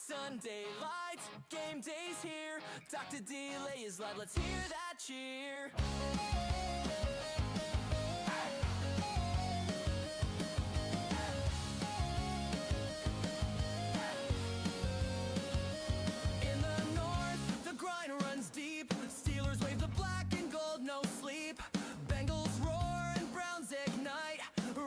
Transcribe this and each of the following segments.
Sunday lights, game day's here. Dr. Delay is live, let's hear that cheer. In the north, the grind runs deep. Steelers wave the black and gold, no sleep. Bengals roar and Browns ignite.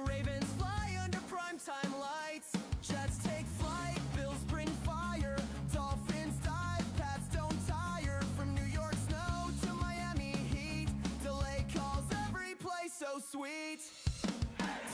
Ravens fly under primetime lights. Jets take flight, Bills bring fire. Dolphins dive, Pats don't tire. From New York snow to Miami heat, delay calls every play so sweet.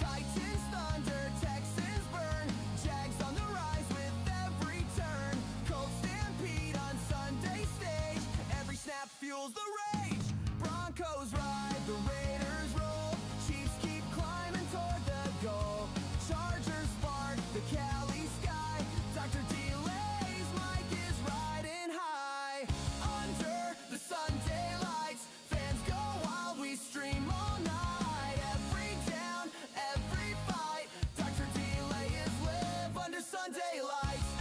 Titans thunder, Texans burn. Jags on the rise with every turn. Colts stampede on Sunday stage. Every snap fuels the rage. Broncos ride, the Raiders roll. Chiefs keep climbing toward the goal. Chargers spark the Cali sky. Dr. Delay's mic is riding high. Under the Sunday lights, fans go wild, we stream all night. Every down, every fight, Dr. Delay is live under Sunday lights.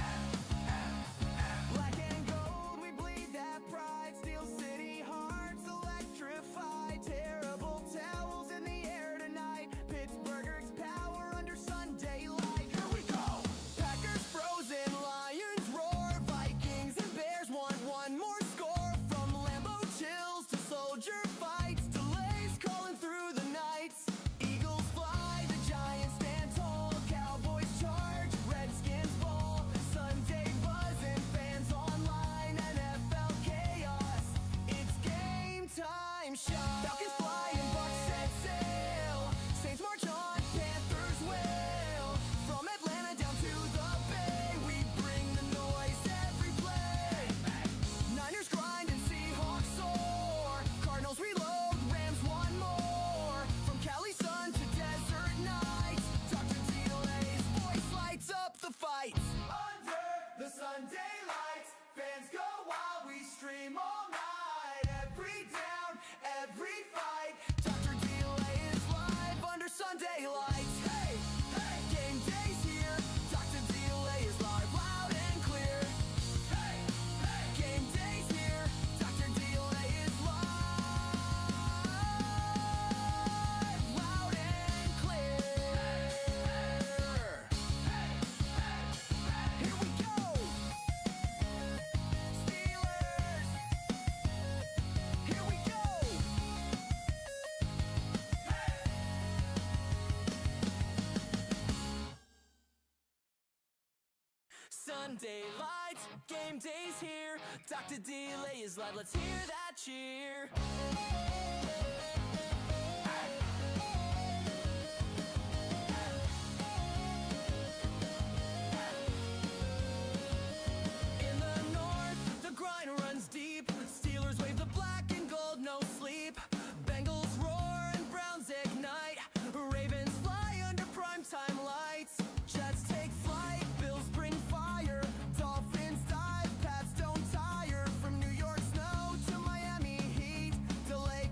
Black and gold, we bleed that pride. Steel City hearts electrified. Terrible towels in the air tonight. Pittsburgh's power under Sunday light. Here we go! Packers frozen, Lions roar. Vikings and Bears want one more score. From Lambeau chills to soldier fights. Delays calling through the nights. Eagles fly, the Giants stand tall. Cowboys charge, Redskins fall. Sunday buzzing, fans online. NFL chaos, it's game time shot. Falcons fly and Bucks set sail. Saints march on, Panthers wail. From Atlanta down to the Bay, we bring the noise every play. Niners grind and Seahawks soar. Cardinals reload, Rams one more. From Cali sun to desert nights, Dr. Delay's voice lights up the fights. Under the Sunday lights, fans go wild, we stream all night. Every down, every fight, Dr. Delay is live under Sunday lights. Hey, hey, game day's here. Dr. Delay is live, loud and clear. Hey, hey, game day's here. Dr. Delay is live, loud and clear. Here we go. Steelers. Here we go. Sunday lights, game day's here. Dr. Delay is live, let's hear that cheer. In the north, the grind runs deep. Steelers wave the black and gold, no sleep. Bengals roar and Browns ignite. Ravens fly under primetime lights. Jets take flight, Bills bring fire. Dolphins dive, Pats don't tire. From New York snow to Miami heat, delay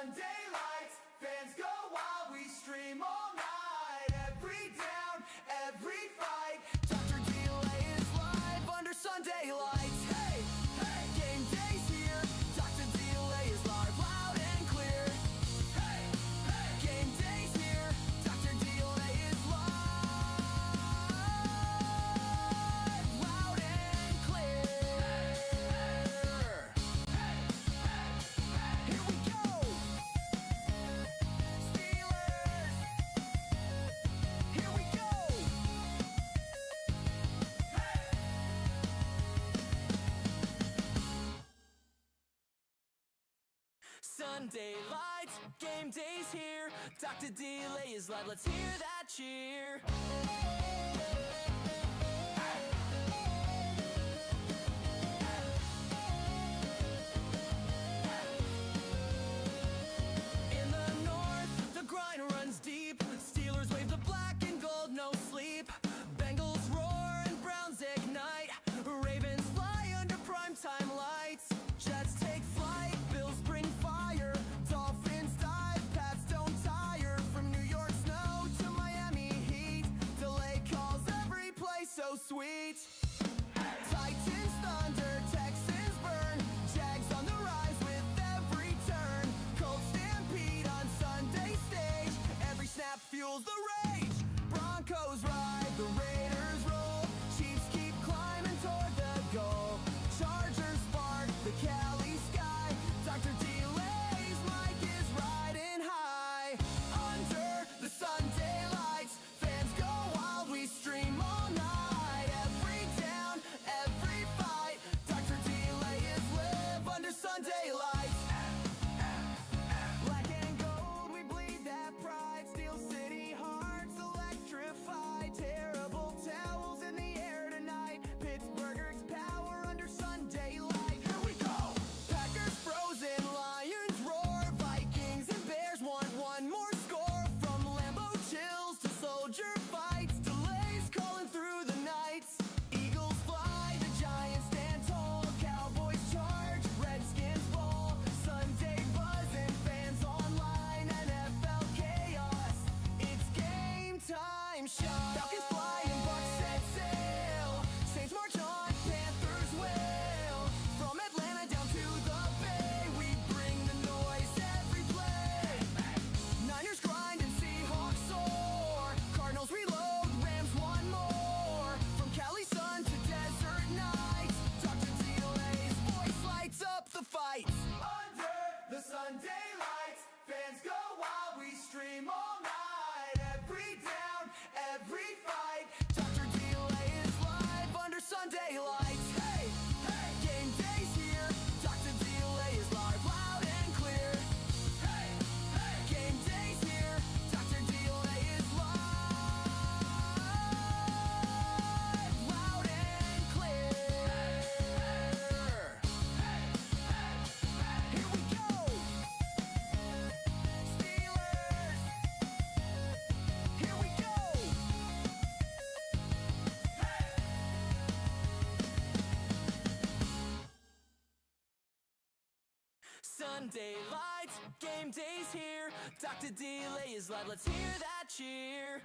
Sunday lights, fans go wild, we stream all night. Every down, every fight, Dr. Delay is live under Sunday lights. Hey, hey, game day's here, Dr. Delay is live, loud and clear. Hey, hey, game day's here, Dr. Delay is live, loud and clear. Here we go. Steelers. Here we go. Sunday lights, game day's here. Dr. Delay is live, let's hear that cheer. In the north, the grind runs deep. Steelers wave the black and gold, no sleep. Bengals roar and Browns ignite. Ravens fly under primetime lights. Jets take flight, Bills bring fire. Dolphins dive, Pats don't tire. From New York snow to Miami heat, delay calls every play so sweet. Titans thunder, Texans burn. Jags on the rise with every turn. Colts stampede on Sunday stage. Every snap fuels the rage. Broncos ride, the Raiders roll. Chiefs keep climbing toward the goal. Chargers spark the Cali sky. Dr. Delay's mic is riding high. Under the Sunday lights, fans go wild, we stream all night. Every down, every fight, Dr. Delay is live under Sunday lights. Black and gold, we bleed that pride. Steel City hearts electrified. Terrible towels in the air tonight. Pittsburgh's power under Sunday light. Here we go. Packers frozen, Lions roar. Vikings and Bears want one more score. From Lambeau chills to soldier fights. Delays calling through the nights. Eagles fly, the Giants stand tall. Cowboys charge, Redskins ball. Sunday buzzing, fans online. NFL chaos, it's game time. Shot. Falcons fly and Bucks set sail. Saints march on, Panthers wail. From Atlanta down to the Bay, we bring the noise every play. Niners grind and Seahawks soar. Cardinals reload, Rams one more. From Cali sun to desert nights, Dr. Delay's voice lights up the fights. Under the Sunday lights, fans go wild, we stream all night. Every down, every fight, Dr. Delay is live under Sunday lights. Hey, hey, game day's here, Dr. Delay is live, loud and clear. Hey, hey, game day's here, Dr. Delay is live, loud and clear. Here we go. Steelers. Here we go. Sunday lights, game day's here. Dr. Delay is live, let's hear that cheer.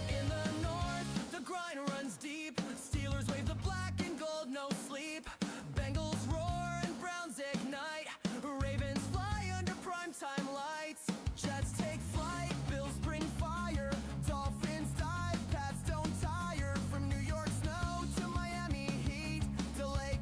In the north, the grind runs deep. Steelers wave the black and gold, no sleep. Bengals roar and Browns ignite. Ravens fly under primetime lights. Jets take flight, Bills bring fire. Dolphins dive, Pats don't tire. From New York snow to Miami heat, delay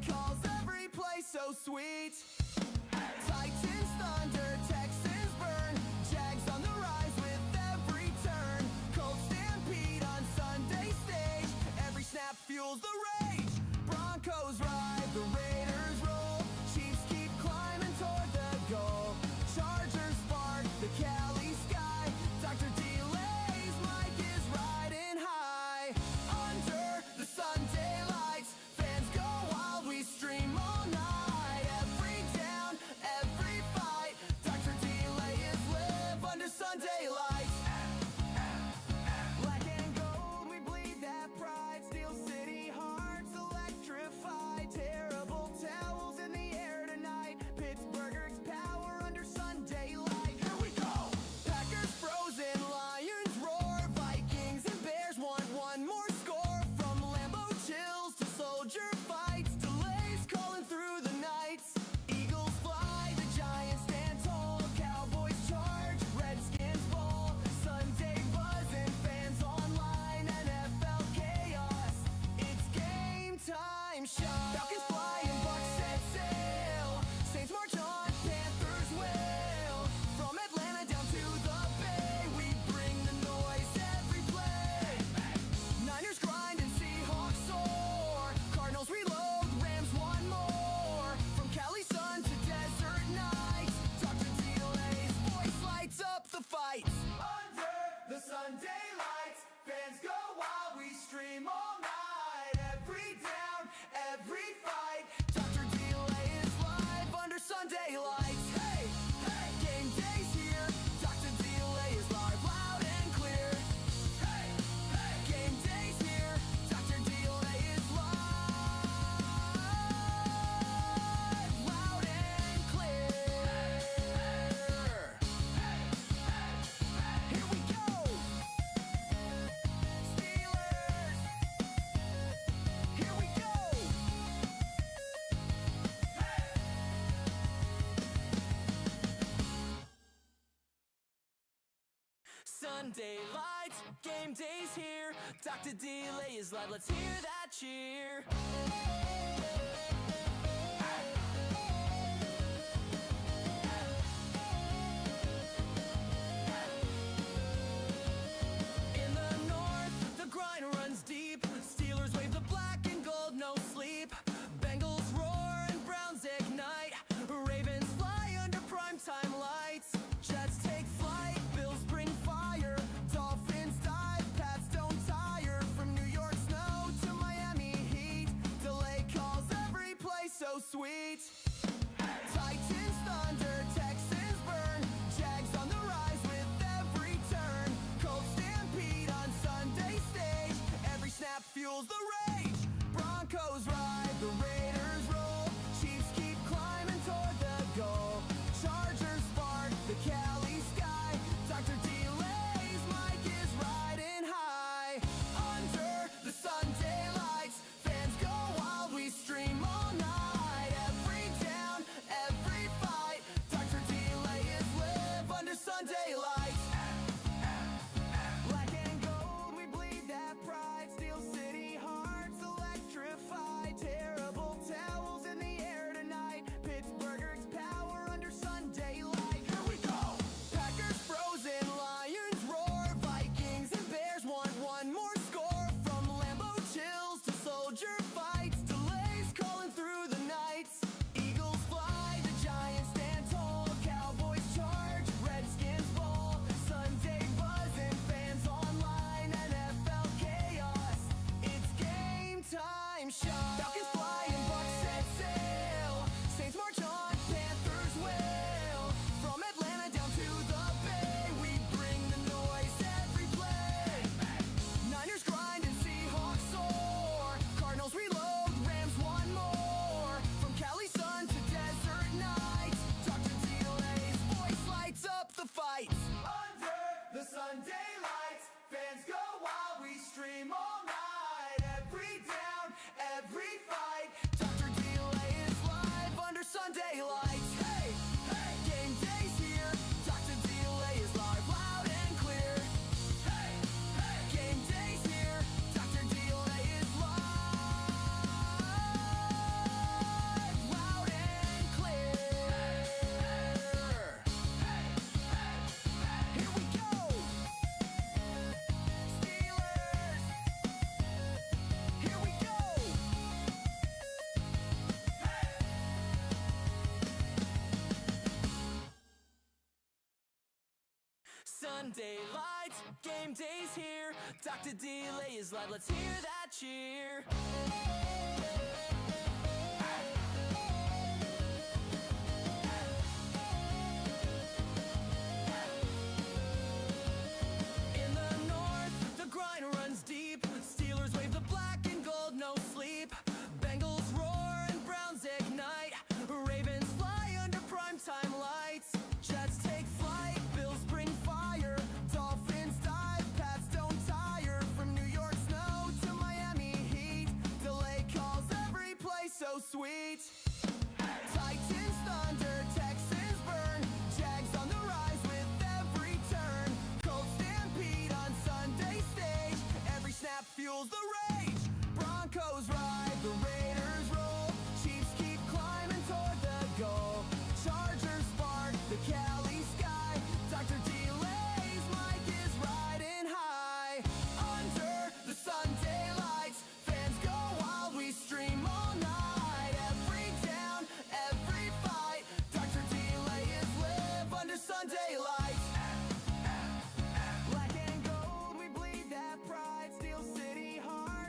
Sunday lights, game day's here. Dr. Delay is live, let's hear that cheer. In the north, the grind runs deep. Steelers wave the black and gold, no sleep. Bengals roar and Browns ignite. Ravens fly under primetime lights. Jets take flight, Bills bring fire. Dolphins dive, Pats don't tire. From New York snow to Miami heat, delay calls every play so sweet. Titans thunder, Texans burn. Jags on the rise with every turn. Colts stampede on Sunday stage. Every snap fuels the rage. Broncos ride, the Raiders roll. Chiefs keep climbing toward the goal. Chargers spark the Cali sky. Dr. Delay's mic is riding high. Under the Sunday lights, fans go wild, we stream all night. Every down, every fight, Dr. Delay is live under Sunday lights. Black and gold, we bleed that pride. Steel City hearts electrified. Terrible towels in the air tonight. Pittsburgh's power under Sunday light. Here we go! Packers frozen, Lions roar. Vikings and Bears want one more score. From Lambeau chills to soldier fights. Delays calling through the nights. Eagles fly, the Giants stand tall. Cowboys charge, Redskins ball. Sunday buzzing, fans online. NFL chaos, it's game time. Shot. Falcons fly and Bucks set sail. Saints march on, Panthers wail. From Atlanta down to the Bay, we bring the noise every play. Niners grind and Seahawks soar. Cardinals reload, Rams one more. From Cali sun to desert nights, Dr. Delay's voice lights up the fights. Under the Sunday lights, fans go wild, we stream all night. Every down, every fight, Dr. Delay is live under Sunday lights. Hey, hey, game day's here. Dr. Delay is live, loud and clear. Hey, hey, game day's here. Dr. Delay is live, loud and clear. Here we go. Steelers. Here we go. Sunday lights, game day's here. Dr. Delay is live, let's hear that cheer. In the north, the grind runs deep. Steelers wave the black and gold, no sleep. Bengals roar and Browns ignite. Ravens fly under primetime lights. Jets take flight, Bills bring fire. Dolphins dive, Pats don't tire. From New York snow to Miami heat, delay calls every play so sweet. Titans thunder, Texans burn. Jags on the rise with every turn. Colts stampede on Sunday stage. Every snap fuels the rage. Broncos ride, the Raiders roll. Chiefs keep climbing toward the goal. Chargers spark the Cali sky. Dr. Delay's mic is riding high. Under the Sunday lights, fans go wild, we stream all night. Every down, every fight, Dr. Delay is live under Sunday lights. Black and gold, we bleed that pride. Steel City hearts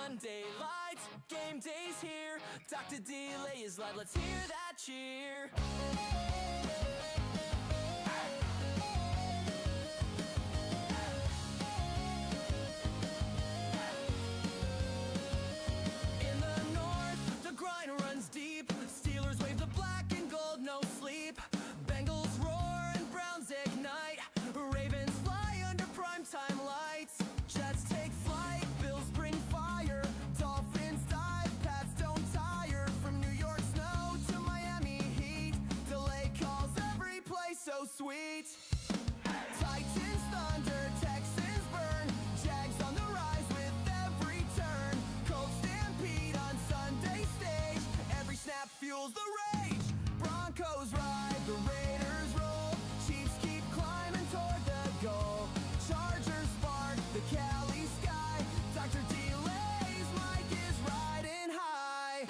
Sunday lights, game day's here. Dr. Delay is live, let's hear that cheer. In the north, the grind runs deep. Steelers wave the black and gold, no sleep. Bengals roar and Browns ignite. Ravens fly under primetime lights. Jets take flight, Bills bring fire. Dolphins dive, Pats don't tire. From New York snow to Miami heat, delay calls every play so sweet. Titans thunder, Texans burn. Jags on the rise with every turn. Colts stampede on Sunday stage. Every snap fuels the rage. Broncos ride, the Raiders roll. Chiefs keep climbing toward the goal. Chargers spark the Cali sky. Dr. Delay's mic is riding high.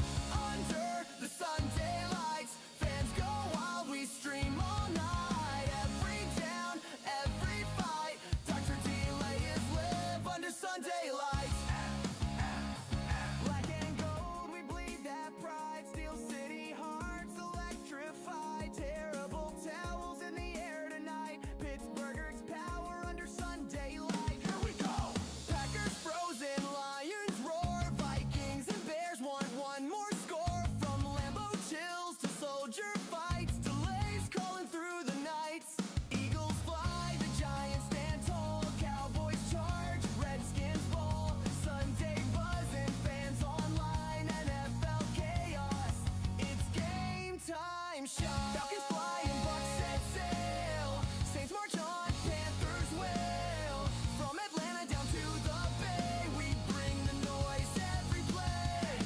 Under the Sunday lights, fans go wild, we stream all night. Every down, every fight, Dr. Delay is live under Sunday lights. Black and gold, we bleed that pride. Steel City hearts electrified. Terrible towels in the air tonight. Pittsburgh's power under Sunday light. Here we go! Packers frozen, Lions roar. Vikings and Bears want one more score. From Lambeau chills to soldier fights. Delays calling through the nights. Eagles fly, the Giants stand tall. Cowboys charge, Redskins ball. Sunday buzzing, fans online. NFL chaos, it's game time. Shot. Falcons fly and Bucks set sail. Saints march on, Panthers wail. From Atlanta down to the Bay, we bring the noise every play.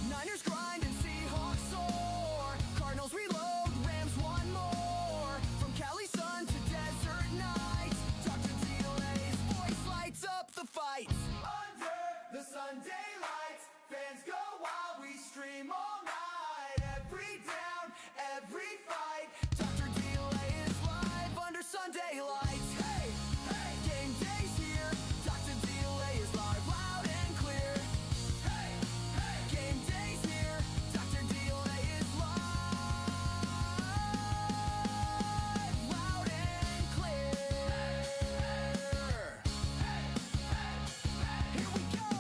Niners grind and Seahawks soar. Cardinals reload, Rams one more. From Cali sun to desert nights, Dr. Delay's voice lights up the fights. Under the Sunday lights, fans go wild, we stream all night. Every down, every fight, Dr. Delay is live under Sunday lights. Hey, hey, game day's here. Dr. Delay is live, loud and clear. Hey, hey, game day's here. Dr. Delay is live, loud and clear. Here we go.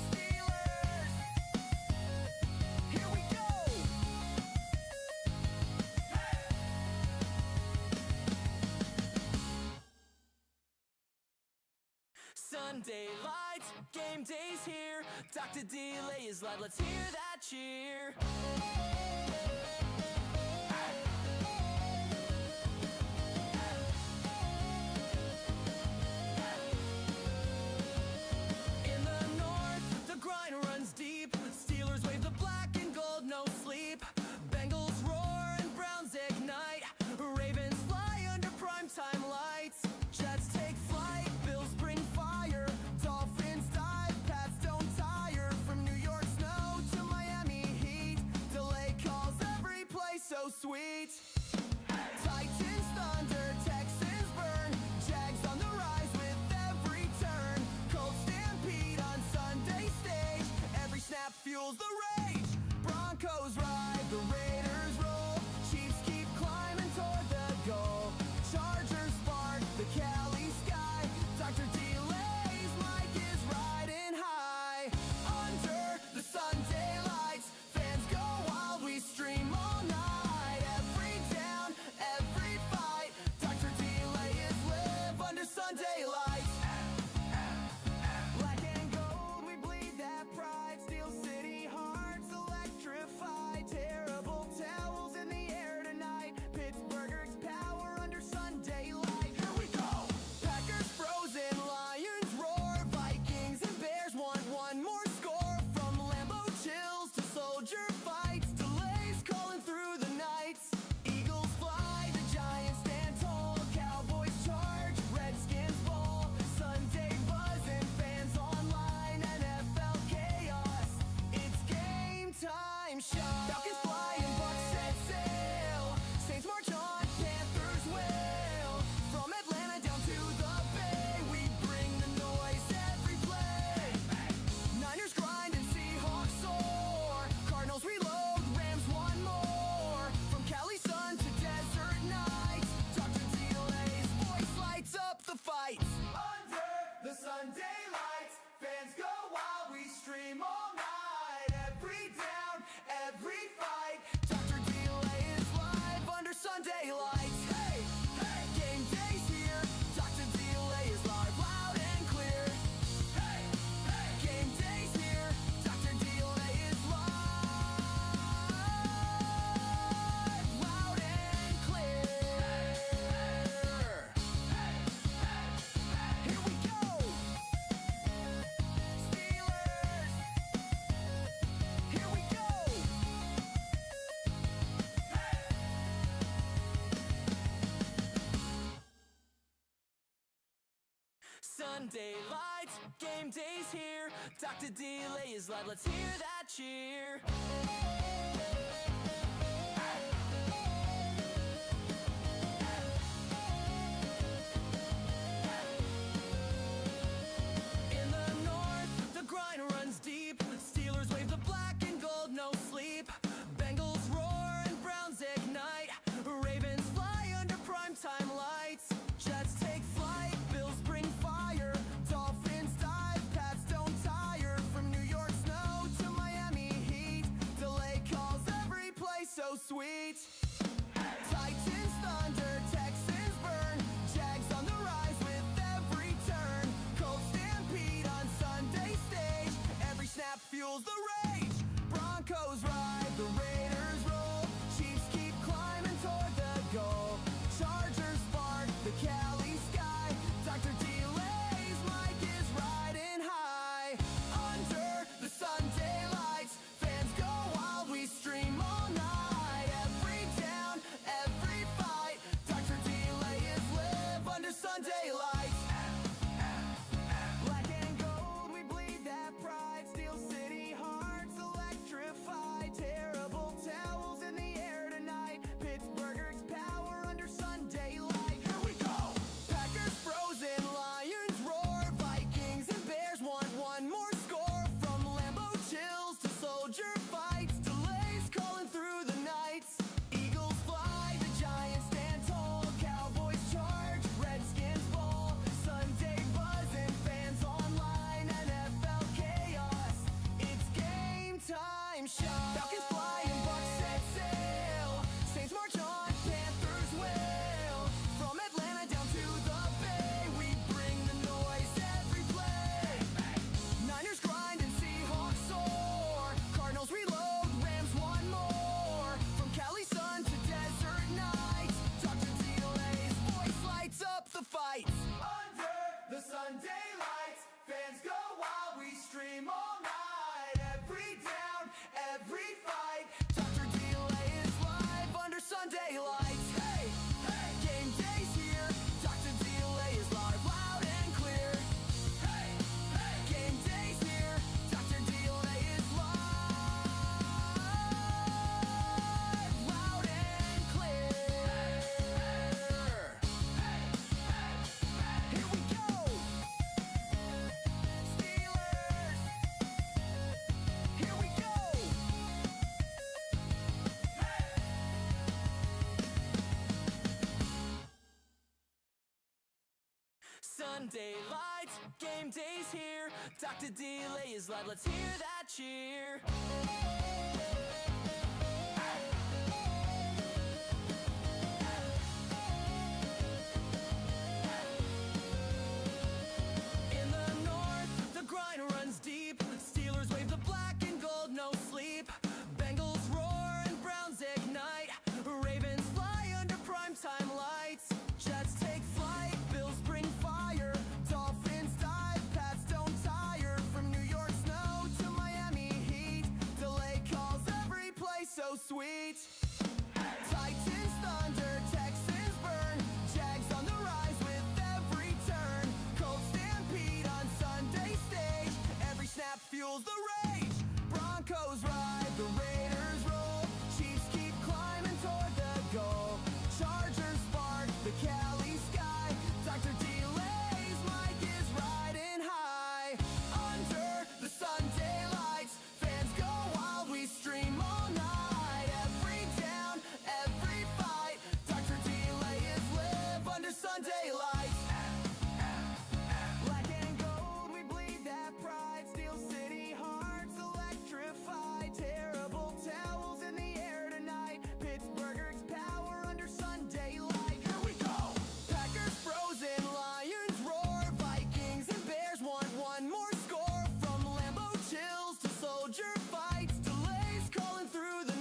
Steelers. Here we go. Sunday lights, game day's here. Dr. Delay is live, let's hear that cheer. In the north, the grind runs deep. Steelers wave the black and gold, no sleep. Bengals roar and Browns ignite. Ravens fly under primetime lights. Jets take flight, Bills bring fire. Dolphins dive, Pats don't tire. From New York snow to Miami heat, delay calls every play so sweet. Titans thunder, Texans burn. Jags on the rise with every turn. Colts stampede on Sunday stage. Every snap fuels the rage. Broncos ride, the Raiders roll. Chiefs keep climbing toward the goal. Chargers spark the Cali sky. Dr. Delay's mic is riding high. Under the Sunday lights, fans go wild, we stream all night. Every down, every fight, Dr. Delay is live under Sunday lights. Black and gold, we bleed that pride. Steel City hearts electrified. Terrible towels in the air tonight. Pittsburgh's power under Sunday light. Here we go. Packers frozen, Lions roar. Vikings and Bears want one more score. From Lambeau chills to soldier fights. Delays calling through the nights. Eagles fly, the Giants stand tall. Cowboys charge, Redskins ball. Sunday buzzing, fans online. NFL chaos, it's game time. Shot. Falcons fly and Bucks set sail. Saints march on, Panthers wail. From Atlanta down to the Bay, we bring the noise every play. Sunday lights, game day's here. Dr. Delay is live, let's hear that cheer. In the north, the grind runs deep. Steelers wave the black and gold, no sleep. Bengals roar and Browns ignite. Ravens fly under primetime lights. Jets take flight, Bills bring fire. Dolphins dive, Pats don't tire. From New York snow to Miami heat, delay calls every play so sweet. Titans thunder, Texans burn. Jags on the rise with every turn. Colts stampede on Sunday stage. Every snap fuels the rage. Broncos ride, the Raiders roll. Chiefs keep climbing toward the goal. Chargers spark the Cali sky. Dr. Delay's mic is riding high. Under the Sunday lights, fans go wild, we stream all night. Every down, every fight, Dr. Delay is live under Sunday lights. Black and gold, we bleed that pride. Steel City hearts electrified. Terrible towels in the air tonight. Pittsburgh's power under Sunday light. Here we go! Packers frozen, Lions roar. Vikings and Bears want one more score. From Lambeau chills to soldier fights. Delays calling through the nights. Eagles fly, the Giants stand tall. Cowboys charge, Redskins ball. Sunday buzzing, fans online. NFL chaos, it's game time shot. Falcons fly and Bucks set sail. Saints march on, Panthers wail. From Atlanta down to the Bay, we bring the noise every play. Niners grind and Seahawks soar. Cardinals reload, Rams one more. From Cali sun to desert nights, Dr. Delay's voice lights up the fight. Under the Sunday lights, fans go wild, we stream all night. Every down, every fight, Dr. Delay is live under Sunday lights. Hey, hey, game day's here. Dr. Delay is live, loud and clear. Hey, hey, game day's here. Dr. Delay is live, loud and clear. Here we go. Steelers. Here we go. Sunday lights, game day's here. Dr. Delay is live, let's hear that cheer. In the north, the grind runs deep. Steelers wave the black and gold, no sleep. Bengals roar and Browns ignite. Ravens fly under primetime lights. Jets take flight, Bills bring fire. Dolphins dive, Pats don't tire. From New York snow to Miami heat, delay calls every play so sweet. Titans thunder, Texans burn. Jags on the rise with every turn. Colts stampede on Sunday stage. Every snap fuels the rage. Broncos ride, the Raiders roll. Chiefs keep climbing toward the goal. Chargers spark the Cali sky. Dr. Delay's mic is riding high. Under the Sunday lights, fans go wild, we stream all night. Every down, every fight, Dr. Delay is live under Sunday lights. Black and gold, we bleed that pride. Steel City hearts electrified. Terrible towels in the air tonight. Pittsburgh's power under Sunday light. Here we go! Packers frozen, Lions roar. Vikings and Bears want one more score. From Lambeau chills to soldier fights, delays calling through the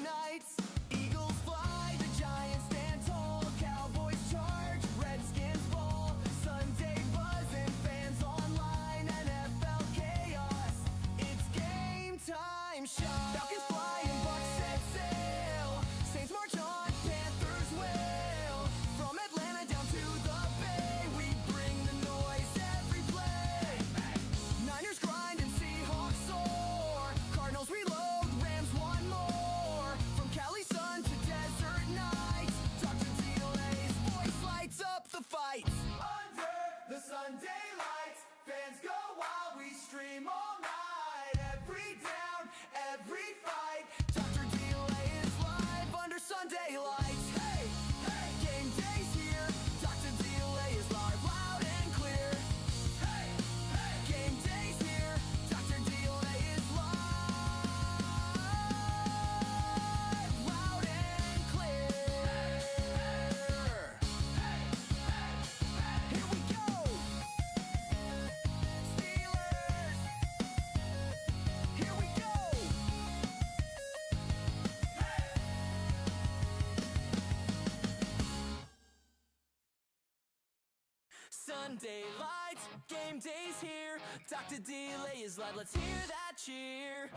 Sunday lights, game day's here. Dr. Delay is live, let's hear that cheer.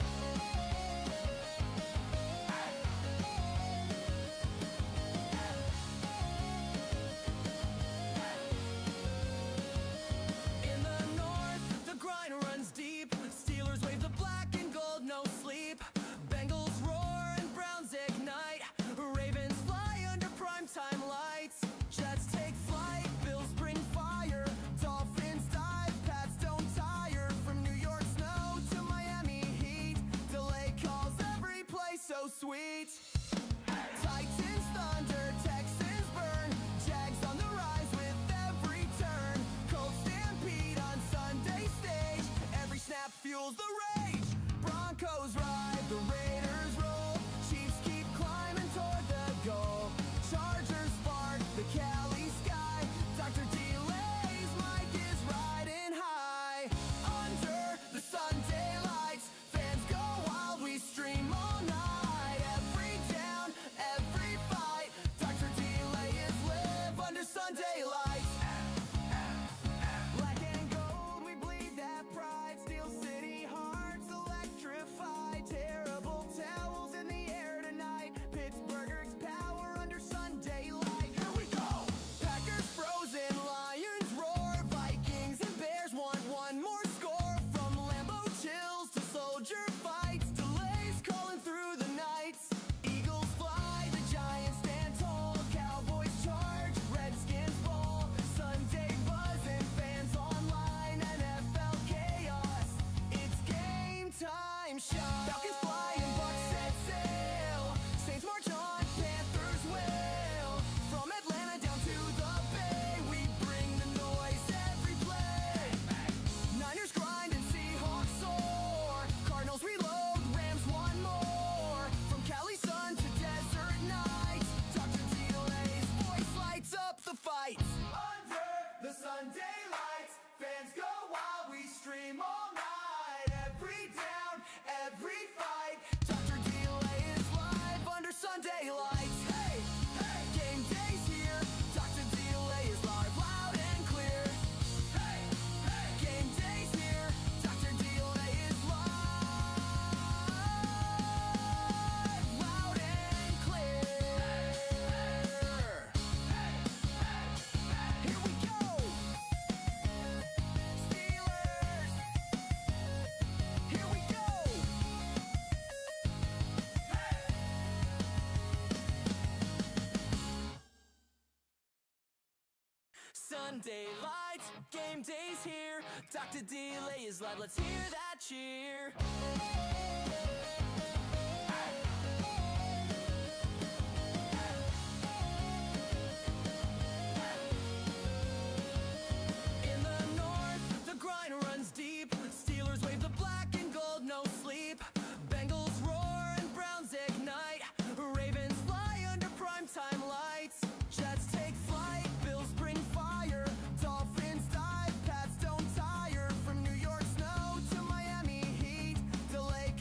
In the north, the grind runs deep. Steelers wave the black and gold, no sleep. Bengals roar and Browns ignite. Ravens fly under primetime lights. Jets take flight, Bills bring fire. Dolphins dive, Pats don't tire. From New York snow to Miami heat, delay calls every play so sweet. Titans thunder, Texans burn. Jags on the rise with every turn. Colts stampede on Sunday stage. Every snap fuels the rage. Broncos ride, the Raiders roll. Chiefs keep climbing toward the goal. Chargers spark the Cali sky. Dr. Delay's mic is riding high. Under the Sunday lights, fans go wild, we stream all night. Every down, every fight, Dr. Delay is live under Sunday lights. Black and gold, we bleed that pride. Steel City hearts electrified. Terrible towels in the air tonight. Pittsburgh's power under Sunday light. Here we go! Packers frozen, Lions roar. Vikings and Bears want one more score. From Lambeau chills to soldier fights. Delays calling through the nights. Eagles fly, the Giants stand tall. Cowboys charge, Redskins ball. Sunday buzzing, fans online. NFL chaos, it's game time. Shot Falcons fly and Bucks set sail. Saints march on, Panthers wail. From Atlanta down to the Bay, we bring the noise every play. Niners grind and Seahawks soar. Cardinals reload, Rams one more. From Cali sun to desert nights, Dr. Delay's voice lights up the fights. Under the Sunday lights, fans go wild, we stream all night. Every down, every fight, Dr. Delay is live under Sunday lights. Hey, hey, game day's here. Dr. Delay is live, loud and clear. Hey, hey, game day's here. Dr. Delay is live, loud and clear. Here we go. Steelers. Here we go. Sunday lights, game day's here. Dr. Delay is live, let's hear that cheer. In the north, the grind runs deep. Steelers wave the black and gold, no sleep. Bengals roar and Browns ignite. Ravens fly under primetime lights. Jets take flight, Bills bring fire. Dolphins dive, Pats don't tire. From New York snow to Miami heat, delay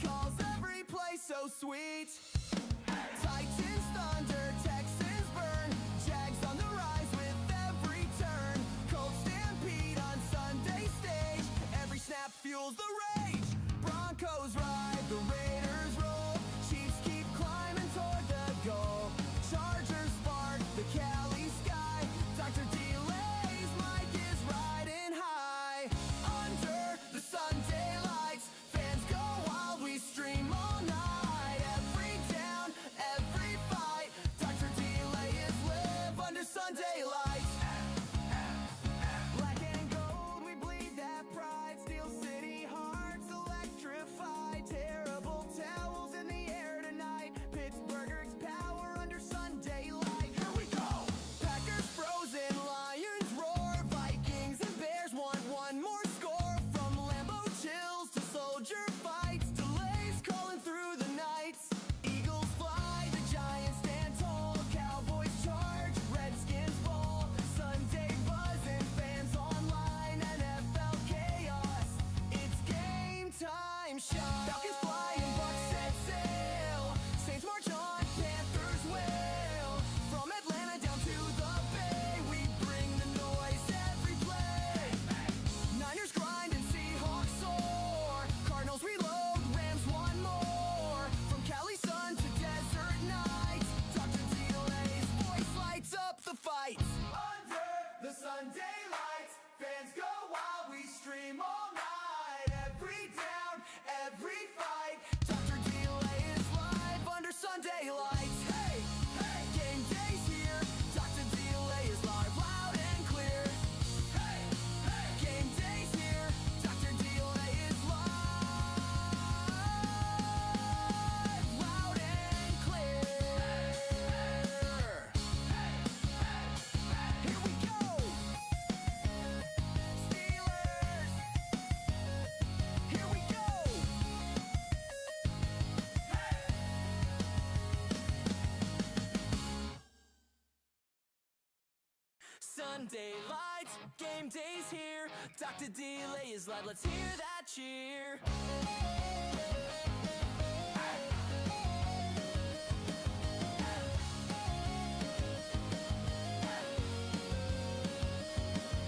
Sunday lights, game day's here. Dr. Delay is live, let's hear that cheer.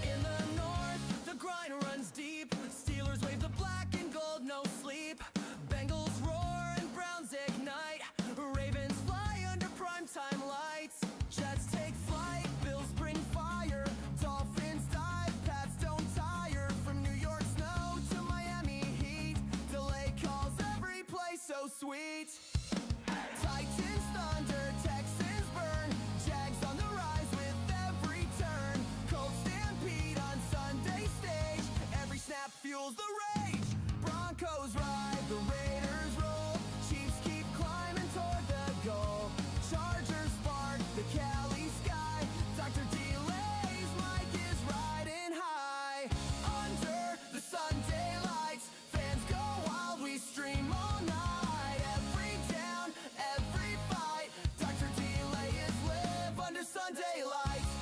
In the north, the grind runs deep. Steelers wave the black and gold, no sleep. Bengals roar and Browns ignite. Ravens fly under primetime lights. Jets take flight, Bills bring fire. Dolphins dive, Pats don't tire. From New York snow to Miami heat, delay calls every play so sweet. Titans thunder, Texans burn. Jags on the rise with every turn. Colts stampede on Sunday stage. Every snap fuels the rage. Broncos ride, the Raiders roll. Chiefs keep climbing toward the goal. Chargers spark the Cali sky. Dr. Delay's mic is riding high. Under the Sunday lights, fans go wild, we stream all night. Every down, every fight, Dr. Delay is live under Sunday lights.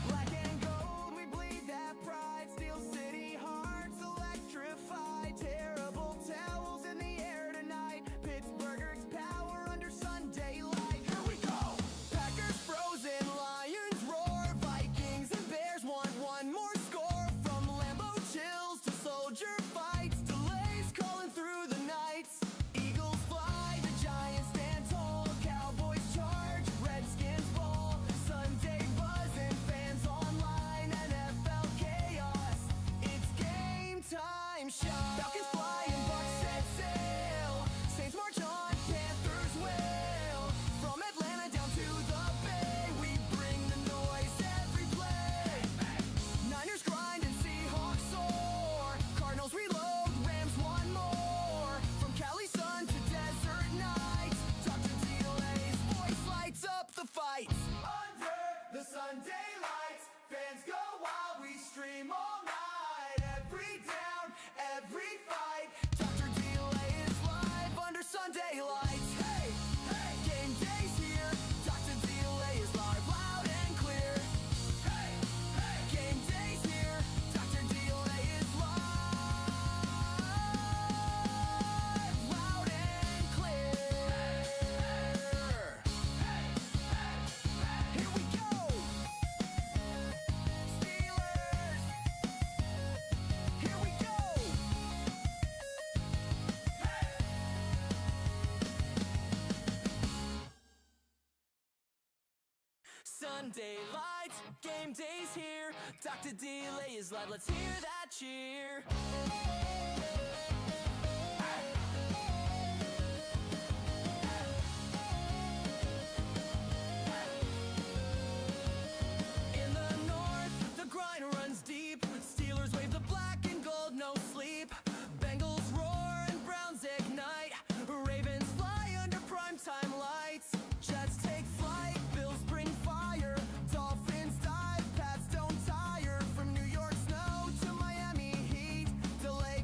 Black and gold, we bleed that pride. Steel City hearts electrified. Terrible towels in the air tonight. Pittsburgh's power under Sunday light. Here we go! Packers frozen, Lions roar. Vikings and Bears want one more score. From Lambeau chills to soldier fights. Delays calling through the nights. Eagles fly, the Giants stand tall. Cowboys charge, Redskins ball. Sunday buzzing, fans online. NFL chaos, it's game time. Shot. Falcons fly and Bucks set sail. Saints march on, Panthers wail. From Atlanta down to the Bay, we bring the noise every play. Niners grind and Seahawks soar. Cardinals reload, Rams one more. From Cali sun to desert nights, Dr. Delay's voice lights up the fights. Under the Sunday lights, fans go wild, we stream all night. Every down, every fight, Dr. Delay is live under Sunday lights. Hey, hey, game day's here. Dr. Delay is live, loud and clear. Hey, hey, game day's here. Dr. Delay is live, loud and clear. Here we go. Steelers. Here we go. Sunday lights, game day's here. Dr. Delay is live, let's hear that cheer. In the north, the grind runs deep. Steelers wave the black and gold, no sleep. Bengals roar and Browns ignite. Ravens fly under primetime lights. Jets take flight, Bills bring fire. Dolphins dive, Pats don't tire. From New York snow to Miami heat, delay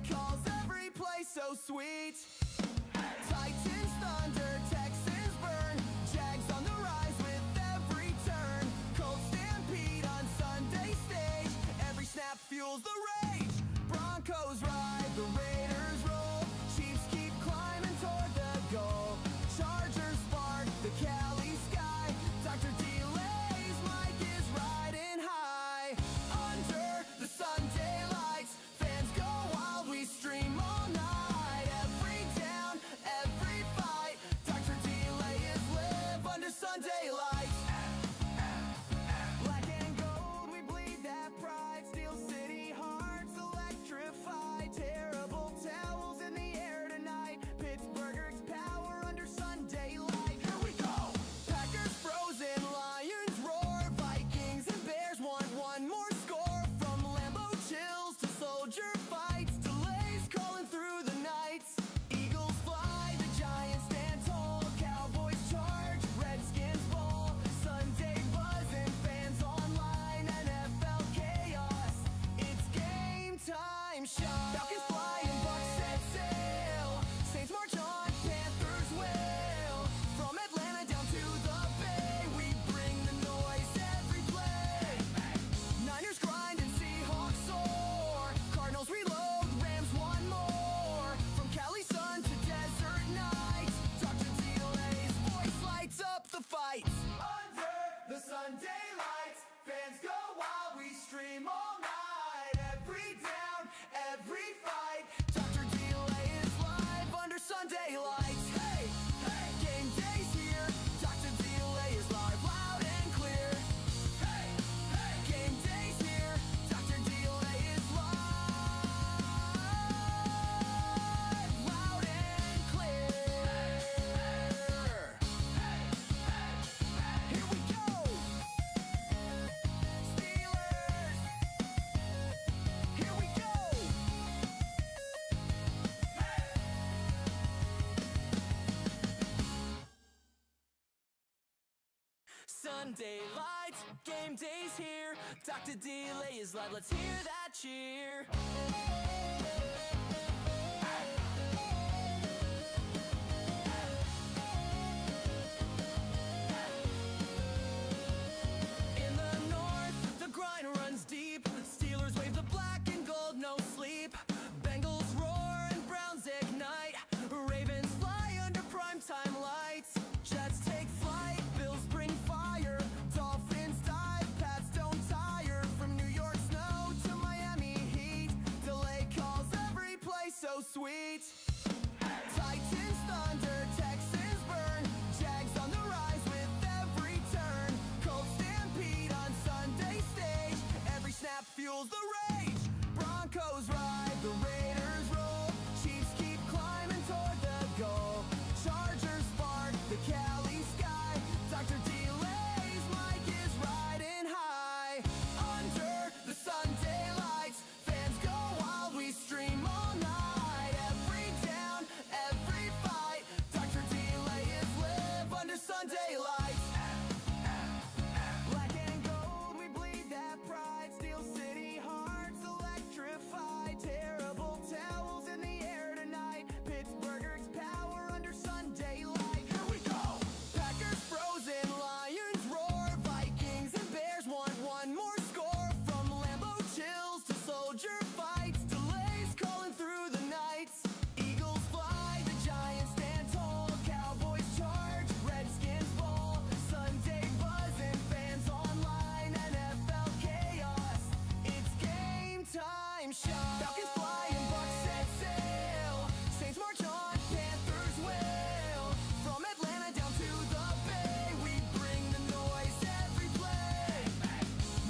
Sunday lights, game day's here. Dr. Delay is live, let's hear that cheer. In the north, the grind runs deep. Steelers wave the black and gold, no sleep. Bengals roar and Browns ignite. Ravens fly under primetime lights. Jets take flight, Bills bring fire. Dolphins dive, Pats don't tire. From New York snow to Miami heat, delay calls every play so sweet. Titans thunder, Texans burn. Jags on the rise with every turn. Colts stampede on Sunday stage. Every snap fuels the rage. Broncos ride, the Raiders roll. Chiefs keep climbing toward the goal. Chargers spark the Cali sky. Dr. Delay's mic is riding high. Under the Sunday lights, fans go wild, we stream all night. Every down, every fight, Dr. Delay is live under Sunday lights. Black and gold, we bleed that pride. Steel City hearts electrified. Terrible towels in the air tonight. Pittsburgh's power under Sunday light. Here we go! Packers frozen, Lions roar. Vikings and Bears want one more score. From Lambeau chills to soldier fights. Delays calling through the nights. Eagles fly, the Giants stand tall. Cowboys charge, Redskins ball. Sunday buzzing, fans online. NFL chaos, it's game time. Shot. Falcons fly and Bucks set sail. Saints march on, Panthers wail. From Atlanta down to the Bay, we bring the noise every play.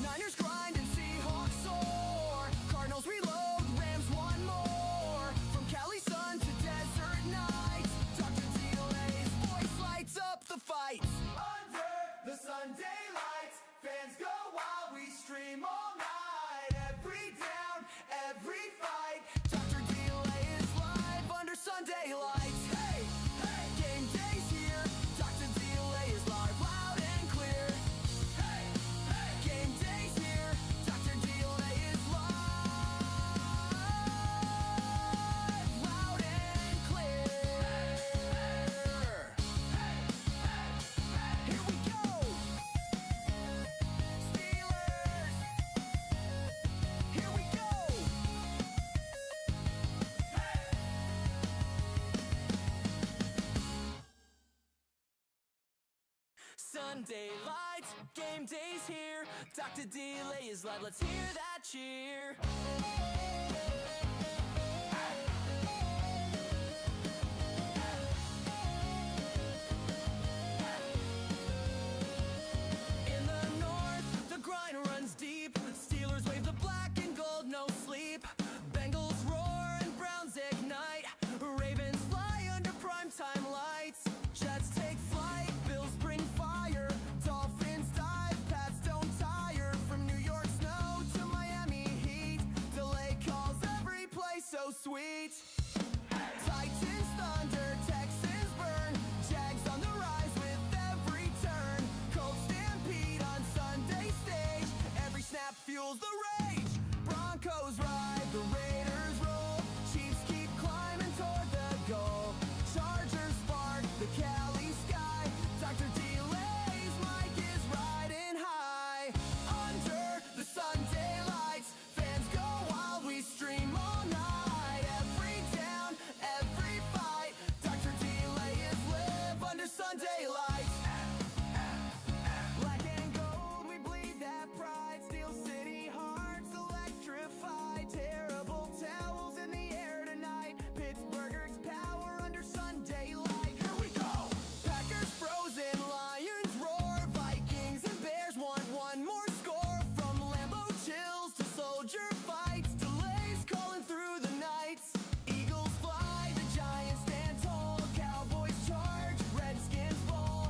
Niners grind and Seahawks soar. Cardinals reload, Rams one more. From Cali sun to desert nights, Dr. Delay's voice lights up the fights. Under the Sunday lights, fans go wild, we stream all night. Every down, every fight, Dr. Delay is live under Sunday lights. Hey, hey, game day's here. Dr. Delay is live, loud and clear. Hey, hey, game day's here. Dr. Delay is live, loud and clear. Here we go. Steelers. Here we go. Sunday lights, game day's here. Dr. Delay is live, let's hear that cheer. In the north, the grind runs deep. Steelers wave the black and gold, no sleep. Bengals roar and Browns ignite. Ravens fly under primetime lights. Jets take flight, Bills bring fire. Dolphins dive, Pats don't tire. From New York snow to Miami heat, delay calls every play so sweet. Titans thunder, Texans burn. Jags on the rise with every turn. Colts stampede on Sunday stage. Every snap fuels the rage. Broncos ride, the Raiders roll. Chiefs keep climbing toward the goal. Chargers spark the Cali sky. Dr. Delay's mic is riding high. Under the Sunday lights, fans go wild, we stream all night. Every down, every fight, Dr. Delay is live under Sunday lights. Black and gold, we bleed that pride. Steel City hearts electrified. Terrible towels in the air tonight. Pittsburgh's power under Sunday light. Here we go. Packers frozen, Lions roar. Vikings and Bears want one more score. From Lambeau chills to soldier fights. Delays calling through the nights. Eagles fly, the Giants stand tall. Cowboys charge, Redskins ball.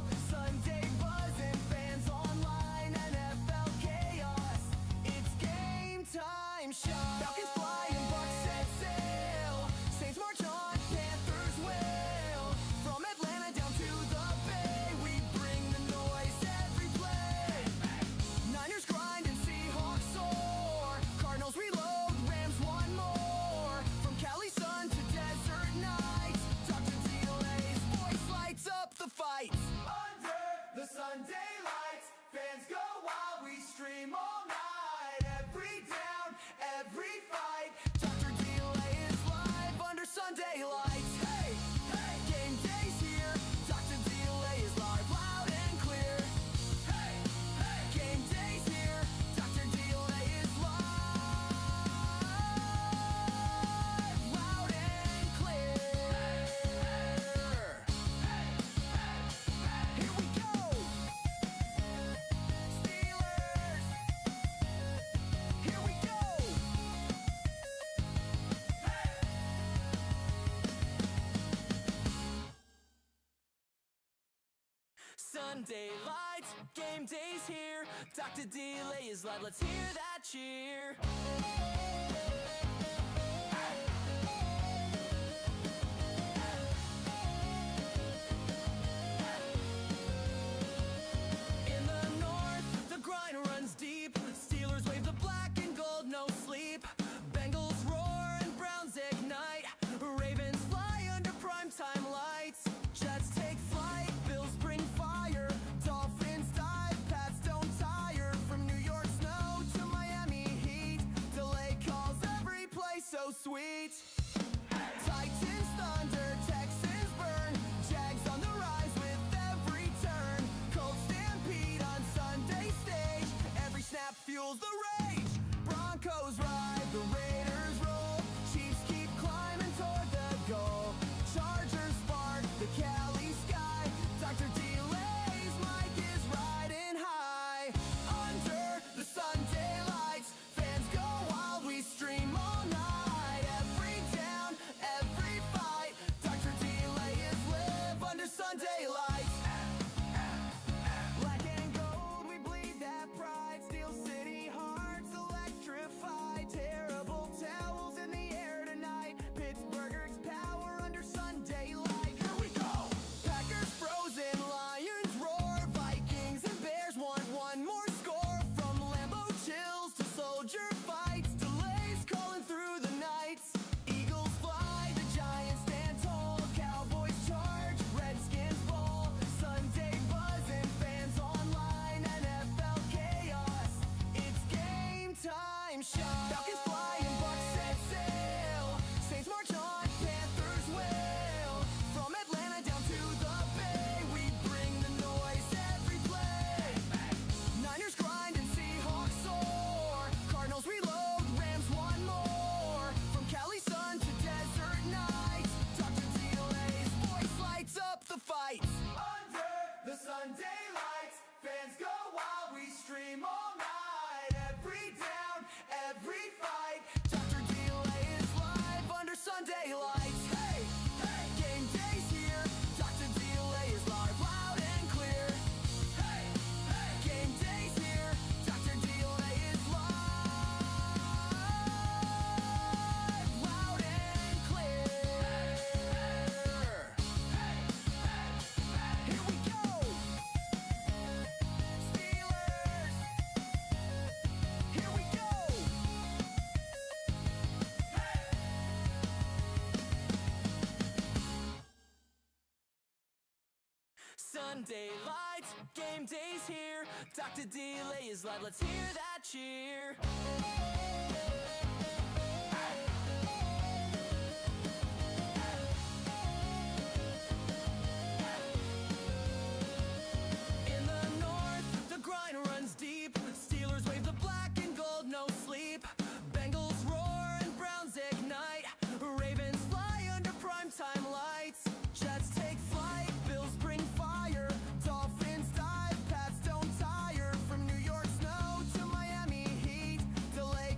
Sunday lights. Hey, hey, game day's here. Dr. Delay is live, loud and clear. Hey, hey, game day's here. Dr. Delay is live, loud and clear. Here we go. Steelers. Here we go. Sunday lights, game day's here. Dr. Delay is live, let's hear that cheer. In the north, the grind runs deep. Steelers wave the black and gold, no sleep. Bengals roar and Browns ignite. Ravens fly under primetime lights. Jets take flight, Bills bring fire. Dolphins dive, Pats don't tire. From New York snow to Miami heat, delay calls every play so sweet. Titans thunder, Texans burn. Jags on the rise with every turn. Colts stampede on Sunday stage. Every snap fuels the rage. Broncos ride, the Raiders roll. Chiefs keep climbing toward the goal. Chargers spark the Cali sky. Dr. Delay's mic is riding high. Under the Sunday lights, fans go wild, we stream all night. Every down, every fight, Dr. Delay is live under Sunday lights. Black and gold, we bleed that pride. Steel City hearts electrified. Terrible towels in the air tonight. Pittsburgh's power under Sunday light. Here we go. Packers frozen, Lions roar. Vikings and Bears want one more score. From Lambeau chills to soldier fights. Delays calling through the nights. Eagles fly, the Giants stand tall. Cowboys charge, Redskins ball. Sunday buzzing, fans online. NFL chaos, it's game time. Shot. Falcons fly and Bucks set sail. Saints march on, Panthers wail. From Atlanta down to the Bay, we bring the noise every play. Niners grind and Seahawks soar. Cardinals reload, Rams one more. From Cali sun to desert nights, Dr. Delay's voice lights up the fights. Under the Sunday lights, fans go wild, we stream all night. Every down, every fight, Dr. Delay is live under Sunday lights. Hey, hey, game day's here. Dr. Delay is live, loud and clear. Hey, hey, game day's here. Dr. Delay is live, loud and clear. Here we go. Steelers. Here we go. Sunday lights, game day's here. Dr. Delay is live, let's hear that cheer. In the north, the grind runs deep. Steelers wave the black and gold, no sleep. Bengals roar and Browns ignite. Ravens fly under primetime lights. Jets take flight, Bills bring fire. Dolphins dive, Pats don't tire. From New York snow to Miami heat, delay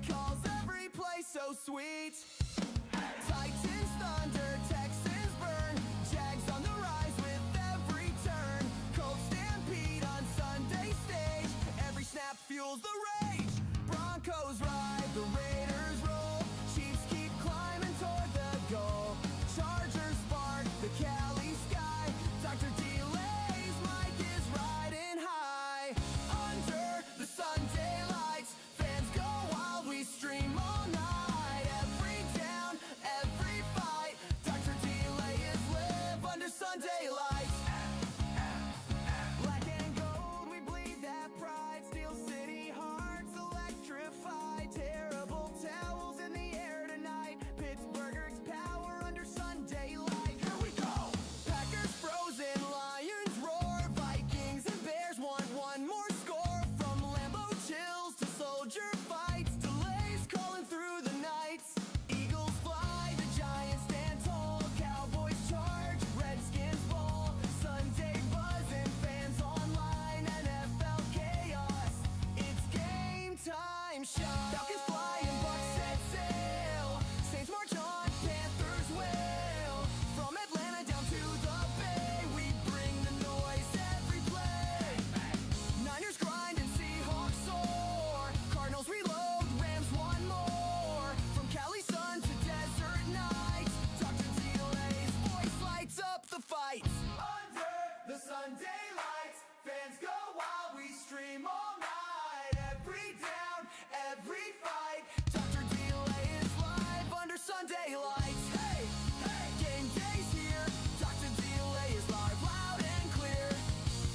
Sunday lights, fans go wild, we stream all night. Every down, every fight, Dr. Delay is live under Sunday lights. Hey, hey, game day's here, Dr. Delay is live, loud and clear.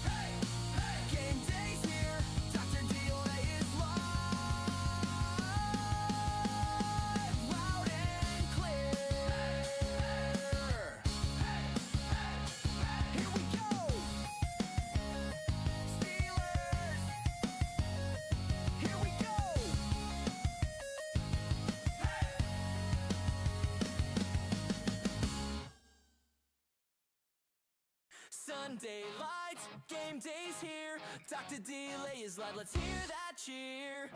Hey, hey, game day's here, Dr. Delay is live, loud and clear. Here we go! Steelers! Here we go! Sunday lights, game day's here. Dr. Delay is live, let's hear that cheer.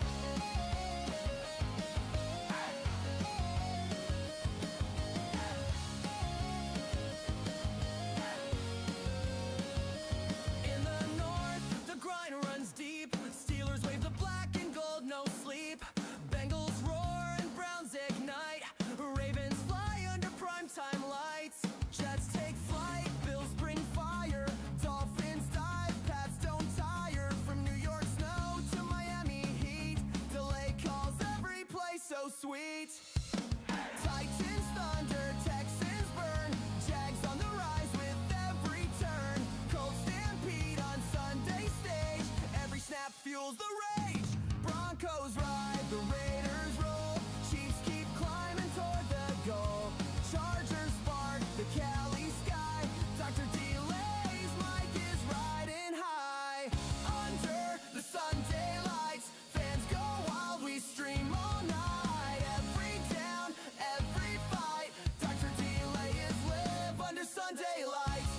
In the north, the grind runs deep. Steelers wave the black and gold, no sleep. Bengals roar and Browns ignite. Ravens fly under primetime lights. Jets take flight, Bills bring fire. Dolphins dive, Pats don't tire. From New York snow to Miami heat, delay calls every play so sweet. Titans thunder, Texans burn. Jags on the rise with every turn. Colts stampede on Sunday stage. Every snap fuels the rage. Broncos ride, the Raiders roll. Chiefs keep climbing toward the goal. Chargers spark the Cali sky. Dr. Delay's mic is riding high. Under the Sunday lights, fans go wild, we stream all night. Every down, every fight, Dr. Delay is live under Sunday lights.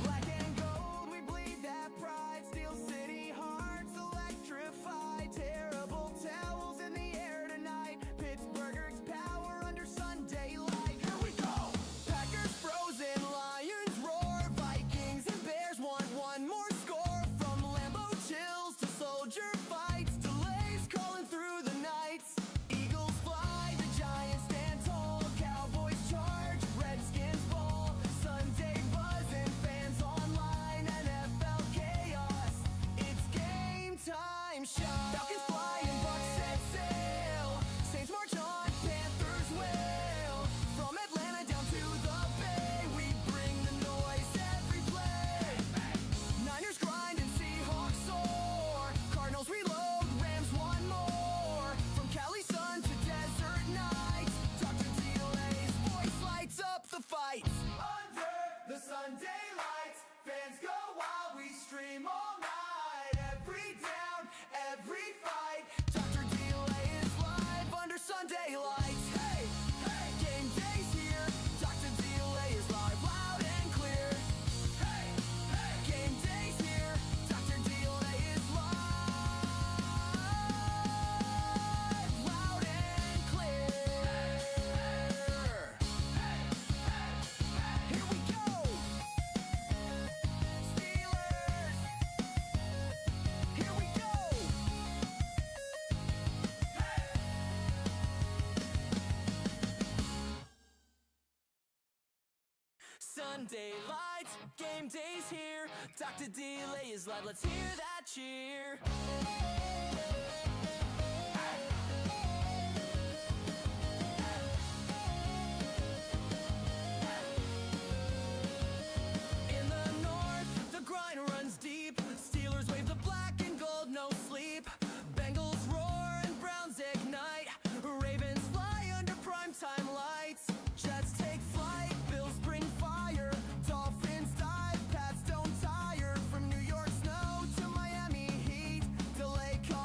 Black and gold, we bleed that pride. Steel City hearts electrified. Terrible towels in the air tonight. Pittsburgh's power under Sunday light. Here we go! Packers frozen, Lions roar. Vikings and Bears want one more score. From Lambeau chills to soldier fights. Delays calling through the nights. Eagles fly, the Giants stand tall. Cowboys charge, Redskins ball. Sunday buzzing, fans online. NFL chaos, it's game time shot. Falcons fly and Bucks set sail. Saints march on, Panthers wail. From Atlanta down to the Bay, we bring the noise every play. Niners grind and Seahawks soar. Cardinals reload, Rams one more. From Cali sun to desert nights, Dr. Delay's voice lights up the fights. Under the Sunday lights, fans go wild, we stream all night. Every down, every fight, Dr. Delay is live under Sunday lights. Hey, hey, game day's here, Dr. Delay is live, loud and clear. Hey, hey, game day's here, Dr. Delay is live, loud and clear. Here we go! Steelers! Here we go! Sunday lights, game day's here. Dr. Delay is live, let's hear that cheer. In the north, the grind runs deep. Steelers wave the black and gold, no sleep. Bengals roar and Browns ignite. Ravens fly under primetime lights. Jets take flight, Bills bring fire. Dolphins dive, Pats don't tire. From New York snow to Miami heat, delay call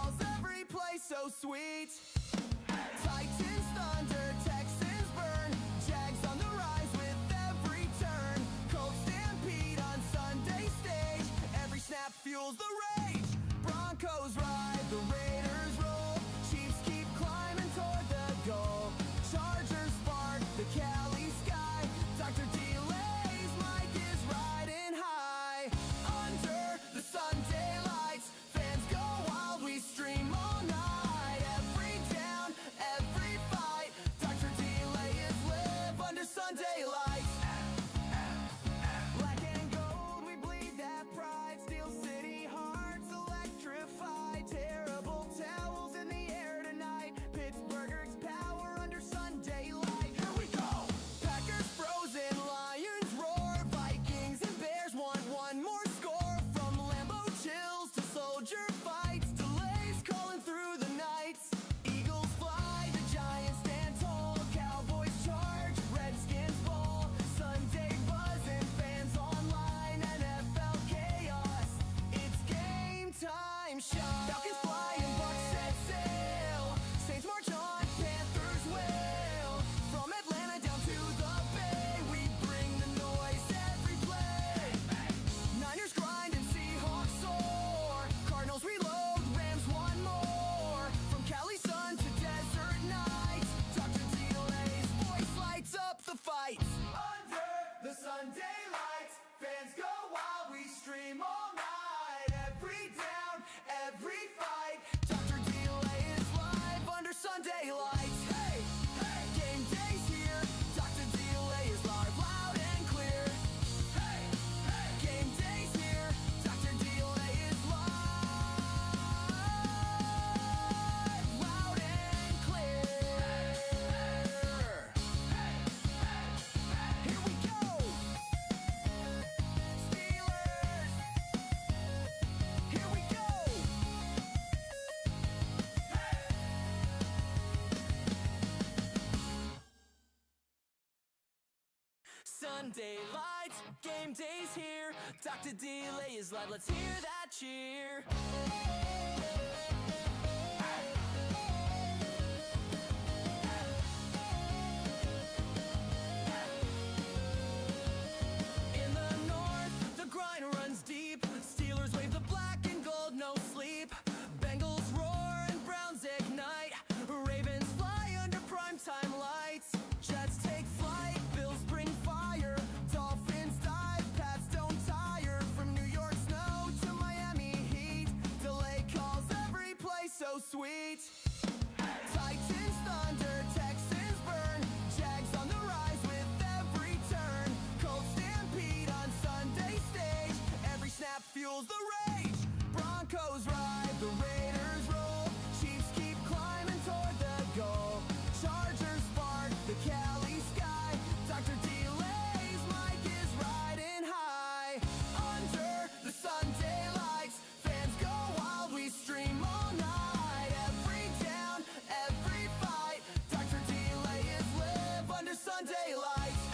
stream all night. Every down, every fight. Dr. Delay is live under Sunday lights. Hey, hey, game day's here. Dr. Delay is live, loud and clear. Hey, hey, game day's here. Dr. Delay is live, loud and clear. Here we go. Steelers. Here we go. Sunday lights, game day's here. Dr. Delay is live, let's hear that cheer. In the north, the grind runs deep. Steelers wave the black and gold, no sleep. Bengals roar and Browns ignite. Ravens fly under primetime lights. Jets take flight, Bills bring fire. Dolphins dive, Pats don't tire. From New York snow to Miami heat, delay calls every play so sweet. Titans thunder, Texans burn. Jags on the rise with every turn. Colts stampede on Sunday stage. Every snap fuels the rage. Broncos ride, the Raiders roll. Chiefs keep climbing toward the goal. Chargers spark the Cali sky. Dr. Delay's mic is riding high. Under the Sunday lights, fans go wild, we stream all night. Every down, every fight. Dr. Delay is live under Sunday lights.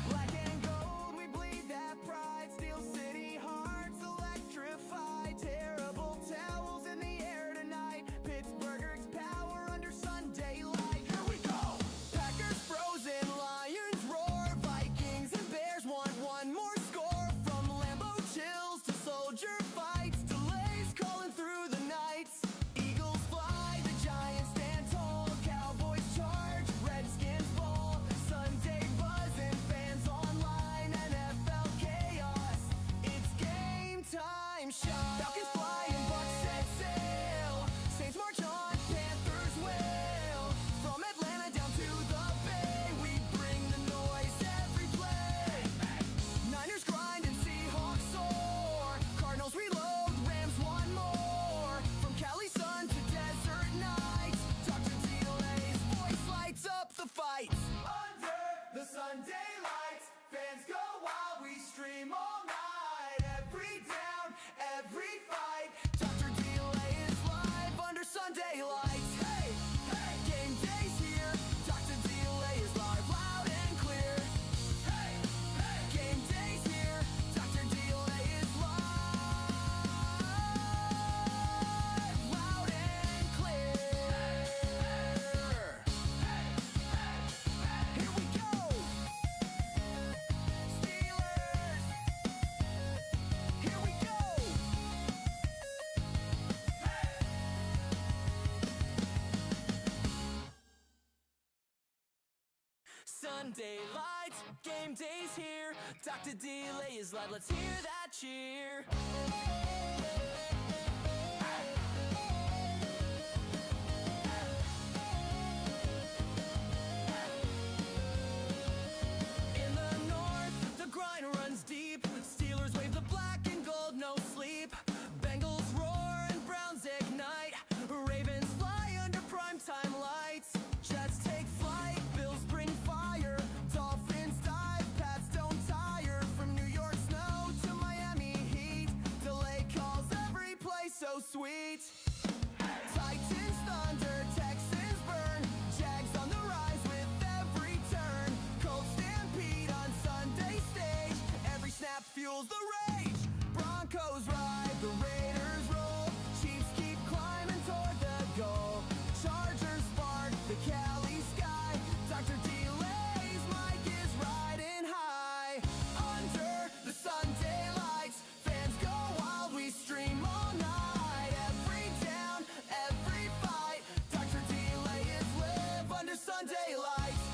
Black and gold, we bleed that pride. Steel City hearts electrified. Terrible towels in the air tonight. Pittsburgh's power under Sunday light. Here we go. Packers frozen, Lions roar. Vikings and Bears want one more score. From Lambeau chills to soldier fights. Delays calling through the nights. Eagles fly, the Giants stand tall. Cowboys charge, Redskins ball. Sunday buzzing, fans online. NFL chaos, it's game time. Shot. Falcons fly and Bucks set sail. Saints march on, Panthers wail. From Atlanta down to the Bay, we bring the noise every play. Niners grind and Seahawks soar. Cardinals reload, Rams one more. From Cali sun to desert nights, Dr. Delay's voice lights up the fight. Under the Sunday lights, fans go wild, we stream all night. Every down, every fight. Dr. Delay is live under Sunday lights. Hey, hey, game day's here. Dr. Delay is live, loud and clear. Hey, hey, game day's here. Dr. Delay is live, loud and clear. Here we go. Steelers. Here we go. Sunday lights, game day's here. Dr. Delay is live, let's hear that cheer. In the north, the grind runs deep. Steelers wave the black and gold, no sleep. Bengals roar and Browns ignite. Ravens fly under primetime lights. Jets take flight, Bills bring fire. Dolphins dive, Pats don't tire. From New York snow to Miami heat, delay calls every play so sweet. Titans thunder, Texans burn. Jags on the rise with every turn. Colts stampede on Sunday stage. Every snap fuels the rage. Broncos ride, the Raiders roll. Chiefs keep climbing toward the goal. Chargers spark the Cali sky. Dr. Delay's mic is riding high. Under the Sunday lights, fans go wild, we stream all night. Every down, every fight. Dr. Delay is live under Sunday lights.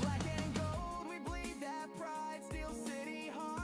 Black and gold, we bleed that pride. Steel City heart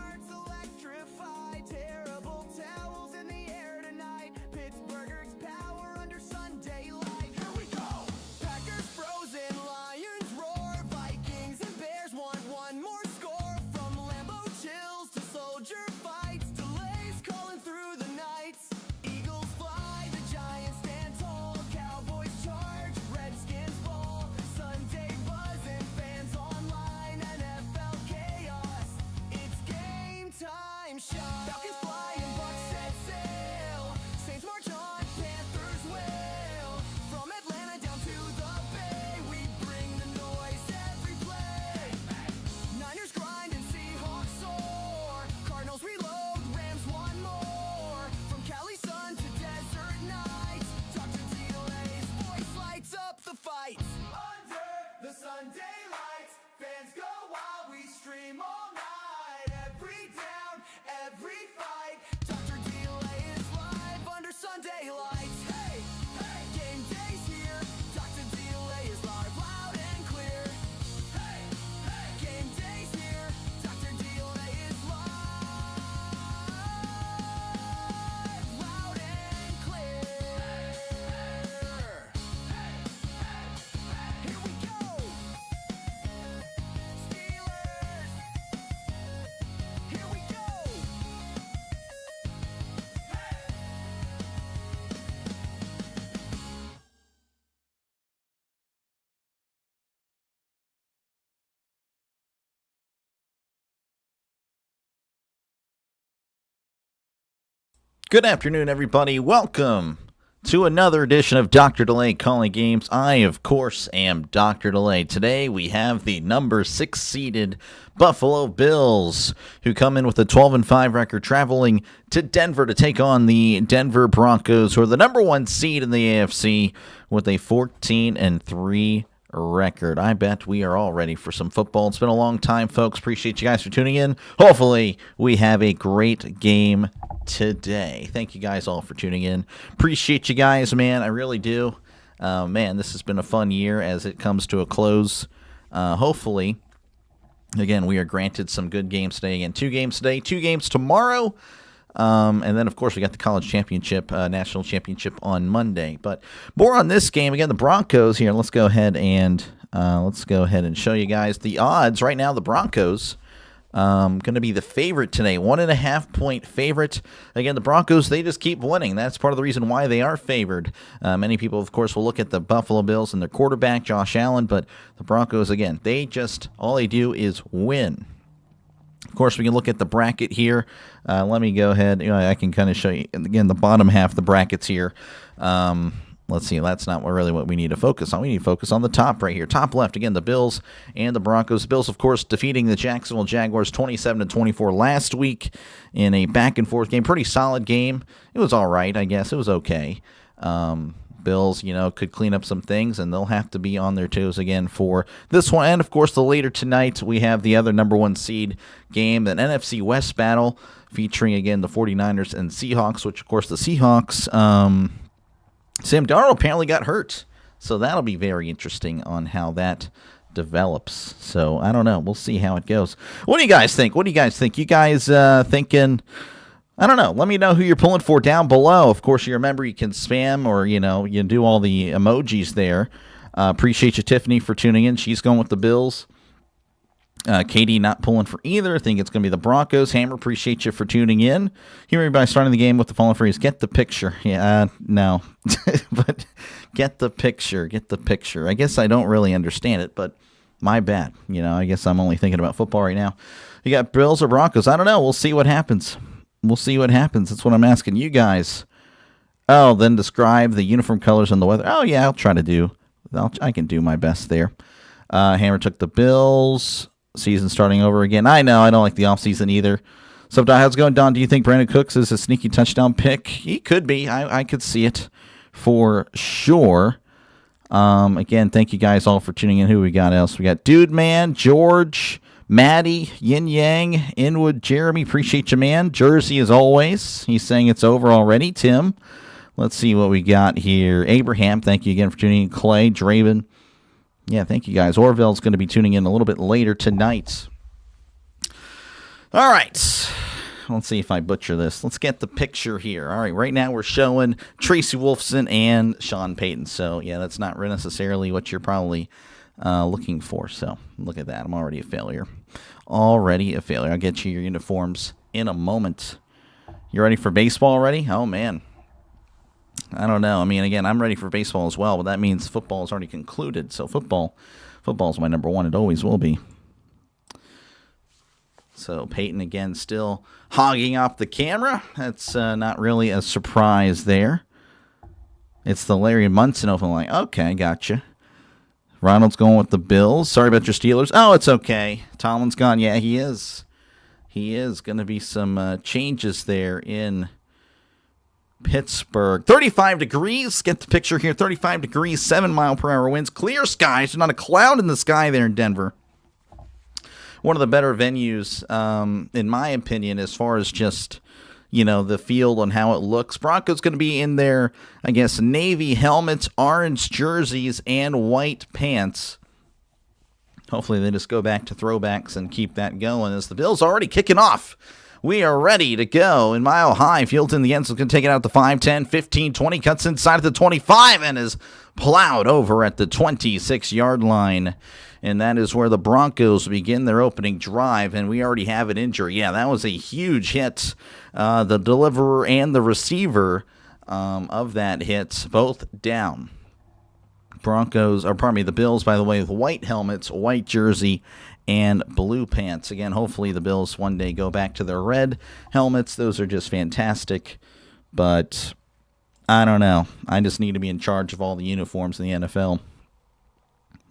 Good afternoon, everybody. Welcome to another edition of Dr. Delay Calling Games. I, of course, am Dr. Delay. Today, we have the number 6 seeded Buffalo Bills, who come in with a 12-5 record, traveling to Denver to take on the Denver Broncos, who are the number 1 seed in the AFC with a 14-3 record. I bet we are all ready for some football. It's been a long time, folks. Appreciate you guys for tuning in. Hopefully, we have a great game today. Thank you guys all for tuning in. Appreciate you guys, man. I really do. Man, this has been a fun year as it comes to a close. Hopefully, again, we are granted some good games today. Again, 2 games today, 2 games tomorrow. And then, of course, we got the college championship, national championship on Monday. But more on this game. Again, the Broncos here. Let's go ahead and show you guys the odds. Right now, the Broncos going to be the favorite today, 1.5-point favorite. Again, the Broncos, they just keep winning. That's part of the reason why they are favored. Many people, of course, will look at the Buffalo Bills and their quarterback, Josh Allen. But the Broncos, again, all they do is win. Of course, we can look at the bracket here. Let me go ahead. I can kind of show you, again, the bottom half of the brackets here. Let's see. That's not really what we need to focus on. We need to focus on the top right here. Top left, again, the Bills and the Broncos. The Bills, of course, defeating the Jacksonville Jaguars 27-24 last week in a back-and-forth game. Pretty solid game. It was all right, I guess. It was okay. Bills, could clean up some things, and they'll have to be on their toes again for this one. And, of course, later tonight, we have the other number 1 seed game, an NFC West battle featuring, again, the 49ers and Seahawks, which, of course, the Seahawks, Sam Darnold apparently got hurt. So that'll be very interesting on how that develops. So, I don't know. We'll see how it goes. What do you guys think? You guys thinking... I don't know. Let me know who you're pulling for down below. Of course, you remember you can spam or, you do all the emojis there. Appreciate you, Tiffany, for tuning in. She's going with the Bills. Katie not pulling for either. I think it's going to be the Broncos. Hammer, appreciate you for tuning in. Here, everybody starting the game with the following phrase, get the picture. Yeah, no. But get the picture. I guess I don't really understand it, but my bad. I guess I'm only thinking about football right now. You got Bills or Broncos? I don't know. We'll see what happens. That's what I'm asking you guys. Oh, then describe the uniform colors and the weather. Oh, yeah, I'll try to do. I can do my best there. Hammer took the Bills. Season starting over again. I know, I don't like the offseason either. So, how's it going, Don? Do you think Brandon Cooks is a sneaky touchdown pick? He could be. I could see it for sure. Again, thank you guys all for tuning in. Who we got else? We got Dude Man, George, Maddie, Yin Yang, Inwood, Jeremy, appreciate you, man. Jersey, as always. He's saying it's over already. Tim, let's see what we got here. Abraham, thank you again for tuning in. Clay, Draven. Yeah, thank you, guys. Orville's going to be tuning in a little bit later tonight. All right. Let's see if I butcher this. Let's get the picture here. All right, right now we're showing Tracy Wolfson and Sean Payton. So, yeah, that's not necessarily what you're probably looking for. So look at that. I'm already a failure. I'll get you your uniforms in a moment. You ready for baseball already? Oh, man. I don't know. I mean, again, I'm ready for baseball as well, but that means football is already concluded. So football is my number 1. It always will be. So Peyton, again, still hogging up the camera. That's not really a surprise there. It's the Larry Munson open line. Okay, gotcha. Ronald's going with the Bills. Sorry about your Steelers. Oh, it's okay. Tomlin's gone. Yeah, he is. He is. Going to be some changes there in Pittsburgh. 35 degrees. Get the picture here. 35 degrees, 7-mile-per-hour winds. Clear skies. There's not a cloud in the sky there in Denver. One of the better venues, in my opinion, as far as just, the field and how it looks. Broncos going to be in their, I guess, navy helmets, orange jerseys, and white pants. Hopefully they just go back to throwbacks and keep that going as the Bills are already kicking off. We are ready to go. In Mile High, Fields in the end, so going to take it out the 5, 10, 15, 20, cuts inside of the 25, and is plowed over at the 26-yard line. And that is where the Broncos begin their opening drive, and we already have an injury. Yeah, that was a huge hit. The deliverer and the receiver of that hit, both down. The Bills, by the way, with white helmets, white jersey, and blue pants. Again, hopefully the Bills one day go back to their red helmets. Those are just fantastic. But I don't know. I just need to be in charge of all the uniforms in the NFL.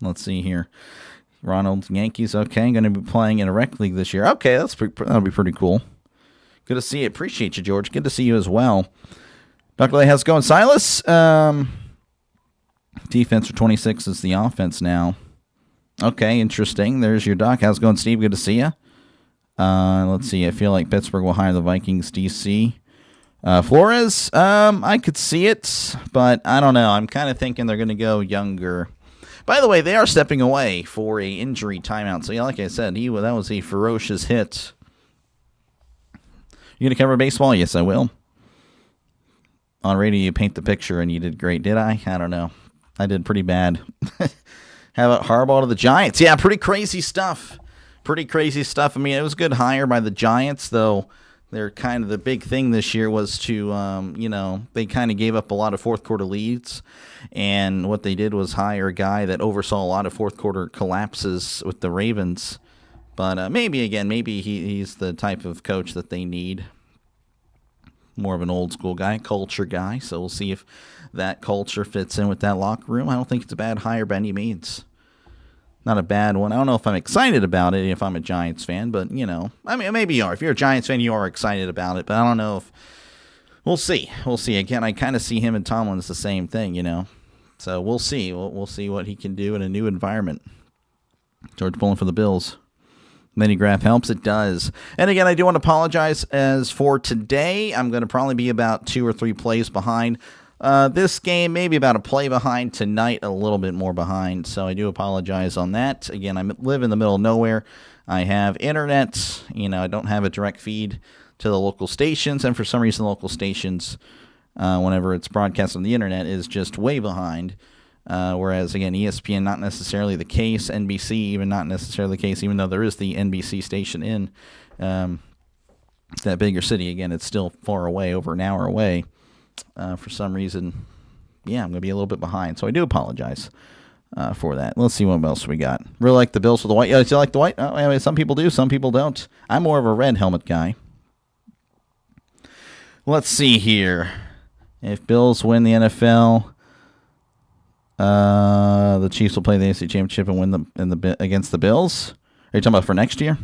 Let's see here. Ronald, Yankees, okay. Going to be playing in a rec league this year. Okay, that'll be pretty cool. Good to see you. Appreciate you, George. Good to see you as well. Dr. Lay, how's it going? Silas? Defense for 26 is the offense now. Okay, interesting. There's your doc. How's it going, Steve? Good to see you. Let's see. I feel like Pittsburgh will hire the Vikings DC. Flores, I could see it, but I don't know. I'm kind of thinking they're going to go younger. By the way, they are stepping away for a injury timeout. So, yeah, like I said, that was a ferocious hit. You going to cover baseball? Yes, I will. On radio, you paint the picture, and you did great. Did I? I don't know. I did pretty bad. How about Harbaugh to the Giants? Yeah, pretty crazy stuff. Pretty crazy stuff. I mean, it was a good hire by the Giants, though. They're kind of the big thing this year was to, they kind of gave up a lot of fourth quarter leads. And what they did was hire a guy that oversaw a lot of fourth quarter collapses with the Ravens. But maybe he's the type of coach that they need. More of an old school guy, culture guy. So we'll see if that culture fits in with that locker room. I don't think it's a bad hire by any means. Not a bad one. I don't know if I'm excited about it if I'm a Giants fan, but, I mean, maybe you are. If you're a Giants fan, you are excited about it, but I don't know if... We'll see. We'll see. Again, I kind of see him and Tomlin as the same thing, So we'll see. We'll see what he can do in a new environment. George pulling for the Bills. Mini graph helps. It does. And again, I do want to apologize as for today. I'm going to probably be about 2 or 3 plays behind. This game, maybe about a play behind. Tonight, a little bit more behind. So I do apologize on that. Again, I live in the middle of nowhere. I have internet. I don't have a direct feed to the local stations. And for some reason, the local stations, whenever it's broadcast on the internet, is just way behind. Whereas, again, ESPN, not necessarily the case. NBC, even not necessarily the case, even though there is the NBC station in that bigger city. Again, it's still far away, over an hour away. For some reason, I'm going to be a little bit behind. So I do apologize for that. Let's see what else we got. Really like the Bills with the white. Yeah, do you like the white? Oh, anyway, some people do, some people don't. I'm more of a red helmet guy. Let's see here. If Bills win the NFL... the Chiefs will play the AFC Championship and win against the Bills. Are you talking about for next year?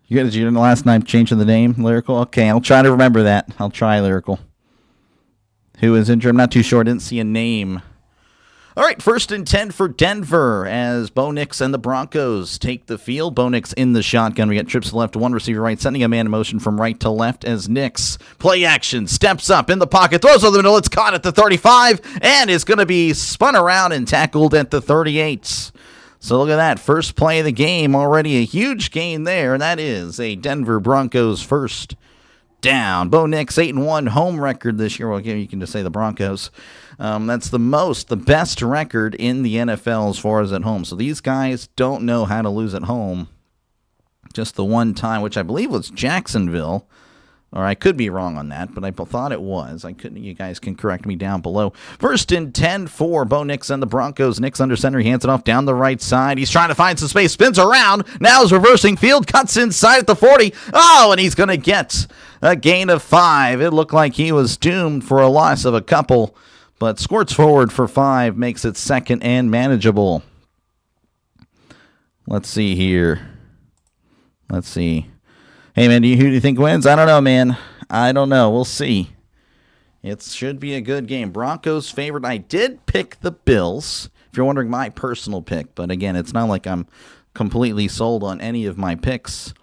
You guys, you didn't last night changing the name, Lyrical? Okay, I'll try to remember that. I'll try, Lyrical. Who is injured? I'm not too sure. I didn't see a name. All right, 1st and 10 for Denver as Bo Nix and the Broncos take the field. Bo Nix in the shotgun. We got trips to left, 1 receiver right, sending a man in motion from right to left as Nix, play action, steps up in the pocket, throws over the middle. It's caught at the 35 and is going to be spun around and tackled at the 38. So look at that. First play of the game, already a huge gain there, and that is a Denver Broncos first down. Bo Nix, 8-1 home record this year. Well, you can just say the Broncos. That's the best record in the NFL as far as at home. So these guys don't know how to lose at home. Just the one time, which I believe was Jacksonville. Or I could be wrong on that, but I thought it was. I couldn't. You guys can correct me down below. 1st and 10 for Bo Nix and the Broncos. Nix under center. He hands it off down the right side. He's trying to find some space. Spins around. Now is reversing field. Cuts inside at the 40. Oh, and he's going to get a gain of 5. It looked like he was doomed for a loss of a couple, but squirts forward for 5. Makes it 2nd and manageable. Let's see here. Let's see. Hey, man, who do you think wins? I don't know, man. I don't know. We'll see. It should be a good game. Broncos favored. I did pick the Bills, if you're wondering my personal pick. But, again, it's not like I'm completely sold on any of my picks.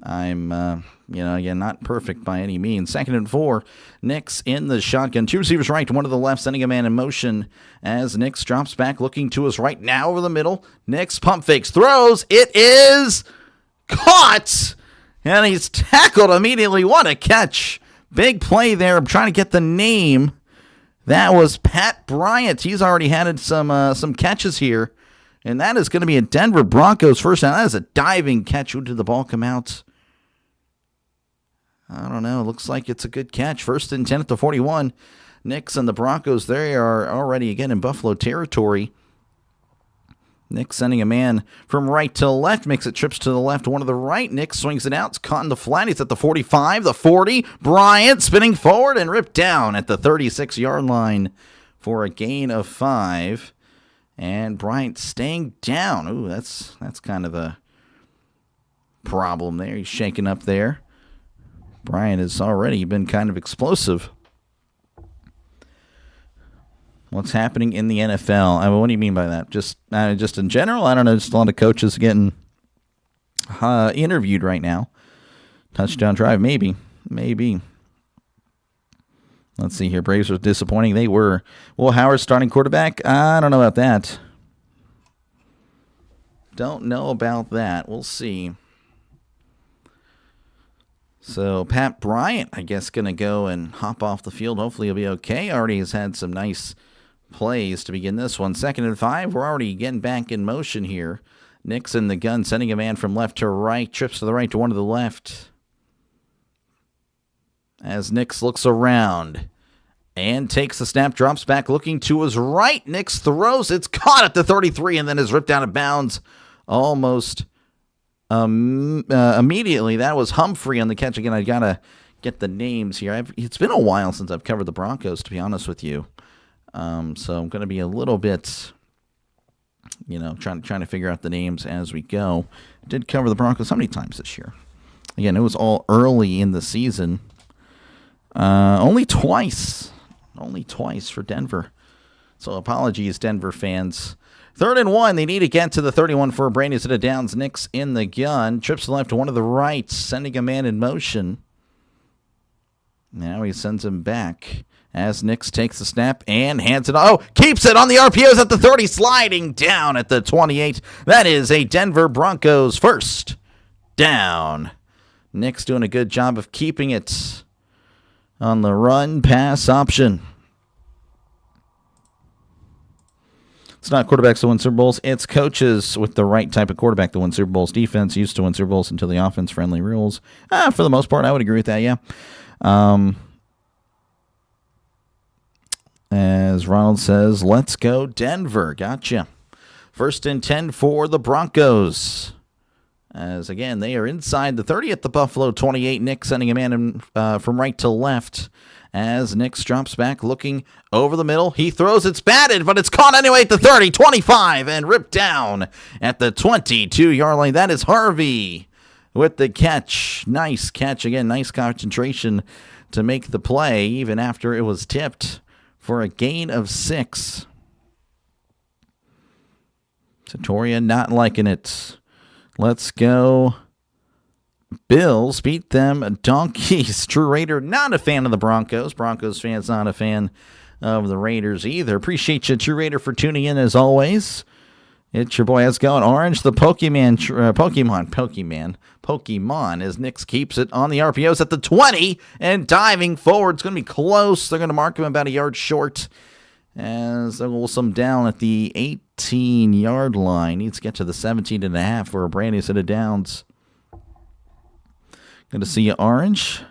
I'm, again, not perfect by any means. 2nd and 4. Nix in the shotgun. 2 receivers right, 1 to the left, sending a man in motion as Nix drops back, looking to his right, now over the middle. Nix pump fakes, throws. It is caught. And he's tackled immediately. What a catch. Big play there. I'm trying to get the name. That was Pat Bryant. He's already had some catches here. And that is going to be a Denver Broncos first down. That is a diving catch. Who did the ball come out? I don't know. It looks like it's a good catch. 1st and 10 at the 41. Nix and the Broncos, they are already again in Buffalo territory. Nick sending a man from right to left, makes it trips to the left, one to the right. Nick swings it out. It's caught in the flat. He's at the 45, the 40. Bryant spinning forward and ripped down at the 36-yard line for a gain of 5. And Bryant staying down. Ooh, that's kind of a problem there. He's shaking up there. Bryant has already been kind of explosive. What's happening in the NFL? I mean, what do you mean by that? Just in general? I don't know. Just a lot of coaches getting interviewed right now. Touchdown drive, maybe. Let's see here. Braves were disappointing. They were. Will Howard starting quarterback? I don't know about that. Don't know about that. We'll see. So Pat Bryant, I guess, going to go and hop off the field. Hopefully he'll be okay. Already has had some nice plays to begin this one. 2nd and 5. We're already getting back in motion here. Nick's in the gun, sending a man from left to right. Trips to the right to one to the left. As Nix looks around and takes the snap, drops back looking to his right. Nix throws. It's caught at the 33 and then is ripped out of bounds almost immediately. That was Humphrey on the catch. Again, I got to get the names here. It's been a while since I've covered the Broncos, to be honest with you. So I'm going to be a little bit, trying to figure out the names as we go. I did cover the Broncos how many times this year? Again, it was all early in the season. Only twice for Denver. So apologies, Denver fans. 3rd and 1. They need to get to the 31 for a Brady instead of downs. Nix in the gun. Trips to the left to one to the right, sending a man in motion. Now he sends him back as Nix takes the snap and hands it. Oh, keeps it on the RPOs at the 30, sliding down at the 28. That is a Denver Broncos first down. Nix doing a good job of keeping it on the run pass option. It's not quarterbacks that win Super Bowls. It's coaches with the right type of quarterback that win Super Bowls. Defense used to win Super Bowls until the offense-friendly rules. For the most part, I would agree with that, yeah. As Ronald says, let's go Denver. Gotcha. 1st and 10 for the Broncos. As, again, they are inside the 30 at the Buffalo 28. Nick sending a man in, from right to left. As Nix drops back, looking over the middle. He throws, it's batted, but it's caught anyway at the 30, 25, and ripped down at the 22-yard line. That is Harvey with the catch. Nice catch. Again, nice concentration to make the play, even after it was tipped for a gain of 6. Satoria not liking it. Let's go Bills. Beat them donkeys. True Raider not a fan of the Broncos. Broncos fans not a fan of the Raiders either. Appreciate you, True Raider, for tuning in as always. It's your boy, how's it going? Orange, the Pokemon as Nix keeps it on the RPOs at the 20 and diving forward. It's going to be close. They're going to mark him about a yard short as they'll will some down at the 18-yard line. Needs to get to the 17.5 for a brand new set of downs. Good to see you, Orange,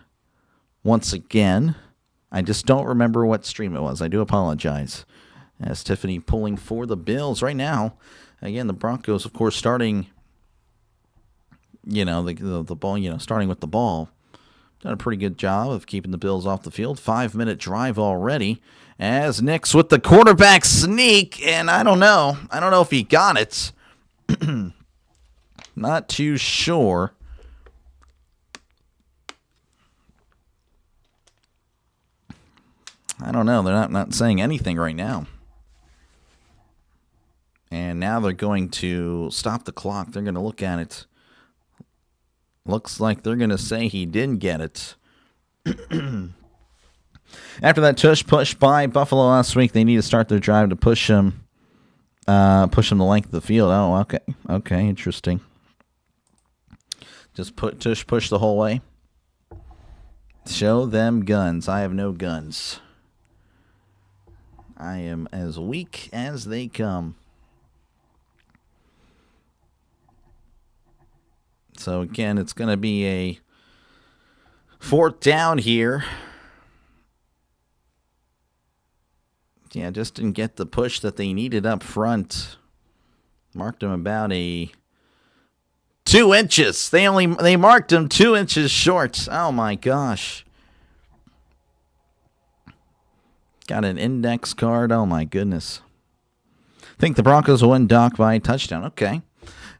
once again. I just don't remember what stream it was. I do apologize. As Tiffany pulling for the Bills right now. Again, the Broncos, of course, starting, the ball, starting with the ball. Done a pretty good job of keeping the Bills off the field. 5-minute drive already. As Nix with the quarterback sneak, and I don't know if he got it. Not too sure. I don't know. They're not saying anything right now. And now they're going to stop the clock. They're going to look at it. Looks like they're going to say he didn't get it. After that tush push by Buffalo last week, they need to start their drive to push him the length of the field. Oh, okay. Okay, interesting. Just push the whole way. Show them guns. I have no guns. I am as weak as they come. So, again, it's going to be a 4th down here. Yeah, just didn't get the push that they needed up front. Marked him about 2 inches. They marked him 2 inches short. Oh my gosh. Got an index card. Oh my goodness. Think the Broncos will win, Doc, by a touchdown. Okay.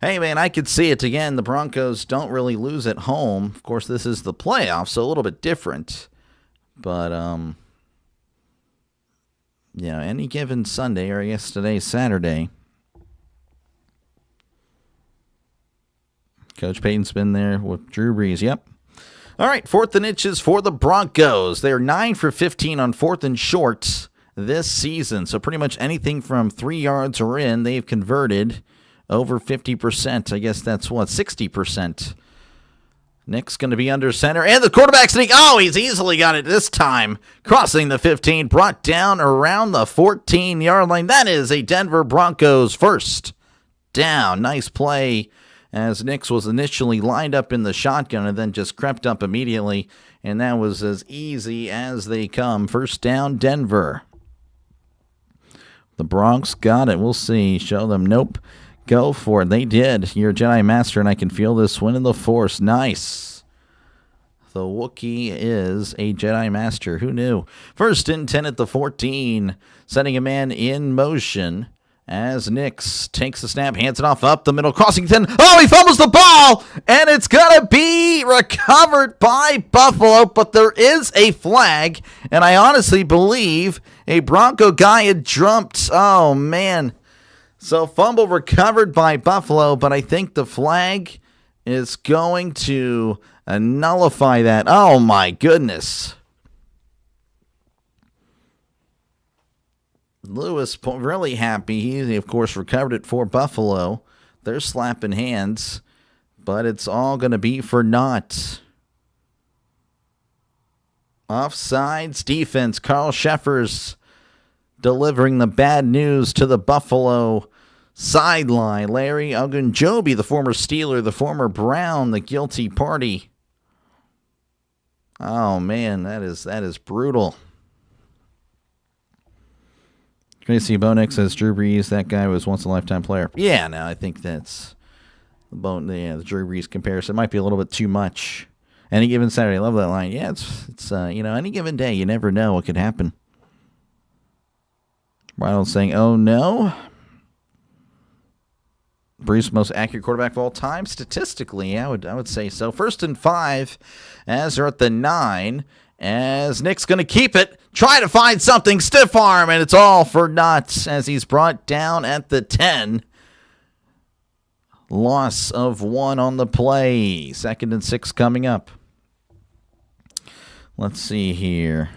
Hey, man, I could see it. Again, the Broncos don't really lose at home. Of course, this is the playoffs, so a little bit different. But, any given Sunday, or I guess today's Saturday. Coach Payton's been there with Drew Brees. Yep. All right, 4th and inches for the Broncos. They're 9 for 15 on 4th and shorts this season. So pretty much anything from 3 yards or in, they've converted over 50%. I guess that's 60%. Nick's going to be under center. And the quarterback sneak. Oh, he's easily got it this time. Crossing the 15, brought down around the 14-yard line. That is a Denver Broncos first down. Nice play as Nix was initially lined up in the shotgun and then just crept up immediately. And that was as easy as they come. First down, Denver. The Bronx got it. We'll see. Show them. Nope. Go for it. They did. You're a Jedi Master, and I can feel this wind in the Force. Nice. The Wookiee is a Jedi Master. Who knew? First and 10 at the 14. Setting a man in motion as Nix takes the snap, hands it off up the middle, crossing 10. Oh, he fumbles the ball, and it's going to be recovered by Buffalo, but there is a flag, and I honestly believe a Bronco guy had jumped. Oh, man. So fumble recovered by Buffalo, but I think the flag is going to nullify that. Oh, my goodness. Lewis really happy. He, of course, recovered it for Buffalo. They're slapping hands, but it's all going to be for naught. Offsides defense. Carl Sheffers delivering the bad news to the Buffalo sideline. Larry Ogunjobi, the former Steeler, the former Brown, the guilty party. Oh, man, that is brutal. Tracy Bonek says Drew Brees, that guy was once a lifetime player. Yeah, no, I think that's the Drew Brees comparison might be a little bit too much. Any given Saturday, I love that line. Yeah, it's any given day, you never know what could happen. Ronald saying, "Oh no." Brees, most accurate quarterback of all time, statistically, I would say so. First and 5, as they're at the 9. As Nick's going to keep it, try to find something, stiff arm, and it's all for naught as he's brought down at the 10. Loss of 1 on the play. 2nd and 6 coming up. Let's see here.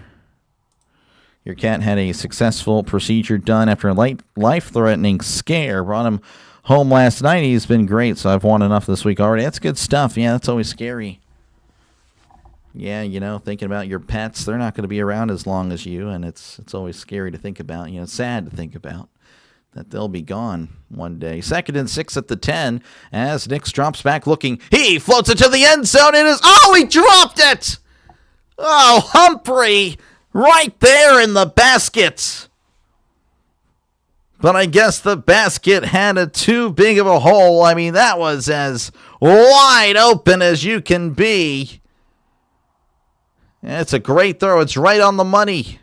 Your cat had a successful procedure done after a life-threatening scare. Brought him home last night. He's been great, so I've won enough this week already. That's good stuff. Yeah, that's always scary. Yeah, thinking about your pets, they're not going to be around as long as you, and it's always scary to think about. Sad to think about that they'll be gone one day. 2nd and 6 at the 10 as Nix drops back looking. He floats it to the end zone. He dropped it! Oh, Humphrey right there in the basket. But I guess the basket had too big of a hole. I mean, that was as wide open as you can be. It's a great throw. It's right on the money.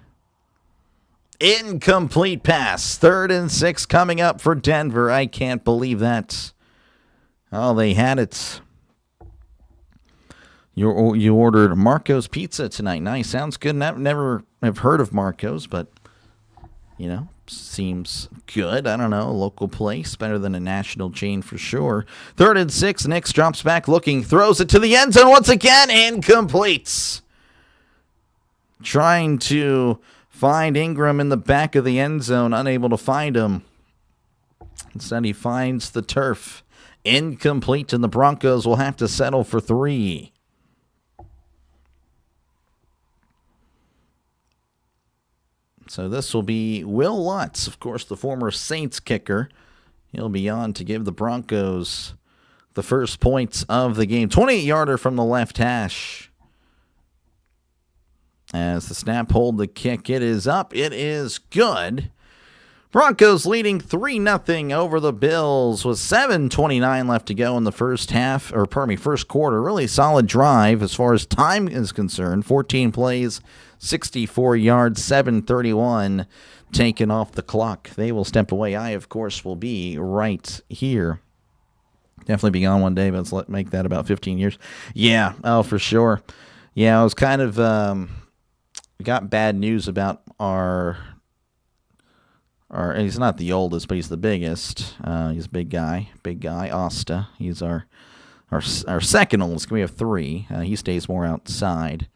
Incomplete pass. 3rd and 6 coming up for Denver. I can't believe that. Oh, they had it. You ordered Marco's Pizza tonight. Nice. Sounds good. Never have heard of Marco's, but, seems good. I don't know. A local place. Better than a national chain for sure. 3rd and 6. Nix drops back looking. Throws it to the end zone once again. Incomplete. Trying to find Ingram in the back of the end zone. Unable to find him. Instead, he finds the turf. Incomplete, and the Broncos will have to settle for 3. So this will be Will Lutz, of course, the former Saints kicker. He'll be on to give the Broncos the first points of the game. 28-yarder from the left hash. As the snap hold the kick, it is up. It is good. Broncos leading 3-0 over the Bills with 7:29 left to go in the first quarter. Really solid drive as far as time is concerned. 14 plays, 64 yards, 7:31 taken off the clock. They will step away. I, of course, will be right here. Definitely be gone one day, but let's make that about 15 years. Yeah, oh, for sure. Yeah, I was kind of got bad news about our he's not the oldest, but he's the biggest. He's a big guy, Asta. He's our second oldest. We have three. He stays more outside.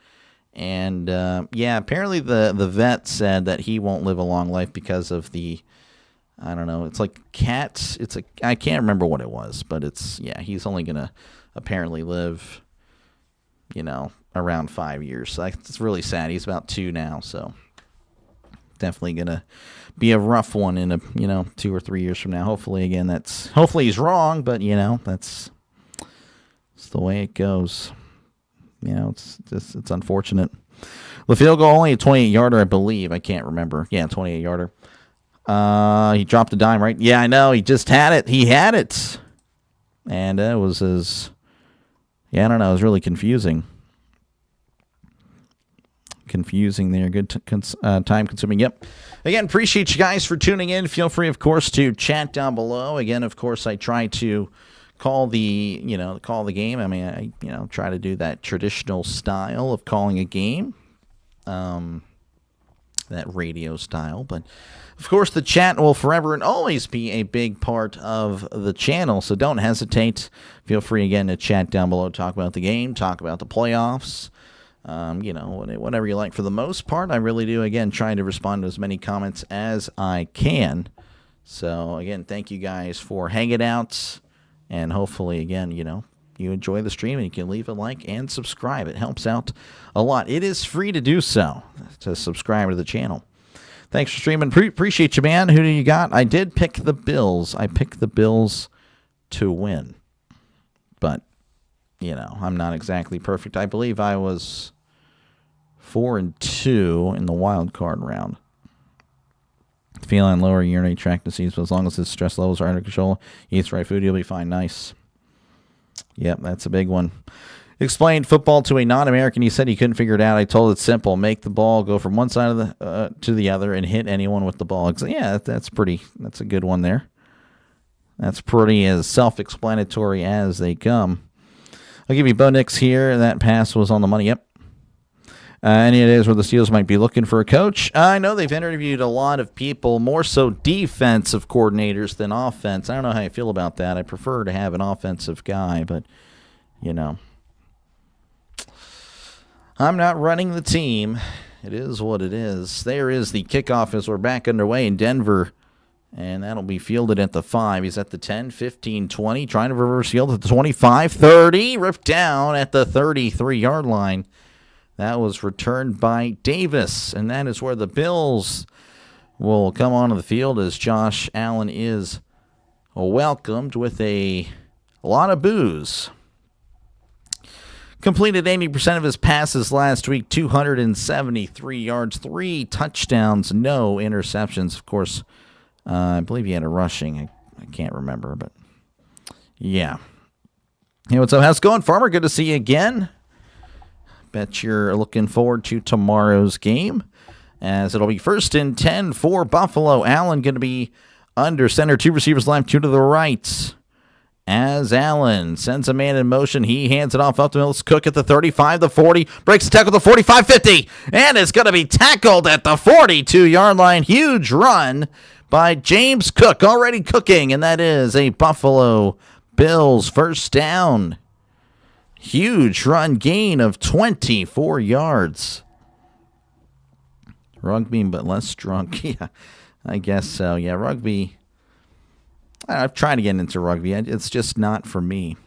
And, apparently the vet said that he won't live a long life because of the, I don't know, it's like cats. I can't remember what it was, but he's only going to apparently live, around 5 years. So it's really sad. He's about 2 now, so definitely going to be a rough one in 2 or 3 years from now. Hopefully he's wrong, but it's the way it goes. It's unfortunate. The field goal only a 28-yarder, I believe. I can't remember. Yeah, 28-yarder. He dropped a dime, right? Yeah, I know. He just had it. He had it. And it was I don't know. It was really confusing. Confusing there. Good time consuming. Yep. Again, appreciate you guys for tuning in. Feel free, of course, to chat down below. Again, of course, I try to call the game. I mean, I try to do that traditional style of calling a game, that radio style. But of course, the chat will forever and always be a big part of the channel. So don't hesitate. Feel free again to chat down below. Talk about the game. Talk about the playoffs. Whatever you like. For the most part, I really do, again, trying to respond to as many comments as I can. So, again, thank you guys for hanging out. And hopefully, again, you enjoy the stream and you can leave a like and subscribe. It helps out a lot. It is free to do so, to subscribe to the channel. Thanks for streaming. Appreciate you, man. Who do you got? I did pick the Bills. I picked the Bills to win. But, I'm not exactly perfect. I believe I was 4-2 in the wild card round. Feline lower urinary tract disease, but as long as his stress levels are under control, he eats the right food, he'll be fine. Nice. Yep, that's a big one. Explained football to a non-American. He said he couldn't figure it out. I told it simple. Make the ball go from one side of the to the other and hit anyone with the ball. Yeah, that's a good one there. That's pretty as self-explanatory as they come. I'll give you Bo Nix here. That pass was on the money. Yep. Any ideas where the Steelers might be looking for a coach? I know they've interviewed a lot of people, more so defensive coordinators than offense. I don't know how you feel about that. I prefer to have an offensive guy, but, I'm not running the team. It is what it is. There is the kickoff as we're back underway in Denver, and that'll be fielded at the 5. He's at the 10, 15, 20, trying to reverse field at the 25, 30, ripped down at the 33-yard line. That was returned by Davis, and that is where the Bills will come onto the field as Josh Allen is welcomed with a lot of boos. Completed 80% of his passes last week, 273 yards, 3 touchdowns, no interceptions. Of course, I believe he had a rushing. I can't remember, but yeah. Hey, what's up? How's it going, Farmer? Good to see you again. Bet you're looking forward to tomorrow's game, as it'll be 1st and 10 for Buffalo. Allen going to be under center, 2 receivers left, 2 to the right. As Allen sends a man in motion, he hands it off up to Mills. Cook at the 35, the 40, breaks the tackle at the 45, 50, and it's going to be tackled at the 42-yard line. Huge run by James Cook, already cooking, and that is a Buffalo Bills first down. Huge run gain of 24 yards. Rugby, but less drunk. Yeah, I guess so. Yeah, rugby. I've tried to get into rugby. It's just not for me.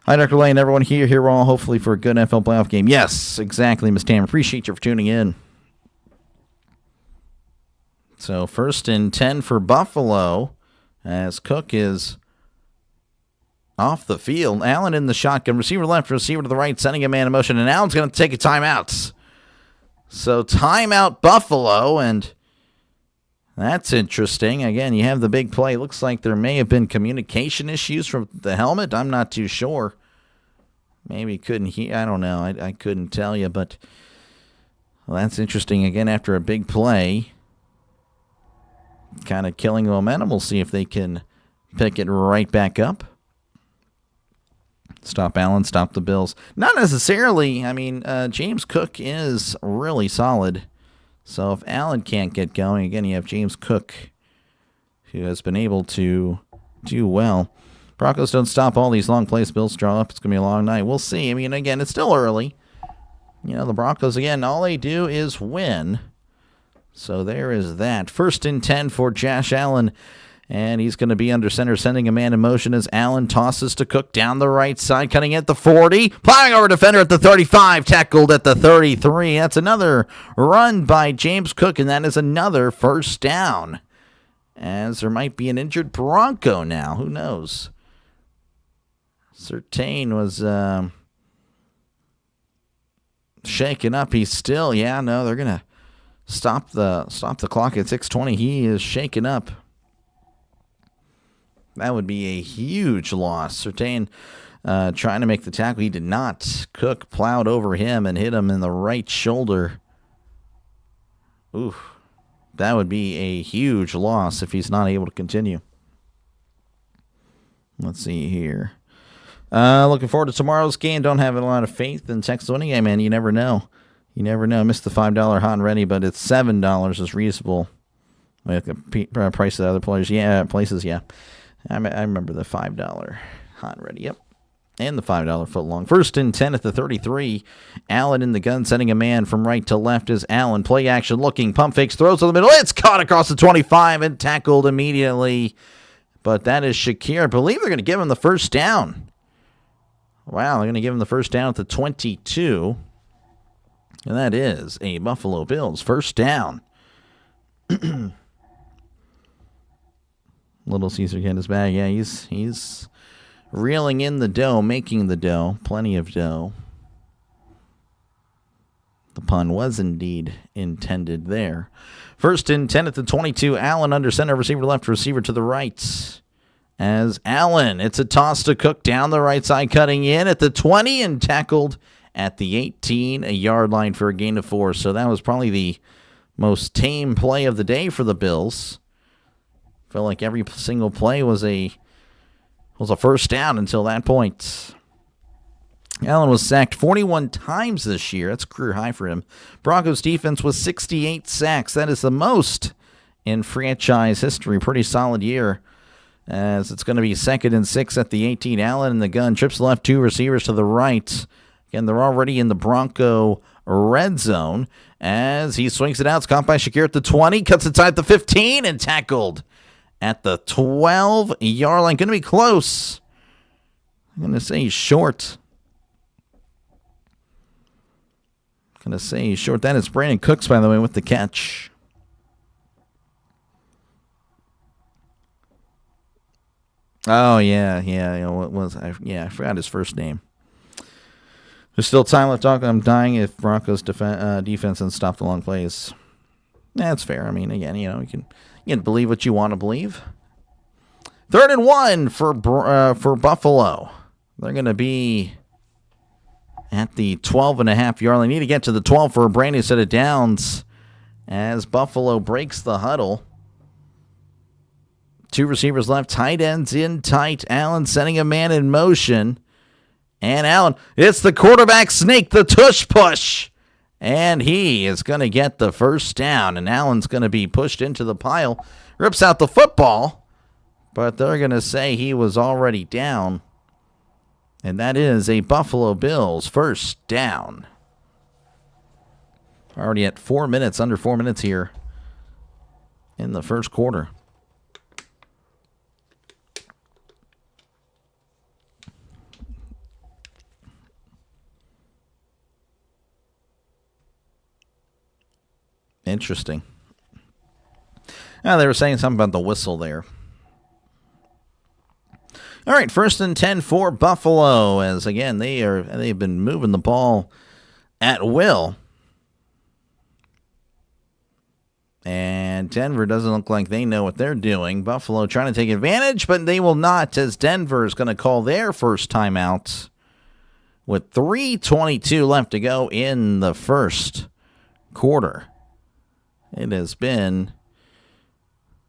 Hi, Dr. Lane. Everyone here all hopefully for a good NFL playoff game. Yes, exactly, Ms. Tam. Appreciate you for tuning in. So 1st and 10 for Buffalo as Cook is off the field. Allen in the shotgun. Receiver left, receiver to the right, sending a man in motion. And Allen's going to take a timeout. So timeout Buffalo. And That's interesting. Again, you have the big play. Looks like there may have been communication issues from the helmet. I'm not too sure. Maybe couldn't hear. I don't know. I couldn't tell you, but well, that's interesting. Again, after a big play, kind of killing momentum. We'll see if they can pick it right back up. Stop Allen, stop the Bills. Not necessarily. I mean, James Cook is really solid. So if Allen can't get going, again, you have James Cook, who has been able to do well. Broncos don't stop all these long plays. Bills draw up. It's going to be a long night. We'll see. I mean, again, it's still early. You know, the Broncos, again, all they do is win. So there is that. 1st and 10 for Josh Allen. And he's going to be under center, sending a man in motion as Allen tosses to Cook down the right side, cutting at the 40, plowing over defender at the 35, tackled at the 33. That's another run by James Cook, and that is another first down. As there might be an injured Bronco now. Who knows? Surtain was shaken up. He's still, they're going to stop the clock at 6:20. He is shaken up. That would be a huge loss. Surtain trying to make the tackle. He did not. Cook plowed over him and hit him in the right shoulder. Ooh, that would be a huge loss if he's not able to continue. Let's see here. Looking forward to tomorrow's game. Don't have a lot of faith in Texas winning game, man. You never know. You never know. Missed the $5 hot and ready, but it's $7 is reasonable. Like the price of the other players. Places. I remember the $5 hot and ready. Yep. And the $5 foot long. 1st and 10 at the 33. Allen in the gun, sending a man from right to left as Allen. Play action looking. Pump fakes. Throws to the middle. It's caught across the 25 and tackled immediately. But that is Shakir. I believe they're going to give him the first down. Wow, they're going to give him the first down at the 22. And that is a Buffalo Bills first down. Little Caesar getting his bag. Yeah, he's reeling in the dough, making the dough. Plenty of dough. The pun was indeed intended there. 1st and 10 at the 22. Allen under center, receiver left, receiver to the right. As Allen, it's a toss to Cook down the right side, cutting in at the 20 and tackled at the 18-yard line for a gain of 4. So that was probably the most tame play of the day for the Bills. Felt like every single play was a first down until that point. Allen was sacked 41 times this year. That's a career high for him. Broncos defense was 68 sacks. That is the most in franchise history. Pretty solid year. As it's going to be 2nd and 6 at the 18. Allen in the gun. Trips left, 2 receivers to the right. Again, they're already in the Bronco red zone. As he swings it out. It's caught by Shakir at the 20. Cuts inside the 15 and tackled at the 12-yard line. Going to be close. I'm going to say he's short. That is Brandon Cooks, by the way, with the catch. Oh, yeah. What was I forgot his first name. There's still time left. I'm dying if Broncos defense and stop the long plays. That's fair. I mean, again, you can believe what you want to believe. 3rd and 1 for Buffalo. They're going to be at the 12.5-yard line. Need to get to the 12 for a brand new set of downs as Buffalo breaks the huddle. 2 receivers left. Tight ends in tight. Allen sending a man in motion. And Allen, it's the quarterback sneak, the tush push. And he is going to get the first down. And Allen's going to be pushed into the pile. Rips out the football. But they're going to say he was already down. And that is a Buffalo Bills first down. Already at 4 minutes, under 4 minutes here in the first quarter. Interesting. Now, they were saying something about the whistle there. All right, 1st and 10 for Buffalo, as again they've been moving the ball at will. And Denver doesn't look like they know what they're doing. Buffalo trying to take advantage, but they will not, as Denver is going to call their first timeout with 3:22 left to go in the first quarter. It has been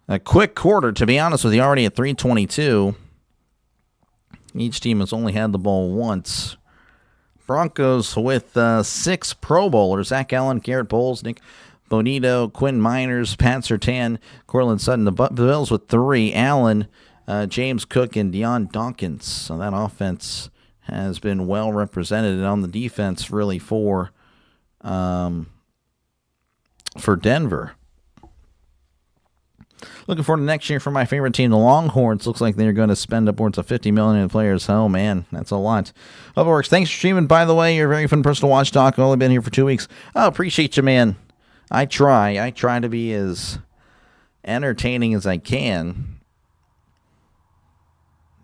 a quick quarter, to be honest with you, already at 3:22. Each team has only had the ball once. Broncos with 6 Pro Bowlers: Zach Allen, Garrett Bowles, Nick Bonito, Quinn Miners, Pat Surtain, Cortland Sutton. The Bills with 3: Allen, James Cook, and Deion Dawkins. So that offense has been well represented, and on the defense, really for Denver. Looking forward to next year for my favorite team, the Longhorns. Looks like they're going to spend upwards of $50 million in players. Oh, man, that's a lot. Hope it works. Thanks for streaming, by the way. You're a very fun person to watch, Doc. I've only been here for 2 weeks. Oh, appreciate you, man. I try to be as entertaining as I can,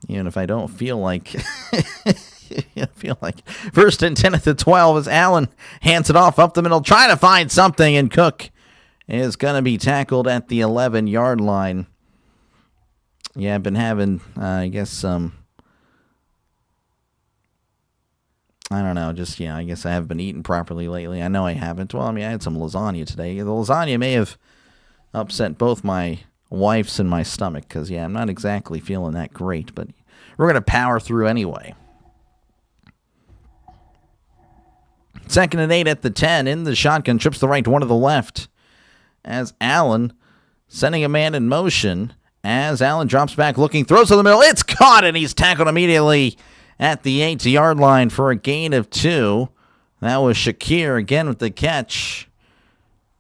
even if I don't feel like First and 10 at the 12 as Allen hands it off up the middle, trying to find something, and Cook is going to be tackled at the 11-yard line. Yeah, I've been having, I guess I guess I haven't been eating properly lately. I know I haven't. Well, I mean, I had some lasagna today. The lasagna may have upset both my wife's and my stomach because, yeah, I'm not exactly feeling that great, but we're going to power through anyway. 2nd and 8 at the 10 in the shotgun, trips the right, one to the left as Allen sending a man in motion as Allen drops back looking, throws to the middle. It's caught, and he's tackled immediately at the 8-yard line for a gain of 2. That was Shakir again with the catch.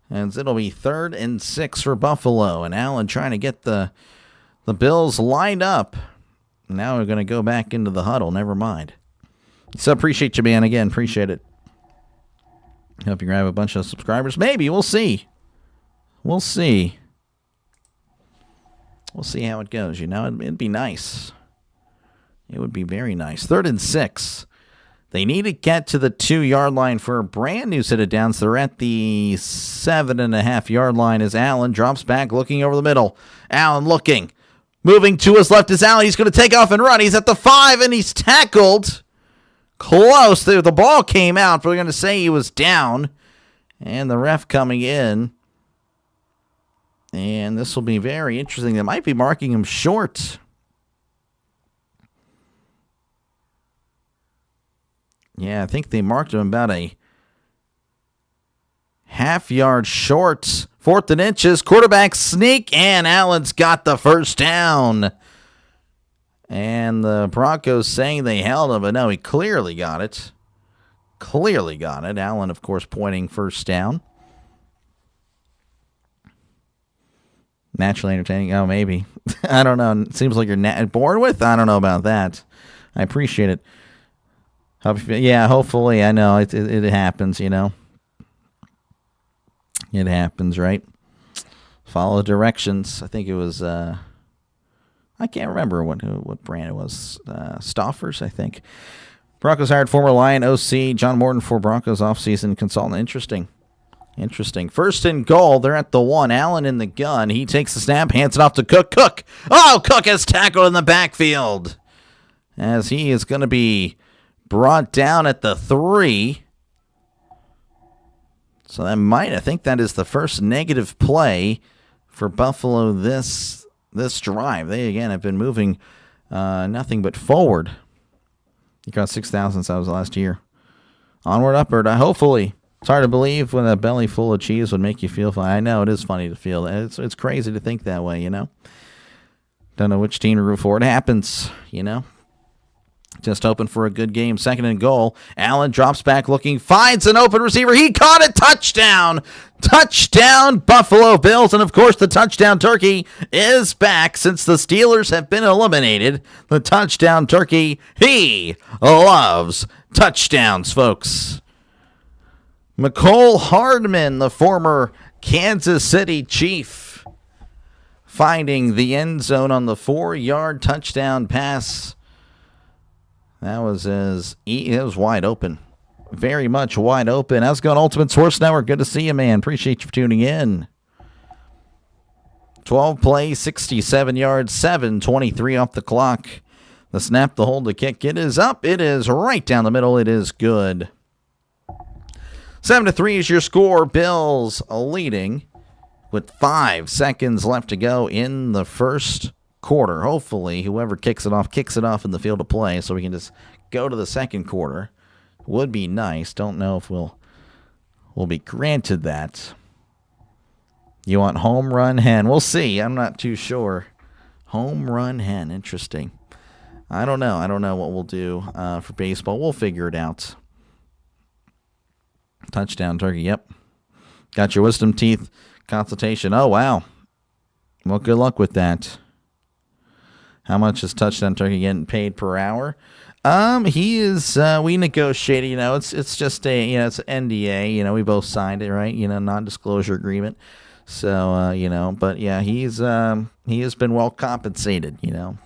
And it'll be 3rd and 6 for Buffalo. And Allen trying to get the Bills lined up. Now we're going to go back into the huddle. Never mind. So appreciate you, man. Again, appreciate it. Hope you grab a bunch of subscribers. Maybe. We'll see. We'll see. We'll see how it goes. You know, it'd be nice. It would be very nice. 3rd and 6. They need to get to the 2-yard line for a brand new set of downs. They're at the 7.5-yard line as Allen drops back looking over the middle. Allen looking. Moving to his left is Allen. He's going to take off and run. He's at the 5, and he's tackled. Close. The ball came out, but we're going to say he was down. And the ref coming in. And this will be very interesting. They might be marking him short. Yeah, I think they marked him about a half-yard short. 4th and inches, quarterback sneak, and Allen's got the first down. And the Broncos saying they held him, but no, he clearly got it. Clearly got it. Allen, of course, pointing first down. Naturally entertaining. Oh, maybe. I don't know. It seems like you're bored with. I don't know about that. I appreciate it. Yeah, hopefully. I know it happens, you know. It happens, right? Follow directions. I think it was, I can't remember what brand it was. Stoffers, I think. Broncos hired former Lion OC John Morton for Broncos offseason consultant. Interesting. 1st and goal. They're at the 1. Allen in the gun. He takes the snap, hands it off to Cook. Cook! Oh, Cook has tackled in the backfield as he is going to be brought down at the 3. So I think that is the first negative play for Buffalo this drive. They, again, have been moving nothing but forward. You got 6,000 subs last year. Onward, upward, hopefully. It's hard to believe when a belly full of cheese would make you feel fine. I know, it is funny to feel that. It's crazy to think that way, you know. Don't know which team to root for. It happens, you know. Just hoping for a good game. 2nd and goal. Allen drops back looking, finds an open receiver. He caught it. Touchdown. Touchdown, Buffalo Bills. And, of course, the touchdown turkey is back since the Steelers have been eliminated. The touchdown turkey, he loves touchdowns, folks. McCole Hardman, the former Kansas City Chief, finding the end zone on the 4-yard touchdown pass. That was it was wide open. Very much wide open. How's it going, Ultimate Source Network? Good to see you, man. Appreciate you for tuning in. 12 plays, 67 yards, 7:23 off the clock. The snap, the hold, the kick. It is up. It is right down the middle. It is good. 7-3 is your score. Bills leading with 5 seconds left to go in the first quarter. Hopefully, whoever kicks it off in the field of play so we can just go to the second quarter. Would be nice. Don't know if we'll be granted that. You want home run hen? We'll see. I'm not too sure. Home run hen. Interesting. I don't know. I don't know what we'll do for baseball. We'll figure it out. Touchdown turkey. Yep. Got your wisdom teeth consultation. Oh, wow. Well, good luck with that. How much is touchdown turkey getting paid per hour? He is, we negotiated, it's just it's an NDA, we both signed it, right? Non-disclosure agreement. So, but yeah, he has been well compensated,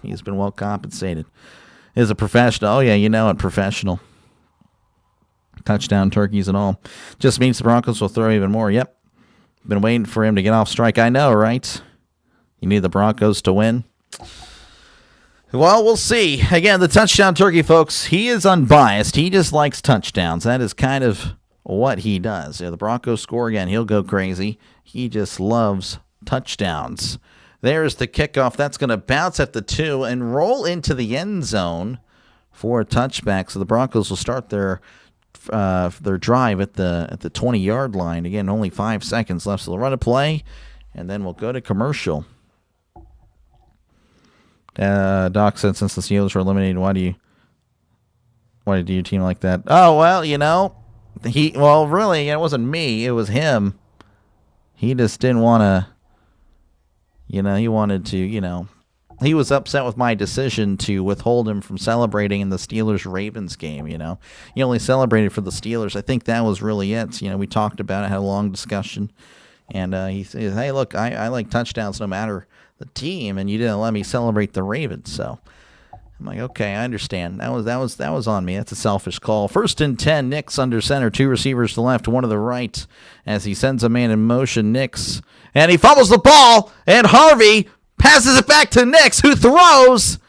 he's been well compensated. He's a professional. Oh yeah, professional. Touchdown turkeys and all. Just means the Broncos will throw even more. Yep. Been waiting for him to get off strike. I know, right? You need the Broncos to win. Well, we'll see. Again, the touchdown turkey, folks, he is unbiased. He just likes touchdowns. That is kind of what he does. The Broncos score again, he'll go crazy. He just loves touchdowns. There's the kickoff. That's going to bounce at the 2 and roll into the end zone for a touchback. So the Broncos will start their drive at the 20-yard line. Again, only 5 seconds left. So they'll run a play, and then we'll go to commercial. Doc said since the Steelers were eliminated, why do your team like that? Oh, well, really, it wasn't me. It was him. He just didn't want to, he wanted to, he was upset with my decision to withhold him from celebrating in the Steelers-Ravens game, He only celebrated for the Steelers. I think that was really it. We talked about it, had a long discussion. And he said, hey, look, I like touchdowns no matter the team, and you didn't let me celebrate the Ravens. So I'm like, okay, I understand. That was on me. That's a selfish call. 1st and 10, Nix under center, 2 receivers to the left, 1 to the right. As he sends a man in motion, Nix, and he fumbles the ball, and Harvey passes it back to Nix, who throws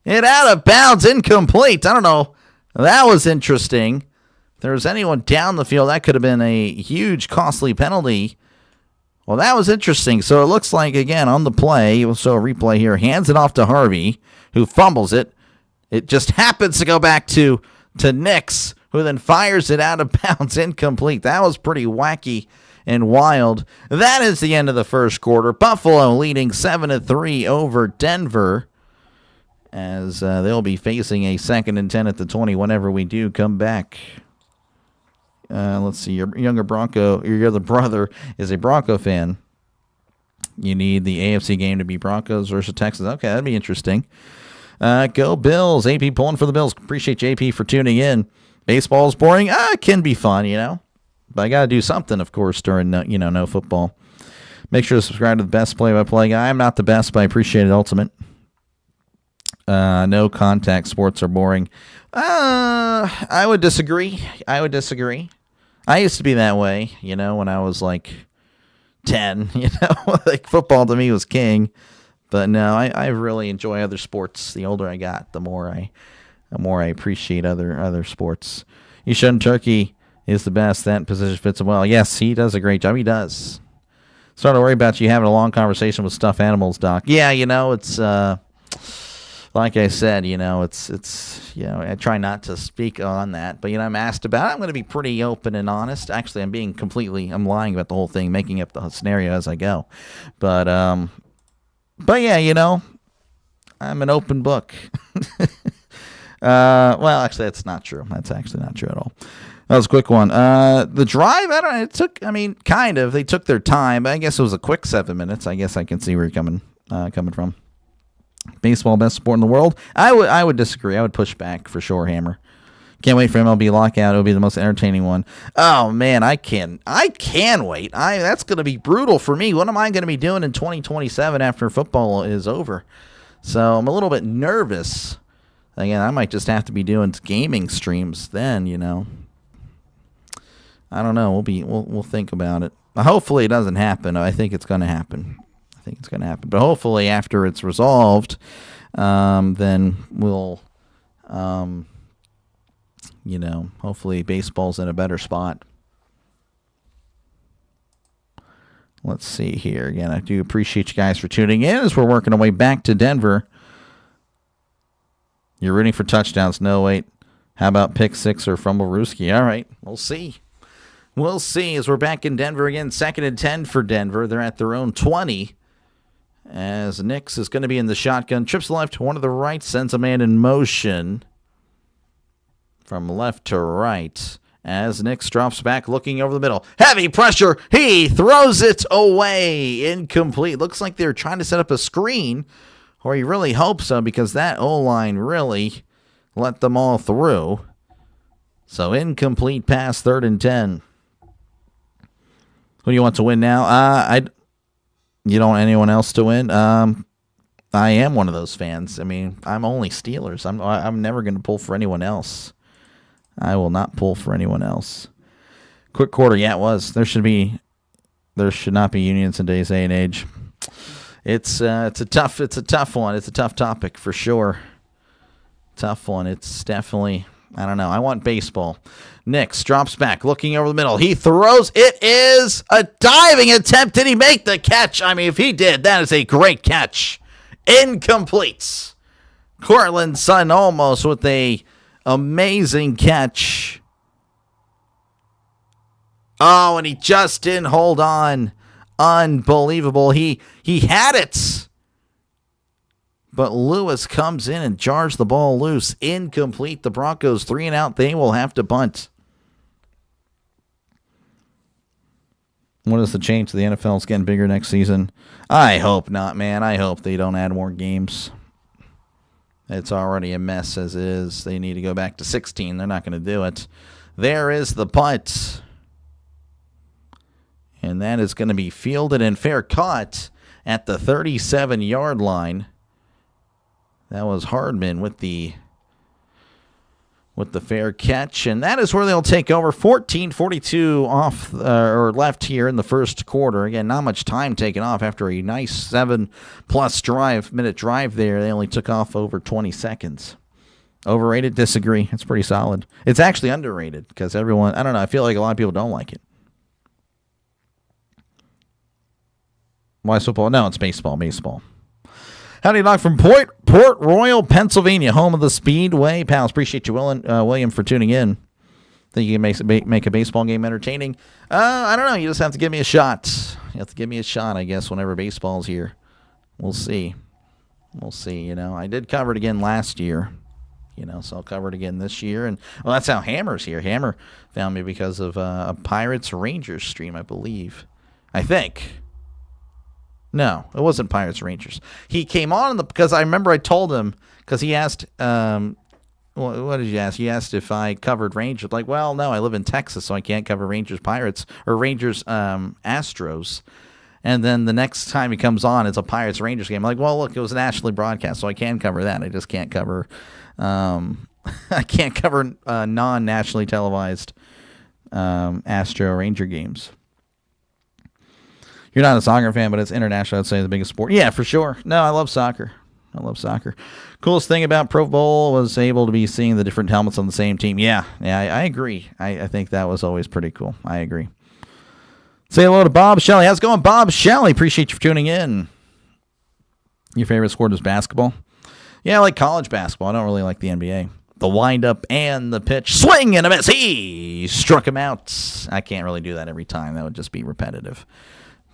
it out of bounds, incomplete. I don't know. That was interesting. If there was anyone down the field, that could have been a huge, costly penalty. Well, that was interesting. So it looks like, again, on the play, we'll show a replay here, hands it off to Harvey, who fumbles it. It just happens to go back to Nix, who then fires it out of bounds, incomplete. That was pretty wacky and wild. That is the end of the first quarter. Buffalo leading 7-3 over Denver, as they'll be facing a 2nd and 10 at the 20 whenever we do come back. Let's see. Your younger Bronco, your other brother is a Bronco fan. You need the AFC game to be Broncos versus Texans. Okay, that'd be interesting. Go Bills. AP pulling for the Bills. Appreciate JP for tuning in. Baseball is boring. It can be fun, But I got to do something, of course, during, no football. Make sure to subscribe to the best play-by-play guy. I'm not the best, but I appreciate it, Ultimate. No contact sports are boring. I would disagree. I used to be that way, when I was like 10, like football to me was king. But no, I really enjoy other sports. The older I got, the more I appreciate other sports. Yishun Turkey is the best. That position fits him well. Yes, he does a great job. He does. Starting to worry about you having a long conversation with stuffed animals, Doc. Yeah, it's like I said, it's I try not to speak on that, but I'm asked about it. I'm going to be pretty open and honest. Actually, I'm lying about the whole thing, making up the scenario as I go. But yeah, I'm an open book. Well, actually, that's not true. That's actually not true at all. That was a quick one. The drive, kind of. They took their time. I guess it was a quick 7 minutes. I guess I can see where you're coming from. Baseball, best sport in the world. I would disagree. I would push back for sure, Hammer. Can't wait for MLB lockout. It'll be the most entertaining one. Oh man, I can wait. That's going to be brutal for me. What am I going to be doing in 2027 after football is over? So I'm a little bit nervous. Again, I might just have to be doing gaming streams then. I don't know. We'll think about it. Hopefully it doesn't happen. I think it's going to happen. think it's going to happen. But hopefully after it's resolved, then we'll, hopefully baseball's in a better spot. Let's see here. Again, I do appreciate you guys for tuning in as we're working our way back to Denver. You're rooting for touchdowns. No, wait. How about pick six or fumble Ruski? All right, we'll see. We'll see as we're back in Denver again. 2nd and 10 for Denver. They're at their own 20. As Nix is going to be in the shotgun. Trips left, one to the right. Sends a man in motion. From left to right. As Nix drops back, looking over the middle. Heavy pressure. He throws it away. Incomplete. Looks like they're trying to set up a screen. Or he really hopes so, because that O-line really let them all through. So incomplete pass, 3rd and 10. Who do you want to win now? You don't want anyone else to win? I am one of those fans. I mean, I'm only Steelers. I'm never going to pull for anyone else. I will not pull for anyone else. Quick quarter, yeah, it was. There should not be unions in today's day and age. It's a tough one. It's a tough topic for sure. Tough one. It's definitely, I don't know. I want baseball. Nix drops back, looking over the middle. He throws. It is a diving attempt. Did he make the catch? I mean, if he did, that is a great catch. Incomplete. Cortland Sutton almost with a amazing catch. Oh, and he just didn't hold on. Unbelievable. He had it. But Lewis comes in and jars the ball loose. Incomplete. The Broncos 3 and out. They will have to punt. What is the change to the NFL? It's getting bigger next season. I hope not, man. I hope they don't add more games. It's already a mess as is. They need to go back to 16. They're not going to do it. There is the punt. And that is going to be fielded and fair caught at the 37-yard line. That was Hardman with the fair catch, and that is where they'll take over. 14:42 off or left here in the first quarter. Again, not much time taken off after a nice 7+ minute drive there. They only took off over 20 seconds. Overrated? Disagree. It's pretty solid. It's actually underrated because everyone, I don't know, I feel like a lot of people don't like it. Why football? No, it's baseball. Howdy, Doc, from Port Royal, Pennsylvania, home of the Speedway. Pals, appreciate you, William, for tuning in. Think you can make a baseball game entertaining? I don't know. You just have to give me a shot. You have to give me a shot, I guess, whenever baseball's here. We'll see. I did cover it again last year. So I'll cover it again this year. And, well, that's how Hammer's here. Hammer found me because of a Pirates-Rangers stream, I believe. I think. No, it wasn't Pirates Rangers. He came on because I remember I told him, because he asked, what did you ask? He asked if I covered Rangers. Like, well, no, I live in Texas, so I can't cover Rangers Pirates or Rangers Astros. And then the next time he comes on, it's a Pirates Rangers game. I'm like, well, look, it was nationally broadcast, so I can cover that. I just can't cover, non-nationally televised Astro Ranger games. You're not a soccer fan, but it's international, I'd say, the biggest sport. Yeah, for sure. No, I love soccer. Coolest thing about Pro Bowl was able to be seeing the different helmets on the same team. Yeah, I agree. I think that was always pretty cool. I agree. Say hello to Bob Shelley. How's it going, Bob Shelley? Appreciate you for tuning in. Your favorite sport is basketball? Yeah, I like college basketball. I don't really like the NBA. The windup and the pitch. Swing and a miss. He struck him out. I can't really do that every time. That would just be repetitive.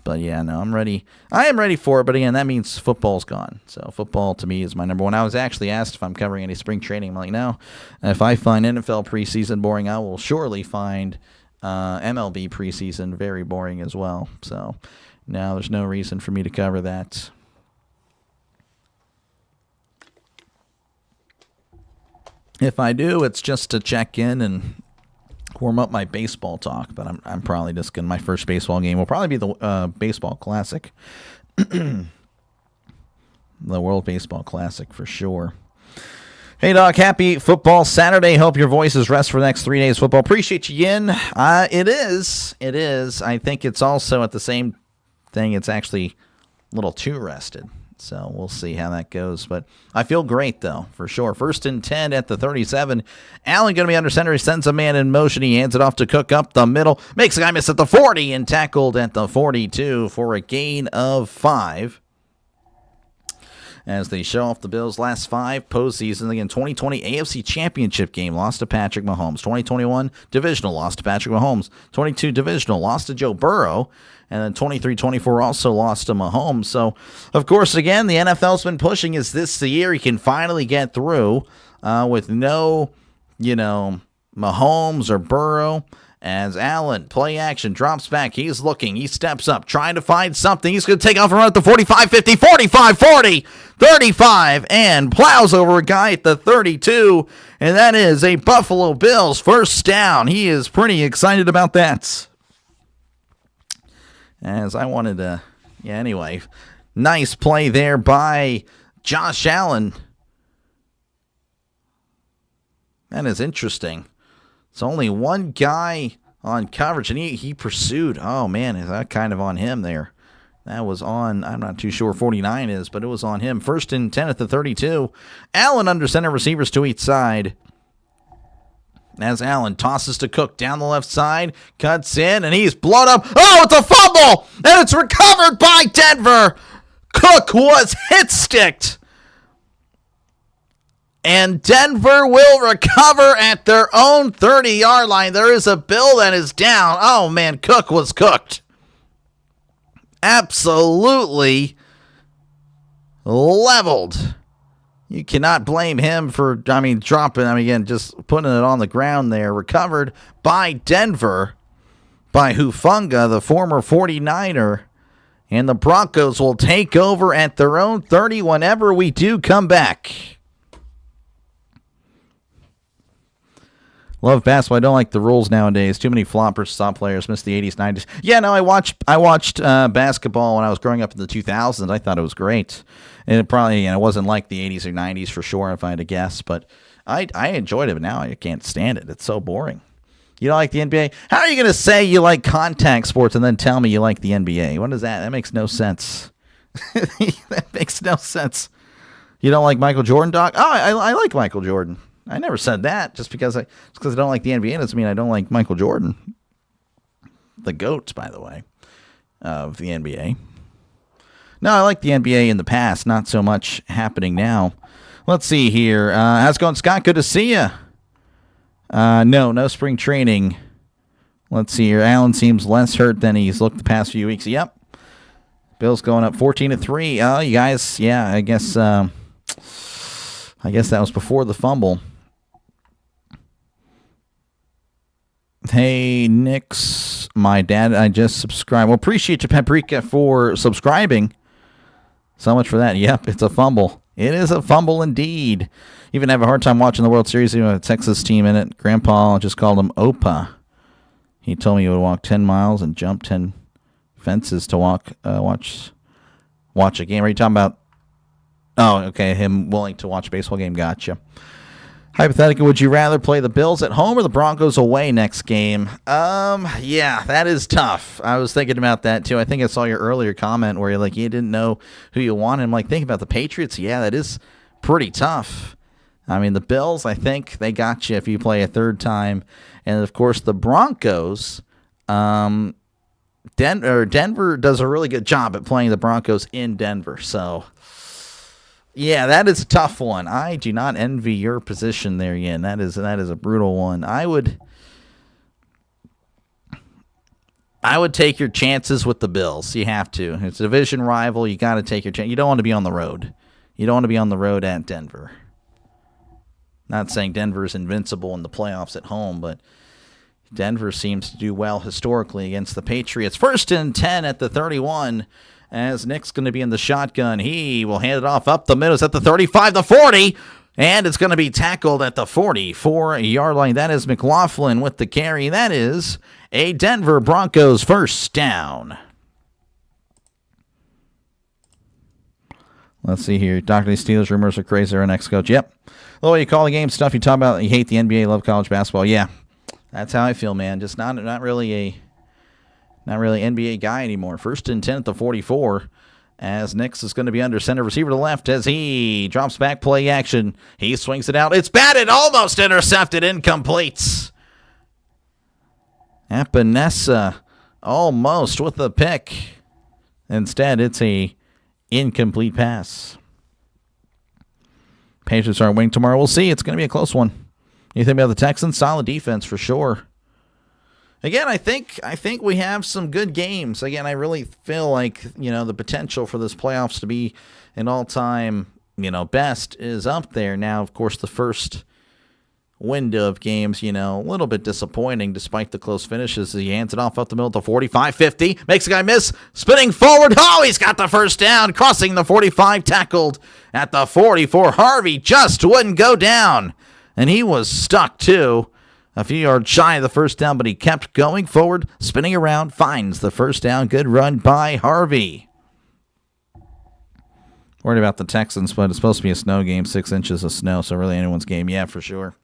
But yeah, no, I'm ready. I am ready for it, but again, that means football's gone. So football to me is my number one. I was actually asked if I'm covering any spring training. I'm like, no. If I find NFL preseason boring, I will surely find MLB preseason very boring as well. So no, there's no reason for me to cover that. If I do, it's just to check in and warm up my baseball talk, but I'm probably just going to, my first baseball game will probably be the Baseball Classic. The World Baseball Classic for sure. Hey, Doc, happy football Saturday. Hope your voice is rest for the next 3 days football. Appreciate you, Yin. It is. I think it's also at the same thing. It's actually little too rested. So we'll see how that goes. But I feel great, though, for sure. 1st and 10 at the 37. Allen going to be under center. He sends a man in motion. He hands it off to Cook up the middle. Makes a guy miss at the 40 and tackled at the 42 for a gain of 5. As they show off the Bills' last 5 postseasons. Again, 2020 AFC Championship Game, lost to Patrick Mahomes. 2021 Divisional, lost to Patrick Mahomes. 22 Divisional, lost to Joe Burrow. And then 23-24 also lost to Mahomes. So, of course, again, the NFL's been pushing. Is this the year he can finally get through with no, Mahomes or Burrow? As Allen, play action, drops back. He's looking. He steps up, trying to find something. He's going to take off and run at the 45, 50, 45, 40, 35, and plows over a guy at the 32. And that is a Buffalo Bills first down. He is pretty excited about that. As I wanted to, anyway. Nice play there by Josh Allen. That is interesting. It's only one guy on coverage, and he pursued. Oh, man, is that kind of on him there? That was on, I'm not too sure 49 is, but it was on him. 1st and 10 at the 32. Allen under center, receivers to each side. As Allen tosses to Cook down the left side, cuts in, and he's blown up. Oh, it's a fumble, and it's recovered by Denver. Cook was hit-sticked. And Denver will recover at their own 30-yard line. There is a Bill that is down. Oh, man, Cook was cooked. Absolutely leveled. You cannot blame him for, dropping, again, just putting it on the ground there. Recovered by Denver, by Hufanga, the former 49er. And the Broncos will take over at their own 30 whenever we do come back. Love basketball. I don't like the rules nowadays. Too many floppers, stop players, miss the 80s, 90s. Yeah, no, I watched basketball when I was growing up in the 2000s. I thought it was great. And it probably, it wasn't like the 80s or 90s for sure, if I had to guess. But I enjoyed it, but now I can't stand it. It's so boring. You don't like the NBA? How are you going to say you like contact sports and then tell me you like the NBA? What is that? That makes no sense. That makes no sense. You don't like Michael Jordan, Doc? Oh, I like Michael Jordan. I never said that. Just because I don't like the NBA doesn't mean I don't like Michael Jordan. The GOAT, by the way, of the NBA. No, I like the NBA in the past. Not so much happening now. Let's see here. How's it going, Scott? Good to see you. No spring training. Let's see here. Allen seems less hurt than he's looked the past few weeks. Yep. Bills going up 14-3. Oh, you guys, yeah, I guess that was before the fumble. Hey, Nix, my dad, I just subscribed. Well, appreciate you, Paprika, for subscribing. So much for that. Yep, it's a fumble. It is a fumble indeed. Even have a hard time watching the World Series with a Texas team in it. Grandpa just called him Opa. He told me he would walk 10 miles and jump 10 fences to watch a game. Are you talking about? Oh, okay, him willing to watch a baseball game. Gotcha. Hypothetically, would you rather play the Bills at home or the Broncos away next game? Yeah, that is tough. I was thinking about that, too. I think I saw your earlier comment where you didn't know who you wanted. I'm like, thinking about the Patriots. Yeah, that is pretty tough. The Bills, I think they got you if you play a third time. And, of course, the Broncos, Denver does a really good job at playing the Broncos in Denver. So, yeah, that is a tough one. I do not envy your position there, Yin. That is a brutal one. I would take your chances with the Bills. You have to. It's a division rival. You got to take your chance. You don't want to be on the road. You don't want to be on the road at Denver. Not saying Denver is invincible in the playoffs at home, but Denver seems to do well historically against the Patriots. 1st and 10 at the 31. As Nick's going to be in the shotgun, he will hand it off up the middle. It's at the 35, the 40, and it's going to be tackled at the 44-yard line. That is McLaughlin with the carry. That is a Denver Broncos first down. Let's see here. Dr. Steelers rumors are crazy. Our next coach. Yep. The way you call the game stuff, you talk about you hate the NBA, love college basketball. Yeah, that's how I feel, man. Just not really NBA guy anymore. 1st and 10 at the 44. as Nix is going to be under center, receiver to left as he drops back, play action. He swings it out. It's batted, almost intercepted, incomplete. Epinesa almost with the pick. Instead, it's a incomplete pass. Patriots are winning tomorrow. We'll see. It's going to be a close one. You think about the Texans? Solid defense for sure. Again, I think we have some good games. Again, I really feel like, the potential for this playoffs to be an all-time, best is up there. Now, of course, the first window of games, a little bit disappointing despite the close finishes. He hands it off up the middle to 45, 50, makes a guy miss, spinning forward. Oh, he's got the first down, crossing the 45, tackled at the 44. Harvey just wouldn't go down, and he was stuck too. A few yards shy of the first down, but he kept going forward, spinning around, finds the first down. Good run by Harvey. Worried about the Texans, but it's supposed to be a snow game, 6 inches of snow, so really anyone's game. Yeah, for sure.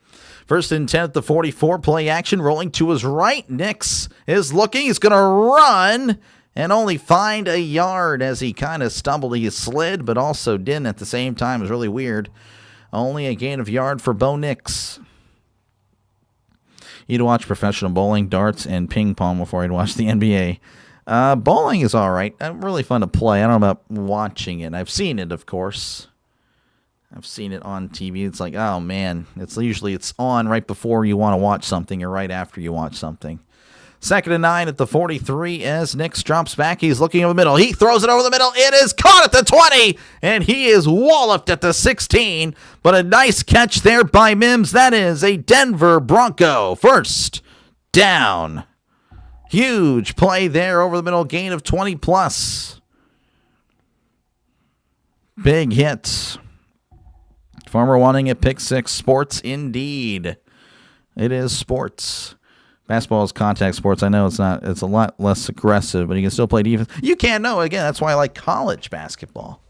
First and 10 at the 44, play action, rolling to his right. Nix is looking. He's going to run and only find a yard as he kind of stumbled. He slid, but also didn't at the same time. It was really weird. Only a gain of yard for Bo Nix. You'd watch professional bowling, darts, and ping pong before I'd watch the NBA. Bowling is all right. Really fun to play. I don't know about watching it. I've seen it, of course. I've seen it on TV. It's like, oh, man. It's on right before you want to watch something or right after you watch something. Second and 9 at the 43 as Nix drops back. He's looking over the middle. He throws it over the middle. It is caught at the 20, and he is walloped at the 16. But a nice catch there by Mims. That is a Denver Bronco first down. Huge play there over the middle, gain of 20+. Big hit. Farmer wanting a pick 6. Sports indeed. It is sports. Basketball is contact sports. I know it's not. It's a lot less aggressive, but you can still play defense. You can't know. Again, that's why I like college basketball.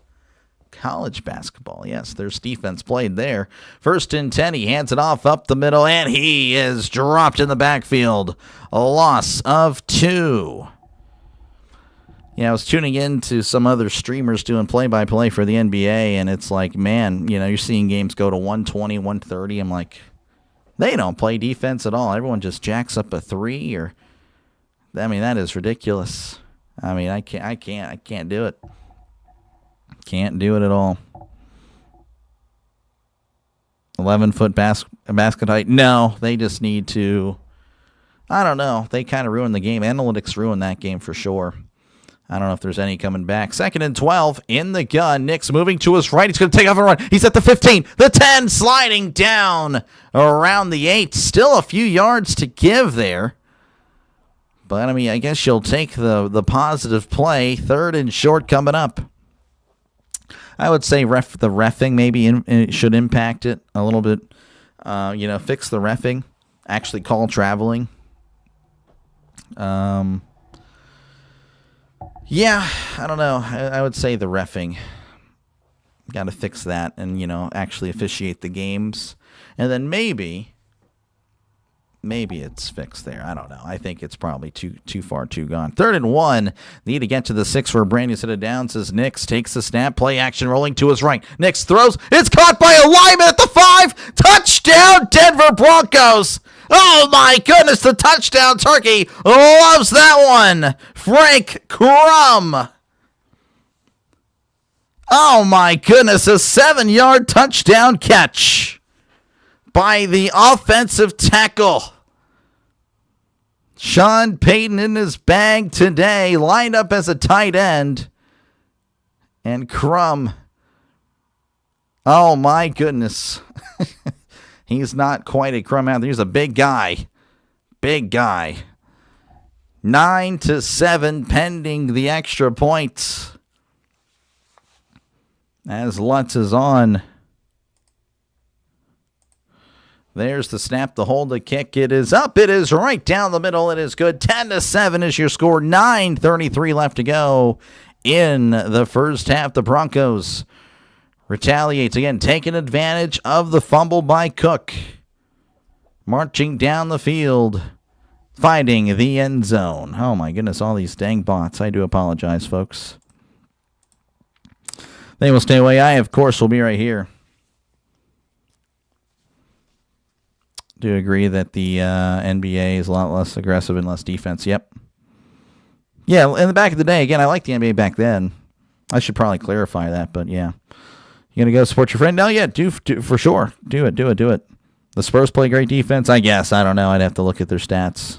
College basketball, yes. There's defense played there. First and 10. He hands it off up the middle, and he is dropped in the backfield. A loss of 2. Yeah, I was tuning in to some other streamers doing play-by-play for the NBA, and it's like, man, you're seeing games go to 120, 130. I'm like, they don't play defense at all. Everyone just jacks up a 3 that is ridiculous. I can't do it. Can't do it at all. 11-foot basket height. No, they just need to, I don't know. They kind of ruined the game. Analytics ruined that game for sure. I don't know if there's any coming back. Second and 12 in the gun. Nix moving to his right. He's going to take off and run. He's at the 15, the 10, sliding down around the 8. Still a few yards to give there. But, I guess you'll take the positive play. Third and short coming up. I would say the reffing maybe should impact it a little bit. Fix the reffing. Actually call traveling. Yeah, I don't know. I would say the reffing. Got to fix that and, actually officiate the games. And then maybe it's fixed there. I don't know. I think it's probably too far gone. Third and 1. Need to get to the 6 for Brandon. Set it down. Says Nix. Takes the snap. Play action rolling to his right. Nix throws. It's caught by a lineman at the 5. Touchdown, Denver Broncos. Oh, my goodness. The touchdown turkey loves that one. Frank Crum. Oh, my goodness. A 7-yard touchdown catch by the offensive tackle. Sean Payton in his bag today, lined up as a tight end. And Crum, oh my goodness. He's not quite a Crum out there. He's a big guy. Big guy. 9-7 pending the extra points. As Lutz is on. There's the snap, the hold, the kick. It is up. It is right down the middle. It is good. 10-7 is your score. 9:33 left to go in the first half. The Broncos retaliates again, taking advantage of the fumble by Cook. Marching down the field, finding the end zone. Oh my goodness, all these dang bots. I do apologize, folks. They will stay away. I, of course, will be right here. Do you agree that the NBA is a lot less aggressive and less defense? Yep. Yeah, in the back of the day, again, I liked the NBA back then. I should probably clarify that, but yeah. You going to go support your friend? No, yeah, do for sure. Do it. The Spurs play great defense, I guess. I don't know. I'd have to look at their stats.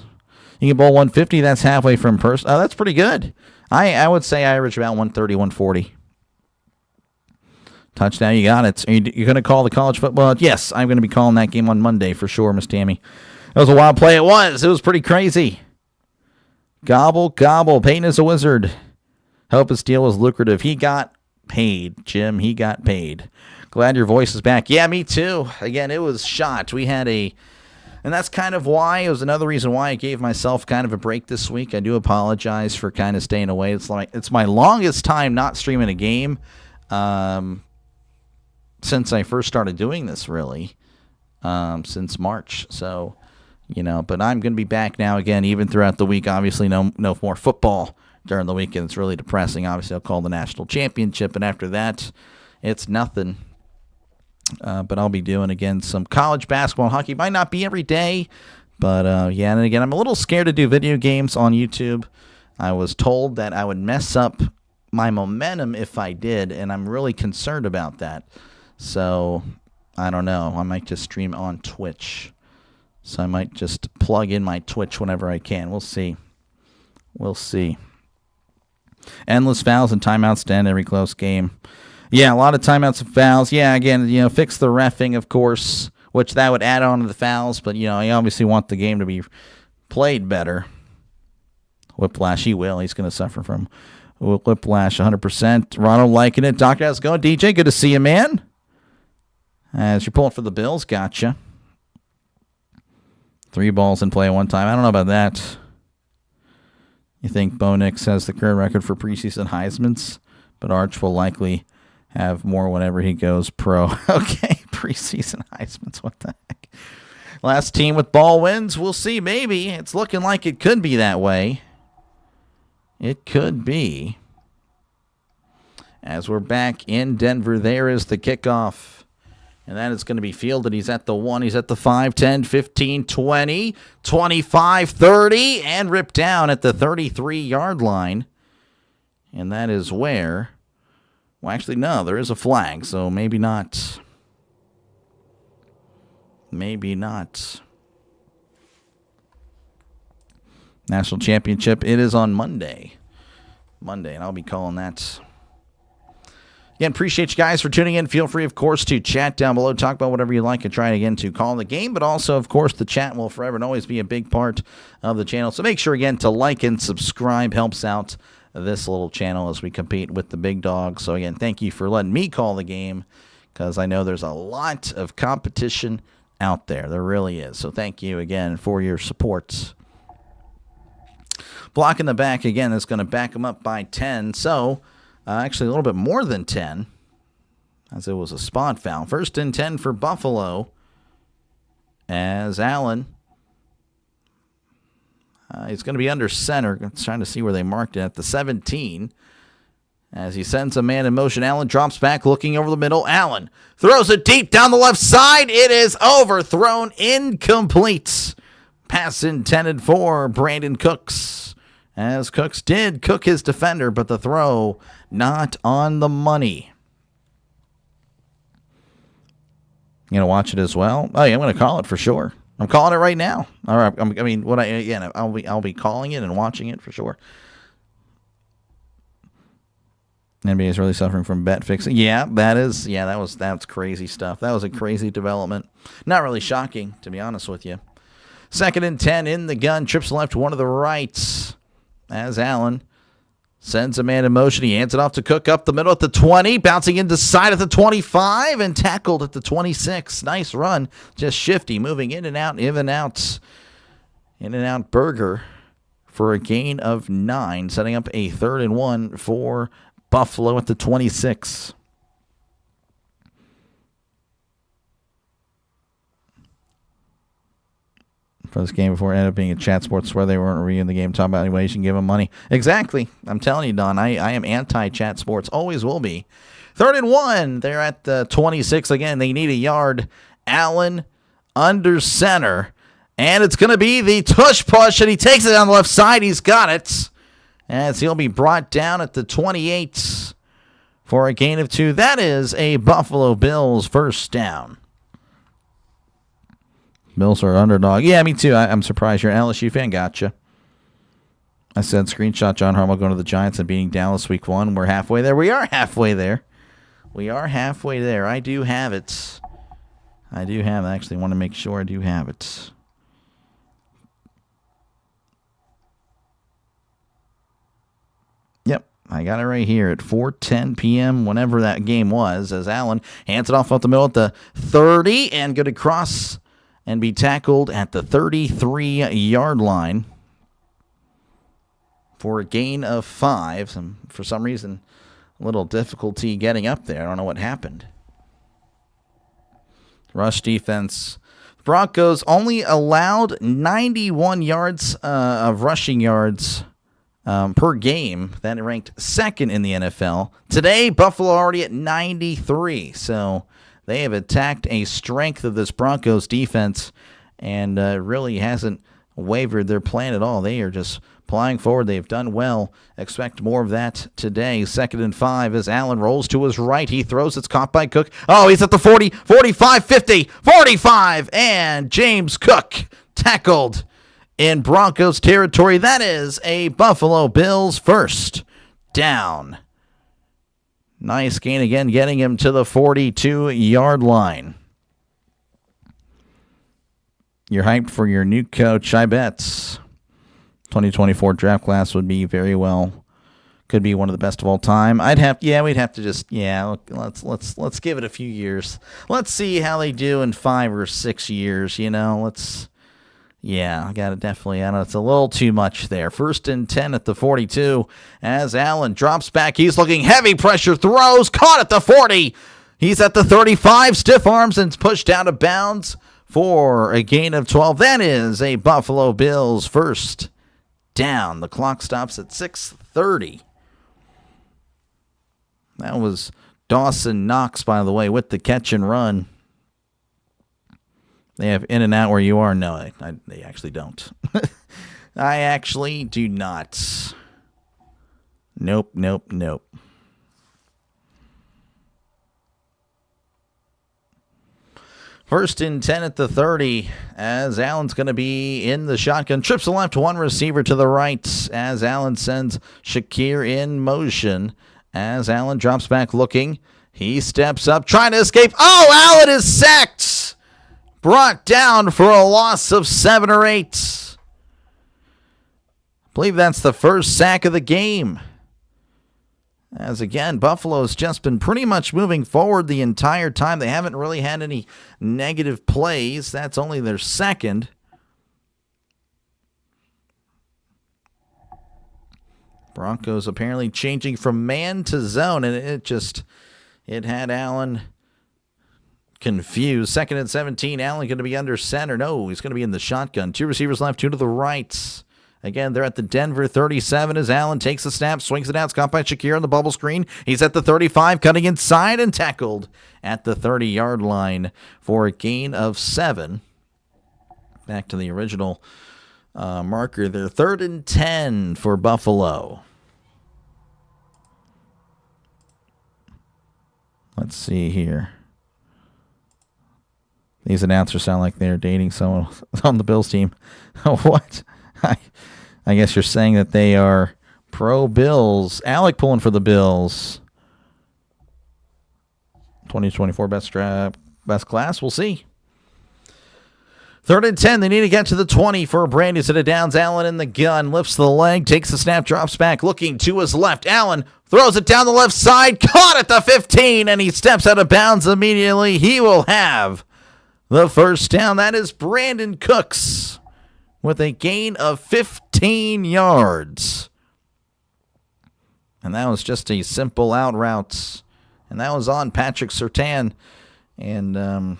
You can bowl 150. That's halfway from person. Oh, that's pretty good. I would say I average about 130, 140. Touchdown, you got it. You're going to call the college football? Yes, I'm going to be calling that game on Monday for sure, Miss Tammy. That was a wild play. It was pretty crazy. Gobble, gobble. Peyton is a wizard. Hope his deal was lucrative. He got paid, Jim. He got paid. Glad your voice is back. Yeah, me too. Again, it was shot. We had and that's kind of why, it was another reason why I gave myself kind of a break this week. I do apologize for kind of staying away. It's my longest time not streaming a game since I first started doing this, really, since March. So, but I'm going to be back now again, even throughout the week. Obviously, no more football during the weekend. It's really depressing. Obviously, I'll call the national championship, and after that, it's nothing. But I'll be doing, again, some college basketball and hockey. Might not be every day, but yeah. And again, I'm a little scared to do video games on YouTube. I was told that I would mess up my momentum if I did, and I'm really concerned about that. So, I don't know. I might just stream on Twitch. So I might just plug in my Twitch whenever I can. We'll see. Endless fouls and timeouts to end every close game. Yeah, a lot of timeouts and fouls. Yeah, again, fix the reffing, of course, which that would add on to the fouls. But, you obviously want the game to be played better. Whiplash, he will. He's going to suffer from whiplash 100%. Ronald liking it. Doctor, how's it going? DJ, good to see you, man. As you're pulling for the Bills, gotcha. 3 balls in play at one time. I don't know about that. You think Bo Nix has the current record for preseason Heismans, but Arch will likely have more whenever he goes pro. Okay, preseason Heismans, what the heck? Last team with ball wins. We'll see, maybe. It's looking like it could be that way. It could be. As we're back in Denver, there is the kickoff. And that is going to be fielded. He's at the 1, he's at the 5, 10, 15, 20, 25, 30, and ripped down at the 33-yard line. And that is where, well, actually, no, there is a flag, so maybe not. Maybe not. National Championship, it is on Monday. And I'll be calling that. Again, appreciate you guys for tuning in. Feel free, of course, to chat down below. Talk about whatever you like and try again to call the game. But also, of course, the chat will forever and always be a big part of the channel. So make sure, again, to like and subscribe. Helps out this little channel as we compete with the big dogs. So, again, thank you for letting me call the game because I know there's a lot of competition out there. There really is. So thank you, again, for your support. Block in the back, again, is going to back them up by 10. So, actually, a little bit more than 10, as it was a spot foul. 1st and 10 for Buffalo, as Allen, he's going to be under center. I'm trying to see where they marked it at the 17. As he sends a man in motion, Allen drops back, looking over the middle. Allen throws it deep down the left side. It is overthrown, incomplete. Pass intended for Brandon Cooks, as Cooks did cook his defender, but the throw not on the money. You gonna watch it as well? Oh yeah, I'm gonna call it for sure. I'm calling it right now. All right. I'll be calling it and watching it for sure. NBA is really suffering from bet fixing. Yeah, that's crazy stuff. That was a crazy development. Not really shocking, to be honest with you. 2nd and 10 in the gun. Trips left, one to the right. As Allen sends a man in motion. He hands it off to Cook up the middle at the 20. Bouncing into side at the 25 and tackled at the 26. Nice run. Just shifty. Moving in and out. In and out Burger for a gain of 9. Setting up a 3rd and 1 for Buffalo at the 26. for this game before it ended up being a chat sports where they weren't reading the game, talking about any ways you can give them money. Exactly. I'm telling you, Don, I am anti-chat sports. Always will be. 3rd and 1. They're at the 26 again. They need a yard. Allen under center. And it's going to be the tush push, and he takes it on the left side. He's got it. As he'll be brought down at the 28 for a gain of 2. That is a Buffalo Bills first down. Bills are underdog. Yeah, me too. I'm surprised you're an LSU fan. Gotcha. I said screenshot John Harbaugh going to the Giants and beating Dallas week 1. We're halfway there. We are halfway there. We are halfway there. I do have it. I do have it. I actually want to make sure I do have it. Yep, I got it right here at 4:10 p.m., whenever that game was, as Allen hands it off up the middle at the 30 and going to cross and be tackled at the 33-yard line for a gain of 5. For some reason, a little difficulty getting up there. I don't know what happened. Rush defense. Broncos only allowed 91 yards of rushing yards per game. That ranked 2nd in the NFL. Today, Buffalo already at 93. So they have attacked a strength of this Broncos defense and really hasn't wavered their plan at all. They are just plying forward. They've done well. Expect more of that today. 2nd and 5 as Allen rolls to his right. He throws. It's caught by Cook. Oh, he's at the 40, 45, 50, 45. And James Cook tackled in Broncos territory. That is a Buffalo Bills first down. Nice gain again, getting him to the 42-yard line. You're hyped for your new coach, I bet. 2024 draft class would be very well. Could be one of the best of all time. We'd have to just, let's give it a few years. Let's see how they do in 5 or 6 years, I got to definitely, I know it's a little too much there. 1st and 10 at the 42 as Allen drops back. He's looking heavy pressure, throws, caught at the 40. He's at the 35, stiff arms and pushed out of bounds for a gain of 12. That is a Buffalo Bills first down. The clock stops at 6:30. That was Dawson Knox, by the way, with the catch and run. They have in and out where you are? No, they actually don't. I actually do not. Nope. 1st and 10 at the 30 as Allen's going to be in the shotgun. Trips the left, one receiver to the right as Allen sends Shakir in motion. As Allen drops back looking, he steps up trying to escape. Oh, Allen is sacked! Brought down for a loss of 7 or 8. I believe that's the first sack of the game. As again, Buffalo's just been pretty much moving forward the entire time. They haven't really had any negative plays. That's only their 2nd. Broncos apparently changing from man to zone, and it had Allen confused. 2nd and 17. Allen going to be under center. No, he's going to be in the shotgun. 2 receivers left, 2 to the right. Again, they're at the Denver 37 as Allen takes the snap, swings it out. It's caught by Shakir on the bubble screen. He's at the 35, cutting inside and tackled at the 30-yard line for a gain of 7. Back to the original marker there. 3rd and 10 for Buffalo. Let's see here. These announcers sound like they're dating someone on the Bills team. What? I guess you're saying that they are pro-Bills. Alec pulling for the Bills. 2024 best class. We'll see. 3rd and 10. They need to get to the 20 for a brand new set of downs. Allen in the gun. Lifts the leg. Takes the snap. Drops back. Looking to his left. Allen throws it down the left side. Caught at the 15. And he steps out of bounds immediately. He will have the first down. That is Brandon Cooks with a gain of 15 yards. And that was just a simple out route. And that was on Patrick Surtain. And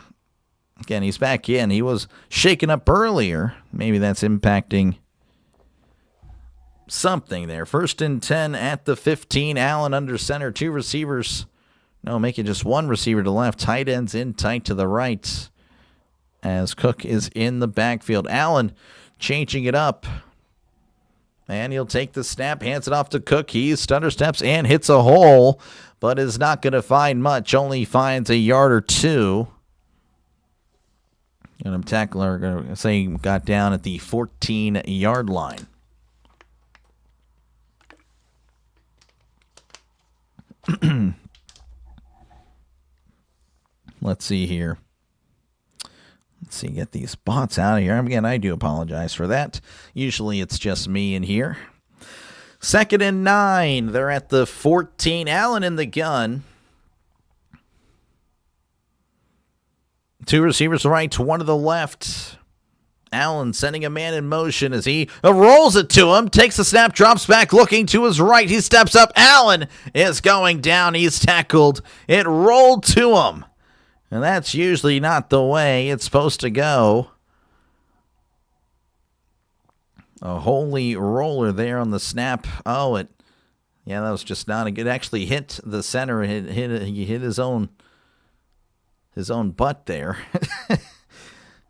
Again, he's back in. He was shaken up earlier. Maybe that's impacting something there. 1st and 10 at the 15. Allen under center. 2 receivers. No, make it just 1 receiver to the left. Tight ends in tight to the right as Cook is in the backfield. Allen changing it up. And he'll take the snap, hands it off to Cook. He stutter steps and hits a hole, but is not going to find much. Only finds a yard or 2. And tackler going to say got down at the 14-yard line. Let's see here. Let's see, get these bots out of here. Again, I do apologize for that. Usually it's just me in here. 2nd and 9. They're at the 14. Allen in the gun. 2 receivers to the right, 1 to the left. Allen sending a man in motion as he rolls it to him. Takes the snap, drops back, looking to his right. He steps up. Allen is going down. He's tackled. It rolled to him. And that's usually not the way it's supposed to go. A holy roller there on the snap. Oh, yeah, that was just not a good. It actually hit the center. He hit his own butt there.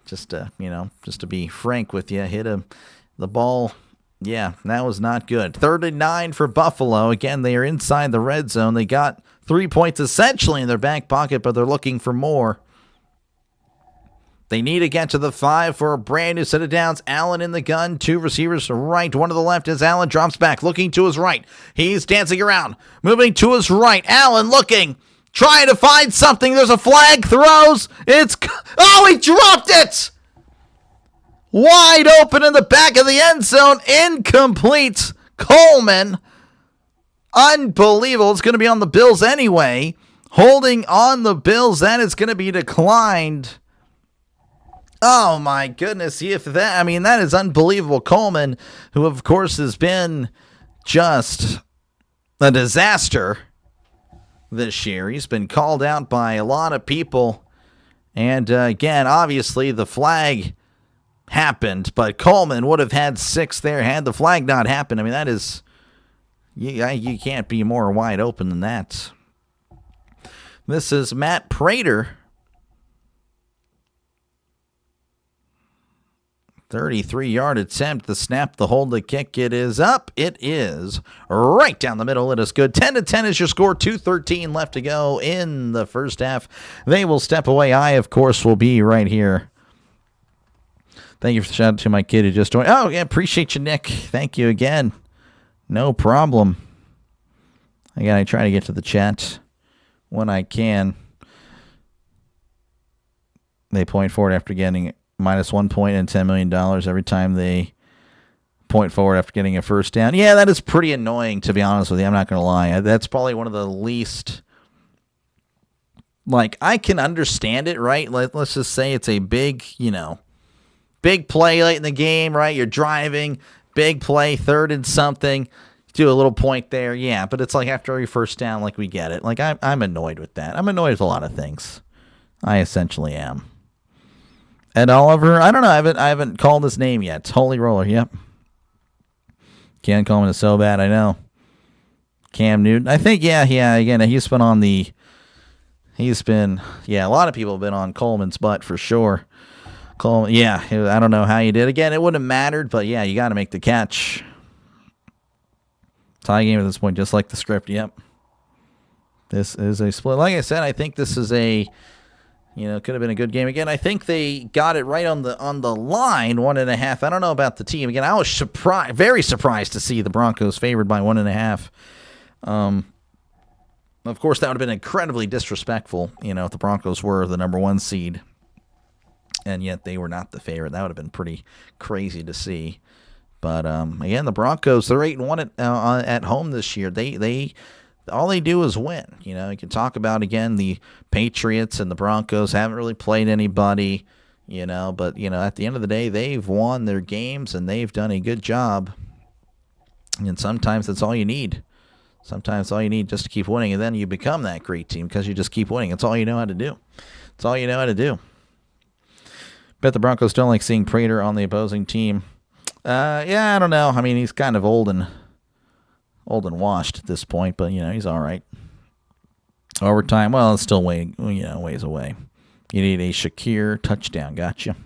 just to be frank with you, hit him. The ball. Yeah, that was not good. 3rd and 9 for Buffalo. Again, they are inside the red zone. They got 3 points essentially in their back pocket, but they're looking for more. They need to get to the 5 for a brand new set of downs. Allen in the gun, 2 receivers to right, 1 to the left as Allen drops back, looking to his right. He's dancing around, moving to his right. Allen looking, trying to find something. There's a flag, throws. Oh, he dropped it! Wide open in the back of the end zone, incomplete. Coleman. Unbelievable. It's going to be on the Bills anyway. Holding on the Bills. That is going to be declined. Oh, my goodness. That is unbelievable. Coleman, who, of course, has been just a disaster this year. He's been called out by a lot of people. And, again, obviously, the flag happened. But Coleman would have had 6 there had the flag not happened. That is... You can't be more wide open than that. This is Matt Prater. 33-yard attempt. The snap, the hold, the kick. It is up. It is right down the middle. It is good. 10-10 is your score. 2:13 left to go in the first half. They will step away. I, of course, will be right here. Thank you for the shout out to my kid who just joined. Oh, yeah, appreciate you, Nick. Thank you again. No problem. Again, I try to get to the chat when I can. They point forward after getting -1 point and $10 million every time they point forward after getting a first down. Yeah, that is pretty annoying, to be honest with you. I'm not going to lie. That's probably one of the least... I can understand it, right? Let's just say it's a big, big play late in the game, right? You're driving... Big play, 3rd and something. Do a little point there. Yeah, but it's after every first down, we get it. I'm annoyed with that. I'm annoyed with a lot of things. I essentially am. Ed Oliver, I don't know. I haven't called his name yet. Holy roller, yep. Ken Coleman is so bad, I know. Cam Newton. I think, yeah, again, a lot of people have been on Coleman's butt for sure. Coleman, yeah, I don't know how you did. Again, it wouldn't have mattered, but yeah, you got to make the catch. Tie game at this point, just like the script. Yep. This is a split. Like I said, I think this is could have been a good game. Again, I think they got it right on the line, 1.5. I don't know about the team. Again, I was very surprised to see the Broncos favored by 1.5. Of course, that would have been incredibly disrespectful, if the Broncos were the number 1 seed. And yet they were not the favorite. That would have been pretty crazy to see. But again, the Broncos, they're 8-1 at home this year. They all they do is win. You can talk about, again, the Patriots and the Broncos haven't really played anybody. But at the end of the day, they've won their games and they've done a good job. And sometimes that's all you need. Sometimes all you need just to keep winning, and then you become that great team because you just keep winning. It's all you know how to do. It's all you know how to do. Bet the Broncos don't like seeing Prater on the opposing team. Yeah, I don't know. I mean, he's kind of old and washed at this point, but he's all right. Overtime, well, it's still ways away. You need a Shakir touchdown. Gotcha.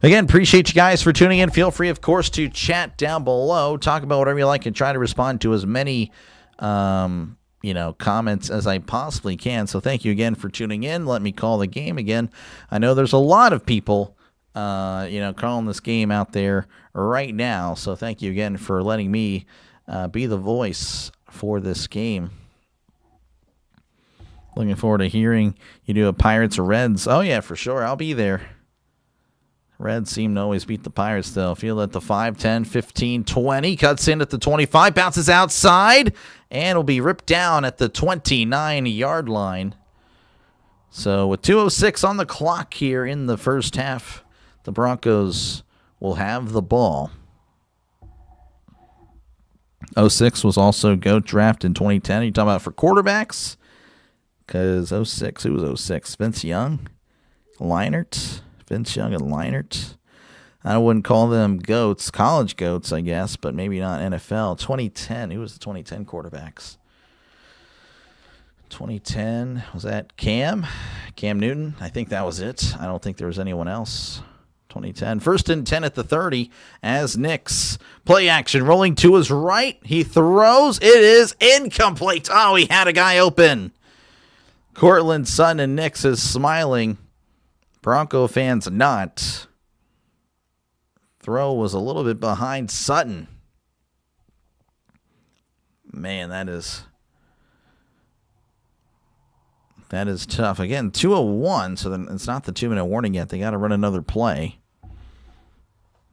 Again, appreciate you guys for tuning in. Feel free, of course, to chat down below. Talk about whatever you like and try to respond to as many comments as I possibly can. So thank you again for tuning in. Let me call the game again. I know there's a lot of people, calling this game out there right now. So thank you again for letting me be the voice for this game. Looking forward to hearing you do a Pirates or Reds. Oh, yeah, for sure. I'll be there. Reds seem to always beat the Pirates, though. Field at the 5, 10, 15, 20. Cuts in at the 25. Bounces outside. And will be ripped down at the 29-yard line. So with 2:06 on the clock here in the first half, the Broncos will have the ball. 06 was also GOAT draft in 2010. Are you talking about for quarterbacks? Because 06, who was 06? Vince Young? Leinart? Vince Young and Leinart. I wouldn't call them GOATs, college GOATs, I guess, but maybe not NFL. 2010, who was the 2010 quarterbacks? 2010, was that Cam Newton? I think that was it. I don't think there was anyone else. 2010. 1st and 10 at the 30 as Nix. Play action, rolling to his right. He throws. It is incomplete. Oh, he had a guy open. Cortland Sutton and Nix is smiling. Bronco fans not. Throw was a little bit behind Sutton. Man, that is tough. Again, 2:01, so then it's not the 2-minute warning yet. They got to run another play.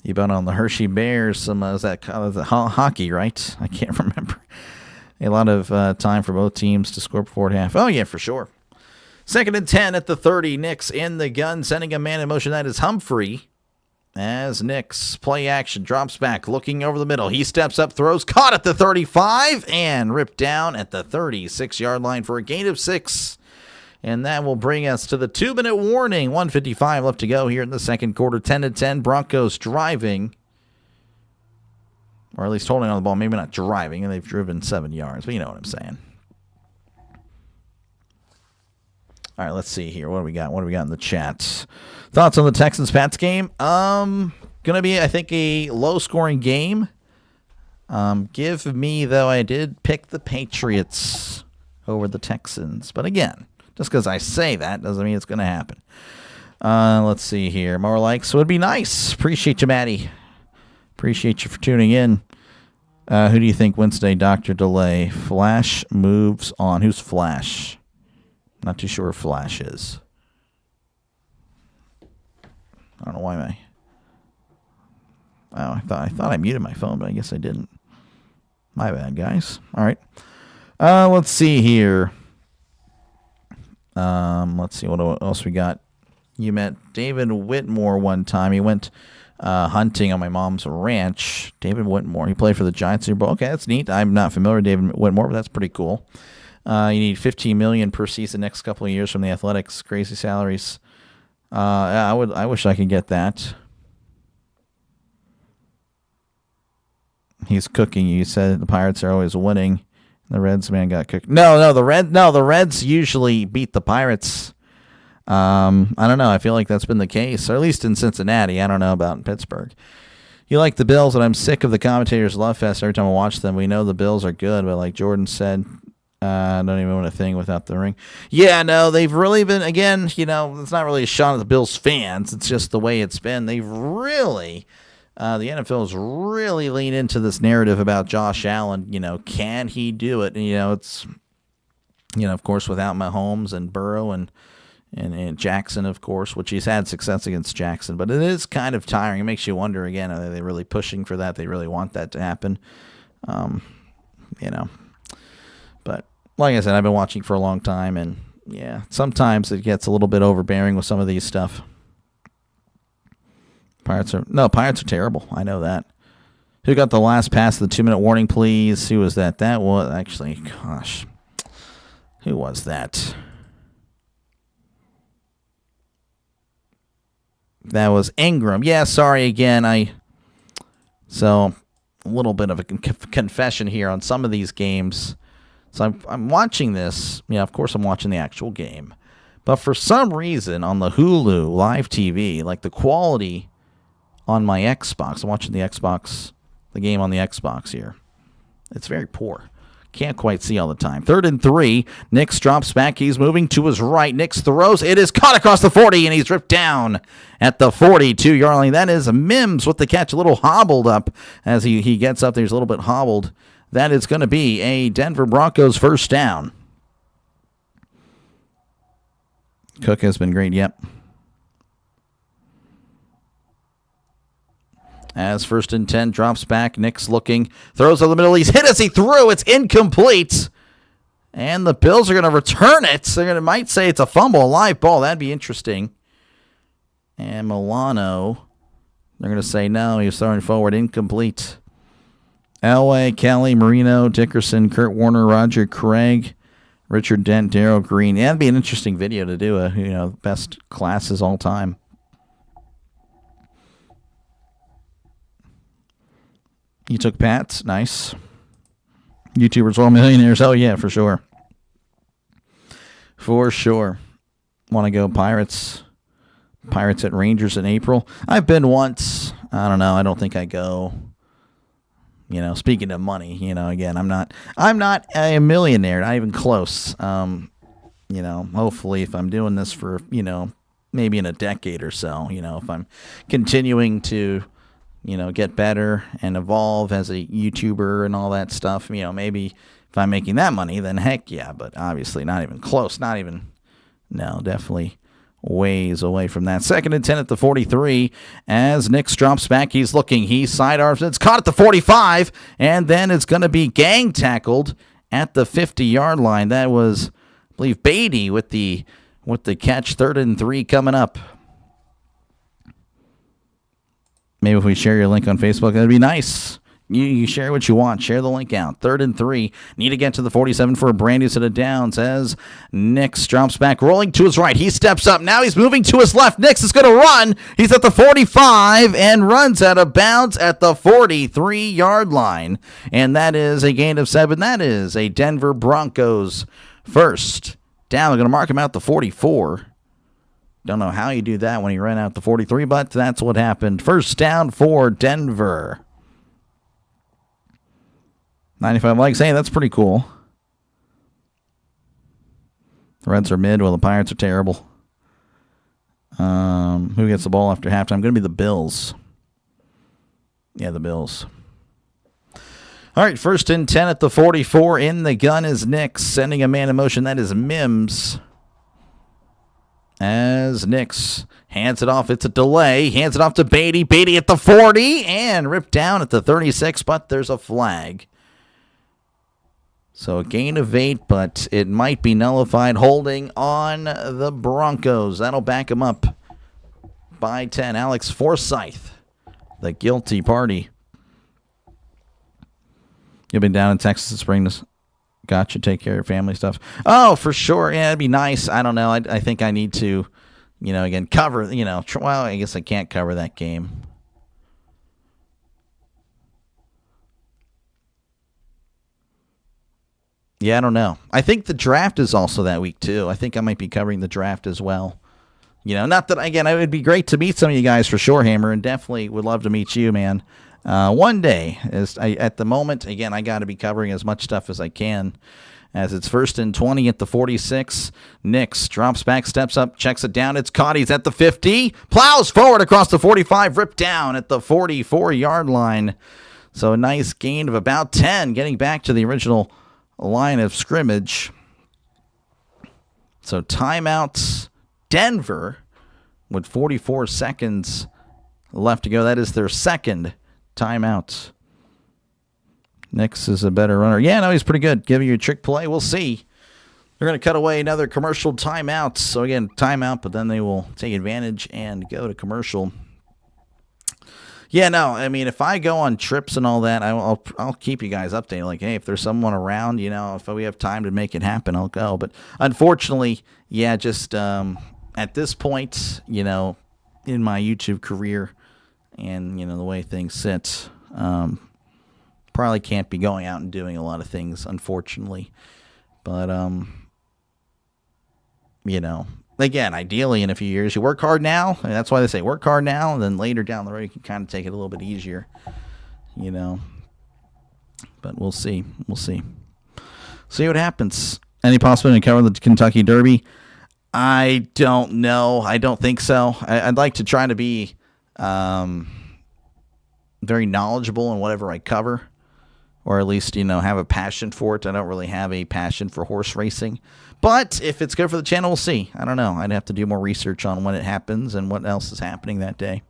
You bet on the Hershey Bears. Is that hockey, right? I can't remember. A lot of time for both teams to score before half. Oh, yeah, for sure. 2nd and 10 at the 30. Nix in the gun, sending a man in motion. That is Humphrey. As Nix, play action, drops back, looking over the middle. He steps up, throws, caught at the 35, and ripped down at the 36-yard line for a gain of 6. And that will bring us to the 2-minute warning. 1:55 left to go here in the second quarter. 10-10. Broncos driving. Or at least holding on the ball. Maybe not driving. And they've driven 7 yards. But you know what I'm saying. All right, let's see here. What do we got? What do we got in the chat? Thoughts on the Texans-Pats game? Going to be, I think, a low-scoring game. Give me, though, I did pick the Patriots over the Texans. But again, just because I say that doesn't mean it's going to happen. Let's see here. More likes would be nice. Appreciate you, Maddie. Appreciate you for tuning in. Who do you think wins today, Dr. Delay? Flash moves on. Who's Flash? Not too sure who Flash is. I don't know why I thought I muted my phone, but I guess I didn't. My bad, guys. All right. Let's see here. Let's see what else we got. You met David Whitmore one time. He went hunting on my mom's ranch. David Whitmore. He played for the Giants Super Bowl. Okay, that's neat. I'm not familiar with David Whitmore, but that's pretty cool. You need $15 million per season next couple of years from the Athletics. Crazy salaries. I wish I could get that. He's cooking. You said the Pirates are always winning. The Reds man got cooked. No, the Reds usually beat the Pirates. I don't know. I feel like that's been the case, or at least in Cincinnati. I don't know about in Pittsburgh. You like the Bills, and I'm sick of the commentators' love fest every time I watch them. We know the Bills are good, but like Jordan said, I don't even want a thing without the ring. Yeah, no, they've really been, again, it's not really a shot at the Bills fans. It's just the way it's been. They've really, the NFL has really leaned into this narrative about Josh Allen. Can he do it? And, it's, of course, without Mahomes and Burrow and Jackson, of course, which he's had success against Jackson. But it is kind of tiring. It makes you wonder, again, are they really pushing for that? They really want that to happen? But like I said, I've been watching for a long time, and yeah, sometimes it gets a little bit overbearing with some of these stuff. Pirates are terrible. I know that. Who got the last pass of the 2-minute warning, please? Who was that? That was actually, gosh, who was that? That was Ingram. Yeah, sorry again. So a little bit of a confession here on some of these games. So I'm watching this. Yeah, of course I'm watching the actual game. But for some reason on the Hulu live TV, like the quality on my Xbox, I'm watching the game on the Xbox here. It's very poor. Can't quite see all the time. 3rd and 3. Nix drops back. He's moving to his right. Nix throws. It is caught across the 40, and he's ripped down at the 42-yard line. That is Mims with the catch. A little hobbled up as he gets up there. He's a little bit hobbled. That is going to be a Denver Broncos first down. Cook has been great. Yep. As 1st and 10, drops back. Nix looking. Throws to the middle. He's hit as he threw. It's incomplete. And the Bills are going to return it. They might say it's a fumble, a live ball. That'd be interesting. And Milano, they're going to say no. He was throwing forward. Incomplete. Elway, Kelly, Marino, Dickerson, Kurt Warner, Roger Craig, Richard Dent, Darryl Green. Yeah, that'd be an interesting video to do. Best classes all time. You took Pats. Nice. YouTubers all millionaires. Oh, yeah, for sure. For sure. Want to go Pirates? Pirates at Rangers in April. I've been once. I don't know. I don't think I go. Speaking of money, again, I'm not a millionaire. Not even close. Hopefully if I'm doing this for, maybe in a decade or so, if I'm continuing to get better and evolve as a YouTuber and all that stuff. Maybe if I'm making that money, then heck yeah. But obviously not even close. Definitely ways away from that. 2nd and 10 at the 43. As Nix drops back, he's looking. He sidearms. It's caught at the 45. And then it's going to be gang tackled at the 50-yard line. That was, I believe, Beatty with the catch. 3rd and 3 coming up. Maybe if we share your link on Facebook, that'd be nice. You share what you want. Share the link out. 3rd and 3. Need to get to the 47 for a brand new set of downs as Nix drops back, rolling to his right. He steps up. Now he's moving to his left. Nix is going to run. He's at the 45 and runs out of bounds at the 43-yard line. And that is a gain of 7. That is a Denver Broncos first down. They're going to mark him out the 44. Don't know how you do that when you ran out the 43, but that's what happened. First down for Denver. 95 likes. Hey, that's pretty cool. The Reds are mid while the Pirates are terrible. Who gets the ball after halftime? Going to be the Bills. Yeah, the Bills. All right, 1st and 10 at the 44. In the gun is Nix, sending a man in motion. That is Mims. As Nix hands it off. It's a delay. Hands it off to Beatty. Beatty at the 40 and ripped down at the 36, but there's a flag. So a gain of 8, but it might be nullified. Holding on the Broncos. That'll back them up by 10. Alex Forsyth, the guilty party. You've been down in Texas this spring. Gotcha. Take care of your family stuff. Oh, for sure. Yeah, it'd be nice. I don't know. I think I need to, again, cover, well, I guess I can't cover that game. Yeah, I don't know. I think the draft is also that week, too. I think I might be covering the draft as well. Not that, again, it would be great to meet some of you guys for sure, Hammer, and definitely would love to meet you, man. One day. At the moment, again, I got to be covering as much stuff as I can. As it's 1st and 20 at the 46. Nix drops back, steps up, checks it down. It's caught. He's at the 50. Plows forward across the 45. Ripped down at the 44-yard line. So a nice gain of about 10, getting back to the original line of scrimmage. So timeouts, Denver, with 44 seconds left to go. That is their second timeout. Nix is a better runner. Yeah, no, he's pretty good. Giving you a trick play. We'll see. They're going to cut away another commercial timeout. So again, timeout, but then they will take advantage and go to commercial. Yeah, no, I mean, if I go on trips and all that, I'll keep you guys updated. Like, hey, if there's someone around, if we have time to make it happen, I'll go. But unfortunately, yeah, just at this point, in my YouTube career and, the way things sit, probably can't be going out and doing a lot of things, unfortunately. But, again, ideally in a few years, you work hard now. And that's why they say work hard now, and then later down the road, you can kind of take it a little bit easier, But we'll see. We'll see. See what happens. Any possibility to cover the Kentucky Derby? I don't know. I don't think so. I'd like to try to be very knowledgeable in whatever I cover, or at least, have a passion for it. I don't really have a passion for horse racing. But if it's good for the channel, we'll see. I don't know. I'd have to do more research on when it happens and what else is happening that day.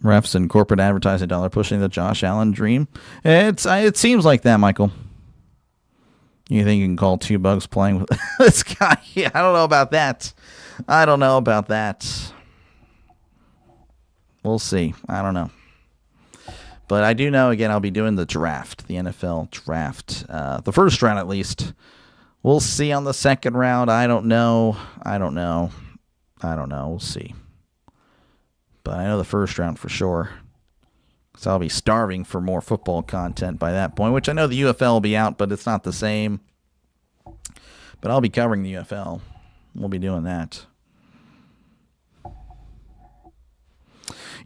Refs and corporate advertising dollar pushing the Josh Allen dream. It seems like that, Michael. You think you can call two bugs playing with this guy? Yeah, I don't know about that. We'll see. I don't know. But I do know, again, I'll be doing the draft, the NFL draft. The first round, at least. We'll see on the second round. I don't know. We'll see. But I know the first round for sure. Because I'll be starving for more football content by that point, which I know the UFL will be out, but it's not the same. But I'll be covering the UFL. We'll be doing that.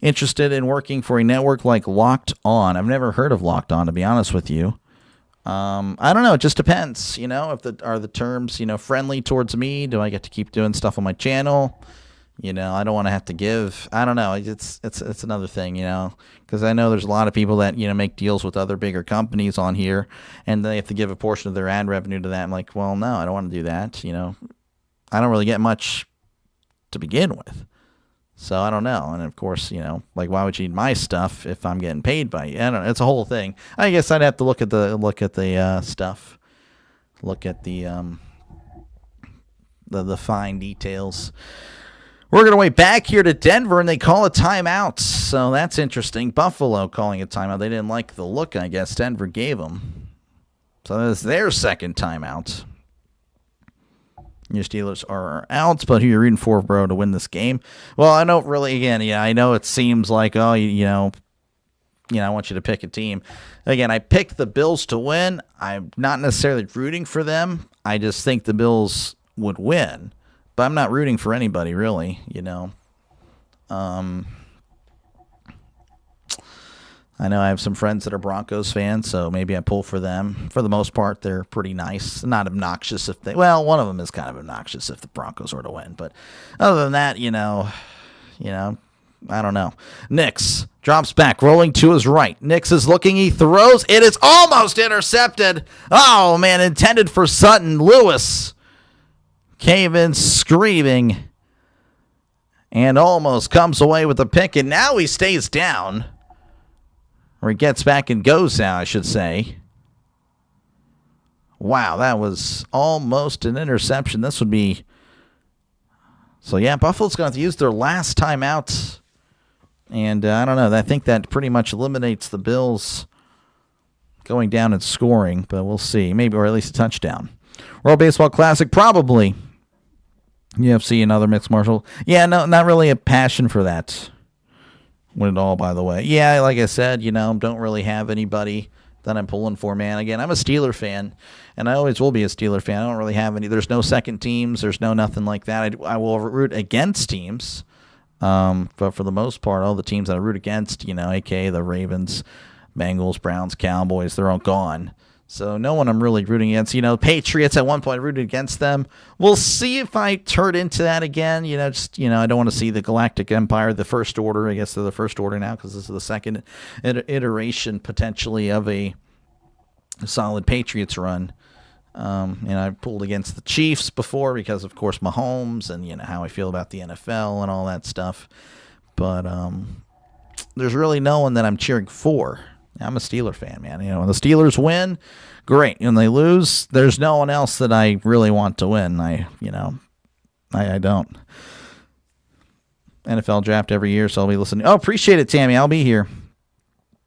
Interested in working for a network like Locked On? I've never heard of Locked On, to be honest with you. I don't know. It just depends. If are the terms, friendly towards me? Do I get to keep doing stuff on my channel? I don't want to have to give. I don't know. It's another thing, because I know there's a lot of people that, make deals with other bigger companies on here, and they have to give a portion of their ad revenue to that. I'm like, well, no, I don't want to do that. I don't really get much to begin with. So I don't know. And of course, why would you need my stuff if I'm getting paid by you? I don't know. It's a whole thing. I guess I'd have to look at the stuff, look at the fine details. We're going to wait back here to Denver, and they call a timeout. So that's interesting. Buffalo calling a timeout. They didn't like the look, I guess, Denver gave them. So that's their second timeout. Your Steelers are out, but who you're rooting for, bro, to win this game? Well, I don't really, again, I know it seems like, I want you to pick a team. Again, I picked the Bills to win. I'm not necessarily rooting for them. I just think the Bills would win. But I'm not rooting for anybody, really, I know I have some friends that are Broncos fans, so maybe I pull for them. For the most part, they're pretty nice. Not obnoxious one of them is kind of obnoxious if the Broncos were to win. But other than that, I don't know. Nix drops back, rolling to his right. Nix is looking, he throws. It is almost intercepted. Oh, man, intended for Sutton. Lewis came in screaming and almost comes away with the pick, and now he stays down. Or he gets back and goes now, I should say. Wow, that was almost an interception. This would be... So, yeah, Buffalo's going to have to use their last timeout. And I don't know. I think that pretty much eliminates the Bills going down and scoring. But we'll see. Maybe, or at least a touchdown. World Baseball Classic, probably. UFC and other mixed martial. Yeah, no, not really a passion for that. Win it all, by the way. Yeah, like I said, don't really have anybody that I'm pulling for, man. Again, I'm a Steeler fan, and I always will be a Steeler fan. I don't really have any. There's no second teams. There's no nothing like that. I will root against teams, but for the most part, all the teams that I root against, a.k.a. the Ravens, Bengals, Browns, Cowboys, they're all gone. So no one I'm really rooting against. Patriots at one point I rooted against them. We'll see if I turn into that again. I don't want to see the Galactic Empire, the First Order. I guess they're the First Order now because this is the second iteration potentially of a solid Patriots run. I pulled against the Chiefs before because, of course, Mahomes and how I feel about the NFL and all that stuff. But there's really no one that I'm cheering for. I'm a Steeler fan, man. When the Steelers win, great. When they lose, there's no one else that I really want to win. I don't. NFL draft every year, so I'll be listening. Oh, appreciate it, Tammy. I'll be here.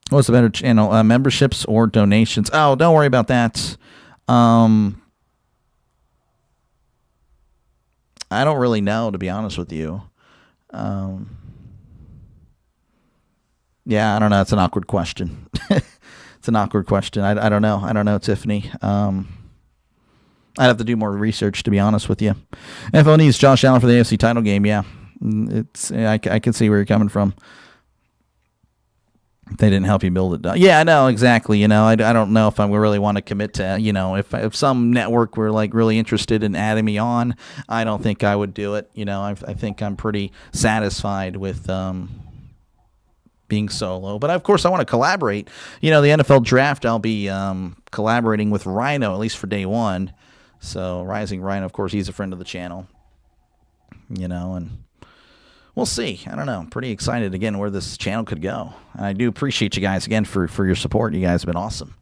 What's the better channel? Memberships or donations? Oh, don't worry about that. I don't really know, to be honest with you. Yeah, I don't know. It's an awkward question. It's an awkward question. I don't know. I don't know, Tiffany. I'd have to do more research, to be honest with you. FO needs Josh Allen for the AFC title game. Yeah, I can see where you're coming from. They didn't help you build it. Yeah, I know, exactly. I don't know if I really want to commit to, if some network were like really interested in adding me on, I don't think I would do it. I think I'm pretty satisfied with being solo. But of course, I want to collaborate. The NFL draft, I'll be collaborating with Rhino, at least for day one. So Rising Rhino, of course, he's a friend of the channel. And we'll see. I don't know. I'm pretty excited, again, where this channel could go. And I do appreciate you guys, again, for your support. You guys have been awesome.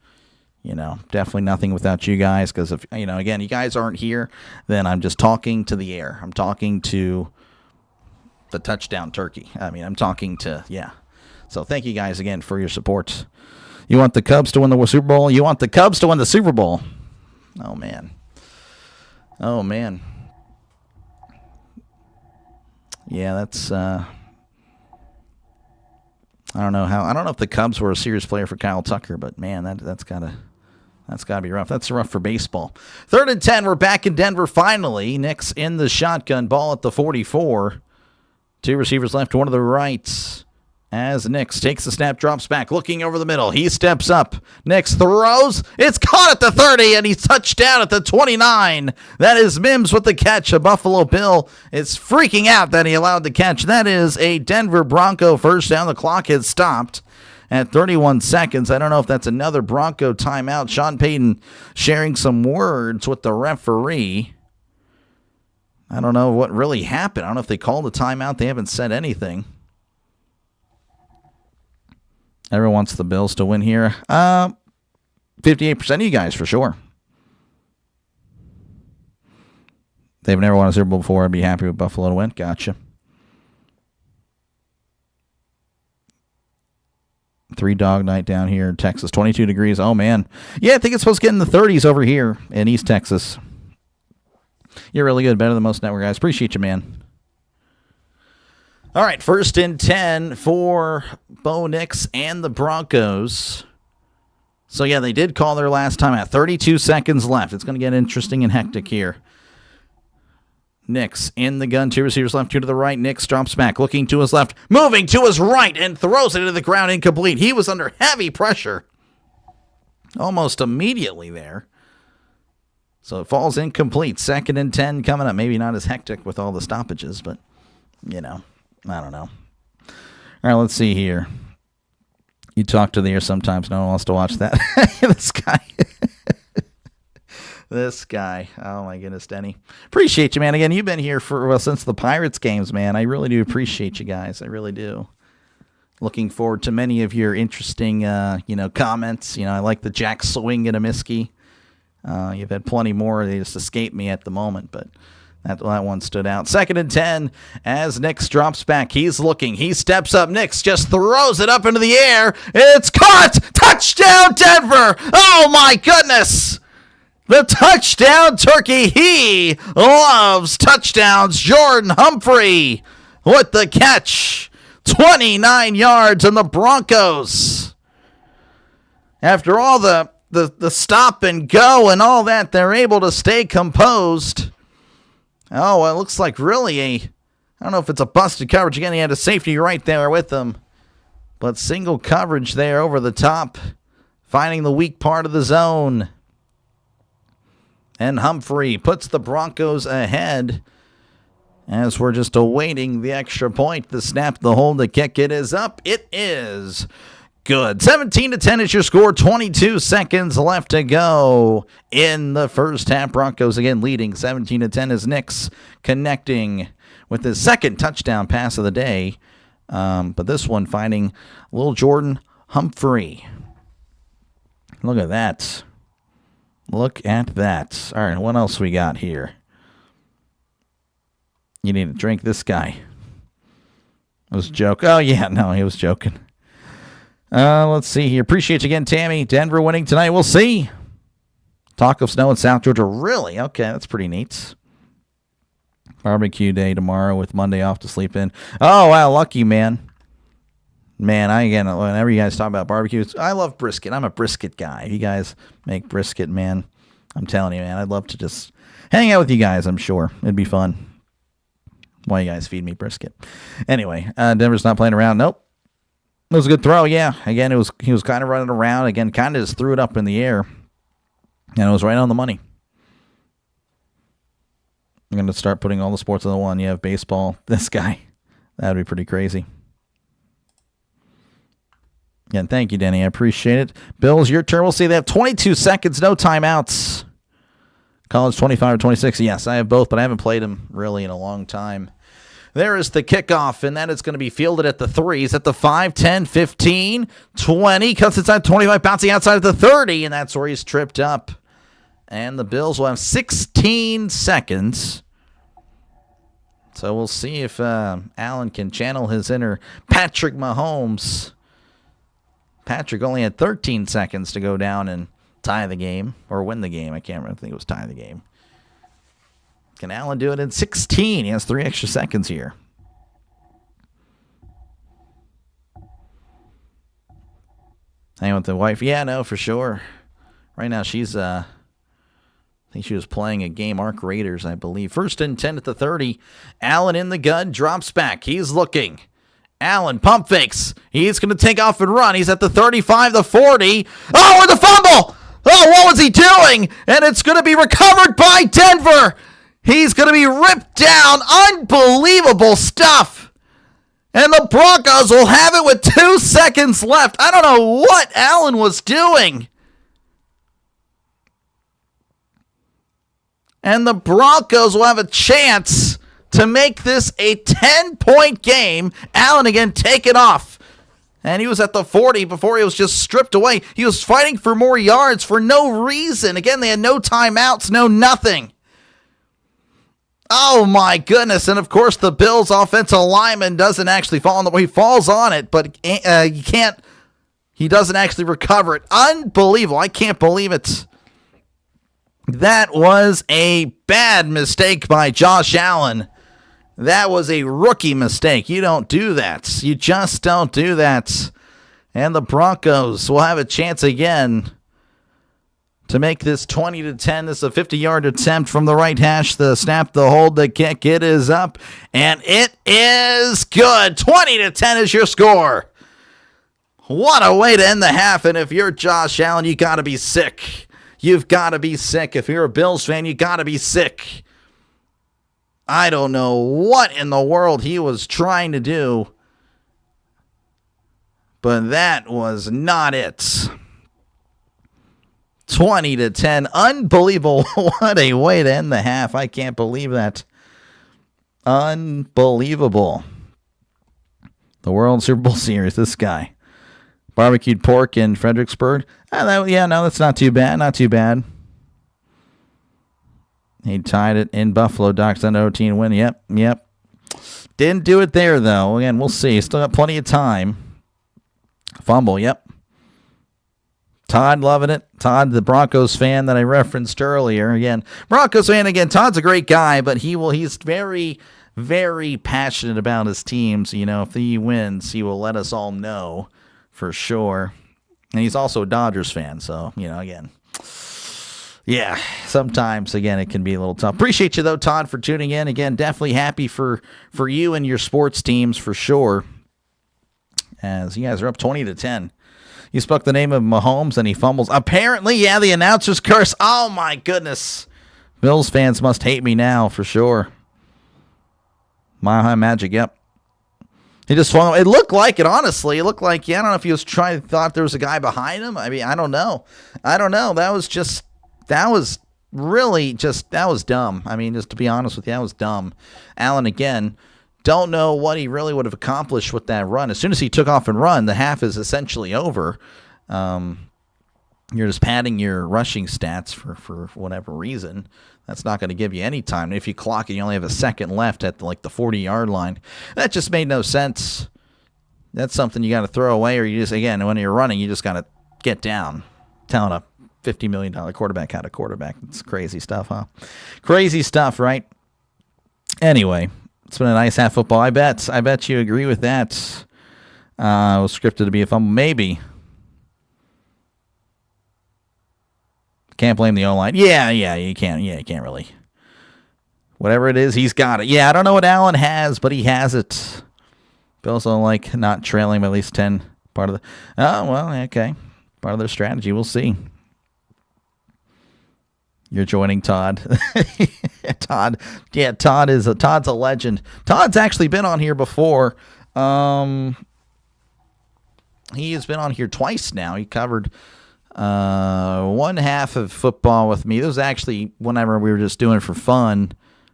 Definitely nothing without you guys, because if, again, you guys aren't here, then I'm just talking to the air. I'm talking to the touchdown turkey. I'm talking to, yeah. So thank you guys, again, for your support. You want the Cubs to win the Super Bowl? You want the Cubs to win the Super Bowl? Oh, man. Oh, man. Yeah, that's I don't know if the Cubs were a serious player for Kyle Tucker, but man, that's gotta be rough. That's rough for baseball. 3rd and 10. We're back in Denver finally. Nick's in the shotgun, ball at the 44. 2 receivers left, one to the right. As Nix takes the snap, drops back, looking over the middle. He steps up. Nix throws. It's caught at the 30, and he's touchdown at the 29. That is Mims with the catch. A Buffalo Bill is freaking out that he allowed the catch. That is a Denver Bronco first down. The clock has stopped at 31 seconds. I don't know if that's another Bronco timeout. Sean Payton sharing some words with the referee. I don't know what really happened. I don't know if they called a timeout. They haven't said anything. Everyone wants the Bills to win here. 58% of you guys, for sure. They've never won a Super Bowl before. I'd be happy with Buffalo to win. Gotcha. 3-dog night down here in Texas. 22 degrees. Oh, man. Yeah, I think it's supposed to get in the 30s over here in East Texas. You're really good. Better than most network guys. Appreciate you, man. All right, 1st and 10 for Bo Nix and the Broncos. So, yeah, they did call their last time at 32 seconds left. It's going to get interesting and hectic here. Nix in the gun, 2 receivers left, 2 to the right. Nix drops back, looking to his left, moving to his right, and throws it into the ground incomplete. He was under heavy pressure almost immediately there. So it falls incomplete. 2nd and 10 coming up. Maybe not as hectic with all the stoppages, but, I don't know. All right, let's see here. You talk to the air sometimes. No one wants to watch that. This guy. This guy. Oh, my goodness, Denny. Appreciate you, man. Again, you've been here since the Pirates games, man. I really do appreciate you guys. I really do. Looking forward to many of your interesting, comments. I like the Jack Swing and a Miskey. You've had plenty more. They just escaped me at the moment, but that one stood out. 2nd and 10 as Nix drops back. He's looking. He steps up. Nix just throws it up into the air. It's caught. Touchdown, Denver. Oh, my goodness. The touchdown turkey. He loves touchdowns. Jordan Humphrey with the catch. 29 yards, and the Broncos, after all the stop and go and all that, they're able to stay composed. Oh, it looks like really I don't know if it's a busted coverage. Again, he had a safety right there with him. But single coverage there over the top, finding the weak part of the zone. And Humphrey puts the Broncos ahead as we're just awaiting the extra point. The snap, the hold, the kick. It is up. It is good. 17-10 is your score. 22 seconds left to go in the first half. Broncos again leading 17-10 as Nix connecting with his 2nd touchdown pass of the day. But this one finding little Jordan Humphrey. Look at that. Look at that. All right, what else we got here? You need to drink this guy. It was a joke. Oh, yeah, no, he was joking. Let's see here. Appreciate you again, Tammy. Denver winning tonight. We'll see. Talk of snow in South Georgia. Really? Okay, that's pretty neat. Barbecue day tomorrow with Monday off to sleep in. Oh, wow, lucky, man. Man, whenever you guys talk about barbecues, I love brisket. I'm a brisket guy. If you guys make brisket, man, I'm telling you, man, I'd love to just hang out with you guys, I'm sure. It'd be fun. Why you guys feed me brisket? Anyway, Denver's not playing around. Nope. It was a good throw, yeah. Again, he was kind of running around. Again, kind of just threw it up in the air. And it was right on the money. I'm going to start putting all the sports on the one. You have baseball, this guy. That would be pretty crazy. Again, thank you, Denny. I appreciate it. Bills, your turn. We'll see. They have 22 seconds, no timeouts. College 25 or 26. Yes, I have both, but I haven't played them really in a long time. There is the kickoff, and that is going to be fielded at the 3s, at the 5, 10, 15, 20. Cuts inside 25, bouncing outside at the 30, and that's where he's tripped up. And the Bills will have 16 seconds. So we'll see if Allen can channel his inner Patrick Mahomes. Patrick only had 13 seconds to go down and tie the game, or win the game. I can't remember. I think it was tie the game. Can Allen do it in 16? He has 3 extra seconds here. Hang with the wife. Yeah, no, for sure. Right now she's, I think she was playing a game, Arc Raiders, I believe. 1st and 10 at the 30. Allen in the gun, drops back. He's looking. Allen, pump fakes. He's going to take off and run. He's at the 35, the 40. Oh, and the fumble! Oh, what was he doing? And it's going to be recovered by Denver. He's going to be ripped down. Unbelievable stuff. And the Broncos will have it with 2 seconds left. I don't know what Allen was doing. And the Broncos will have a chance to make this a 10-point game. Allen again taken off. And he was at the 40 before he was just stripped away. He was fighting for more yards for no reason. Again, they had no timeouts, no nothing. Oh, my goodness. And, of course, the Bills' offensive lineman doesn't actually fall on the way. He falls on it, but he doesn't actually recover it. Unbelievable. I can't believe it. That was a bad mistake by Josh Allen. That was a rookie mistake. You don't do that. You just don't do that. And the Broncos will have a chance again to make this 20-10. This is a 50-yard attempt from the right hash. The snap, the hold, the kick. It is up, and it is good. 20-10 is your score. What a way to end the half. And if you're Josh Allen, you got to be sick. You've got to be sick. If you're a Bills fan, you got to be sick. I don't know what in the world he was trying to do, but that was not it. 20-10. Unbelievable. What a way to end the half. I can't believe that. Unbelievable. The World Super Bowl Series, this guy. Barbecued pork in Fredericksburg. That's not too bad. Not too bad. He tied it in Buffalo. Doc's on OT and win. Yep. Didn't do it there, though. Again, we'll see. Still got plenty of time. Fumble, yep. Todd loving it. Todd, the Broncos fan that I referenced earlier. Again, Broncos fan, again, Todd's a great guy, but he's very, very passionate about his teams. You know, if he wins, he will let us all know for sure. And he's also a Dodgers fan, so, again. Yeah, sometimes, again, it can be a little tough. Appreciate you, though, Todd, for tuning in. Again, definitely happy for you and your sports teams for sure. As you guys are up 20-10. You spoke the name of Mahomes, and he fumbles. Apparently, yeah, the announcer's curse. Oh, my goodness. Bills fans must hate me now for sure. Mile High Magic, yep. He just swung. It looked like it, honestly. It looked like, I don't know if he was thought there was a guy behind him. I mean, I don't know. That was dumb. I mean, just to be honest with you, that was dumb. Allen, again, don't know what he really would have accomplished with that run. As soon as he took off and run, the half is essentially over. You're just padding your rushing stats for whatever reason. That's not going to give you any time. If you clock it, you only have a second left at the 40-yard line. That just made no sense. That's something you got to throw away, or you just, again, when you're running, you just got to get down. Telling a $50 million quarterback how to quarterback. It's crazy stuff, huh? Crazy stuff, right? Anyway, it's been a nice half football. I bet you agree with that. It was scripted to be a fumble. Maybe. Can't blame the O-line. Yeah, you can't. Yeah, you can't really. Whatever it is, he's got it. Yeah, I don't know what Allen has, but he has it. Bills don't like not trailing by at least 10. Part of the. Oh, well, okay. Part of their strategy. We'll see. You're joining Todd. Todd. Yeah, Todd's a legend. Todd's actually been on here before. He has been on here twice now. He covered one half of football with me. This was actually whenever we were just doing it for fun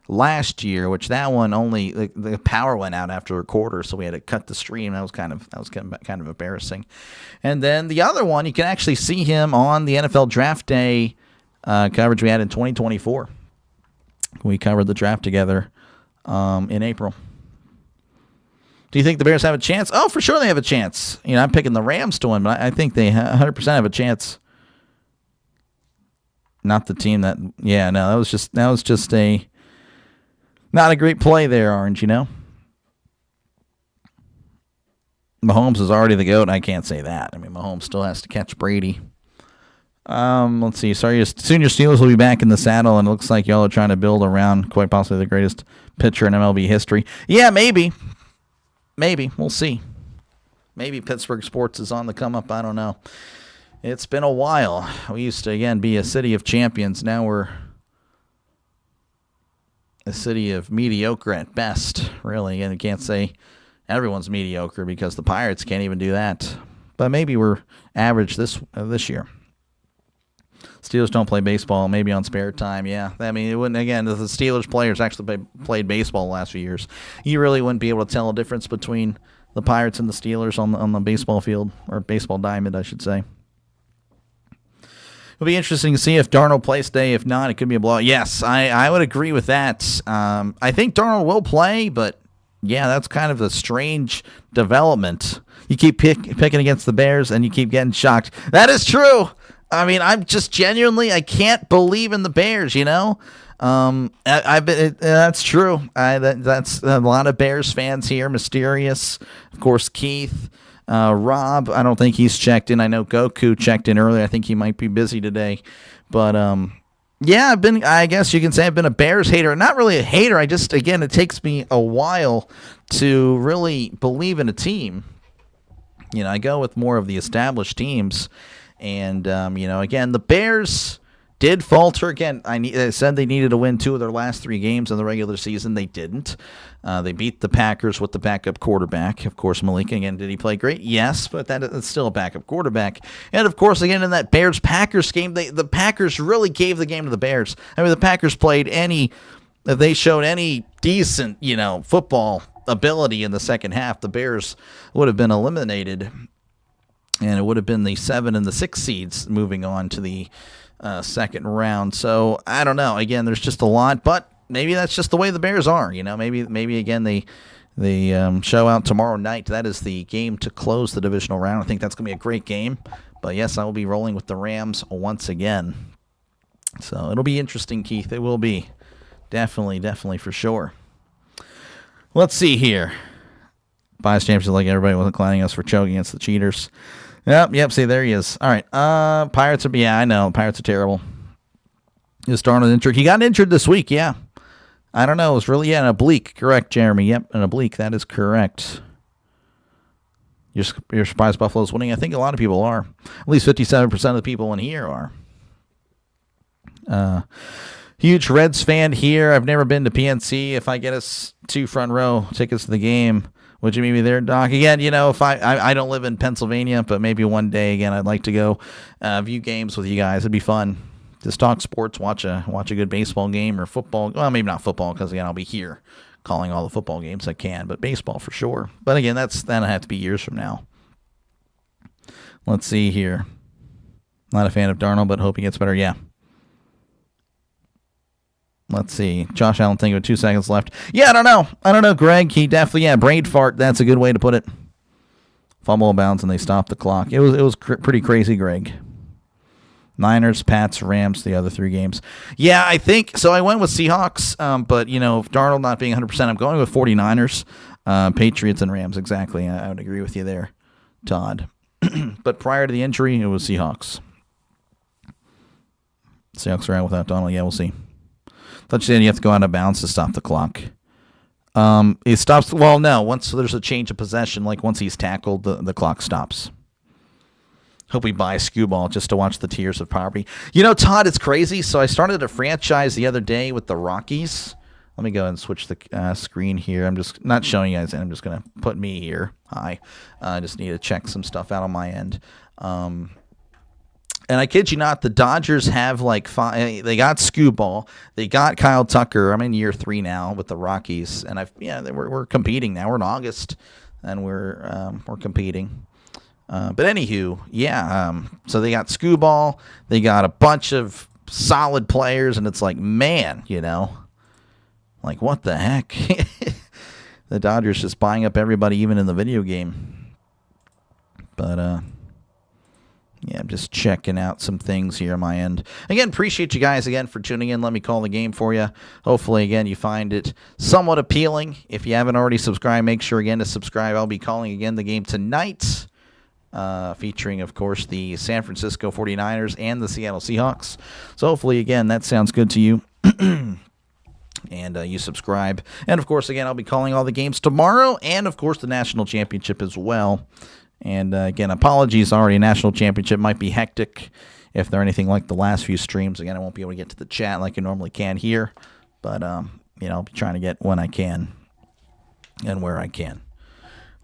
last year, which that one only the power went out after a quarter, so we had to cut the stream. That was kind of embarrassing. And then the other one, you can actually see him on the NFL Draft Day coverage we had in 2024. We covered the draft together in April. Do you think the Bears have a chance? Oh, for sure they have a chance. You know, I'm picking the Rams to win, but I think they 100% have a chance. Not the team that. Yeah, no, that was just a not a great play there, Orange. You know, Mahomes is already the GOAT. I can't say that. I mean, Mahomes still has to catch Brady. Let's see. Sorry, soon your Steelers will be back in the saddle, and it looks like y'all are trying to build around quite possibly the greatest pitcher in MLB history. Yeah, maybe. We'll see. Maybe Pittsburgh sports is on the come up. I don't know. It's been a while. We used to, again, be a city of champions. Now we're a city of mediocre at best, really. And I can't say everyone's mediocre because the Pirates can't even do that. But maybe we're average this year. Steelers don't play baseball, maybe on spare time. Yeah, I mean, it wouldn't. Again, if the Steelers players actually played baseball the last few years, you really wouldn't be able to tell a difference between the Pirates and the Steelers on the baseball field, or baseball diamond, I should say. It'll be interesting to see if Darnold plays today. If not, it could be a blowout. Yes, I would agree with that. I think Darnold will play, but yeah, that's kind of a strange development. You keep picking against the Bears, and you keep getting shocked. That is true. I mean, I'm just genuinely, I can't believe in the Bears, you know? That's true. That's a lot of Bears fans here. Mysterious, of course, Keith, Rob. I don't think he's checked in. I know Goku checked in earlier. I think he might be busy today. But, yeah, I guess you can say I've been a Bears hater. Not really a hater. Again, it takes me a while to really believe in a team. You know, I go with more of the established teams. And, you know, again, the Bears did falter. Again, I said they needed to win 2 of their last 3 games in the regular season. They didn't. They beat the Packers with the backup quarterback. Of course, Malik, again, did he play great? Yes, but that's still a backup quarterback. And, of course, again, in that Bears-Packers game, the Packers really gave the game to the Bears. I mean, the Packers if they showed any decent, you know, football ability in the second half, the Bears would have been eliminated. And it would have been the 7 and the 6 seeds moving on to the second round. So I don't know. Again, there's just a lot, but maybe that's just the way the Bears are. You know, maybe again they show out tomorrow night. That is the game to close the divisional round. I think that's going to be a great game. But yes, I will be rolling with the Rams once again. So it'll be interesting, Keith. It will be definitely for sure. Let's see here. Bias championship, like everybody wasn't clowning us for choking against the cheaters. Yep, see, there he is. All right, Pirates are, yeah, I know, Pirates are terrible. Is Darnold injured? He got injured this week, yeah. I don't know, it was really, an oblique, correct, Jeremy. Yep, an oblique, that is correct. You're surprised Buffalo's winning? I think a lot of people are. At least 57% of the people in here are. Huge Reds fan here. I've never been to PNC. If I get us 2 front row tickets to the game, would you meet me there, Doc? Again, you know, if I don't live in Pennsylvania, but maybe one day, again, I'd like to go view games with you guys. It'd be fun. Just talk sports, watch a good baseball game or football. Well, maybe not football because, again, I'll be here calling all the football games I can, but baseball for sure. But, again, that'll have to be years from now. Let's see here. Not a fan of Darnold, but hope he gets better. Yeah. Let's see. Josh Allen thinking with 2 seconds left. Yeah, I don't know, Greg. He definitely, brain fart. That's a good way to put it. Fumble bounce, and they stopped the clock. It was pretty crazy, Greg. Niners, Pats, Rams, the other 3 games. Yeah, I think so. I went with Seahawks, but if Darnold not being 100%, I'm going with 49ers, Patriots, and Rams. Exactly. I would agree with you there, Todd. But prior to the injury, it was Seahawks. Seahawks are out without Donald. Yeah, we'll see. Thought you said you have to go out of bounds to stop the clock. It stops. Well, no. Once there's a change of possession, like once he's tackled, the clock stops. Hope we buy a skewball ball just to watch the tears of poverty. Todd, it's crazy. So I started a franchise the other day with the Rockies. Let me go and switch the screen here. I'm just not showing you guys, and I'm just going to put me here. Hi. I just need to check some stuff out on my end. And I kid you not, the Dodgers have like 5. They got Skubal. They got Kyle Tucker. I'm in year 3 now with the Rockies, and we're competing now. We're in August, and we're competing. But anywho, yeah. So they got Skubal. They got a bunch of solid players, and it's like, man, like, what the heck? The Dodgers just buying up everybody, even in the video game. But, yeah, I'm just checking out some things here on my end. Again, appreciate you guys again for tuning in. Let me call the game for you. Hopefully, again, you find it somewhat appealing. If you haven't already subscribed, make sure, again, to subscribe. I'll be calling, again, the game tonight, featuring, of course, the San Francisco 49ers and the Seattle Seahawks. So, hopefully, again, that sounds good to you. And you subscribe. And, of course, again, I'll be calling all the games tomorrow and, of course, the national championship as well. And, again, apologies already. National championship might be hectic if they're anything like the last few streams. Again, I won't be able to get to the chat like I normally can here. But, I'll be trying to get when I can and where I can.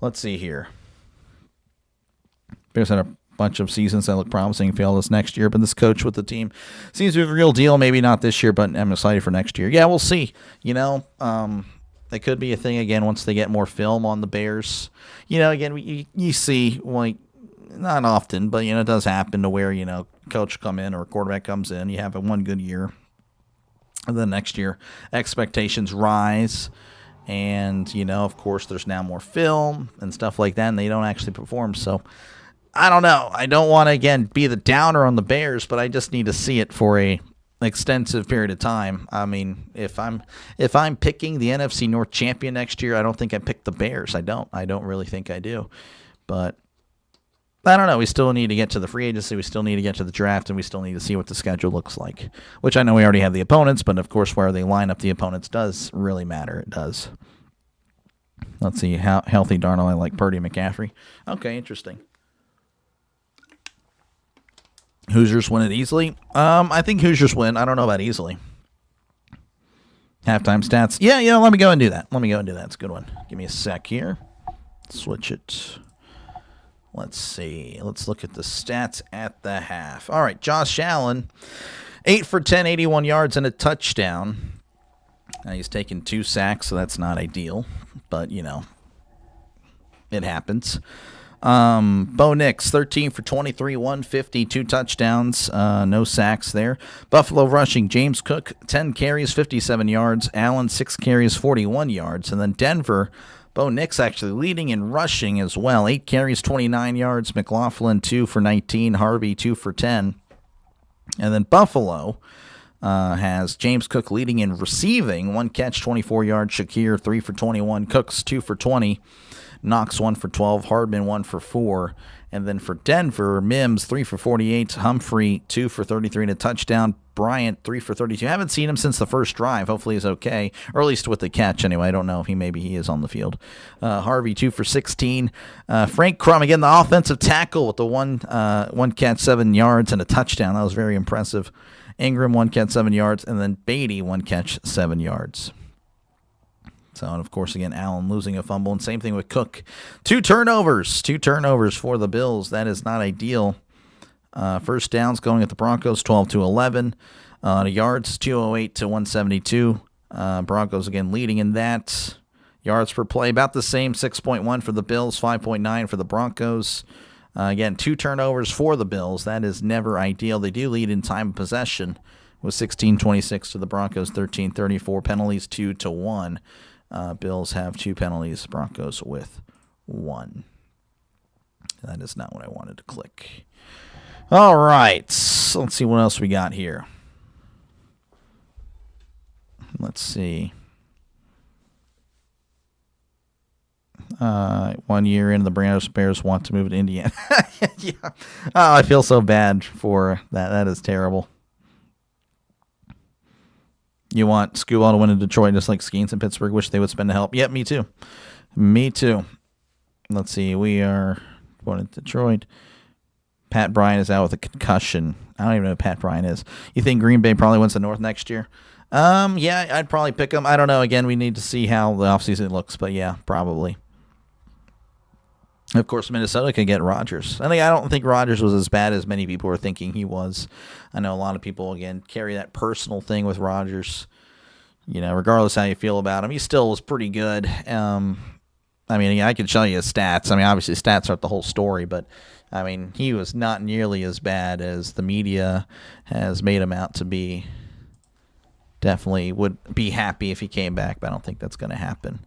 Let's see here. Bears had a bunch of seasons that look promising, fail this next year, but this coach with the team seems to be the real deal. Maybe not this year, but I'm excited for next year. Yeah, we'll see. That could be a thing again once they get more film on the Bears. Again, you see, like, not often, but, it does happen to where, coach come in or a quarterback comes in, you have a one good year, and then next year expectations rise. And, of course, there's now more film and stuff like that, and they don't actually perform. So, I don't know. I don't want to, again, be the downer on the Bears, but I just need to see it for an extensive period of time. I mean, if I'm picking the NFC North champion next year, I don't think I pick the Bears. I don't really think I do. But I don't know. We still need to get to the free agency. We still need to get to the draft, and we still need to see what the schedule looks like, which I know we already have the opponents, but, of course, where they line up the opponents does really matter. It does. Let's see how healthy Darnold. I like Purdy, McCaffrey. Okay, interesting. Hoosiers win it easily. I think Hoosiers win. I don't know about easily. Halftime stats. Yeah, let me go and do that. It's a good one. Give me a sec here. Switch it. Let's see. Let's look at the stats at the half. All right, Josh Allen, 8 for 10, 81 yards and a touchdown. He's taken 2 sacks, so that's not ideal. But, it happens. Bo Nix, 13 for 23, 150, 2 touchdowns, no sacks there. Buffalo rushing, James Cook, 10 carries, 57 yards. Allen, 6 carries, 41 yards. And then Denver, Bo Nix actually leading in rushing as well. 8 carries, 29 yards. McLaughlin, 2 for 19. Harvey, 2 for 10. And then Buffalo has James Cook leading in receiving. 1 catch, 24 yards. Shakir, 3 for 21. Cooks, 2 for 20. Knox, 1 for 12. Hardman, 1 for 4. And then for Denver, Mims, 3 for 48. Humphrey, 2 for 33 and a touchdown. Bryant, 3 for 32. I haven't seen him since the first drive. Hopefully he's okay, or at least with the catch anyway. I don't know if he is on the field. Harvey, 2 for 16. Frank Crum, again, the offensive tackle with the one catch, 7 yards and a touchdown. That was very impressive. Ingram, 1 catch, 7 yards. And then Beatty, 1 catch, 7 yards. So, and of course, again, Allen losing a fumble. And same thing with Cook. 2 turnovers. 2 turnovers for the Bills. That is not ideal. First downs going at the Broncos, 12-11. Yards, 208 to 172. Broncos, again, leading in that. Yards per play, about the same, 6.1 for the Bills, 5.9 for the Broncos. Again, 2 turnovers for the Bills. That is never ideal. They do lead in time of possession with 16-26 to the Broncos, 13-34. Penalties, 2-1. Bills have 2 penalties, Broncos with 1. That is not what I wanted to click. All right. So let's see what else we got here. Let's see. 1 year in, the Bears want to move to Indiana. Yeah. Oh, I feel so bad for that. That is terrible. You want Skubal to win in Detroit just like Skeens in Pittsburgh. Wish they would spend the help. Yep, me too. Me too. Let's see. We are going to Detroit. Pat Bryant is out with a concussion. I don't even know who Pat Bryant is. You think Green Bay probably wins the North next year? Yeah, I'd probably pick them. I don't know. Again, we need to see how the offseason looks, but yeah, probably. Of course, Minnesota can get Rodgers. I don't think Rodgers was as bad as many people were thinking he was. I know a lot of people, again, carry that personal thing with Rodgers. You know, regardless how you feel about him, he still was pretty good. I could show you his stats. Obviously, stats aren't the whole story, but, he was not nearly as bad as the media has made him out to be. Definitely would be happy if he came back, but I don't think that's going to happen.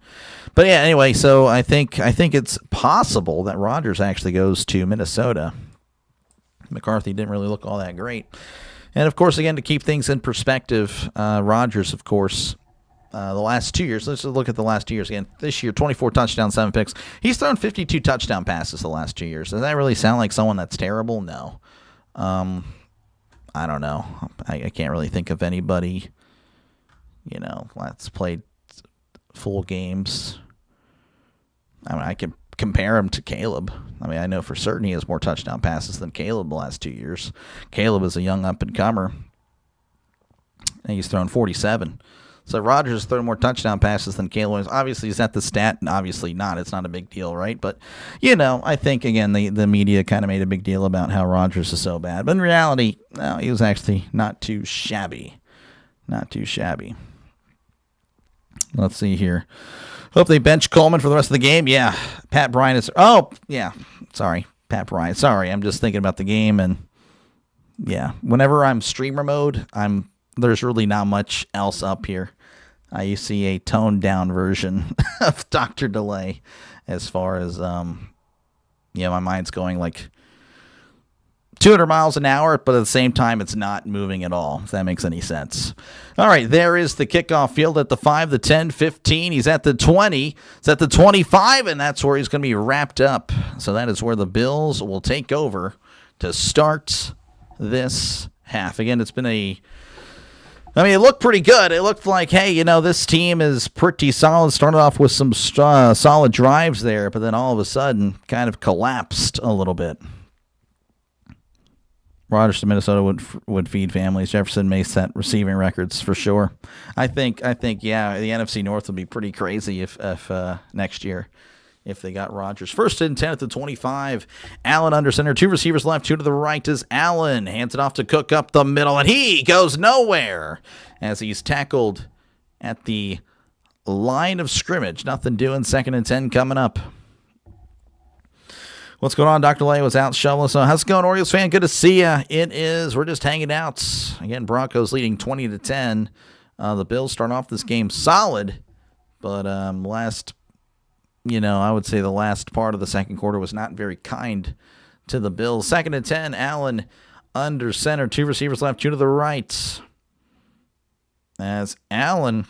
But yeah, anyway, so I think it's possible that Rodgers actually goes to Minnesota. McCarthy didn't really look all that great. And, of course, again, to keep things in perspective, Rodgers, of course, the last 2 years, let's look at the last 2 years again. This year, 24 touchdowns, 7 picks. He's thrown 52 touchdown passes the last 2 years. Does that really sound like someone that's terrible? No. I don't know. I can't really think of anybody. Let's play full games. I can compare him to Caleb. I know for certain he has more touchdown passes than Caleb the last 2 years. Caleb is a young up-and-comer, and he's thrown 47. So Rodgers has thrown more touchdown passes than Caleb. Obviously, is that the stat? Obviously not. It's not a big deal, right? But, I think, again, the media kind of made a big deal about how Rodgers is so bad. But in reality, no, he was actually not too shabby. Not too shabby. Let's see here. Hope they bench Coleman for the rest of the game. Yeah, Pat Bryant is... Oh, yeah. Sorry, Pat Bryant. Sorry, I'm just thinking about the game. And, yeah, whenever I'm streamer mode, there's really not much else up here. I see a toned-down version of Dr. Delay as far as, my mind's going like 200 miles an hour, but at the same time, it's not moving at all, if that makes any sense. All right, there is the kickoff field at the 5, the 10, 15. He's at the 20. It's at the 25, and that's where he's going to be wrapped up. So that is where the Bills will take over to start this half. Again, it's been it looked pretty good. It looked like, hey, this team is pretty solid. Started off with some solid drives there, but then all of a sudden kind of collapsed a little bit. Rodgers to Minnesota would feed families. Jefferson may set receiving records for sure. I think, yeah, the NFC North would be pretty crazy if next year if they got Rodgers. 1st and 10 at the 25. Allen under center. 2 receivers left. 2 to the right is Allen. Hands it off to Cook up the middle, and he goes nowhere as he's tackled at the line of scrimmage. Nothing doing. 2nd and 10 coming up. What's going on? Dr. Lay was out shoveling. So how's it going, Orioles fan? Good to see you. It is. We're just hanging out. Again, Broncos leading 20-10. The Bills start off this game solid, but I would say the last part of the second quarter was not very kind to the Bills. 2nd and 10, Allen under center. 2 receivers left, 2 to the right. As Allen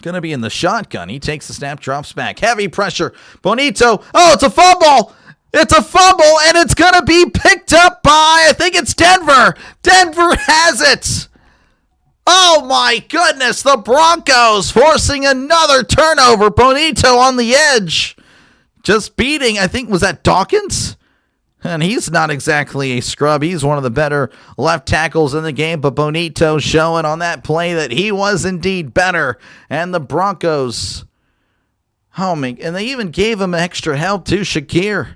going to be in the shotgun. He takes the snap, drops back. Heavy pressure. Bonito. Oh, it's a fumble. It's a fumble, and it's going to be picked up by, I think it's Denver. Denver has it. Oh, my goodness. The Broncos forcing another turnover. Bonito on the edge. Just beating, I think, was that Dawkins? And he's not exactly a scrub. He's one of the better left tackles in the game. But Bonito showing on that play that he was indeed better. And the Broncos, and they even gave him extra help too, Shakir.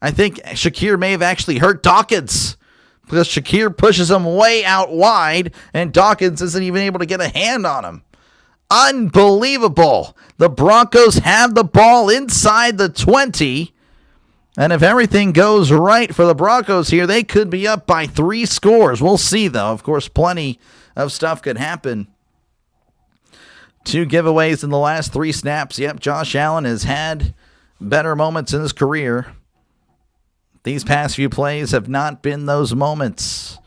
I think Shakir may have actually hurt Dawkins because Shakir pushes him way out wide, and Dawkins isn't even able to get a hand on him. Unbelievable. The Broncos have the ball inside the 20. And if everything goes right for the Broncos here, they could be up by 3 scores. We'll see, though. Of course, plenty of stuff could happen. 2 giveaways in the last 3 snaps. Yep, Josh Allen has had better moments in his career. These past few plays have not been those moments.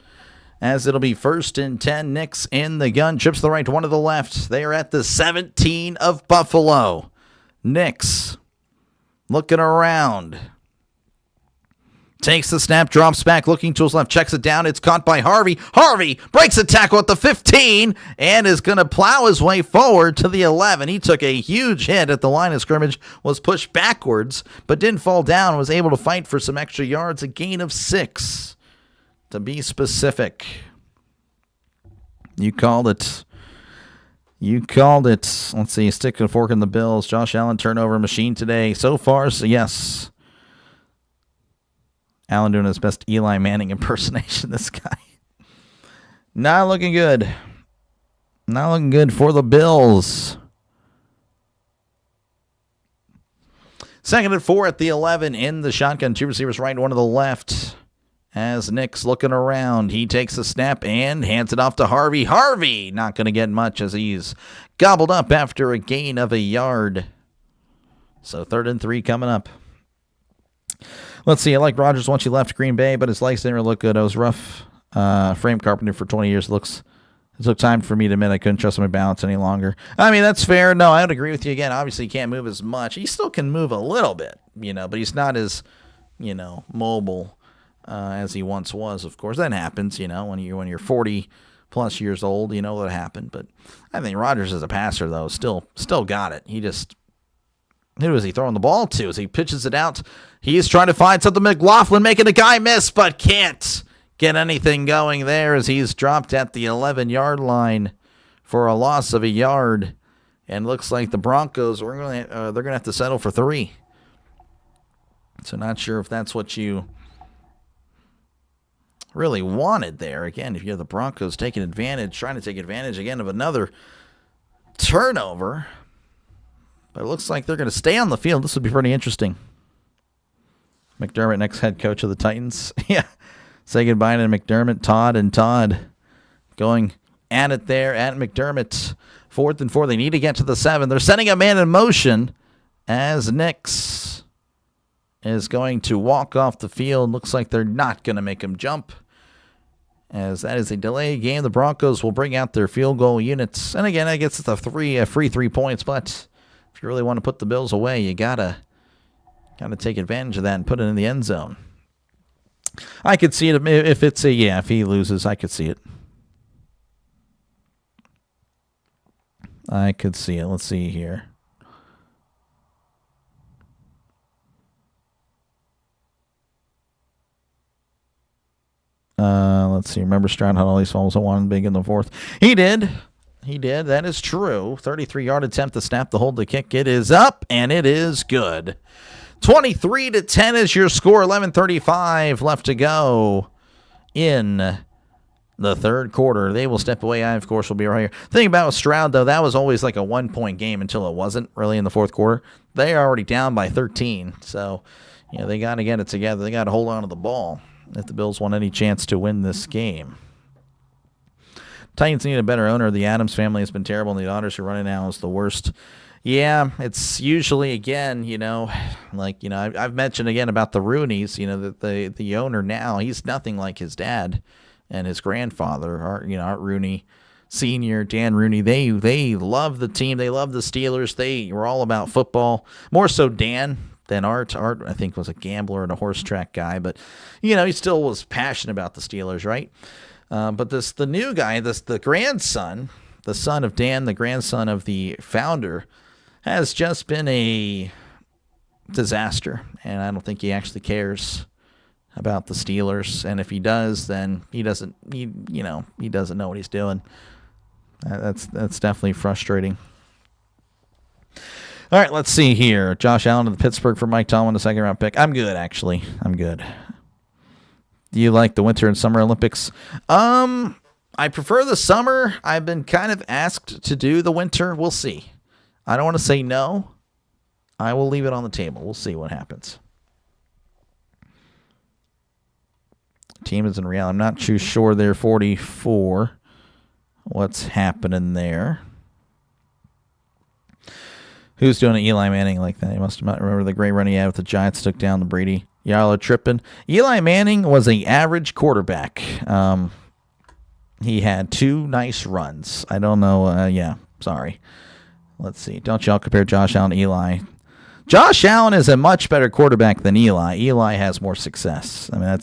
As it'll be 1st and 10. Nix in the gun. Trips to the right, one to the left. They are at the 17 of Buffalo. Nix looking around. Takes the snap, drops back, looking to his left, checks it down. It's caught by Harvey. Harvey breaks a tackle at the 15 and is going to plow his way forward to the 11. He took a huge hit at the line of scrimmage, was pushed backwards, but didn't fall down, was able to fight for some extra yards, a gain of 6. To be specific. You called it. You called it. Let's see, stick and fork in the Bills. Josh Allen turnover machine today. So far, so yes. Allen doing his best Eli Manning impersonation, this guy. Not looking good. Not looking good for the Bills. 2nd and 4 at the 11 in the shotgun. 2 receivers right and 1 to the left. As Nix looking around, he takes the snap and hands it off to Harvey. Harvey not going to get much as he's gobbled up after a gain of a yard. So 3rd and 3 coming up. Let's see, I like Rodgers once he left Green Bay, but his legs didn't really look good. I was rough frame carpenter for 20 years. It took time for me to admit I couldn't trust my balance any longer. I mean, that's fair. No, I would agree with you again. Obviously, he can't move as much. He still can move a little bit, but he's not as, mobile as he once was, of course. That happens, when you're 40-plus years old, what happened. But I think Rodgers as a passer, though, still got it. Who is he throwing the ball to? As he pitches it out, he's trying to find something. McLaughlin making a guy miss, but can't get anything going there as he's dropped at the 11-yard line for a loss of a yard. And looks like the Broncos they're going to have to settle for 3. So not sure if that's what you really wanted there. Again, if you have the Broncos trying to take advantage again of another turnover. But it looks like they're going to stay on the field. This would be pretty interesting. McDermott, next head coach of the Titans. Yeah. Say goodbye to McDermott, Todd going at it there at McDermott. 4th and 4. They need to get to the 7. They're sending a man in motion as Nix is going to walk off the field. Looks like they're not going to make him jump, as that is a delayed game. The Broncos will bring out their field goal units. And again, I guess it's a free 3 points, but if you really want to put the Bills away, you gotta take advantage of that and put it in the end zone. I could see it if he loses, I could see it. I could see it. Let's see here. Let's see. Remember Stroud had all these fumbles and won big in the 4th. He did. That is true. 33-yard attempt to snap the hold to kick. It is up, and it is good. 23-10 is your score. 11:35 left to go in the 3rd quarter. They will step away. I, of course, will be right here. The thing about Stroud, though, that was always like a 1-point game until it wasn't really in the 4th quarter. They are already down by 13. So, they got to get it together. They got to hold on to the ball if the Bills want any chance to win this game. Titans need a better owner. The Adams family has been terrible, and the Otters who run it now is the worst. Yeah, it's usually, again, I've mentioned again about the Rooneys, that the owner now, he's nothing like his dad and his grandfather, Art Rooney Sr., Dan Rooney. They love the team. They love the Steelers. They were all about football. More so Dan than Art. Art, I think, was a gambler and a horse track guy, but, he still was passionate about the Steelers, right? But the new guy, the grandson, the son of Dan, the grandson of the founder, has just been a disaster, and I don't think he actually cares about the Steelers. And if he does, then he doesn't know what he's doing. That's definitely frustrating. All right, let's see here. Josh Allen to the Pittsburgh for Mike Tomlin, a 2nd-round pick. I'm good, actually. I'm good. Do you like the Winter and Summer Olympics? I prefer the summer. I've been kind of asked to do the winter. We'll see. I don't want to say no. I will leave it on the table. We'll see what happens. Team is in Real. I'm not too sure they're 44. What's happening there? Who's doing an Eli Manning like that? You must not remember the great run he had with the Giants, took down the Brady. Y'all are tripping. Eli Manning was an average quarterback. He had 2 nice runs. I don't know. Sorry. Let's see. Don't y'all compare Josh Allen to Eli. Josh Allen is a much better quarterback than Eli. Eli has more success. I mean,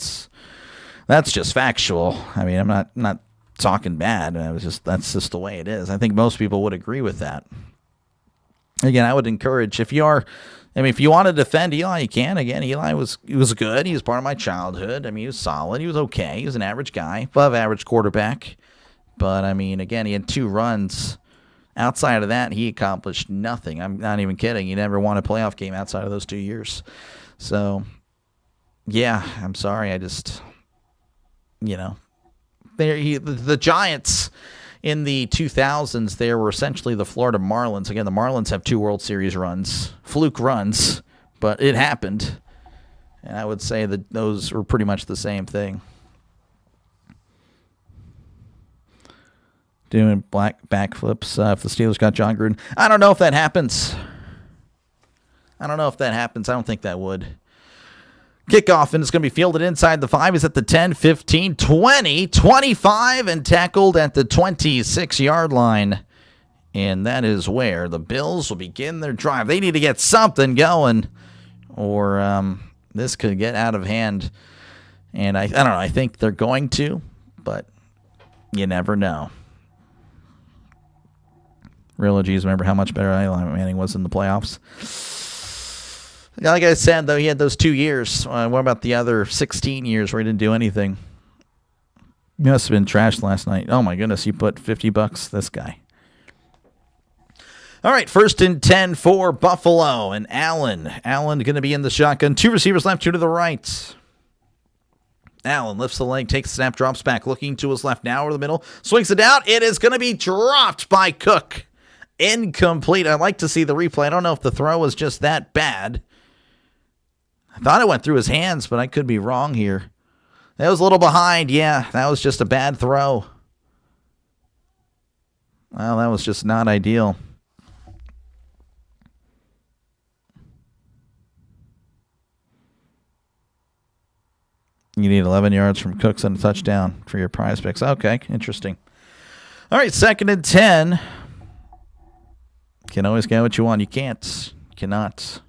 that's just factual. I mean, I'm not talking bad. That's just the way it is. I think most people would agree with that. Again, I would encourage, if you want to defend Eli, you can. Again, Eli was good. He was part of my childhood. I mean, he was solid. He was okay. He was an average guy, above average quarterback. But I mean, again, he had 2 runs. Outside of that, he accomplished nothing. I'm not even kidding. He never won a playoff game outside of those 2 years. So, yeah, I'm sorry. I just, the Giants in the 2000s, they were essentially the Florida Marlins. Again, the Marlins have 2 World Series runs, fluke runs, but it happened. And I would say that those were pretty much the same thing. Doing backflips if the Steelers got John Gruden. I don't know if that happens. I don't think that would. Kickoff, and it's going to be fielded inside the 5. He's at the 10, 15, 20, 25, and tackled at the 26-yard line. And that is where the Bills will begin their drive. They need to get something going, or this could get out of hand. And I don't know. I think they're going to, but you never know. Real OGs remember how much better Eli Manning was in the playoffs. Like I said, though, he had those 2 years. What about the other 16 years where he didn't do anything? He must have been trashed last night. Oh, my goodness. He put $50, this guy. All right, 1st and 10 for Buffalo. And Allen. Allen going to be in the shotgun. 2 receivers left, 2 to the right. Allen lifts the leg, takes the snap, drops back, looking to his left, now over the middle, swings it out. It is going to be dropped by Cook. Incomplete. I'd like to see the replay. I don't know if the throw was just that bad. I thought it went through his hands, but I could be wrong here. That was a little behind. Yeah, that was just a bad throw. Well, that was just not ideal. You need 11 yards from Cooks and a touchdown for your prize picks. Okay, interesting. All right, 2nd and 10. Can always get what you want. You can't. Cannot.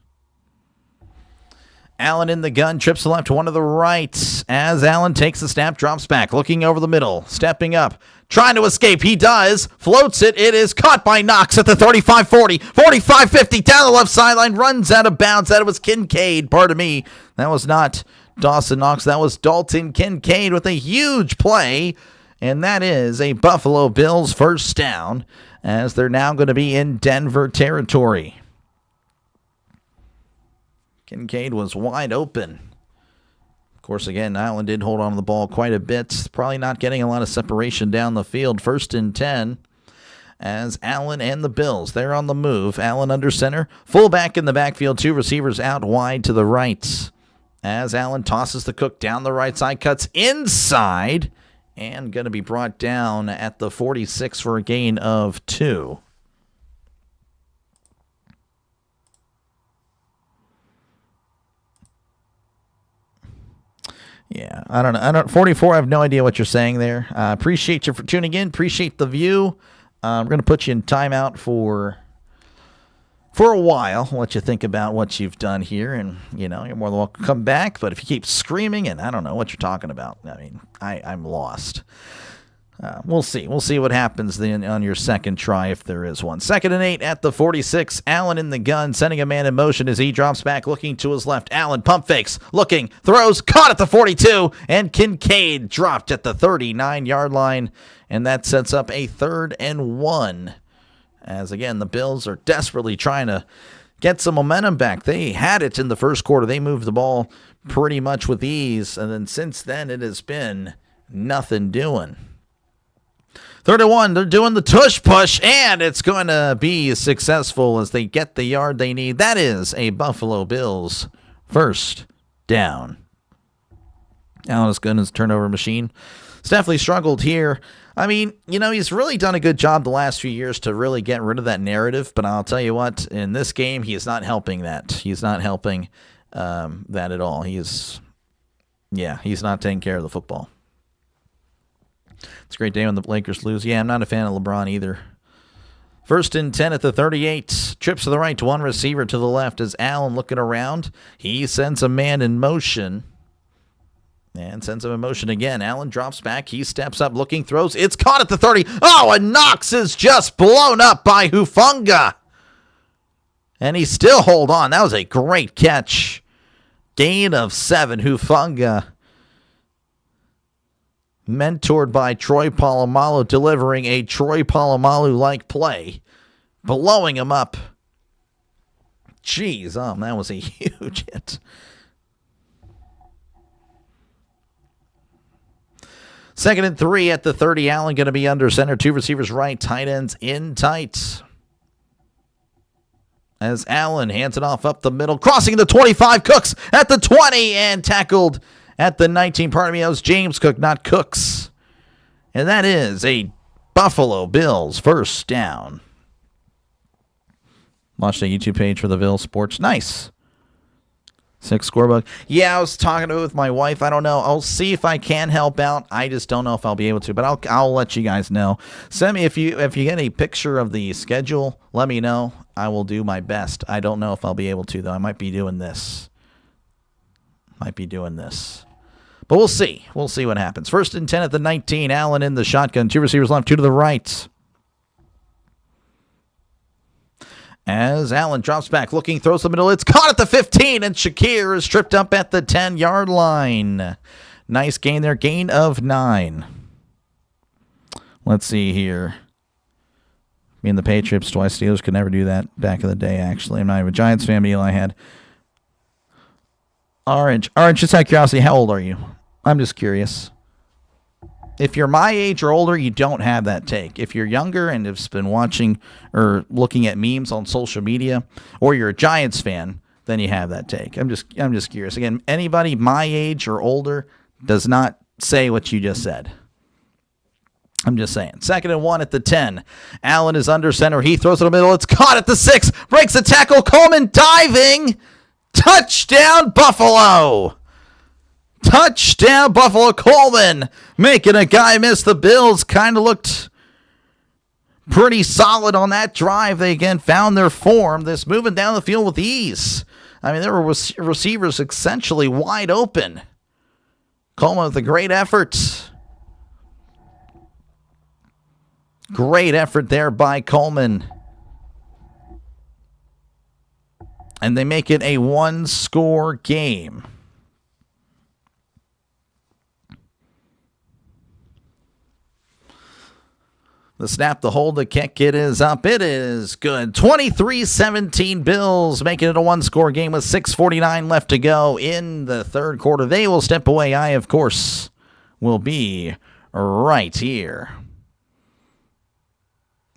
Allen in the gun, trips to left, 1 to the right. As Allen takes the snap, drops back, looking over the middle, stepping up, trying to escape. He does, floats it. It is caught by Knox at the 35-40, 45-50, down the left sideline, runs out of bounds. That was Kincaid. Pardon me. That was not Dawson Knox. That was Dalton Kincaid with a huge play. And that is a Buffalo Bills first down, as they're now going to be in Denver territory. Kincaid was wide open. Of course, again, Allen did hold on to the ball quite a bit. Probably not getting a lot of separation down the field. 1st and 10 as Allen and the Bills. They're on the move. Allen under center. Fullback in the backfield. 2 receivers out wide to the right. As Allen tosses the Cook down the right side. Cuts inside. And going to be brought down at the 46 for a gain of 2. Yeah, I don't know. 44, I have no idea what you're saying there. Appreciate you for tuning in. Appreciate the view. We're going to put you in timeout for a while. Let you think about what you've done here, and you're more than welcome to come back. But if you keep screaming, and I don't know what you're talking about, I mean, I'm lost. We'll see. We'll see what happens then on your second try, if there is one. 2nd and 8 at the 46. Allen in the gun, sending a man in motion as he drops back, looking to his left. Allen pump fakes, looking, throws, caught at the 42, and Kincaid dropped at the 39-yard line, and that sets up a 3rd and 1. As again, the Bills are desperately trying to get some momentum back. They had it in the first quarter. They moved the ball pretty much with ease, and then since then it has been nothing doing. 3rd and 1, they're doing the tush push, and it's going to be successful as they get the yard they need. That is a Buffalo Bills first down. Allen is good as a turnover machine. It's definitely struggled here. I mean, he's really done a good job the last few years to really get rid of that narrative, but I'll tell you what, in this game, he is not helping that. He's not helping that at all. He's not taking care of the football. It's a great day when the Lakers lose. Yeah, I'm not a fan of LeBron either. 1st and 10 at the 38. Trips to the right to one receiver to the left as Allen looking around. He sends a man in motion. And sends him in motion again. Allen drops back. He steps up, looking, throws. It's caught at the 30. Oh, and Knox is just blown up by Hufanga. And he still hold on. That was a great catch. Gain of 7. Hufanga, mentored by Troy Polamalu, delivering a Troy Polamalu-like play, blowing him up. Jeez, that was a huge hit. 2nd and 3 at the 30. Allen going to be under center. 2 receivers right, tight ends in tight. As Allen hands it off up the middle, crossing the 25, Cooks at the 20, and tackled at the 19. Pardon me, that was James Cook, not Cooks. And that is a Buffalo Bills first down. Watch the YouTube page for the Bills Sports. Nice. 6 scorebook. Yeah, I was talking with my wife. I don't know. I'll see if I can help out. I just don't know if I'll be able to, but I'll let you guys know. Send me if you get a picture of the schedule. Let me know. I will do my best. I don't know if I'll be able to though. I might be doing this. But we'll see. We'll see what happens. 1st and 10 at the 19. Allen in the shotgun. 2 receivers left, 2 to the right. As Allen drops back, looking, throws the middle. It's caught at the 15, and Shakir is tripped up at the 10-yard line. Nice gain there. Gain of 9. Let's see here. Me and the Patriots twice. Steelers could never do that back in the day, actually. I'm not even a Giants fan, but Eli had. Orange, just out of curiosity, how old are you? I'm just curious. If you're my age or older, you don't have that take. If you're younger and have been watching or looking at memes on social media, or you're a Giants fan, then you have that take. I'm just curious. Again, anybody my age or older does not say what you just said. I'm just saying. 2nd and 1 at the 10. Allen is under center. He throws it in the middle. It's caught at the 6. Breaks the tackle. Coleman diving. Touchdown, Buffalo. Touchdown, Buffalo. Coleman making a guy miss. The Bills kind of looked pretty solid on that drive. They again found their form. This moving down the field with ease. I mean, there were receivers essentially wide open. Coleman with a great effort. Great effort there by Coleman. And they make it a 1-score game. The snap, the hold, the kick, it is up. It is good. 23-17 Bills, making it a 1-score game with 6:49 left to go in the 3rd quarter. They will step away. I, of course, will be right here.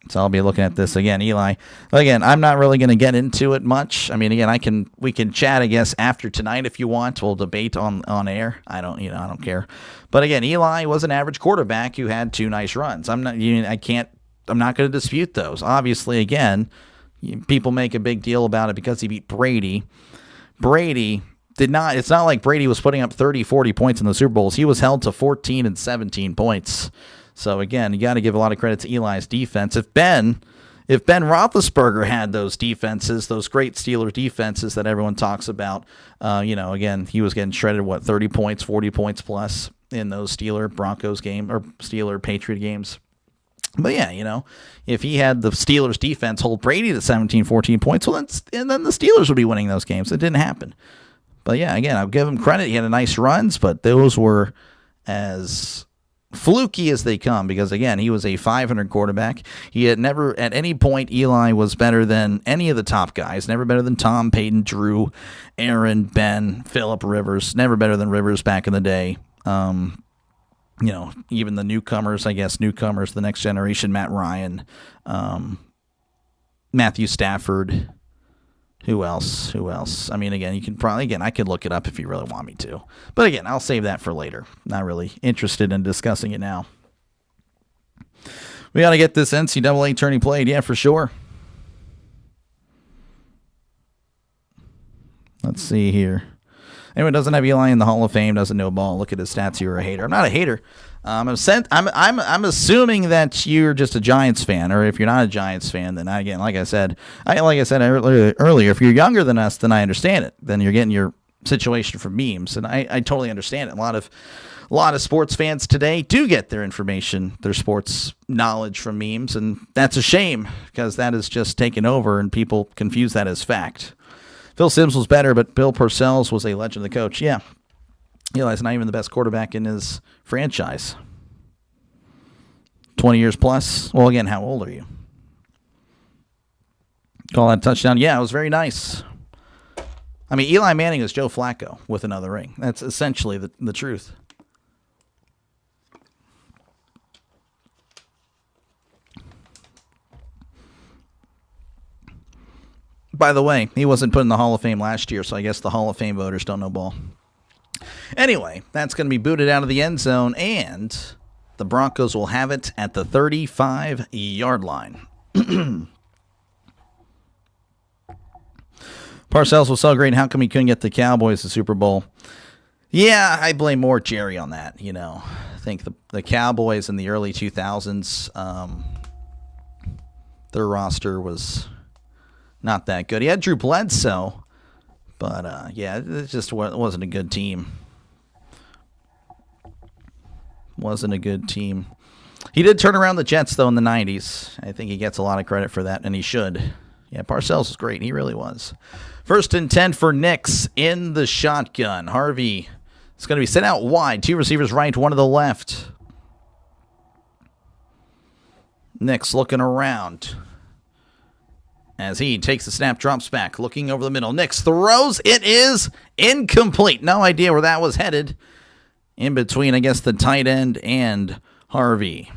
So I'll be looking at this again. Eli, again, I'm not really going to get into it much. I mean, again, we can chat, I guess, after tonight if you want. We'll debate on air. I don't care. But again, Eli was an average quarterback who had 2 nice runs. I'm not going to dispute those. Obviously, again, people make a big deal about it because he beat Brady. Brady did not. It's not like Brady was putting up 30, 40 points in the Super Bowls. He was held to 14 and 17 points. So again, you got to give a lot of credit to Eli's defense. If Ben Roethlisberger had those defenses, those great Steelers defenses that everyone talks about, again, he was getting shredded, 30 points, 40 points plus in those Steeler Broncos game or Steeler Patriot games. But yeah, if he had the Steelers defense hold Brady to 17, 14 points, well, then the Steelers would be winning those games. It didn't happen. But yeah, again, I'll give him credit. He had a nice runs, but those were as fluky as they come because, again, he was a 500 quarterback. He had never, at any point, Eli was better than any of the top guys. Never better than Tom, Peyton, Drew, Aaron, Ben, Phillip Rivers. Never better than Rivers back in the day. Even the newcomers, the next generation, Matt Ryan, Matthew Stafford. Who else? I mean, again, I could look it up if you really want me to. But again, I'll save that for later. Not really interested in discussing it now. We got to get this NCAA tourney played. Yeah, for sure. Let's see here. Anyone doesn't have Eli in the Hall of Fame, doesn't know ball. Look at his stats. You're a hater. I'm not a hater. I'm assuming that you're just a Giants fan, or if you're not a Giants fan, then again, like I said earlier, if you're younger than us, then I understand it. Then you're getting your situation from memes, and I totally understand it. A lot of sports fans today do get their information, their sports knowledge from memes, and that's a shame because that is just taken over, and people confuse that as fact. Phil Simms was better, but Bill Parcells was a legend of the coach. Yeah. Eli's not even the best quarterback in his franchise. 20 years plus. Well, again, how old are you? Call that a touchdown. Yeah, it was very nice. I mean, Eli Manning is Joe Flacco with another ring. That's essentially the truth. By the way, he wasn't put in the Hall of Fame last year, so I guess the Hall of Fame voters don't know ball. Anyway, that's going to be booted out of the end zone, and the Broncos will have it at the 35-yard line. Parcells was so great. How come he couldn't get the Cowboys the Super Bowl? Yeah, I blame more Jerry on that. I think the Cowboys in the early 2000s, their roster was not that good. He had Drew Bledsoe, but it just wasn't a good team. Wasn't a good team. He did turn around the Jets, though, in the 90s. I think he gets a lot of credit for that, and he should. Yeah, Parcells was great. He really was. 1st and 10 for Knicks in the shotgun. Harvey is going to be sent out wide. 2 receivers right, 1 to the left. Knicks looking around as he takes the snap, drops back, looking over the middle. Knicks throws. It is incomplete. No idea where that was headed. In between, I guess, the tight end and Harvey.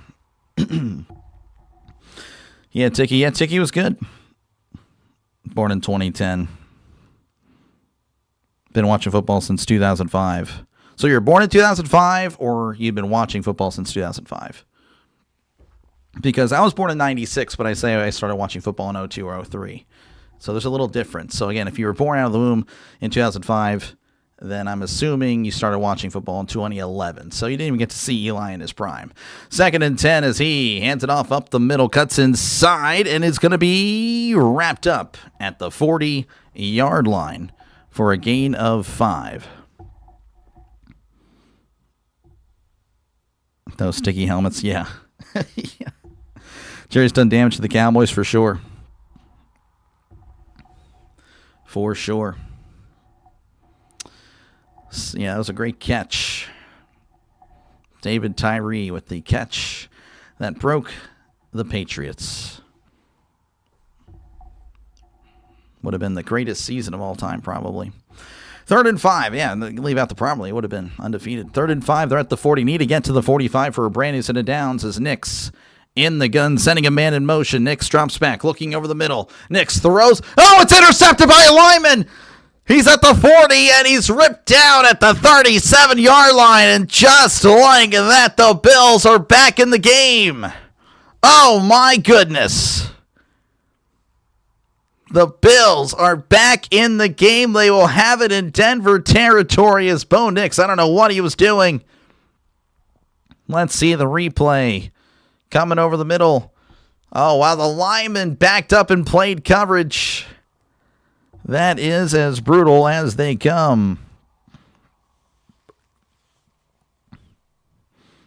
Yeah, Tiki was good. Born in 2010. Been watching football since 2005. So you're born in 2005, or you've been watching football since 2005? Because I was born in 96, but I say I started watching football in 02 or 03. So there's a little difference. So again, if you were born out of the womb in 2005, then I'm assuming you started watching football in 2011. So you didn't even get to see Eli in his prime. 2nd and 10 as he hands it off up the middle, cuts inside, and it's going to be wrapped up at the 40-yard line for a gain of 5. Those sticky helmets, yeah. Yeah. Jerry's done damage to the Cowboys for sure. For sure. Yeah, that was a great catch. David Tyree with the catch that broke the Patriots. Would have been the greatest season of all time, probably. 3rd and 5. Yeah, leave out the probably. It would have been undefeated. 3rd and 5. They're at the 40. Need to get to the 45 for a brand new set of downs as Knicks in the gun, sending a man in motion. Knicks drops back, looking over the middle. Knicks throws. Oh, it's intercepted by a lineman. He's at the 40, and he's ripped down at the 37-yard line. And just like that, the Bills are back in the game. Oh, my goodness. The Bills are back in the game. They will have it in Denver territory as Bo Nix. I don't know what he was doing. Let's see the replay. Coming over the middle. Oh, wow, the lineman backed up and played coverage. That is as brutal as they come.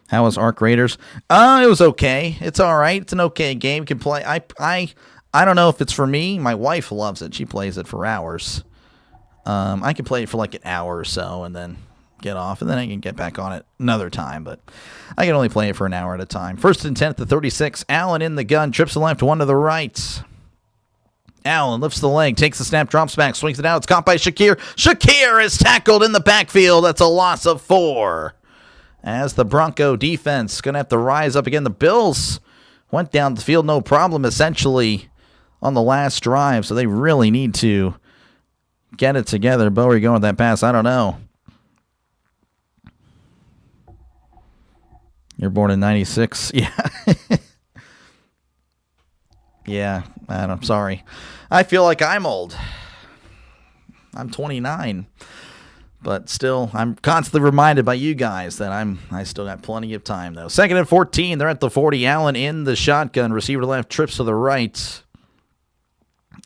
How was Arc Raiders? It was okay. It's all right. It's an okay game. Can play. I don't know if it's for me. My wife loves it. She plays it for hours. I can play it for like an hour or so and then get off, and then I can get back on it another time, but I can only play it for an hour at a time. 1st and 10 at the 36. Allen in the gun. Trips to the left, 1 to the right. Allen lifts the leg, takes the snap, drops back, swings it out. It's caught by Shakir. Shakir is tackled in the backfield. That's a loss of 4. As the Bronco defense going to have to rise up again. The Bills went down the field no problem, essentially, on the last drive, so they really need to get it together. Bo, where are you going with that pass? I don't know. You're born in 96. Yeah. Yeah, man, I'm sorry. I feel like I'm old. I'm 29. But still, I'm constantly reminded by you guys that I still got plenty of time, though. 2nd and 14. They're at the 40. Allen in the shotgun. Receiver left, trips to the right.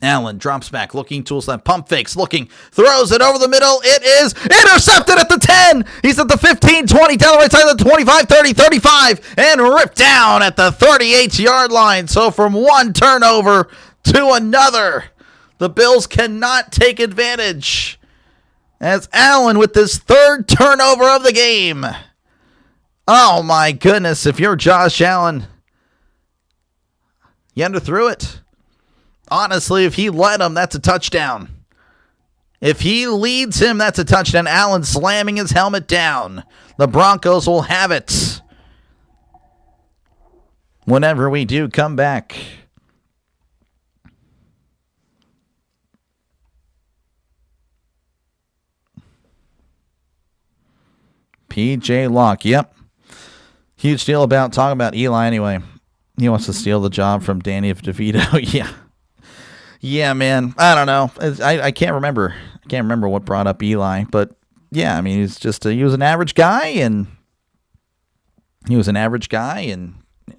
Allen drops back, looking to his left, pump fakes, looking, throws it over the middle. It is intercepted at the 10. He's at the 15, 20, down the right side of the 25, 30, 35, and ripped down at the 38-yard line. So from one turnover to another, the Bills cannot take advantage. As Allen with his 3rd turnover of the game. Oh my goodness, if you're Josh Allen, you underthrew it. Honestly, if he led him, that's a touchdown. If he leads him, that's a touchdown. Allen slamming his helmet down. The Broncos will have it whenever we do come back. P.J. Locke, yep. Huge deal about talking about Eli anyway. He wants to steal the job from Danny DeVito. Yeah. Yeah, man. I don't know. I can't remember. I can't remember what brought up Eli. But, yeah, I mean, he was an average guy. And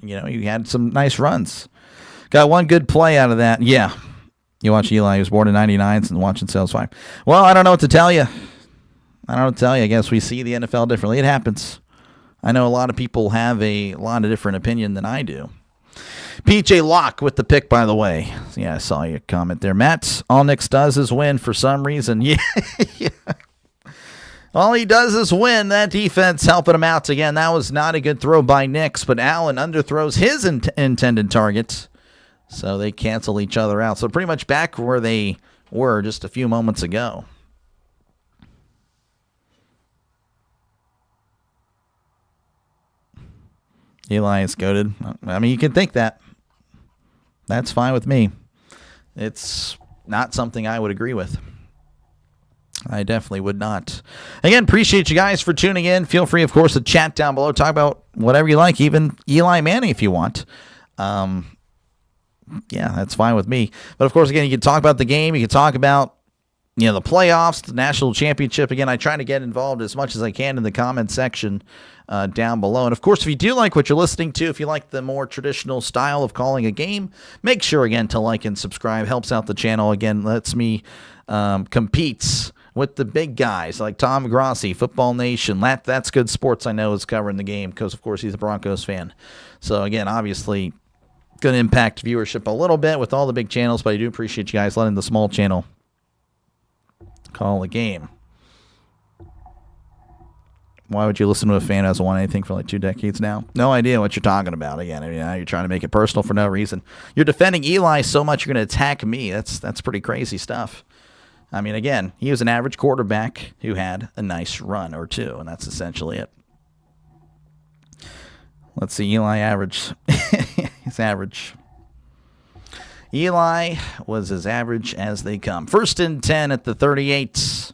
you know, he had some nice runs. Got one good play out of that. Yeah. You watch Eli. He was born in 99 and watching sales 5. Well, I don't know what to tell you. I guess we see the NFL differently. It happens. I know a lot of people have a lot of different opinion than I do. P.J. Locke with the pick, by the way. Yeah, I saw your comment there. Matt, all Nick does is win for some reason. Yeah. All he does is win. That defense helping him out again. That was not a good throw by Nix, but Allen underthrows his intended target. So they cancel each other out. So pretty much back where they were just a few moments ago. Eli is goated. I mean, you can think that. That's fine with me. It's not something I would agree with. I definitely would not. Again, appreciate you guys for tuning in. Feel free, of course, to chat down below. Talk about whatever you like, even Eli Manning if you want. Yeah, that's fine with me. But, of course, again, you can talk about the game. You can talk about, you know, the playoffs, the national championship. Again, I try to get involved as much as I can in the comment section down below. And, of course, if you do like what you're listening to, if you like the more traditional style of calling a game, make sure, again, to like and subscribe. Helps out the channel. Again, lets me compete with the big guys like Tom Grossi, Football Nation. That's Good Sports, I know, is covering the game because, of course, he's a Broncos fan. So, again, obviously going to impact viewership a little bit with all the big channels, but I do appreciate you guys letting the small channel call the game. Why would you listen to a fan who hasn't won anything for like 2 decades now? No idea what you're talking about. Again, I mean, you're trying to make it personal for no reason. You're defending Eli so much you're going to attack me. That's pretty crazy stuff. I mean, again, he was an average quarterback who had a nice run or two, and that's essentially it. Let's see, Eli average. He's average. Eli was as average as they come. 1st and 10 at the 38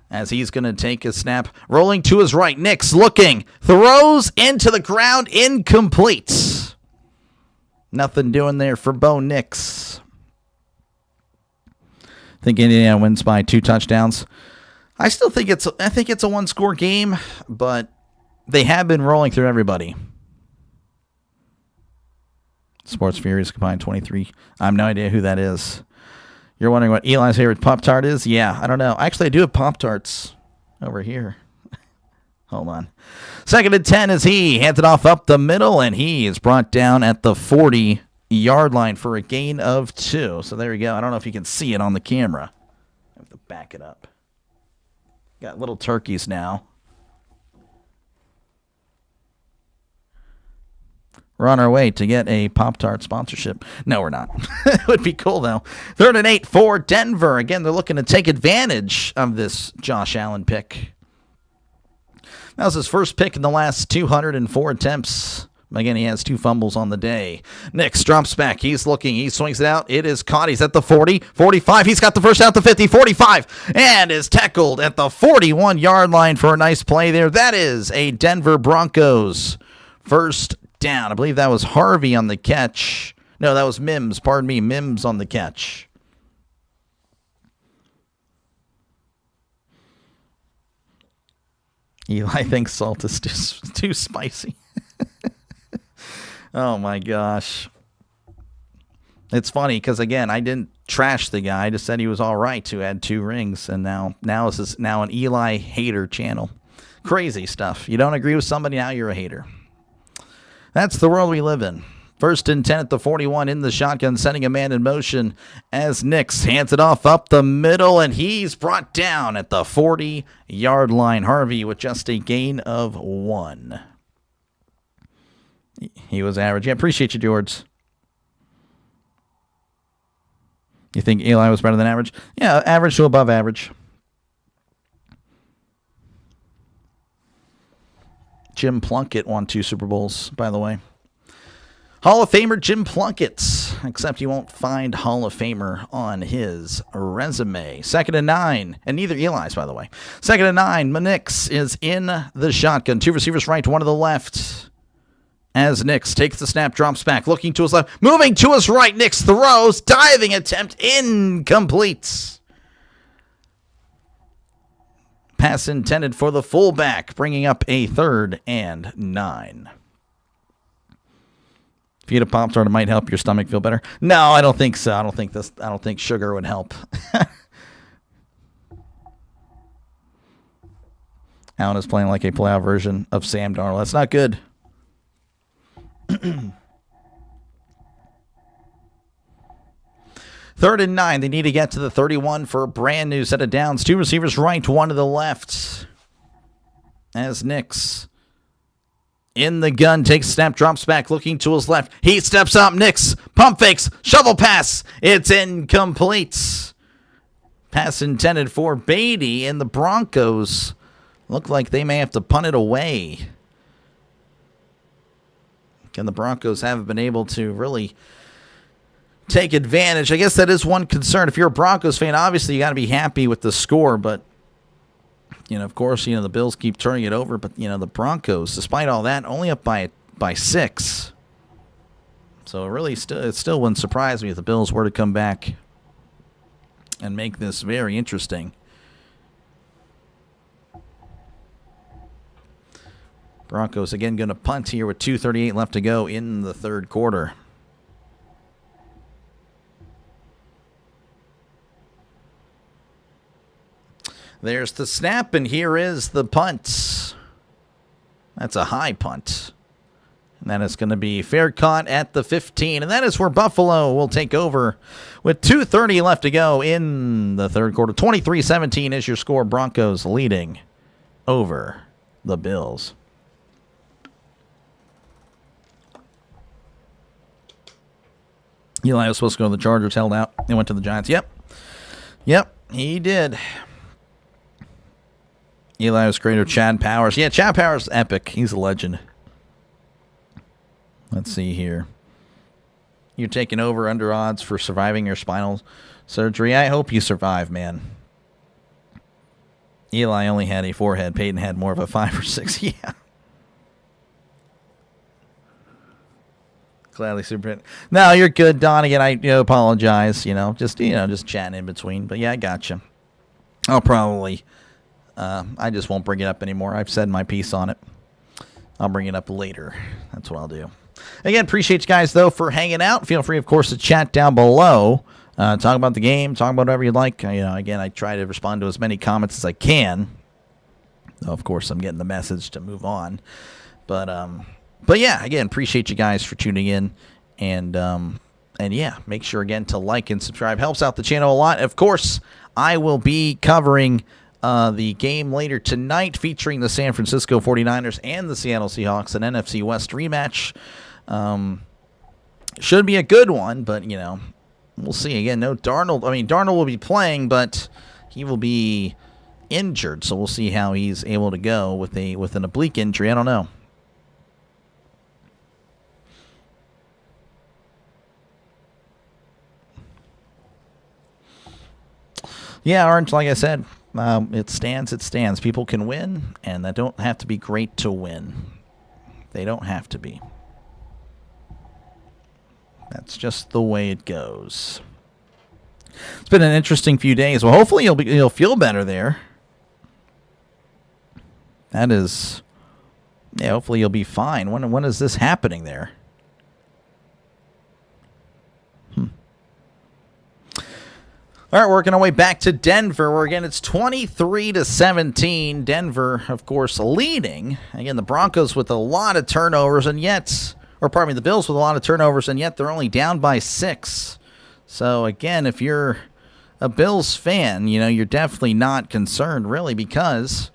as he's going to take a snap. Rolling to his right. Nix looking. Throws into the ground. Incomplete. Nothing doing there for Bo Nix. I think Indiana wins by 2 touchdowns. I think it's a one-score game, but they have been rolling through everybody. Sports Furies combined 23. I have no idea who that is. You're wondering what Eli's favorite Pop-Tart is? Yeah, I don't know. Actually, I do have Pop-Tarts over here. Hold on. 2nd and 10 as he hands it off up the middle, and he is brought down at the 40-yard line for a gain of 2. So there you go. I don't know if you can see it on the camera. I have to back it up. Got little turkeys now. We're on our way to get a Pop-Tart sponsorship. No, we're not. It would be cool, though. 3rd and 8 for Denver. Again, they're looking to take advantage of this Josh Allen pick. That was his first pick in the last 204 attempts. Again, he has 2 fumbles on the day. Nix drops back. He's looking. He swings it out. It is caught. He's at the 40, 45. He's got the first down at the 50, 45, and is tackled at the 41-yard line for a nice play there. That is a Denver Broncos first down. I believe that was Harvey on the catch. No, that was Mims. Pardon me, Mims on the catch. Eli thinks salt is too spicy. Oh, my gosh. It's funny because, again, I didn't trash the guy. I just said he was all right to add 2 rings. And now this is now an Eli hater channel. Crazy stuff. You don't agree with somebody, now you're a hater. That's the world we live in. 1st and 10 at the 41 in the shotgun, sending a man in motion as Nix hands it off up the middle, and he's brought down at the 40-yard line. Harvey with just a gain of 1. He was average. Yeah, appreciate you, George. You think Eli was better than average? Yeah, average to above average. Jim Plunkett won 2 Super Bowls, by the way. Hall of Famer Jim Plunkett, except you won't find Hall of Famer on his resume. 2nd and 9, and neither Eli's, by the way. 2nd and 9, Nix is in the shotgun. 2 receivers right, 1 to the left. As Nix takes the snap, drops back, looking to his left, moving to his right. Nix throws, diving attempt, incomplete. Pass intended for the fullback, bringing up a 3rd and 9. If you eat a Pop-Tart, it might help your stomach feel better. No, I don't think so. I don't think sugar would help. Allen is playing like a playoff version of Sam Darnold. That's not good. 3rd and 9. They need to get to the 31 for a brand new set of downs. 2 receivers right, 1 to the left. As Nix in the gun, takes a snap, drops back, looking to his left. He steps up, Nix, pump fakes, shovel pass. It's incomplete. Pass intended for Beatty, and the Broncos look like they may have to punt it away. And the Broncos haven't been able to really take advantage. I guess that is one concern. If you're a Broncos fan, obviously you got to be happy with the score, but of course, the Bills keep turning it over, but the Broncos, despite all that, only up by 6. So it still wouldn't surprise me if the Bills were to come back and make this very interesting. Broncos again going to punt here with 2:38 left to go in the 3rd quarter. There's the snap, and here is the punt. That's a high punt. And that is going to be fair caught at the 15. And that is where Buffalo will take over with 2:30 left to go in the 3rd quarter. 23-17 is your score. Broncos leading over the Bills. Eli was supposed to go to the Chargers, held out, and went to the Giants. Yep, he did. Eli was creator Chad Powers. Yeah, Chad Powers is epic. He's a legend. Let's see here. You're taking over under odds for surviving your spinal surgery. I hope you survive, man. Eli only had a 4-head. Peyton had more of a 5 or 6. Yeah. Gladly super. No, you're good, Don. Again, I apologize. Just chatting in between. But yeah, I got you. I'll probably. I just won't bring it up anymore. I've said my piece on it. I'll bring it up later. That's what I'll do. Again, appreciate you guys, though, for hanging out. Feel free, of course, to chat down below. Talk about the game. Talk about whatever you'd like. Again, I try to respond to as many comments as I can. Though, of course, I'm getting the message to move on. But yeah, again, appreciate you guys for tuning in. And yeah, make sure, again, to like and subscribe. Helps out the channel a lot. Of course, I will be covering the game later tonight featuring the San Francisco 49ers and the Seattle Seahawks, an NFC West rematch. Should be a good one, but, we'll see. Again, no Darnold. Darnold will be playing, but he will be injured, so we'll see how he's able to go with an oblique injury. I don't know. Yeah, Orange, like I said, it stands. People can win, and they don't have to be great to win. They don't have to be. That's just the way it goes. It's been an interesting few days. Well, hopefully you'll feel better there. That is... Yeah, hopefully you'll be fine. When is this happening there? All right, working our way back to Denver, where, again, it's 23-17. Denver, of course, leading. Again, the Broncos with a lot of turnovers, and yet... Or, pardon me, the Bills with a lot of turnovers, and yet they're only down by 6. So, again, if you're a Bills fan, you're definitely not concerned, really, because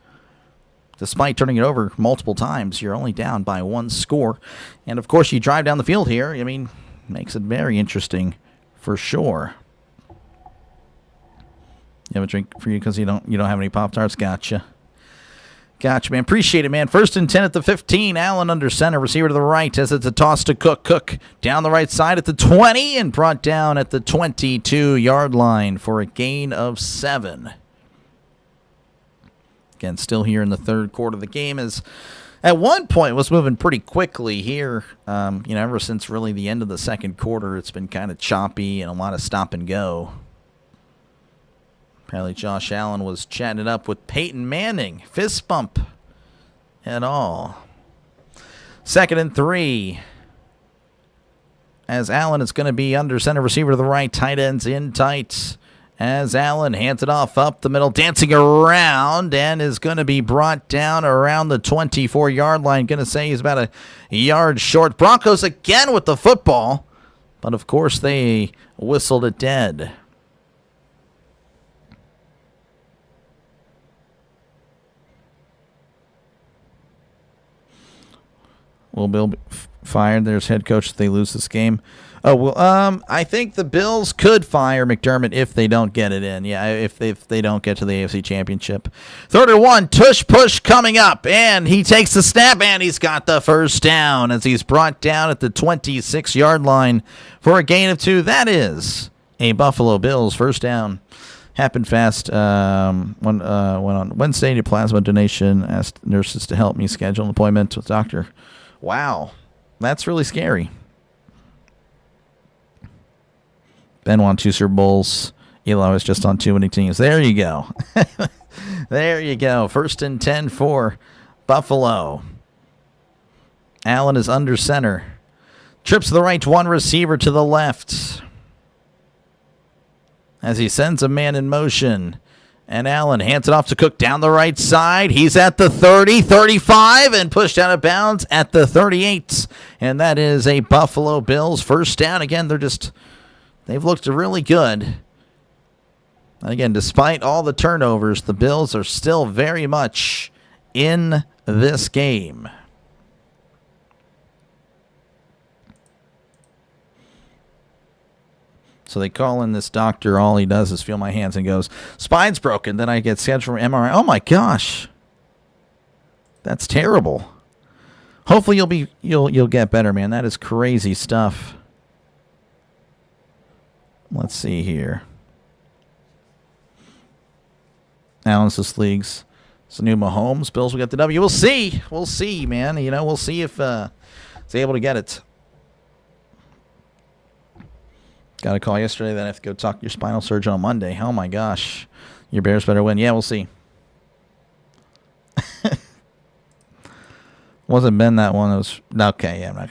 despite turning it over multiple times, you're only down by 1 score. And, of course, you drive down the field here. I mean, makes it very interesting for sure. You have a drink for you because you don't have any Pop-Tarts? Gotcha, man. Appreciate it, man. 1st and 10 at the 15. Allen under center. Receiver to the right as it's a toss to Cook. Cook down the right side at the 20 and brought down at the 22-yard line for a gain of 7. Again, still here in the third quarter of the game, as at one point was moving pretty quickly here. Ever since really the end of the second quarter, it's been kind of choppy and a lot of stop and go. Apparently Josh Allen was chatting it up with Peyton Manning. Fist bump and all. 2nd and 3. As Allen is going to be under center, receiver to the right, tight ends in tight. As Allen hands it off up the middle, dancing around, and is going to be brought down around the 24-yard line. Going to say he's about a yard short. Broncos again with the football, but of course they whistled it dead. Will Bill be fired? There's head coach if they lose this game. Oh, well, I think the Bills could fire McDermott if they don't get it in. Yeah, if they don't get to the AFC Championship. 3rd and 1, tush push coming up, and he takes the snap, and he's got the first down as he's brought down at the 26-yard line for a gain of 2. That is a Buffalo Bills first down. Happened fast. Went on Wednesday to plasma donation. Asked nurses to help me schedule an appointment with doctor. Wow, that's really scary. Ben won 2 Super Bowls. Eli was just on 2 winning teams. There you go. There you go. 1st and 10 for Buffalo. Allen is under center. Trips to the right, 1 receiver to the left. As he sends a man in motion. And Allen hands it off to Cook down the right side. He's at the 30, 35, and pushed out of bounds at the 38. And that is a Buffalo Bills first down. Again, they've looked really good. And again, despite all the turnovers, the Bills are still very much in this game. So they call in this doctor. All he does is feel my hands and goes, spine's broken. Then I get scheduled for MRI. Oh my gosh, that's terrible. Hopefully you'll get better, man. That is crazy stuff. Let's see here. Allen's this league's. It's the new Mahomes. Bills will get the W. We'll see. We'll see, man. We'll see if he's able to get it. Got a call yesterday that I have to go talk to your spinal surgeon on Monday. Oh, my gosh. Your Bears better win. Yeah, we'll see. Wasn't Ben that one? It was okay. Yeah, I'm not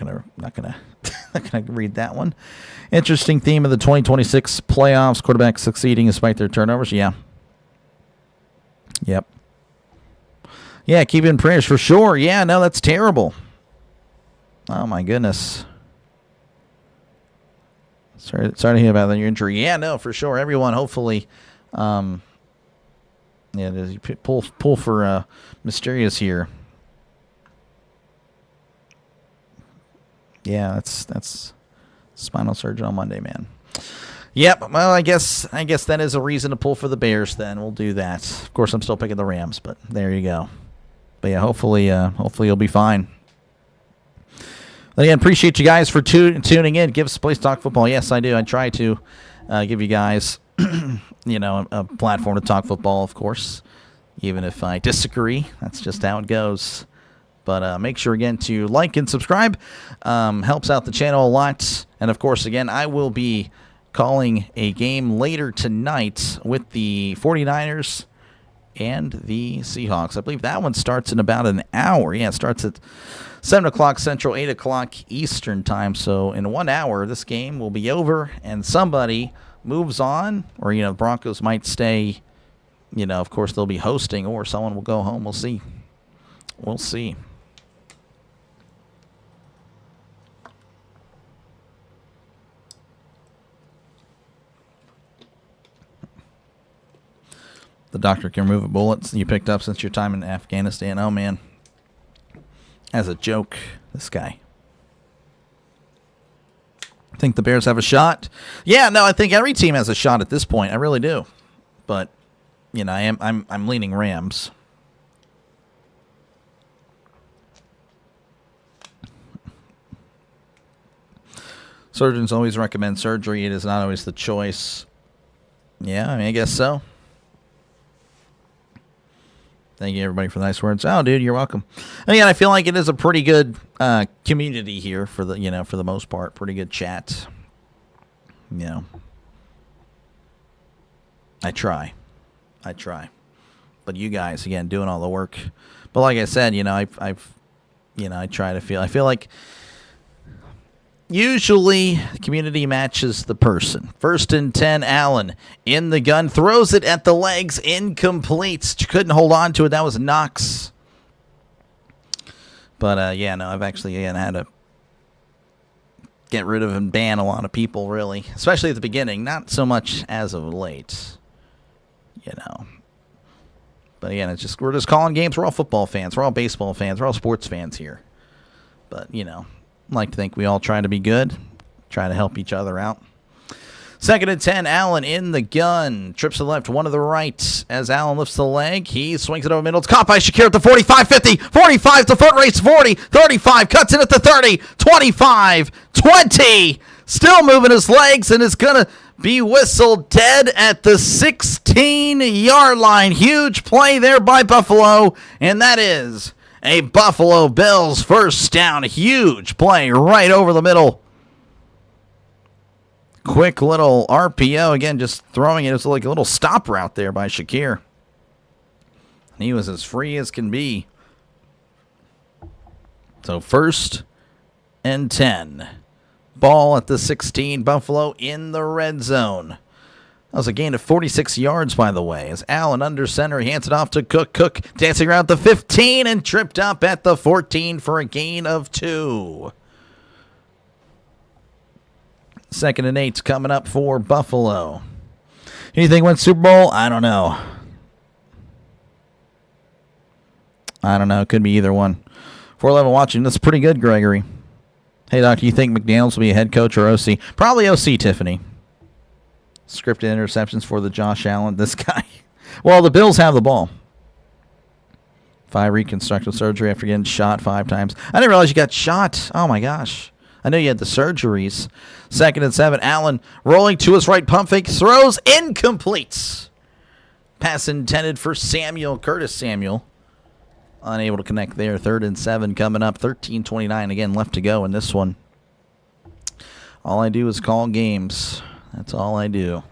gonna read that one. Interesting theme of the 2026 playoffs. Quarterbacks succeeding despite their turnovers. Yeah. Yep. Yeah, keep in prayers for sure. Yeah, no, that's terrible. Oh my goodness. Sorry to hear about your injury. Yeah, no, for sure. Everyone, hopefully, pull for Mysterious here. Yeah, that's spinal surgery on Monday, man. Yep. Well, I guess that is a reason to pull for the Bears. Then we'll do that. Of course, I'm still picking the Rams, but there you go. But yeah, hopefully you'll be fine. Again, appreciate you guys for tuning in. Give us a place to talk football. Yes, I do. I try to give you guys, a platform to talk football, of course, even if I disagree. That's just how it goes. But make sure, again, to like and subscribe. Helps out the channel a lot. And, of course, again, I will be calling a game later tonight with the 49ers and the Seahawks. I believe that one starts in about an hour. Yeah, it starts at 7 o'clock Central, 8 o'clock Eastern time. So in 1 hour, this game will be over, and somebody moves on, or, the Broncos might stay. Of course, they'll be hosting, or someone will go home. We'll see. We'll see. The doctor can remove a bullet you picked up since your time in Afghanistan. Oh, man. As a joke, this guy. Think the Bears have a shot? Yeah, no, I think every team has a shot at this point. I really do. But, I'm leaning Rams. Surgeons always recommend surgery. It is not always the choice. Yeah, I guess so. Thank you, everybody, for the nice words. Oh, dude, you're welcome. Again, I feel like it is a pretty good community here for the for the most part. Pretty good chat. I try, but you guys again doing all the work. But like I said, I feel like usually the community matches the person. 1st and 10, Allen in the gun, throws it at the legs, incomplete. Couldn't hold on to it. That was Knox. But I've actually had to get rid of and ban a lot of people, really, especially at the beginning. Not so much as of late, But again, we're just calling games. We're all football fans. We're all baseball fans. We're all sports fans here. But like to think we all try to be good, try to help each other out. 2nd and 10, Allen in the gun. Trips to the left, one to the right. As Allen lifts the leg, he swings it over middle. It's caught by Shakir at the 45, 50, 45, the foot race, 40, 35, cuts it at the 30, 25, 20. Still moving his legs, and is going to be whistled dead at the 16-yard line. Huge play there by Buffalo, and that is a Buffalo Bills first down. Huge play right over the middle. Quick little RPO. Again, just throwing it. It was like a little stop route there by Shakir. He was as free as can be. So 1st and 10. Ball at the 16. Buffalo in the red zone. That was a gain of 46 yards, by the way. As Allen under center, he hands it off to Cook. Cook dancing around the 15 and tripped up at the 14 for a gain of 2. 2nd and 8 coming up for Buffalo. Who do you think wins Super Bowl? I don't know. Could be either one. 411 watching. That's pretty good, Gregory. Hey, Doc, do you think McDaniels will be a head coach or OC? Probably OC, Tiffany. Scripted interceptions for the Josh Allen. This guy. Well, the Bills have the ball. 5 reconstructive surgery after getting shot 5 times. I didn't realize you got shot. Oh, my gosh. I know you had the surgeries. 2nd and 7. Allen rolling to his right. Pump fake. Throws incomplete. Pass intended for Samuel. Curtis Samuel. Unable to connect there. 3rd and 7 coming up. 13:29 again left to go in this one. All I do is call games. That's all I do.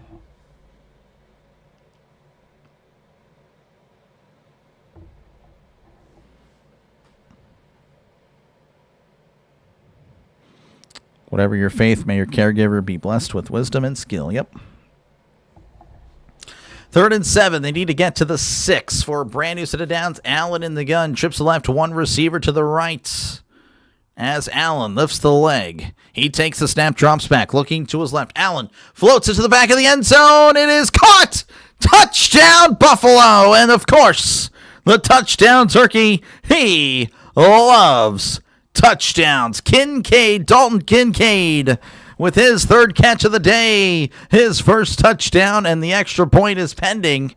Whatever your faith, may your caregiver be blessed with wisdom and skill. Yep. 3rd and 7. They need to get to the 6 for a brand new set of downs. Allen in the gun. Trips left. One receiver to the right. As Allen lifts the leg. He takes the snap, drops back, looking to his left. Allen floats it to the back of the end zone. It is caught. Touchdown, Buffalo. And, of course, the touchdown turkey. He loves touchdowns. Dalton Kincaid, with his 3rd catch of the day, his first touchdown, and the extra point is pending.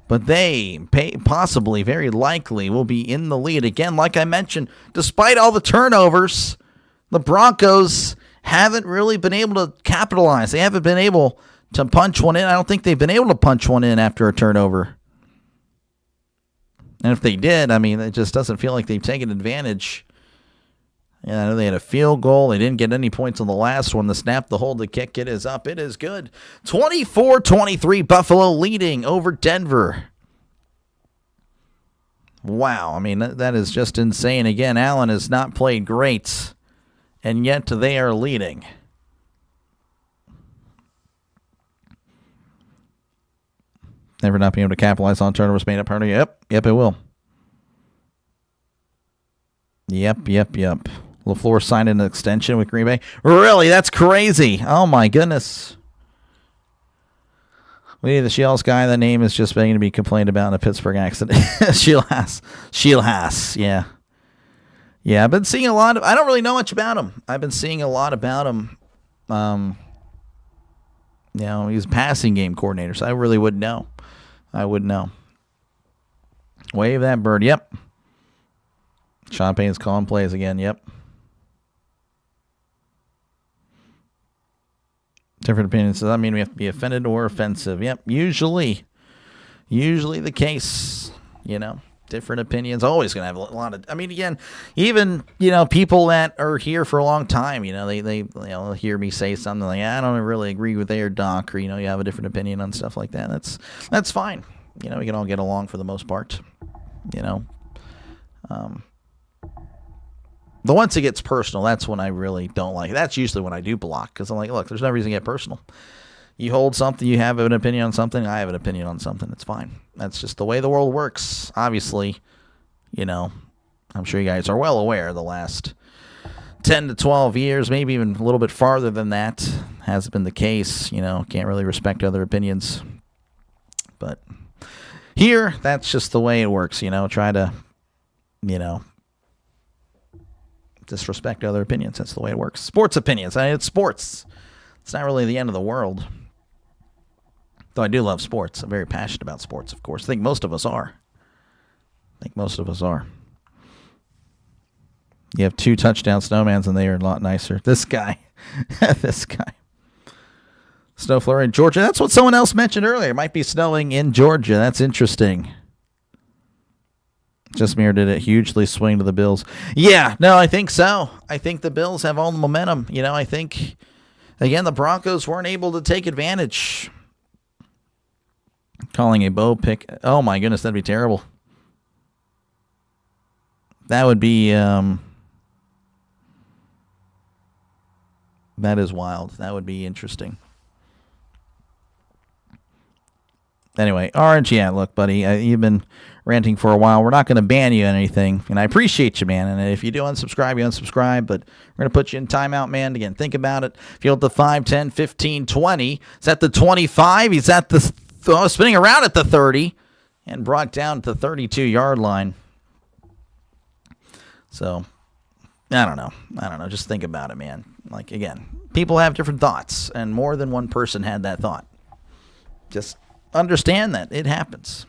But they possibly, very likely, will be in the lead. Again, like I mentioned, despite all the turnovers, the Broncos haven't really been able to capitalize. They haven't been able to punch one in. I don't think they've been able to punch one in after a turnover. And if they did, it just doesn't feel like they've taken advantage. Yeah, I know they had a field goal. They didn't get any points on the last one. The snap, the hold, the kick, it is up. It is good. 24-23, Buffalo leading over Denver. Wow. I mean, that is just insane. Again, Allen has not played great, and yet they are leading. Never not being able to capitalize on turnovers made up. Yep, it will. Yep. LaFleur signed an extension with Green Bay. Really? That's crazy. Oh, my goodness. We need the Shields guy. The name is just beginning to be complained about in a Pittsburgh accident. Shields. Yeah. Yeah, I've been seeing a lot of... I don't really know much about him. I've been seeing a lot about him. He's a passing game coordinator, so I really wouldn't know. Wave that bird. Yep. Sean Payne's calling plays again. Yep. Different opinions. Does that mean we have to be offended or offensive? Yep. Usually the case. Different opinions. Always going to have a lot of. I mean, again, even people that are here for a long time. They hear me say something like, I don't really agree with their doc, or you have a different opinion on stuff like that. That's fine. We can all get along for the most part. But once it gets personal, that's when I really don't like it. That's usually when I do block, because I'm like, look, there's no reason to get personal. You hold something, you have an opinion on something, I have an opinion on something. It's fine. That's just the way the world works. Obviously, I'm sure you guys are well aware the last 10 to 12 years, maybe even a little bit farther than that, has been the case. Can't really respect other opinions. But here, that's just the way it works. Try to, disrespect other opinions. That's the way it works. Sports opinions. It's sports. It's not really the end of the world. Though I do love sports. I'm very passionate about sports, of course. I think most of us are. You have 2 touchdown snowmans, and they are a lot nicer. This guy. Snow flurry in Georgia. That's what someone else mentioned earlier. It might be snowing in Georgia. That's interesting. Just mirrored it hugely swing to the Bills. Yeah, no, I think so. I think the Bills have all the momentum. I think, again, the Broncos weren't able to take advantage. Calling a bow pick. Oh, my goodness, that'd be terrible. That would be... that is wild. That would be interesting. Anyway, Orange, yeah, look, buddy, you've been ranting for a while. We're not going to ban you on anything, and I appreciate you, man. And if you do unsubscribe, you unsubscribe, but we're going to put you in timeout, man. Again, think about it. If you're at the 5, 10, 15, 20, is at the 25, he's at the spinning around at the 30, and brought down to the 32-yard line. So, I don't know. Just think about it, man. Like, again, people have different thoughts, and more than one person had that thought. Just understand that. It happens.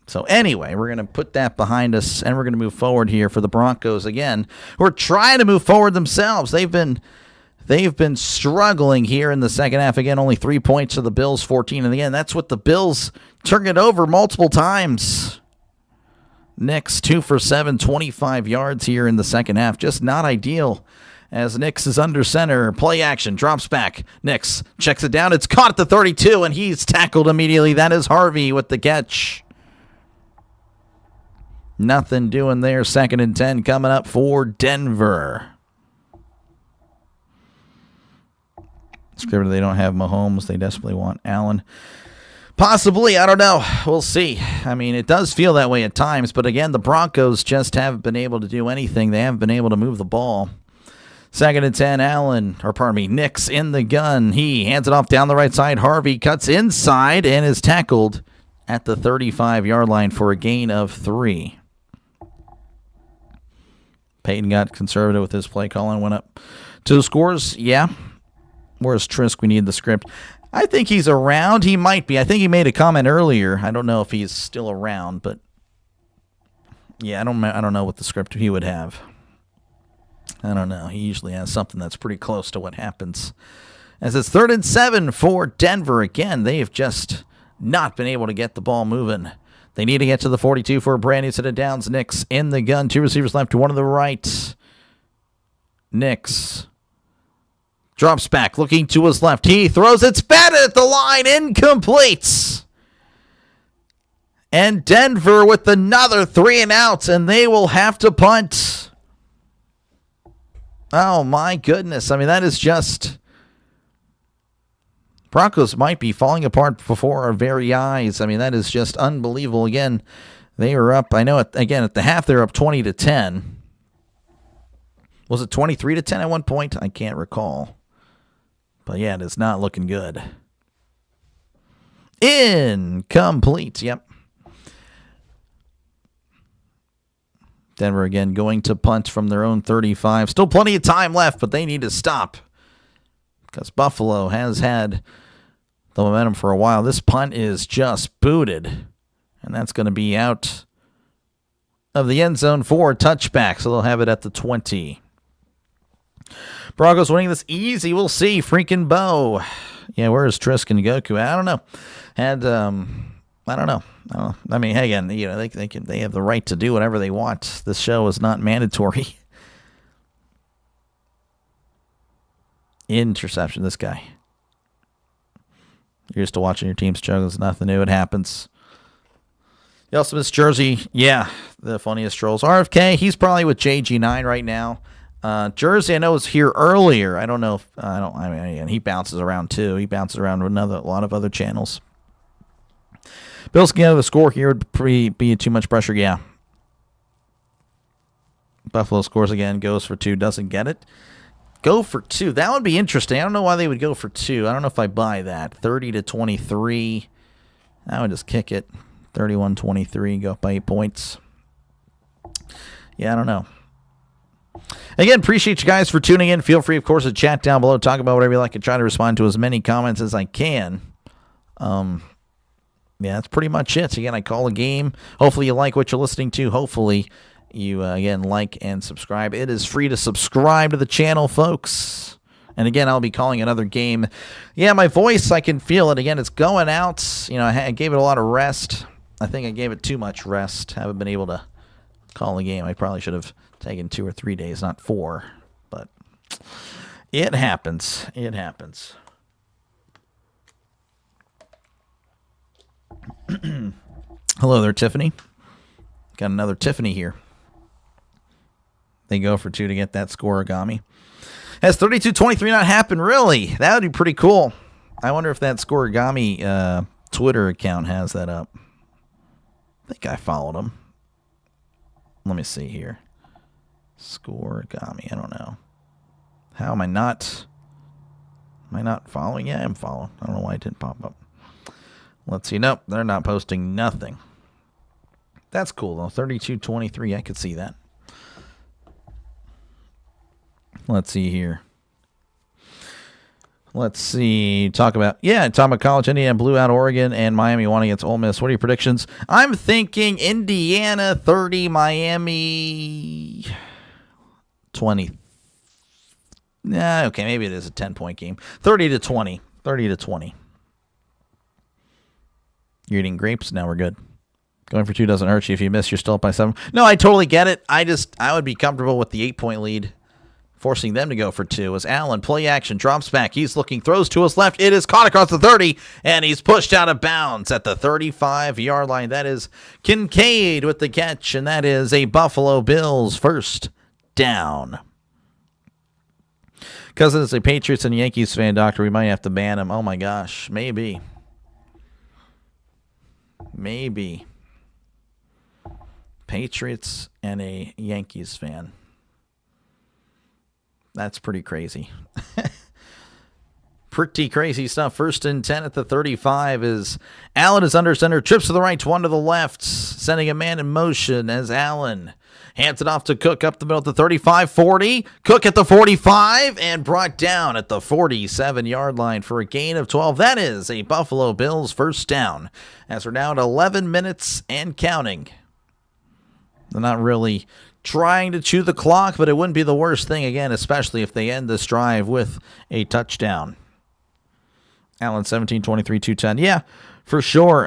So anyway, we're going to put that behind us, and we're going to move forward here for the Broncos again. Who are trying to move forward themselves. They've been struggling here in the second half. Again, only 3 points to the Bills, 14 in the end. That's what the Bills turned it over multiple times. Nix, 2 for 7, 25 yards here in the second half. Just not ideal. As Nix is under center, play action, drops back. Nix checks it down. It's caught at the 32, and he's tackled immediately. That is Harvey with the catch. Nothing doing there. 2nd and 10 coming up for Denver. Scribbler, they don't have Mahomes. They desperately want Allen. Possibly, I don't know. We'll see. I mean, it does feel that way at times, but again, the Broncos just haven't been able to do anything. They haven't been able to move the ball. 2nd and 10, Nix in the gun. He hands it off down the right side. Harvey cuts inside and is tackled at the 35-yard line for a gain of 3. Peyton got conservative with his play calling, went up 2 scores. Yeah. Where's Trisk? We need the script. I think he's around. He might be. I think he made a comment earlier. I don't know if he's still around, but yeah, I don't know what the script he would have. I don't know. He usually has something that's pretty close to what happens. As it's 3rd and 7 for Denver. Again, they have just not been able to get the ball moving. They need to get to the 42 for a brand new set of downs. Nix in the gun. 2 receivers left, 1 to the right. Nix drops back, looking to his left. He throws it, batted at the line, incomplete. And Denver with another 3 and outs, and they will have to punt. Oh, my goodness. I mean, that is just... Broncos might be falling apart before our very eyes. I mean, that is just unbelievable. Again, they were up. I know, at the half, they were up 20-10. Was it 23-10 at one point? I can't recall. But, yeah, it is not looking good. Incomplete. Yep. Denver again going to punt from their own 35. Still plenty of time left, but they need to stop because Buffalo has had the momentum for a while. This punt is just booted, and that's going to be out of the end zone for a touchback, so they'll have it at the 20. Broncos winning this easy. We'll see. Freaking Bo. Yeah, where is Tristan Goku? I don't know. And I don't know. I mean, hey, again, you know, they have the right to do whatever they want. This show is not mandatory. Interception, this guy. You're used to watching your team struggle. It's nothing new. It happens. You also miss Jersey. Yeah, the funniest trolls. RFK, he's probably with JG9 right now. Jersey, I know, was here earlier. I don't know if and he bounces around too. He bounces around with a lot of other channels. Bills can get the score here would be too much pressure. Yeah. Buffalo scores again, goes for 2, doesn't get it. Go for 2. That would be interesting. I don't know why they would go for 2. I don't know if I buy that. 30-23. I would just kick it. 31-23. Go up by 8 points. Yeah, I don't know. Again, appreciate you guys for tuning in. Feel free, of course, to chat down below. Talk about whatever you like. I try to respond to as many comments as I can. Yeah, that's pretty much it. Again, I call a game. Hopefully you like what you're listening to. Hopefully you, again, like and subscribe. It is free to subscribe to the channel, folks. And again, I'll be calling another game. Yeah, my voice, I can feel it. Again, it's going out. You know, I gave it a lot of rest. I think I gave it too much rest. Haven't been able to call a game. I probably should have taken 2 or 3 days, not 4. But it happens. It happens. Hello there, Tiffany. Got another Tiffany here. They go for 2 to get that scoreagami. Has 32-23 not happened? Really? That would be pretty cool. I wonder if that scoreagami Twitter account has that up. I think I followed him. Let me see here. Scoreagami. I don't know. How am I not? Am I not following? Yeah, I'm following. I don't know why it didn't pop up. Let's see. Nope, they're not posting nothing. That's cool, though. 32-23. I could see that. Let's see here. Let's see. Talk about college. Indiana blew out Oregon and Miami won against Ole Miss. What are your predictions? I'm thinking Indiana 30, Miami 20. Nah, okay, maybe it is a 10-point game. 30-20. 30-20. You're eating grapes? Now we're good. Going for 2 doesn't hurt you. If you miss, you're still up by 7. No, I totally get it. I would be comfortable with the 8-point lead. Forcing them to go for 2 as Allen, play action, drops back. He's looking, throws to his left. It is caught across the 30, and he's pushed out of bounds at the 35-yard line. That is Kincaid with the catch, and that is a Buffalo Bills first down. Because it's a Patriots and Yankees fan, Doctor, we might have to ban him. Oh, my gosh. Maybe. Maybe. Patriots and a Yankees fan. That's pretty crazy. Pretty crazy stuff. 1st and 10 at the 35 is Allen is under center. Trips to the right, 1 to the left. Sending a man in motion as Allen hands it off to Cook up the middle at the 35-40. Cook at the 45 and brought down at the 47-yard line for a gain of 12. That is a Buffalo Bills first down. As we're now at 11 minutes and counting. They're not really trying to chew the clock, but it wouldn't be the worst thing, again, especially if they end this drive with a touchdown. Allen 17, 23, 210. Yeah, for sure.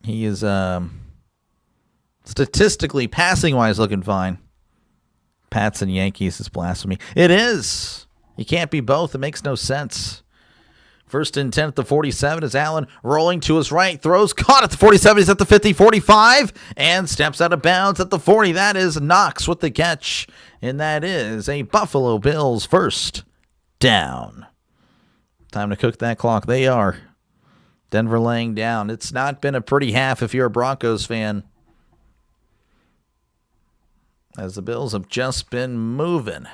He is statistically, passing-wise, looking fine. Pats and Yankees is blasphemy. It is. You can't be both. It makes no sense. First and 10 at the 47 as Allen rolling to his right, throws, caught at the 47, he's at the 50, 45, and steps out of bounds at the 40. That is Knox with the catch, and that is a Buffalo Bills first down. Time to cook that clock. They are. Denver laying down. It's not been a pretty half if you're a Broncos fan, as the Bills have just been moving.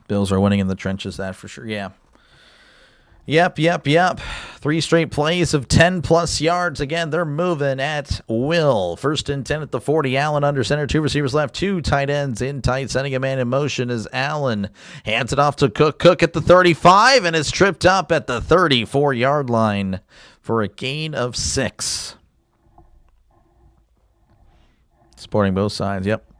Bills are winning in the trenches, that for sure. Yeah. Yep. 3 straight plays of 10-plus yards. Again, they're moving at will. First and 10 at the 40. Allen under center. 2 receivers left. 2 tight ends in tight. Sending a man in motion as Allen hands it off to Cook. Cook at the 35 and is tripped up at the 34-yard line for a gain of 6. Supporting both sides. Yep.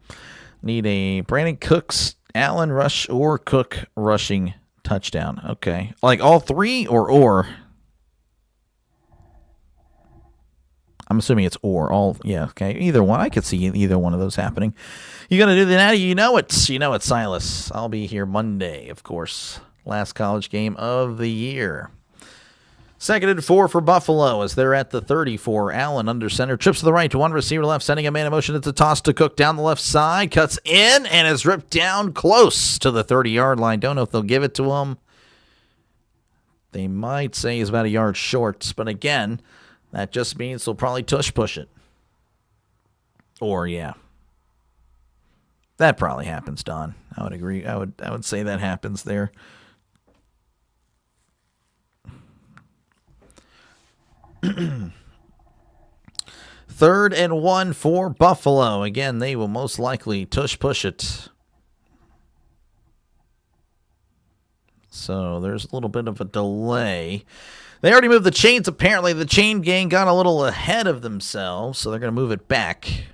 Need a Brandon Cooks, Allen rush, or Cook rushing touchdown. Okay. Like all 3 or? I'm assuming it's or. All. Yeah, okay. Either one. I could see either one of those happening. You going to do that? You know it. You know it, Silas. I'll be here Monday, of course. Last college game of the year. Second and 4 for Buffalo as they're at the 34. Allen under center. Trips to the right to 1 receiver left. Sending a man in motion. It's a toss to Cook down the left side. Cuts in and is ripped down close to the 30-yard line. Don't know if they'll give it to him. They might say he's about a yard short. But again, that just means they'll probably tush push it. Or, yeah. That probably happens, Don. I would agree. I would say that happens there. Third and 1 for Buffalo. Again, they will most likely tush push it. So there's a little bit of a delay. They already moved the chains. Apparently, the chain gang got a little ahead of themselves, so they're going to move it back.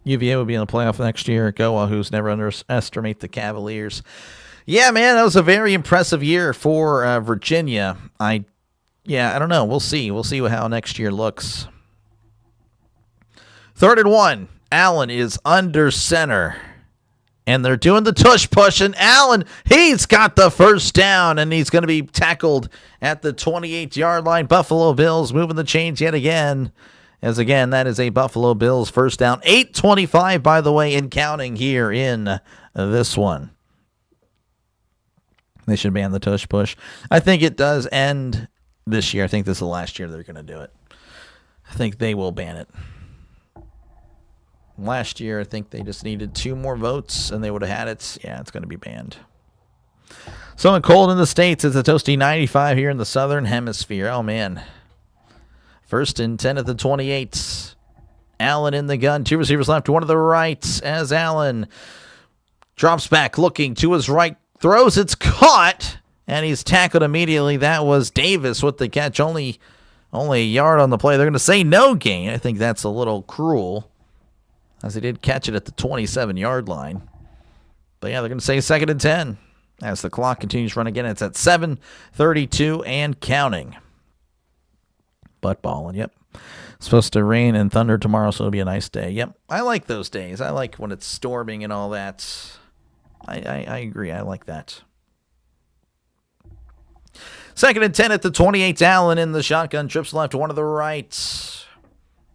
UVA will be in the playoff next year. Go Wahoos. Never underestimate the Cavaliers. Yeah, man, that was a very impressive year for Virginia. I don't know. We'll see. We'll see how next year looks. Third and 1. Allen is under center. And they're doing the tush push. And Allen, he's got the first down. And he's going to be tackled at the 28-yard line. Buffalo Bills moving the chains yet again. As again, that is a Buffalo Bills first down. 8:25, by the way, and counting here in this one. They should ban the tush push. I think it does end this year. I think this is the last year they're going to do it. I think they will ban it. Last year, I think they just needed 2 more votes, and they would have had it. Yeah, it's going to be banned. Something cold in the States. It's a toasty 95 here in the Southern Hemisphere. Oh, man. First and 10 at the 28. Allen in the gun. 2 receivers left, 1 to the right as Allen drops back, looking to his right. Throws, it's caught, and he's tackled immediately. That was Davis with the catch. Only a yard on the play. They're going to say no gain. I think that's a little cruel, as he did catch it at the 27-yard line. But yeah, they're going to say second and 10 as the clock continues to run again. It's at 7:32 and counting. Butt balling, yep. It's supposed to rain and thunder tomorrow, so it'll be a nice day. Yep, I like those days. I like when it's storming and all that. I agree. I like that. Second and 10 at the 28. Allen in the shotgun. Trips left, 1 to the right.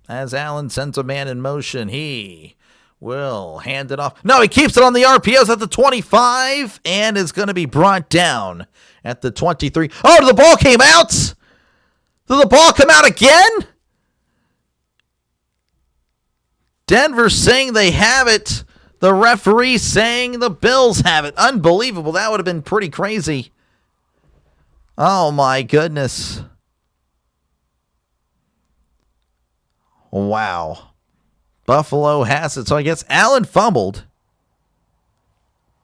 As Allen sends a man in motion, he will hand it off. No, he keeps it on the RPOs at the 25 and is going to be brought down at the 23. Oh, the ball came out. Did the ball come out again? Denver saying they have it. The referee saying the Bills have it. Unbelievable. That would have been pretty crazy. Oh, my goodness. Wow. Buffalo has it. So I guess Allen fumbled.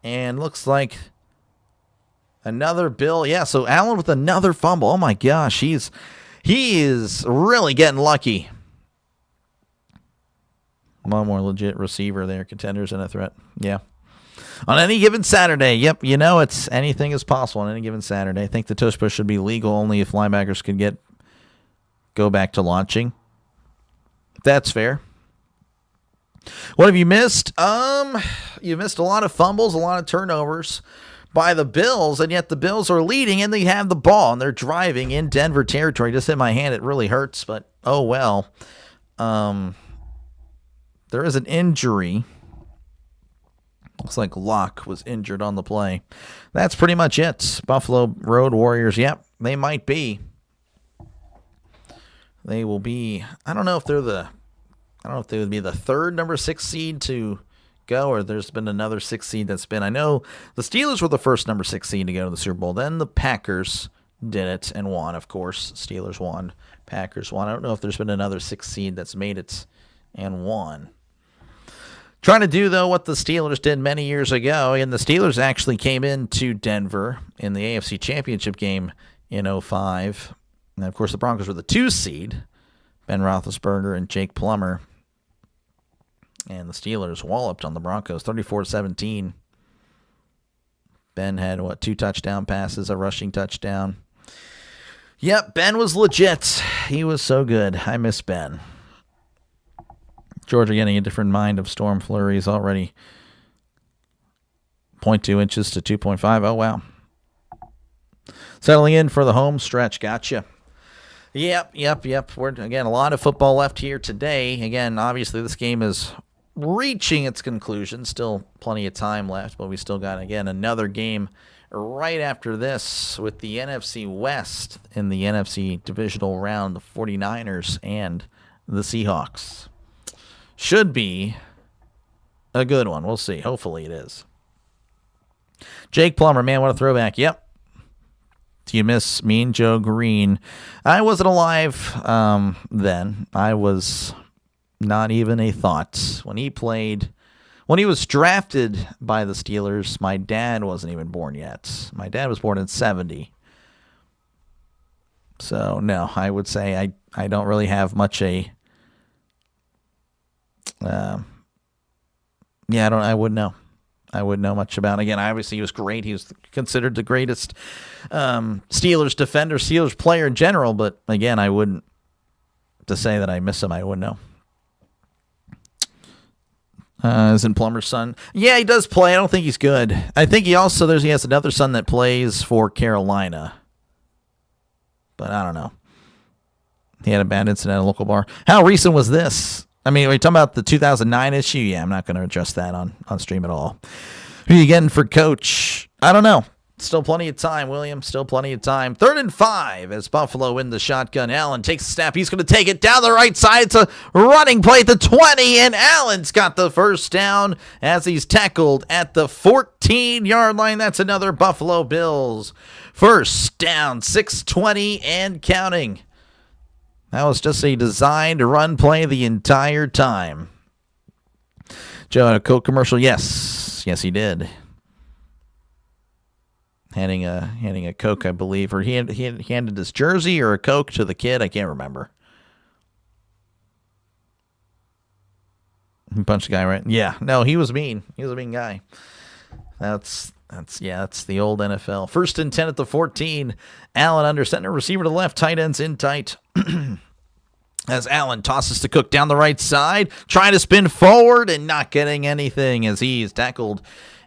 And looks like another Bill. Yeah, so Allen with another fumble. Oh, my gosh. He is really getting lucky. One more legit receiver there. Contenders and a threat. Yeah. On any given Saturday. Yep. You know, anything is possible on any given Saturday. I think the tush push should be legal only if linebackers could go back to launching. That's fair. What have you missed? You missed a lot of fumbles, a lot of turnovers by the Bills, and yet the Bills are leading and they have the ball and they're driving in Denver territory. Just hit my hand. It really hurts, but oh well. There is an injury. Looks like Locke was injured on the play. That's pretty much it. Buffalo Road Warriors, yep, they might be. They will be, I don't know if they would be the third number 6 seed to go, or there's been another 6 seed that's been. I know the Steelers were the first number 6 seed to go to the Super Bowl. Then the Packers did it and won, of course. Steelers won, Packers won. I don't know if there's been another 6 seed that's made it and won. Trying to do, though, what the Steelers did many years ago, and the Steelers actually came into Denver in the AFC Championship Game in 2005. And, of course, the Broncos were the 2 seed, Ben Roethlisberger and Jake Plummer. And the Steelers walloped on the Broncos, 34-17. Ben had, 2 touchdown passes, a rushing touchdown. Yep, Ben was legit. He was so good. I miss Ben. Georgia getting a different mind of storm flurries already. 0.2 inches to 2.5. Oh, wow. Settling in for the home stretch. Gotcha. Yep. We're, again, a lot of football left here today. Again, obviously this game is reaching its conclusion. Still plenty of time left, but we still got, again, another game right after this with the NFC West in the NFC Divisional Round, the 49ers and the Seahawks. Should be a good one. We'll see. Hopefully it is. Jake Plummer, man, what a throwback. Yep. Do you miss Mean Joe Green? I wasn't alive then. I was not even a thought. When he was drafted by the Steelers, my dad wasn't even born yet. My dad was born in 1970. So, no, I would say I don't really have much I wouldn't know. I wouldn't know much about. Again, obviously he was great. He was considered the greatest Steelers defender, Steelers player in general. But again, I wouldn't, to say that I miss him, I wouldn't know. Isn't Plummer's son? Yeah, he does play. I don't think he's good. I think he has another son that plays for Carolina. But I don't know. He had a bad incident at a local bar. How recent was this? I mean, are you talking about the 2009 issue? Yeah, I'm not going to address that on stream at all. Who are you getting for coach? I don't know. Still plenty of time, William. Still plenty of time. 3rd and 5 as Buffalo in the shotgun. Allen takes the snap. He's going to take it down the right side. It's a running play at the 20, and Allen's got the first down as he's tackled at the 14-yard line. That's another Buffalo Bills first down, 6:20 and counting. That was just a designed run play the entire time. Joe had a Coke commercial. Yes, he did. Handing a Coke, I believe, or he handed his jersey or a Coke to the kid. I can't remember. He punched the guy, right? Yeah. No, he was mean. He was a mean guy. That's the old NFL. 1st and 10 at the 14. Allen under center, receiver to the left, tight ends in tight. As Allen tosses to Cook down the right side, trying to spin forward and not getting anything as he's tackled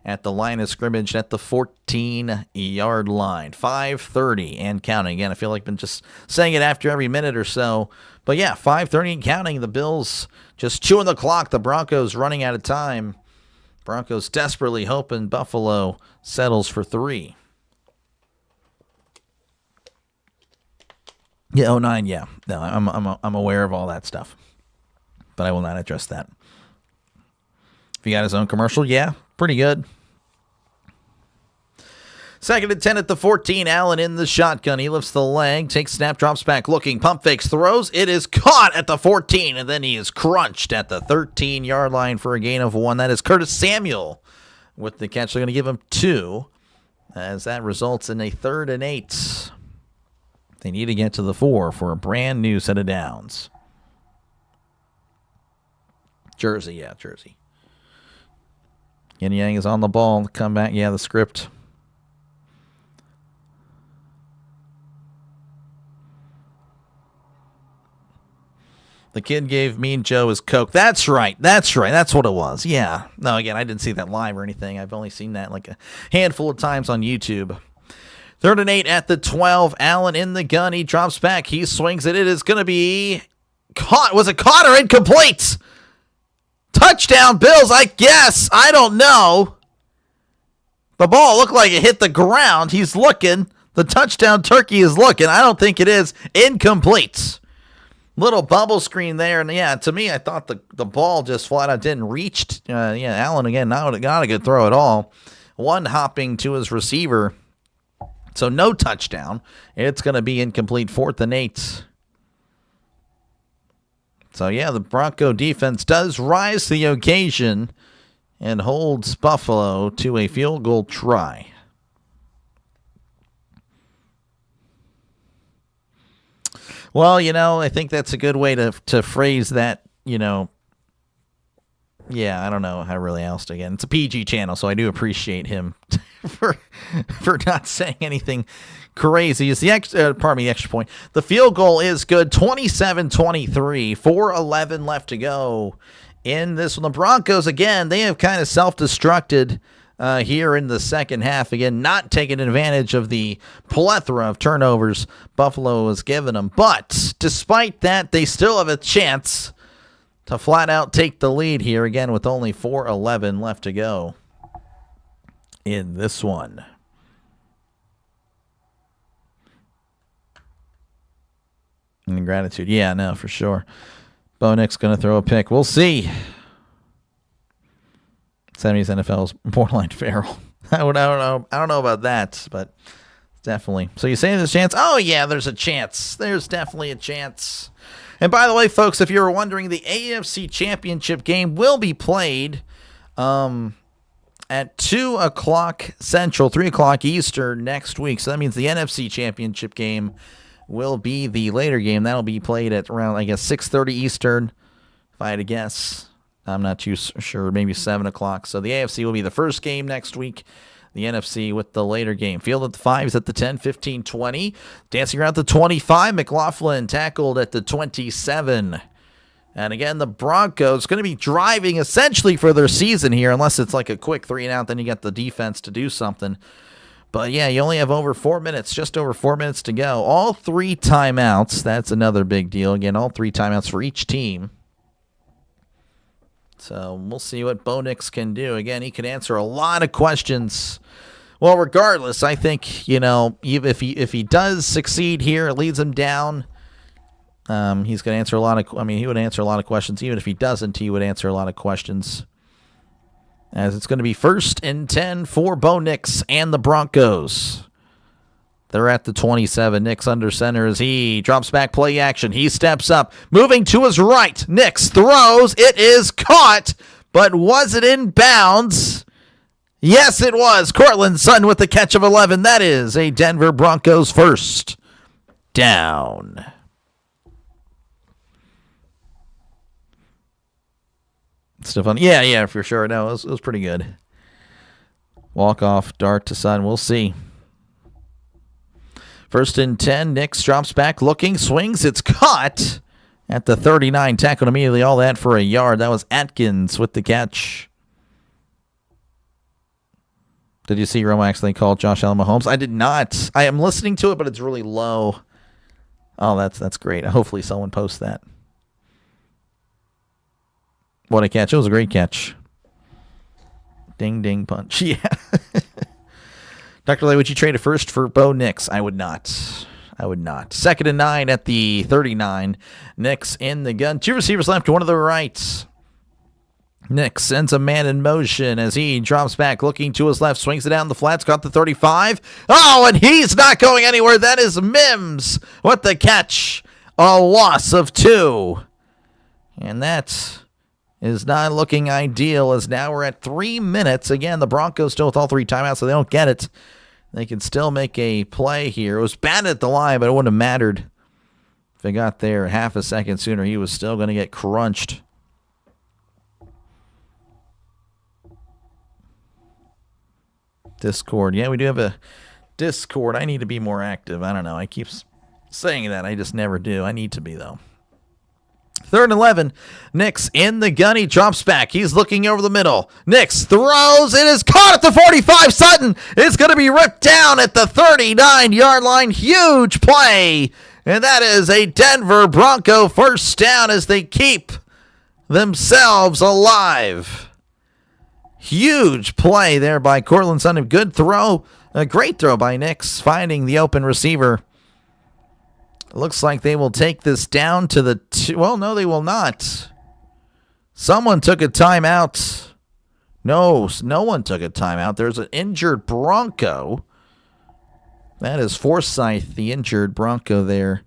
at the line of scrimmage at the 14-yard line. 5:30 and counting. Again, I feel like I've been just saying it after every minute or so. But yeah, 5:30 and counting. The Bills just chewing the clock. The Broncos running out of time. Broncos desperately hoping Buffalo settles for 3. Yeah, 2009, yeah. No, I'm aware of all that stuff. But I will not address that. If he got his own commercial, yeah, pretty good. 2nd and 10 at the 14. Allen in the shotgun. He lifts the leg, takes snap, drops back, looking, pump fakes, throws. It is caught at the 14, and then he is crunched at the 13-yard line for a gain of 1. That is Curtis Samuel with the catch. They're going to give him 2, as that results in a 3rd and 8. They need to get to the 4 for a brand new set of downs. Jersey, yeah, Jersey. Yin Yang is on the ball. Come back, yeah, the script. The kid gave Mean Joe his Coke. That's right. That's what it was. Yeah. No, again, I didn't see that live or anything. I've only seen that like a handful of times on YouTube. 3rd and 8 at the 12. Allen in the gun. He drops back. He swings it. It is going to be caught. Was it caught or incomplete? Touchdown, Bills, I guess. I don't know. The ball looked like it hit the ground. He's looking. The touchdown turkey is looking. I don't think it is. Incomplete. Little bubble screen there. And, yeah, to me, I thought the ball just flat out didn't reach. Allen, again, not a good throw at all. One hopping to his receiver. So no touchdown. It's going to be incomplete. 4th and 8. So, yeah, the Bronco defense does rise to the occasion and holds Buffalo to a field goal try. Well, I think that's a good way to phrase that, Yeah, I don't know how really else to, again. It's a PG channel, so I do appreciate him for not saying anything crazy. It's the extra point. The field goal is good, 27-23, 4:11 left to go in this one. The Broncos, again, they have kind of self-destructed here in the second half. Again, not taking advantage of the plethora of turnovers Buffalo has given them. But despite that, they still have a chance to flat out take the lead here, again, with only 4:11 left to go in this one. And gratitude. Yeah, no, for sure. Bo Nix going to throw a pick. We'll see. 70s NFL's borderline feral. I don't know about that, but definitely. So you say there's a chance? Oh, yeah, there's a chance. There's definitely a chance. And by the way, folks, if you were wondering, the AFC Championship game will be played at 2 o'clock Central, 3 o'clock Eastern next week. So that means the NFC Championship game will be the later game. That'll be played at around, I guess, 6:30 Eastern, if I had to guess. I'm not too sure. Maybe 7 o'clock. So the AFC will be the first game next week. The NFC with the later game. Field at the 5s at the 10, 15, 20. Dancing around the 25. McLaughlin tackled at the 27. And again, the Broncos going to be driving essentially for their season here, unless it's like a quick 3-and-out. Then you got the defense to do something. But yeah, you only have over 4 minutes, just over 4 minutes to go. All 3 timeouts. That's another big deal. Again, all 3 timeouts for each team. So we'll see what Bo Nix can do. Again, he can answer a lot of questions. Well, regardless, I think, if he does succeed here, it leads him down. He's going to answer he would answer a lot of questions. Even if he doesn't, he would answer a lot of questions. As it's going to be 1st and 10 for Bo Nix and the Broncos. They're at the 27. Nix under center as he drops back, play action. He steps up, moving to his right. Nix throws. It is caught, but was it in bounds? Yes, it was. Cortland Sutton with the catch of 11. That is a Denver Broncos first down. Stefan, yeah, for sure. No, it was pretty good. Walk off, dart to Sutton. We'll see. 1st and 10. Nix drops back, looking, swings. It's caught at the 39. Tackled immediately. All that for a yard. That was Atkins with the catch. Did you see Romo actually called Josh Allen Mahomes? I did not. I am listening to it, but it's really low. Oh, that's great. Hopefully someone posts that. What a catch. It was a great catch. Ding, ding, punch. Yeah. Dr. Lay, would you trade it first for Bo Nix? I would not. 2nd and 9 at the 39. Nix in the gun. 2 receivers left, 1 to the right. Nix sends a man in motion as he drops back, looking to his left, swings it down the flats, got the 35. Oh, and he's not going anywhere. That is Mims with the catch. A loss of 2. And that is not looking ideal, as now we're at 3 minutes. Again, the Broncos still with all 3 timeouts, so they don't get it. They can still make a play here. It was bad at the line, but it wouldn't have mattered if they got there half a second sooner. He was still going to get crunched. Discord. Yeah, we do have a Discord. I need to be more active. I don't know. I keep saying that. I just never do. I need to be, though. 3rd and 11. Nix in the gun. He drops back. He's looking over the middle. Nix throws. It is caught at the 45. Sutton is going to be ripped down at the 39-yard line. Huge play. And that is a Denver Bronco first down as they keep themselves alive. Huge play there by Cortland Sutton. Good throw. A great throw by Nix, finding the open receiver. Looks like they will take this down to the well, no, they will not. Someone took a timeout. No one took a timeout. There's an injured Bronco. That is Forsyth, the injured Bronco there.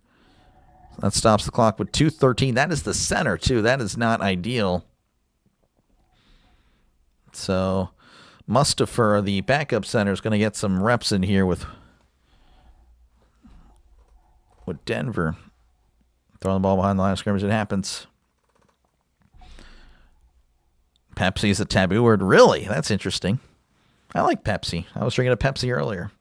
That stops the clock with 2:13. That is the center, too. That is not ideal. So, Mustafa, the backup center, is going to get some reps in here with Denver. Throwing the ball behind the line of scrimmage. It happens. Pepsi is a taboo word. Really? That's interesting. I like Pepsi. I was drinking a Pepsi earlier.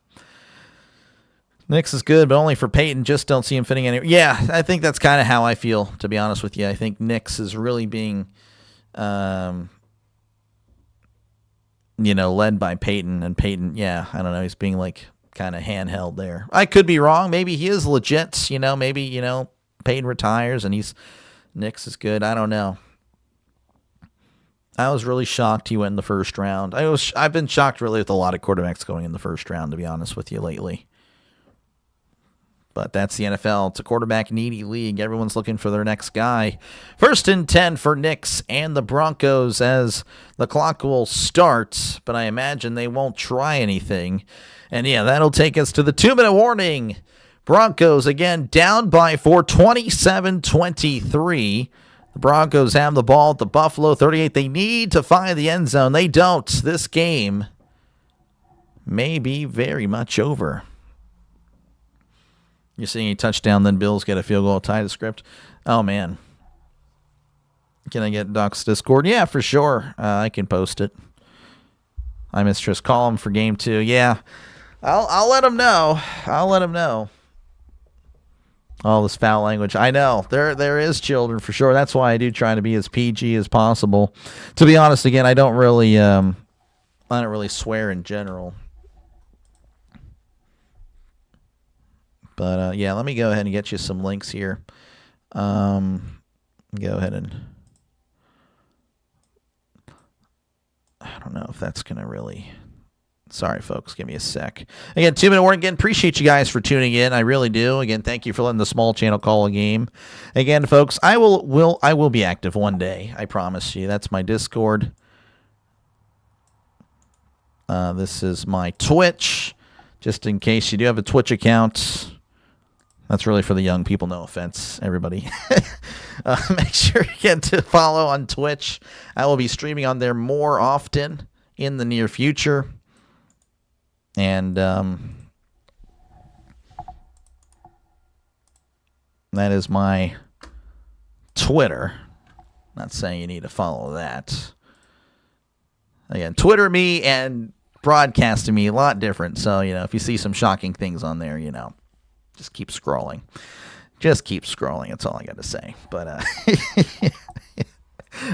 Nix is good, but only for Peyton. Just don't see him fitting anywhere. Yeah, I think that's kind of how I feel, to be honest with you. I think Nix is really being, led by Peyton. And Peyton, yeah, I don't know. He's being like kind of handheld there. I could be wrong. Maybe he is legit. Maybe, Peyton retires and Nix is good. I don't know. I was really shocked he went in the first round. I've been shocked really with a lot of quarterbacks going in the first round, to be honest with you, lately. But that's the NFL. It's a quarterback-needy league. Everyone's looking for their next guy. 1st and 10 for Nix and the Broncos as the clock will start, but I imagine they won't try anything. And, yeah, that'll take us to the 2-minute warning. Broncos, again, down by 4, 27-23. The Broncos have the ball at the Buffalo 38. They need to find the end zone. They don't. This game may be very much over. You're seeing a touchdown, then Bills get a field goal, tie the script. Oh, man. Can I get Doc's Discord? Yeah, for sure. I can post it. I mistrust column for game 2. Yeah, I'll let him know. I'll let him know. All this foul language. I know. There is children for sure. That's why I do try to be as PG as possible. To be honest, again, I don't really swear in general. But, yeah, let me go ahead and get you some links here. Go ahead and... I don't know if that's going to really... Sorry, folks. Give me a sec. Again, 2-minute warning. Again, appreciate you guys for tuning in. I really do. Again, thank you for letting the small channel call a game. Again, folks, I will be active one day. I promise you. That's my Discord. This is my Twitch. Just in case you do have a Twitch account... That's really for the young people. No offense, everybody. Make sure you get to follow on Twitch. I will be streaming on there more often in the near future. And that is my Twitter. Not saying you need to follow that. Again, Twitter me and broadcasting me, a lot different. So, if you see some shocking things on there, just keep scrolling. Just keep scrolling. That's all I got to say. But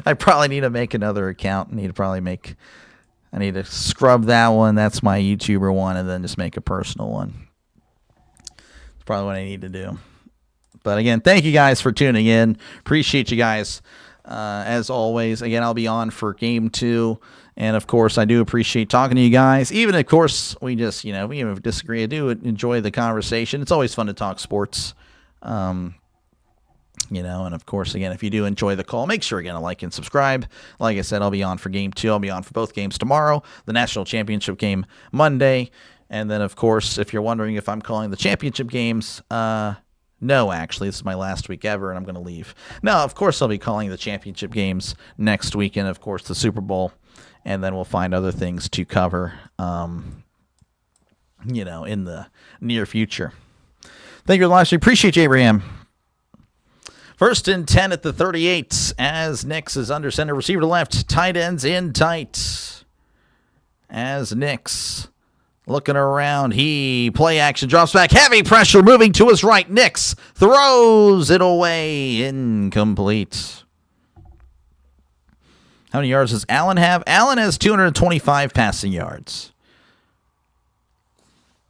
I probably need to make another account. I need to scrub that one. That's my YouTuber one, and then just make a personal one. That's probably what I need to do. But again, thank you guys for tuning in. Appreciate you guys. As always, again, I'll be on for game 2. And, of course, I do appreciate talking to you guys. Even, of course, we just, we disagree. I do enjoy the conversation. It's always fun to talk sports. And, of course, again, if you do enjoy the call, make sure, again, to like and subscribe. Like I said, I'll be on for game 2. I'll be on for both games tomorrow. The National Championship game Monday. And then, of course, if you're wondering if I'm calling the championship games, no, actually, this is my last week ever, and I'm going to leave. No, of course, I'll be calling the championship games next week, and, of course, the Super Bowl. And then we'll find other things to cover, in the near future. Thank you, Livestream. Appreciate you, Abraham. 1st and 10 at the 38 as Nix is under center. Receiver to left. Tight ends in tight. As Nix Looking around, he play action, drops back, heavy pressure, moving to his right. Nix throws it away, incomplete. How many yards does Allen have? Allen has 225 passing yards.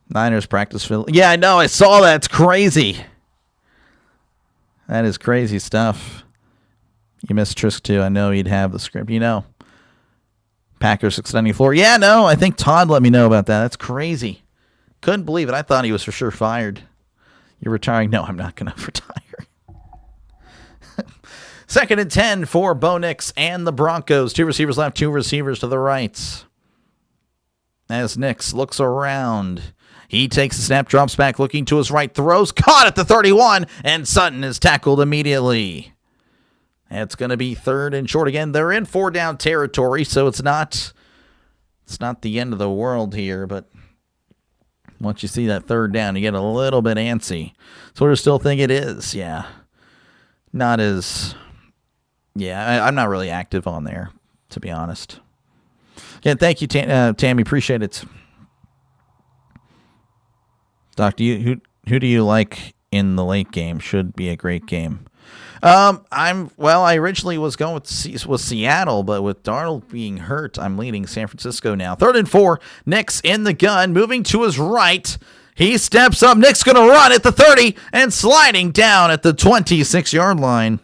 Niners practice field. Yeah, I know. I saw that. It's crazy. That is crazy stuff. You missed Trisk, too. I know he'd have the script. You know. Packers extending floor. Yeah, no. I think Todd let me know about that. That's crazy. Couldn't believe it. I thought he was for sure fired. You're retiring? No, I'm not going to retire. 2nd and 10 for Bo Nix and the Broncos. 2 receivers left, 2 receivers to the right. As Nix looks around, he takes a snap, drops back, looking to his right, throws, caught at the 31, and Sutton is tackled immediately. It's going to be 3rd and short again. They're in 4-down territory, so it's not the end of the world here, but once you see that 3rd down, you get a little bit antsy. So I still think it is, yeah. Not as... Yeah, I'm not really active on there, to be honest. Yeah, thank you, Tammy. Appreciate it. Doctor, who do you like in the late game? Should be a great game. I originally was going with Seattle, but with Darnold being hurt, I'm leading San Francisco now. 3rd and 4. Nix in the gun, moving to his right. He steps up. Nick's going to run at the 30 and sliding down at the 26-yard line.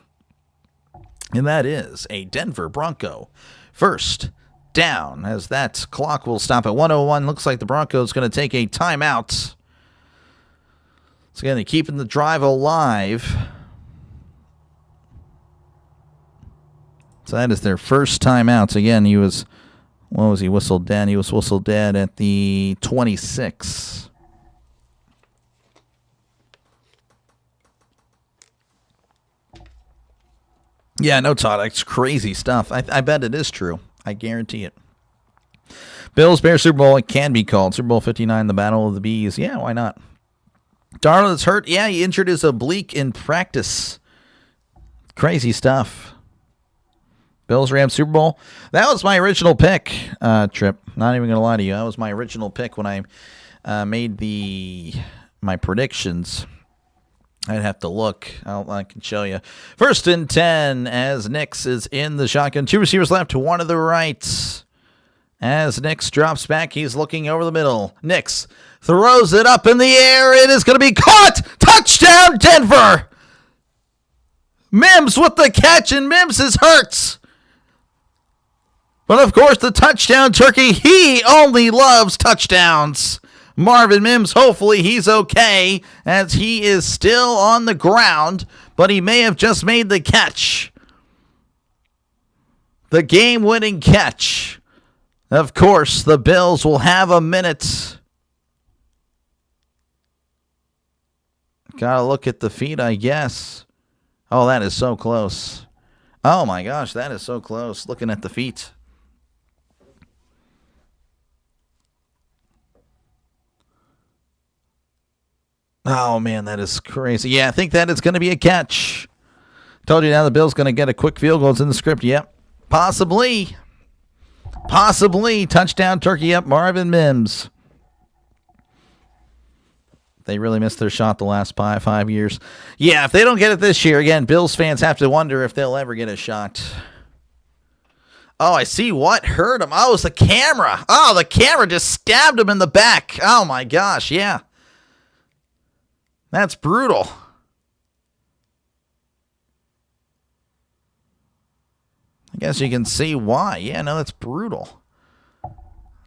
And that is a Denver Bronco 1st down, as that clock will stop at 1:01. Looks like the Broncos going to take a timeout. So again, they're keeping the drive alive. So that is their first timeout. So again, he was whistled dead? He was whistled dead at the 26. Yeah, no, Todd, it's crazy stuff. I bet it is true. I guarantee it. Bills, Bears, Super Bowl, it can be called. Super Bowl 59, the Battle of the Bees. Yeah, why not? Darnold is hurt. Yeah, he injured his oblique in practice. Crazy stuff. Bills, Rams, Super Bowl. That was my original pick, Trip. Not even going to lie to you. That was my original pick when I made my predictions. I'd have to look. I can show you. 1st and 10 as Nix is in the shotgun. 2 receivers left, 1 to the right. As Nix drops back, he's looking over the middle. Nix throws it up in the air. It is going to be caught. Touchdown, Denver. Mims with the catch, and Mims is hurt. But of course, the touchdown turkey, he only loves touchdowns. Marvin Mims, hopefully he's okay, as he is still on the ground, but he may have just made the catch. The game-winning catch. Of course, the Bills will have a minute. Gotta look at the feet, I guess. Oh, that is so close. Oh my gosh, that is so close. Looking at the feet. Oh, man, that is crazy. Yeah, I think that is going to be a catch. Told you now the Bills going to get a quick field goal. It's in the script. Yep. Possibly. Touchdown turkey. Yep, Marvin Mims. They really missed their shot the last 5 years. Yeah, if they don't get it this year, again, Bills fans have to wonder if they'll ever get a shot. Oh, I see what hurt him. Oh, it's the camera. Oh, the camera just stabbed him in the back. Oh, my gosh, yeah. That's brutal. I guess you can see why. Yeah, no, that's brutal.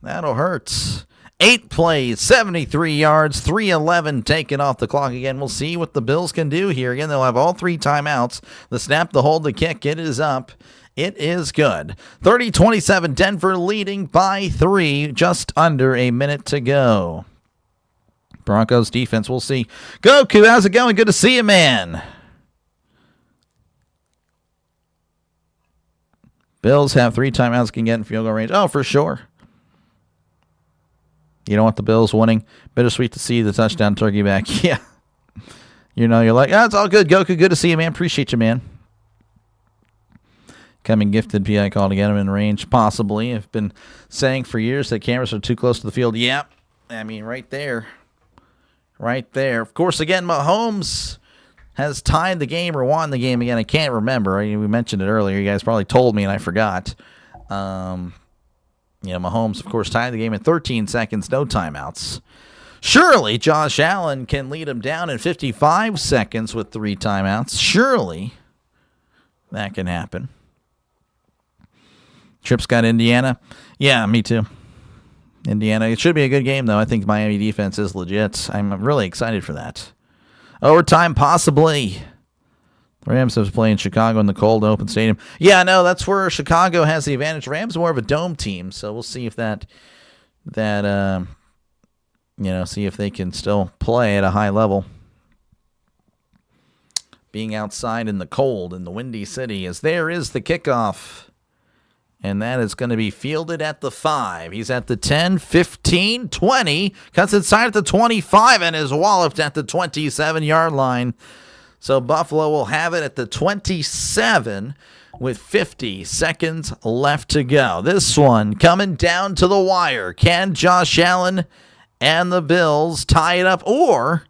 That'll hurt. 8 plays, 73 yards, 3:11 taken off the clock again. We'll see what the Bills can do here. Again, they'll have all 3 timeouts. The snap, the hold, the kick. It is up. It is good. 30-27, Denver leading by 3. Just under a minute to go. Broncos defense, we'll see. Goku, how's it going? Good to see you, man. Bills have 3 timeouts, can get in field goal range. Oh, for sure. You don't want the Bills winning. Bittersweet to see the touchdown turkey back. Yeah. You know, you're like, it's all good, Goku. Good to see you, man. Appreciate you, man. Coming gifted PI call to get him in range. Possibly. I've been saying for years that cameras are too close to the field. Yeah. I mean, right there. Right there. Of course, again, Mahomes has tied the game or won the game again. I can't remember. We mentioned it earlier. You guys probably told me and I forgot. Mahomes, of course, tied the game in 13 seconds, no timeouts. Surely Josh Allen can lead him down in 55 seconds with 3 timeouts. Surely that can happen. Tripp's got Indiana. Yeah, me too. Indiana. It should be a good game, though. I think Miami defense is legit. I'm really excited for that. Overtime, possibly. The Rams have to play in Chicago in the cold open stadium. Yeah, no, that's where Chicago has the advantage. Rams are more of a dome team, so we'll see if see if they can still play at a high level. Being outside in the cold in the Windy City, as there is the kickoff. And that is going to be fielded at the 5. He's at the 10, 15, 20. Cuts inside at the 25 and is walloped at the 27-yard line. So Buffalo will have it at the 27 with 50 seconds left to go. This one coming down to the wire. Can Josh Allen and the Bills tie it up or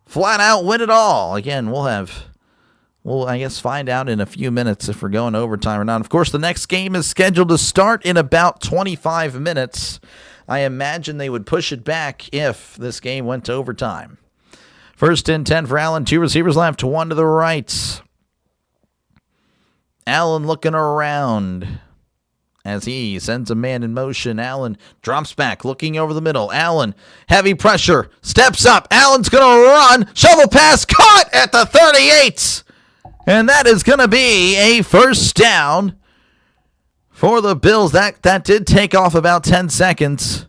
flat out win it all? Again, we'll, I guess, find out in a few minutes if we're going overtime or not. Of course, the next game is scheduled to start in about 25 minutes. I imagine they would push it back if this game went to overtime. First and 10 for Allen. 2 receivers left, 1 to the right. Allen looking around as he sends a man in motion. Allen drops back, looking over the middle. Allen, heavy pressure, steps up. Allen's going to run. Shovel pass, caught at the 38. And that is going to be a first down for the Bills. That did take off about 10 seconds.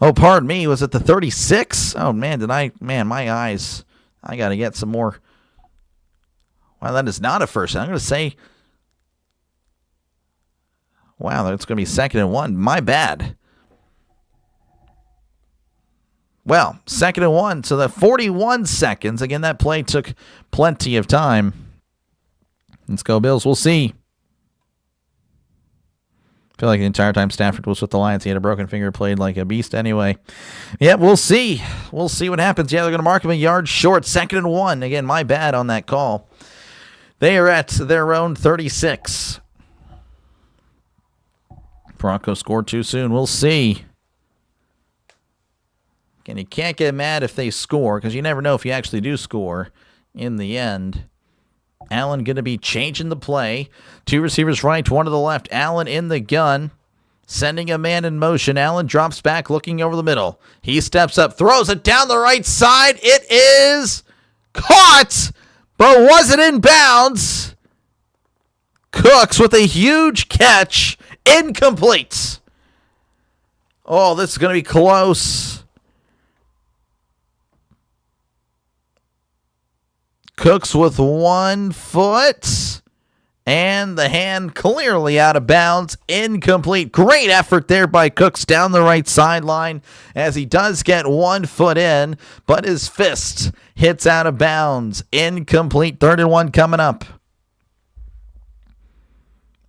Oh, pardon me. Was it the 36? Oh, man, my eyes. I got to get some more. Wow, that is not a first down. I'm going to say, wow, that's going to be 2nd and 1. My bad. Well, 2nd and 1, so the 41 seconds. Again, that play took plenty of time. Let's go, Bills. We'll see. I feel like the entire time Stafford was with the Lions, he had a broken finger, played like a beast anyway. Yeah, we'll see. We'll see what happens. Yeah, they're going to mark him a yard short. 2nd and 1. Again, my bad on that call. They are at their own 36. Broncos scored too soon. We'll see. And you can't get mad if they score, because you never know if you actually do score in the end. Allen going to be changing the play. 2 receivers right, 1 to the left. Allen in the gun, sending a man in motion. Allen drops back, looking over the middle. He steps up, throws it down the right side. It is caught, but wasn't in bounds. Cooks with a huge catch. Incomplete. Oh, this is going to be close. Cooks with 1 foot, and the hand clearly out of bounds. Incomplete. Great effort there by Cooks down the right sideline as he does get 1 foot in, but his fist hits out of bounds. Incomplete. 3rd and 1 coming up.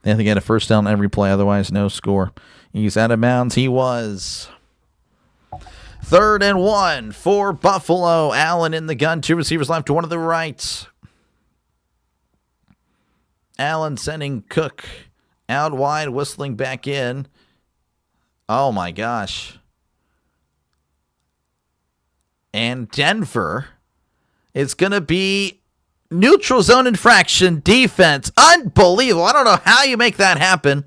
They have to get a first down every play, otherwise no score. He's out of bounds. He was. 3rd and 1 for Buffalo. Allen in the gun. 2 receivers left, 1 to the right. Allen sending Cook out wide, whistling back in. Oh, my gosh. And Denver is going to be neutral zone infraction defense. Unbelievable. I don't know how you make that happen.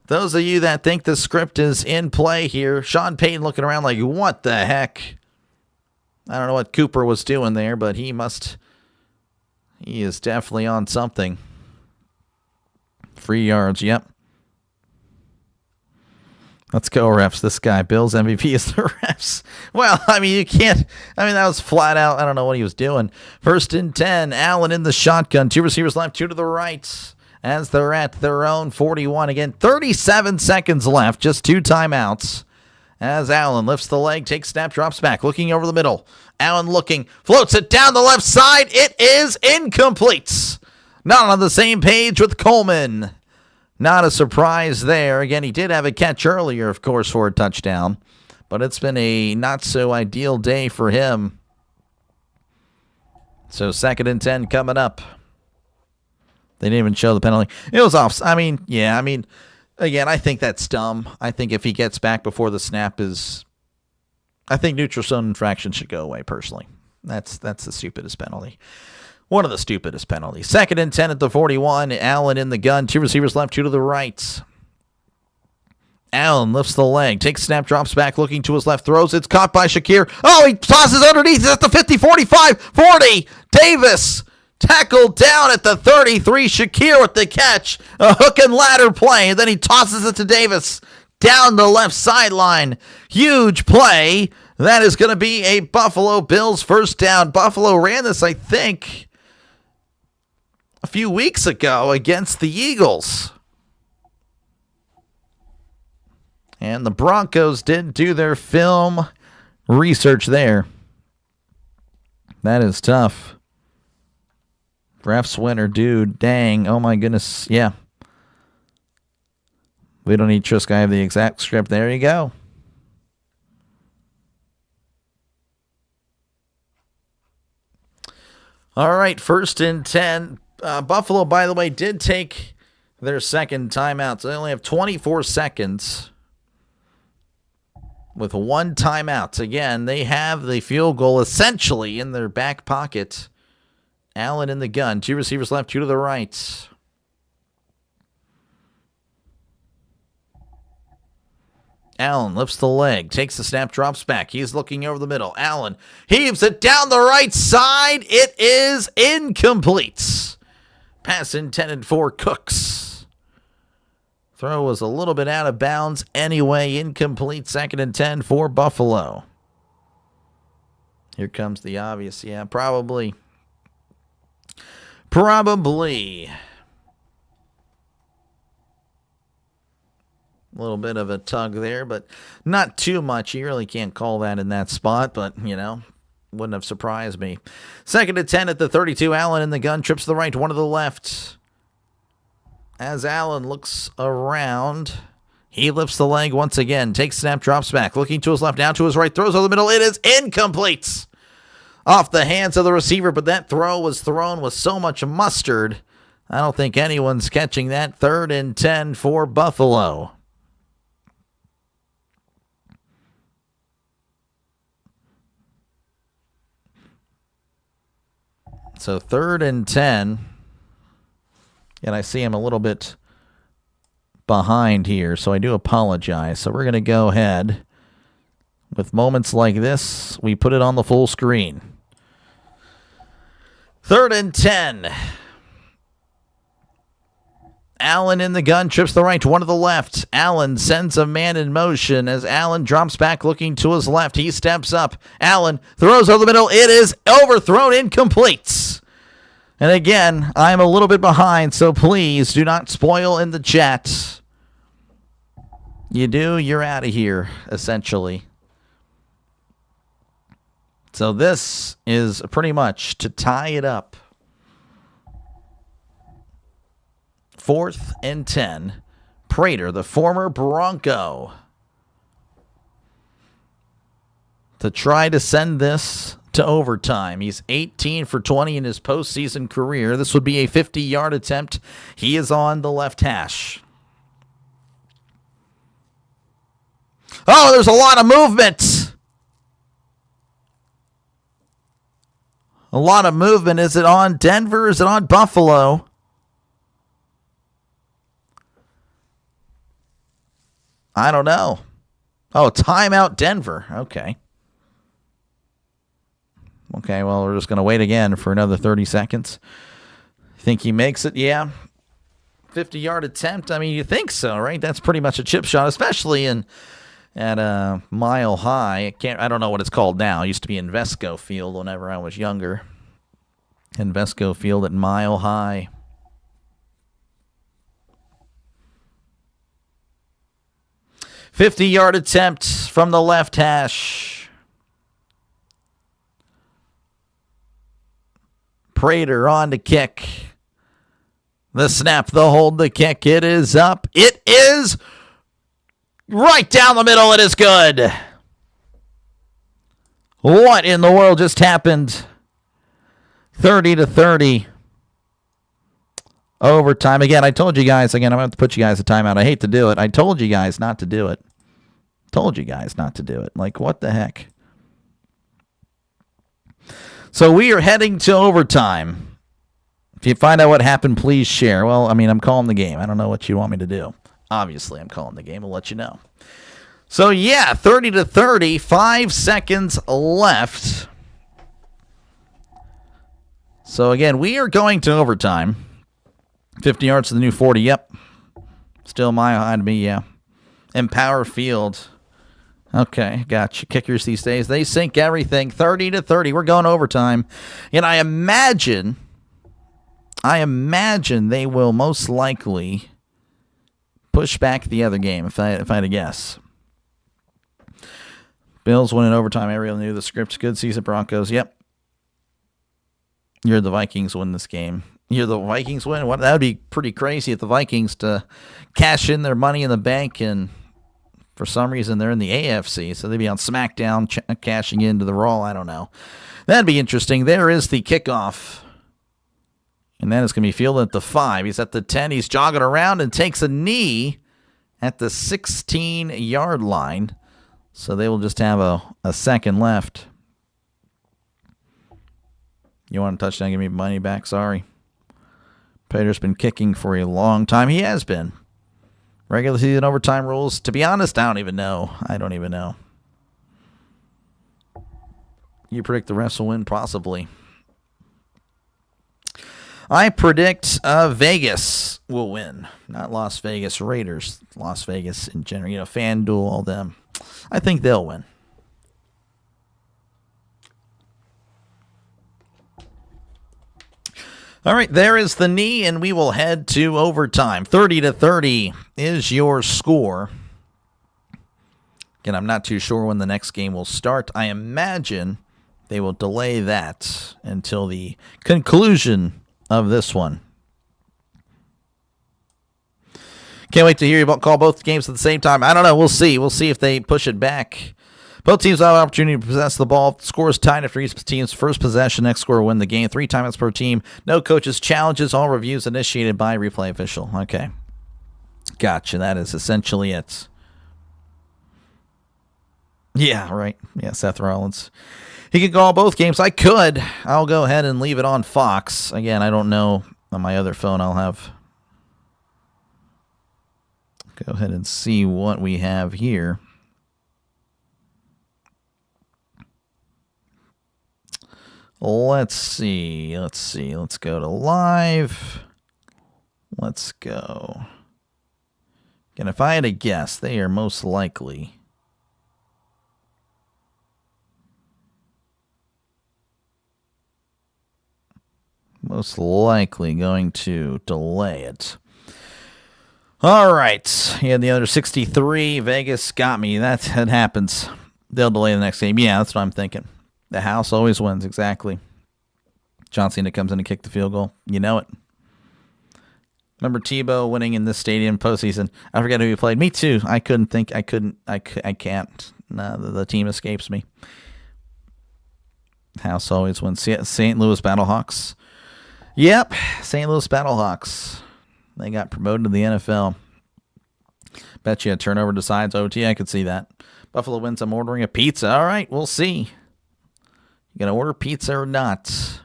Those of you that think the script is in play here, Sean Payton looking around like, what the heck? I don't know what Cooper was doing there, but he is definitely on something. 3 yards, yep. Let's go, refs. This guy, Bills MVP, is the refs. Well, you can't. That was flat out. I don't know what he was doing. 1st and 10. Allen in the shotgun. 2 receivers left, 2 to the right. As they're at their own 41. Again, 37 seconds left. Just 2 timeouts. As Allen lifts the leg, takes snap, drops back, looking over the middle. Allen looking, floats it down the left side. It is incomplete. Not on the same page with Coleman. not a surprise there. Again, he did have a catch earlier, of course, for a touchdown, but it's been a not-so-ideal day for him. So 2nd and 10 coming up. They didn't even show the penalty. It was off. Again, I think that's dumb. I think if he gets back before the snap is... I think neutral zone infraction should go away, personally. That's the stupidest penalty. One of the stupidest penalties. 2nd and 10 at the 41. Allen in the gun. 2 receivers left, 2 to the right. Allen lifts the leg. Takes snap, drops back, looking to his left. Throws. It's caught by Shakir. Oh, he tosses underneath. It's at the 50, 45, 40. Davis tackled down at the 33. Shakir with the catch. A hook and ladder play. And then he tosses it to Davis down the left sideline. Huge play. That is going to be a Buffalo Bills first down. Buffalo ran this, I think, a few weeks ago against the Eagles. And the Broncos didn't do their film research there. That is tough. Refs winner, dude. Dang. Oh, my goodness. Yeah. We don't need Trisk. I have the exact script. There you go. All right, 1st and 10. Buffalo, by the way, did take their second timeout. So they only have 24 seconds with 1 timeout. Again, they have the field goal essentially in their back pocket. Allen in the gun. 2 receivers left, 2 to the right. Allen lifts the leg, takes the snap, drops back. He's looking over the middle. Allen heaves it down the right side. It is incomplete. Pass intended for Cooks. Throw was a little bit out of bounds anyway. Incomplete. 2nd and 10 for Buffalo. Here comes the obvious. Yeah, probably. A little bit of a tug there, but not too much. You really can't call that in that spot, but, wouldn't have surprised me. 2nd and 10 at the 32. Allen in the gun, trips to the right, 1 to the left. As Allen looks around, he lifts the leg once again, takes snap, drops back, looking to his left, now to his right, throws over the middle. It is incomplete. Off the hands of the receiver, but that throw was thrown with so much mustard, I don't think anyone's catching that. 3rd and 10 for Buffalo. So 3rd and 10, and I see him a little bit behind here, so I do apologize. So we're going to go ahead. With moments like this, we put it on the full screen. 3rd and 10. Allen in the gun, trips the right, 1 to the left. Allen sends a man in motion as Allen drops back looking to his left. He steps up. Allen throws over the middle. It is overthrown, incomplete. And again, I'm a little bit behind, so please do not spoil in the chat. You do, you're out of here, essentially. So this is pretty much to tie it up. 4th and 10. Prater, the former Bronco, to try to send this to overtime. He's 18 for 20 in his postseason career. This would be a 50-yard attempt. He is on the left hash. Oh, there's a lot of movement. A lot of movement. Is it on Denver? Is it on Buffalo? I don't know. Oh, timeout Denver. Okay. Okay, well, we're just going to wait again for another 30 seconds. Think he makes it? Yeah. 50-yard attempt? I mean, you think so, right? That's pretty much a chip shot, especially at a Mile High. I don't know what it's called now. It used to be Invesco Field whenever I was younger. Invesco Field at Mile High. $50-yard attempt from the left hash. Prater on to kick. The snap, the hold, the kick. It is up. It is right down the middle. It is good. What in the world just happened? 30-30. Overtime. Again, I told you guys, again, I'm going to have to put you guys a timeout. I hate to do it. I told you guys not to do it. Told you guys not to do it. Like, what the heck? So we are heading to overtime. If you find out what happened, please share. Well, I mean, I'm calling the game. I don't know what you want me to do. Obviously, I'm calling the game. I'll let you know. So, yeah, 30-30, 5 seconds left. So, again, we are going to overtime. 50 yards to the new 40, yep. Still mile behind me, yeah. Empower Field. Okay, gotcha. Kickers these days, they sink everything. 30-30, we're going overtime. And I imagine they will most likely push back the other game, if I had to guess. Bills win in overtime. Ariel knew the script. Good season, Broncos. Yep. You're the Vikings win this game. You're the Vikings win? What? That would be pretty crazy if the Vikings to cash in their money in the bank, and for some reason they're in the AFC, so they'd be on SmackDown cashing into the Raw. I don't know. That'd be interesting. There is the kickoff. And then it's going to be fielded at the 5. He's at the 10. He's jogging around and takes a knee at the 16-yard line. So they will just have a second left. You want a touchdown? Give me money back. Sorry. Pater's been kicking for a long time. He has been. Regular season overtime rules. To be honest, I don't even know. You predict the refs will win? Possibly. I predict Vegas will win. Not Las Vegas Raiders. Las Vegas in general. FanDuel, all them. I think they'll win. All right, there is the knee, and we will head to overtime. 30-30 is your score. Again, I'm not too sure when the next game will start. I imagine they will delay that until the conclusion of this one. Can't wait to hear you call both games at the same time. I don't know. We'll see. We'll see if they push it back. Both teams have an opportunity to possess the ball. Score is tied after each team's first possession. Next score will win the game. 3 timeouts per team. No coaches' challenges. All reviews initiated by replay official. Okay. Gotcha. That is essentially it. Yeah, right. Yeah, Seth Rollins. He could call both games. I could. I'll go ahead and leave it on Fox. Again, I don't know. On my other phone, I'll have... Go ahead and see what we have here. Let's see. Let's go to live. Let's go. And if I had to guess, they are most likely... going to delay it. All right. Yeah, the other 63. Vegas got me. That happens. They'll delay the next game. Yeah, that's what I'm thinking. The house always wins. Exactly. John Cena comes in to kick the field goal. You know it. Remember Tebow winning in this stadium postseason? I forget who he played. Me too. I couldn't think. I can't. No, the team escapes me. House always wins. St. Louis Battlehawks. Yep, St. Louis Battlehawks. They got promoted to the NFL. Bet you a turnover decides OT. I could see that. Buffalo wins. I'm ordering a pizza. All right, we'll see. You going to order pizza or not?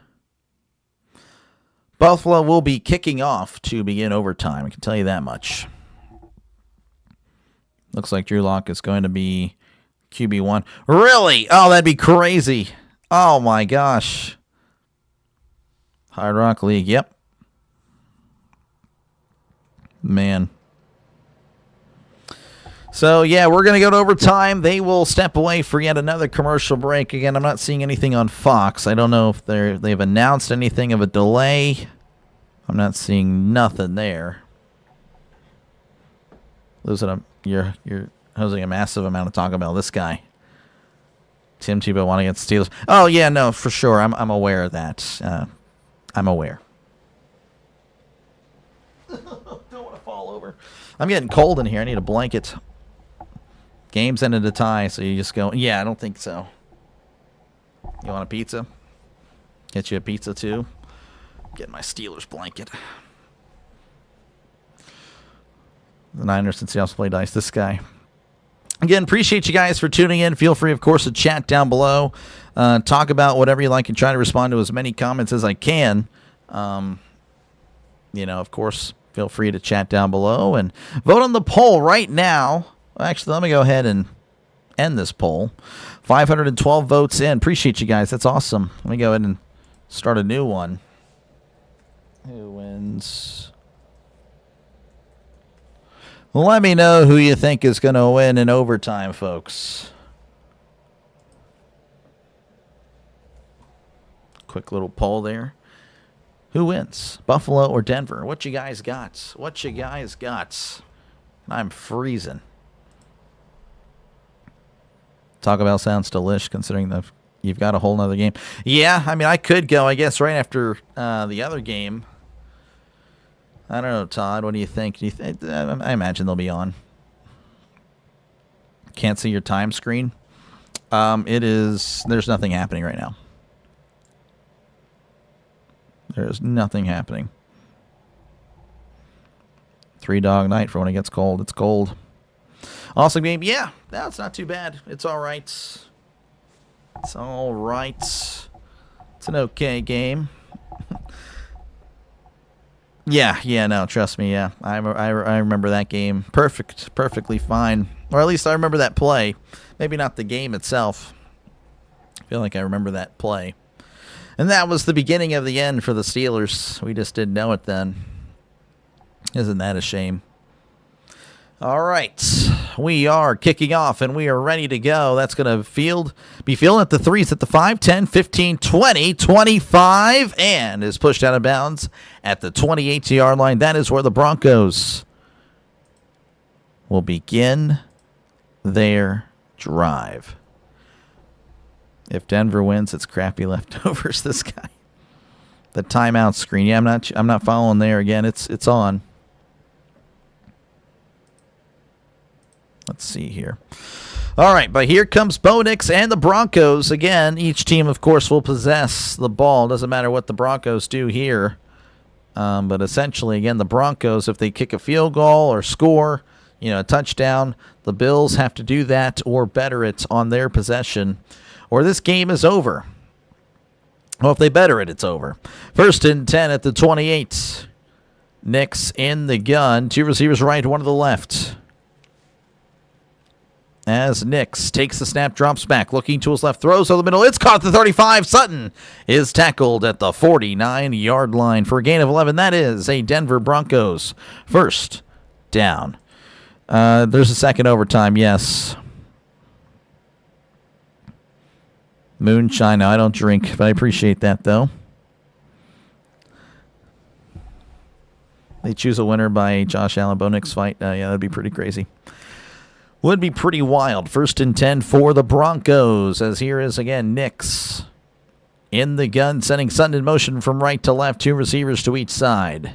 Buffalo will be kicking off to begin overtime. I can tell you that much. Looks like Drew Lock is going to be QB1. Really? Oh, that'd be crazy. Oh, my gosh. Hard Rock League, yep. Man. So, yeah, we're going to go to overtime. They will step away for yet another commercial break. Again, I'm not seeing anything on Fox. I don't know if they've announced anything of a delay. I'm not seeing nothing there. You're losing a massive amount of talk about this guy. Tim Tebow wanting against Steelers. Oh, yeah, no, for sure. I'm aware of that. I'm aware. Don't want to fall over. I'm getting cold in here. I need a blanket. Game's ended a tie, so you just go, yeah, I don't think so. You want a pizza? Get you a pizza, too. Get my Steelers blanket. The Niners and Seahawks play dice. This guy. Again, appreciate you guys for tuning in. Feel free, of course, to chat down below. Talk about whatever you like and try to respond to as many comments as I can. Of course, feel free to chat down below and vote on the poll right now. Actually, let me go ahead and end this poll. 512 votes in. Appreciate you guys. That's awesome. Let me go ahead and start a new one. Who wins? Let me know who you think is going to win in overtime, folks. Quick little poll there. Who wins? Buffalo or Denver? What you guys got? What you guys got? I'm freezing. Taco Bell sounds delish considering you've got a whole nother game. Yeah, I mean, I could go, I guess, right after the other game. I don't know, Todd. What do you think? I imagine they'll be on. Can't see your time screen. There's nothing happening right now. There's nothing happening. 3-dog night for when it gets cold. It's cold. Awesome game. Yeah, that's not too bad. It's all right. It's all right. It's an okay game. Yeah, no, trust me, yeah. I remember that game. Perfectly fine. Or at least I remember that play. Maybe not the game itself. I feel like I remember that play. And that was the beginning of the end for the Steelers. We just didn't know it then. Isn't that a shame? All right. We are kicking off, and we are ready to go. That's going to be fielding at the 3s at the 5, 10, 15, 20, 25, and is pushed out of bounds at the 28-yard line. That is where the Broncos will begin their drive. If Denver wins, it's crappy leftovers. This guy. The timeout screen. Yeah, I'm not following there again. It's on. Let's see here. All right, but here comes Bo Nix and the Broncos. Again, each team, of course, will possess the ball. Doesn't matter what the Broncos do here. But essentially, again, the Broncos, if they kick a field goal or score, a touchdown, the Bills have to do that or better it on their possession, or this game is over. Well, if they better it, it's over. 1st and 10 at the 28. Nix in the gun. 2 receivers right, 1 to the left. As Nix takes the snap, drops back, looking to his left, throws over the middle. It's caught at the 35. Sutton is tackled at the 49-yard line for a gain of 11. That is a Denver Broncos first down. There's a second overtime, yes. Moonshine. No, I don't drink, but I appreciate that, though. They choose a winner by Josh Allen Bo Nix fight. Yeah, that'd be pretty crazy. Would be pretty wild. 1st and 10 for the Broncos. As here is again Nix in the gun, sending Sutton in motion from right to left. 2 receivers to each side.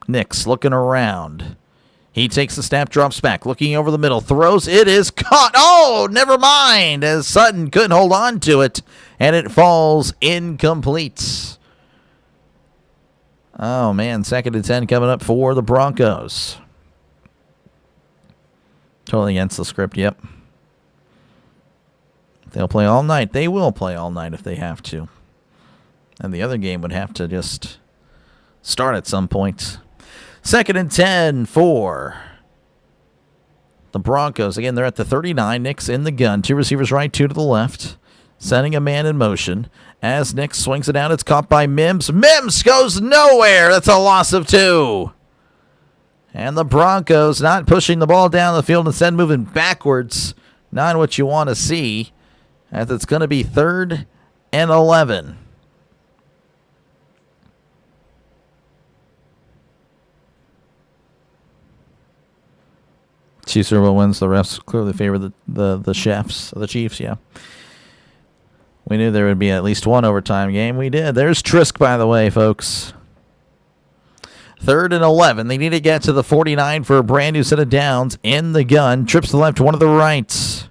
Nix looking around. He takes the snap, drops back, looking over the middle, throws. It is caught. Oh, never mind, as Sutton couldn't hold on to it, and it falls incomplete. Oh, man, 2nd and 10 coming up for the Broncos. Totally against the script, yep. They'll play all night. They will play all night if they have to. And the other game would have to just start at some point. 2nd and 10 for the Broncos. Again, they're at the 39. Nix in the gun. 2 receivers right, 2 to the left. Sending a man in motion. As Nix swings it out, it's caught by Mims. Mims goes nowhere. That's a loss of 2. And the Broncos not pushing the ball down the field, instead moving backwards. Not what you want to see. As it's going to be 3rd and 11. Chiefs Super Bowl wins. The refs clearly favor the chefs, the Chiefs, yeah. We knew there would be at least one overtime game. We did. There's Trisk, by the way, folks. 3rd and 11. They need to get to the 49 for a brand new set of downs. In the gun. Trips to the left, one to the right.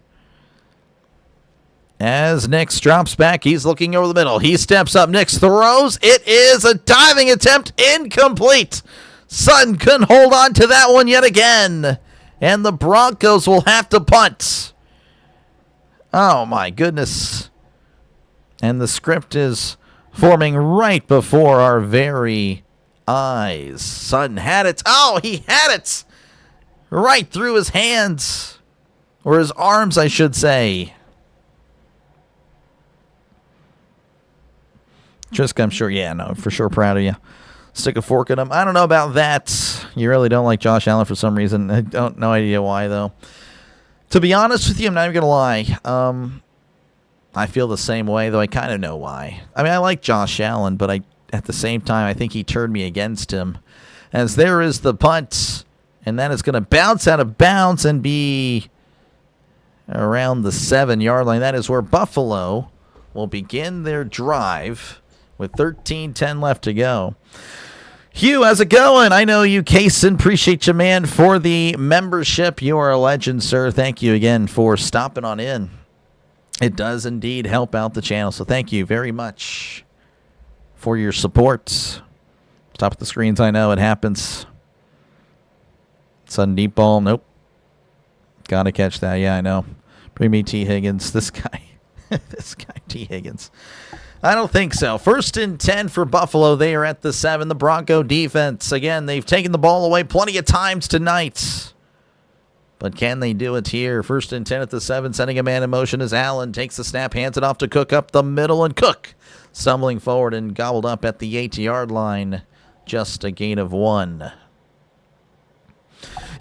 As Nix drops back, he's looking over the middle. He steps up. Nix throws. It is a diving attempt. Incomplete. Sutton couldn't hold on to that one yet again. And the Broncos will have to punt. Oh, my goodness. And the script is forming right before our very eyes. Sutton had it. Oh, he had it. Right through his hands. Or his arms, I should say. Just, I'm sure, yeah, no, for sure proud of you. Stick a fork in him. I don't know about that. You really don't like Josh Allen for some reason. I don't, no idea why, though. To be honest with you, I'm not even going to lie. I feel the same way, though I kind of know why. I mean, I like Josh Allen, but at the same time, I think he turned me against him. As there is the punt, and that is going to bounce out of bounds and be around the 7-yard line. That is where Buffalo will begin their drive with 13:10 left to go. Hugh, how's it going? I know you, Kaysen. Appreciate you, man, for the membership. You are a legend, sir. Thank you again for stopping on in. It does indeed help out the channel, so thank you very much for your support. Top of the screens, I know it happens. Sudden deep ball, nope. Gotta catch that, yeah, I know. Bring me T. Higgins. This guy, this guy, T. Higgins. I don't think so. 1st and 10 for Buffalo. They are at the 7. The Bronco defense, again, they've taken the ball away plenty of times tonight. But can they do it here? 1st and 10 at the 7, sending a man in motion as Allen takes the snap, hands it off to Cook up the middle, and Cook stumbling forward and gobbled up at the 8-yard line. Just a gain of 1.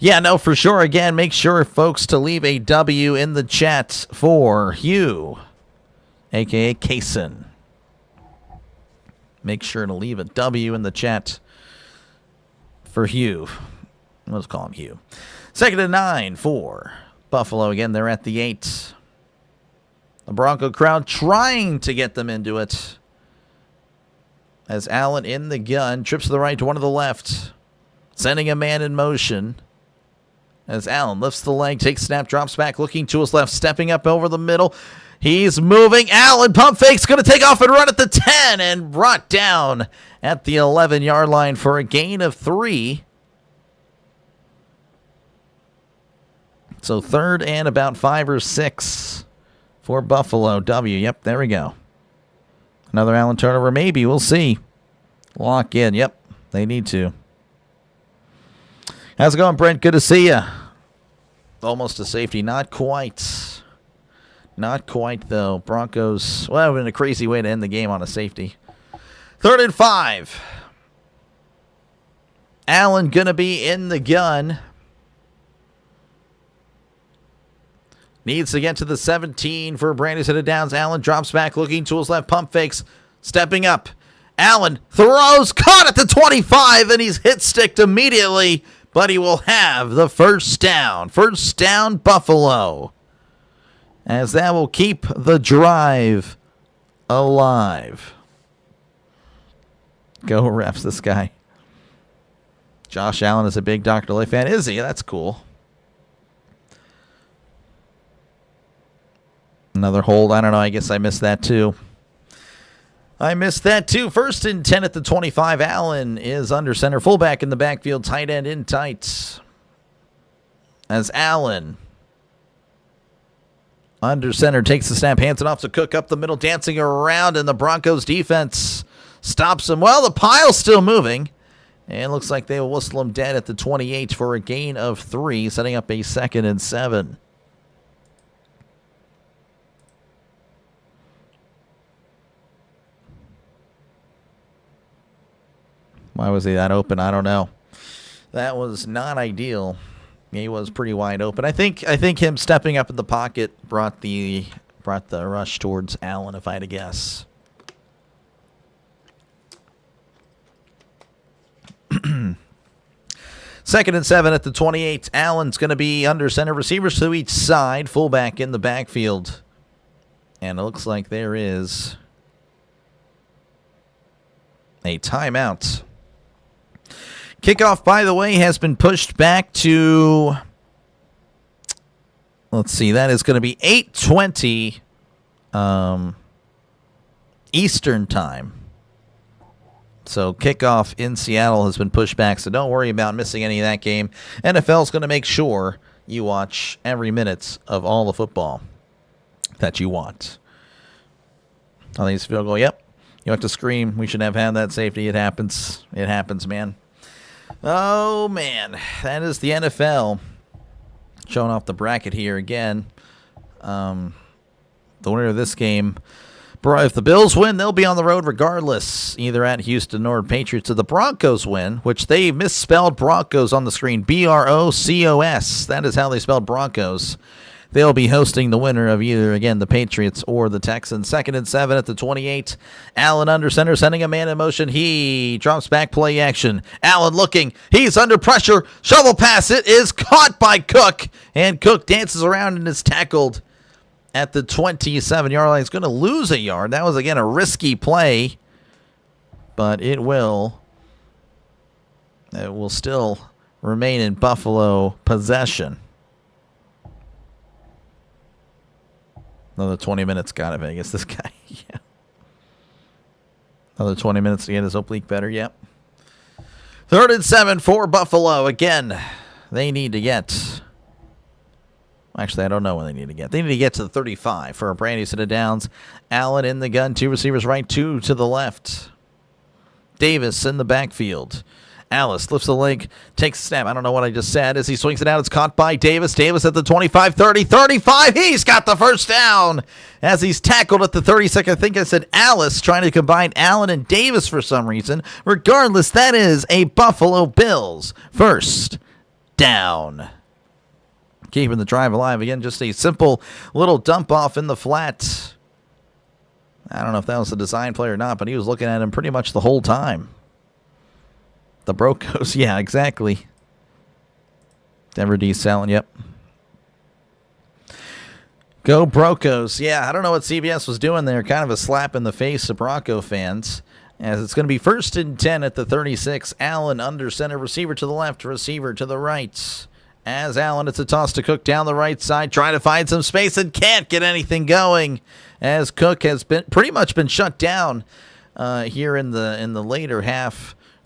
Yeah, no, for sure. Again, make sure, folks, to leave a W in the chat for Hugh, a.k.a. Kaysen. Make sure to leave a W in the chat for Hugh. Let's call him Hugh. 2nd and 9 for Buffalo. Again, they're at the 8. The Bronco crowd trying to get them into it. As Allen in the gun, trips to the right to one to the left. Sending a man in motion. As Allen lifts the leg, takes snap, drops back, looking to his left, stepping up over the middle. He's moving. Allen, pump fake's going to take off and run at the 10 and brought down at the 11-yard line for a gain of 3. So 3rd and about 5 or 6 for Buffalo. W. Yep, there we go. Another Allen turnover, maybe. We'll see. Lock in. Yep, they need to. How's it going, Brent? Good to see you. Almost a safety. Not quite. Not quite, though. Broncos, well, it would have been a crazy way to end the game on a safety. 3rd and 5. Allen going to be in the gun. Needs to get to the 17 for a brand new set of downs. Allen drops back, looking to his left, pump fakes, stepping up. Allen throws, caught at the 25, and he's hit-sticked immediately, but he will have the 1st down. 1st down, Buffalo. As that will keep the drive alive. Go refs, this guy. Josh Allen is a big Dr. Lay fan. Is he? That's cool. Another hold. I don't know. I guess I missed that too. 1st and 10 at the 25. Allen is under center. Fullback in the backfield. Tight end in tight. As Allen under center takes the snap. Hands it off to Cook up the middle. Dancing around. And the Broncos defense stops him. Well, the pile's still moving. And looks like they will whistle him dead at the 28 for a gain of 3. Setting up a 2nd and 7. Why was he that open? I don't know. That was not ideal. He was pretty wide open. I think him stepping up in the pocket brought the rush towards Allen, if I had to guess. 2nd and 7 at the 28. Allen's going to be under center. Receivers to each side. Fullback in the backfield. And it looks like there is a timeout. Kickoff, by the way, has been pushed back to, let's see, that is going to be 8:20 Eastern time. So kickoff in Seattle has been pushed back, so don't worry about missing any of that game. NFL's going to make sure you watch every minute of all the football that you want. I think it's field goal. Yep. You have to scream. We should have had that safety. It happens. It happens, man. Oh, man. That is the NFL. Showing off the bracket here again. The winner of this game, if the Bills win, they'll be on the road regardless, either at Houston or Patriots. If the Broncos win, which they misspelled Broncos on the screen, Brocos. That is how they spelled Broncos. They'll be hosting the winner of either, again, the Patriots or the Texans. 2nd and 7 at the 28. Allen under center, sending a man in motion. He drops back, play action. Allen looking. He's under pressure. Shovel pass. It is caught by Cook. And Cook dances around and is tackled at the 27-yard line. He's going to lose a yard. That was, again, a risky play. But it will still remain in Buffalo possession. Another 20 minutes. Got it, Vegas. This guy. Yeah. Another 20 minutes to get his oblique better. Yep. 3rd and 7 for Buffalo. Again, they need to get. Actually, I don't know when they need to get. They need to get to the 35 for a brand new set of downs. Allen in the gun. 2 receivers right, 2 to the left. Davis in the backfield. Alice lifts the leg, takes a snap. I don't know what I just said. As he swings it out, it's caught by Davis. Davis at the 25, 30, 35. He's got the first down as he's tackled at the 32nd. I think I said Alice, trying to combine Allen and Davis for some reason. Regardless, that is a Buffalo Bills first down. Keeping the drive alive. Again, just a simple little dump off in the flat. I don't know if that was a design play or not, but he was looking at him pretty much the whole time. The Broncos, yeah, exactly. Denver D selling, yep. Go Broncos. Yeah, I don't know what CBS was doing there. Kind of a slap in the face to Bronco fans. As it's going to be 1st and 10 at the 36. Allen under center, receiver to the left, receiver to the right. As Allen, it's a toss to Cook down the right side, trying to find some space and can't get anything going. As Cook has been pretty much been shut down here in the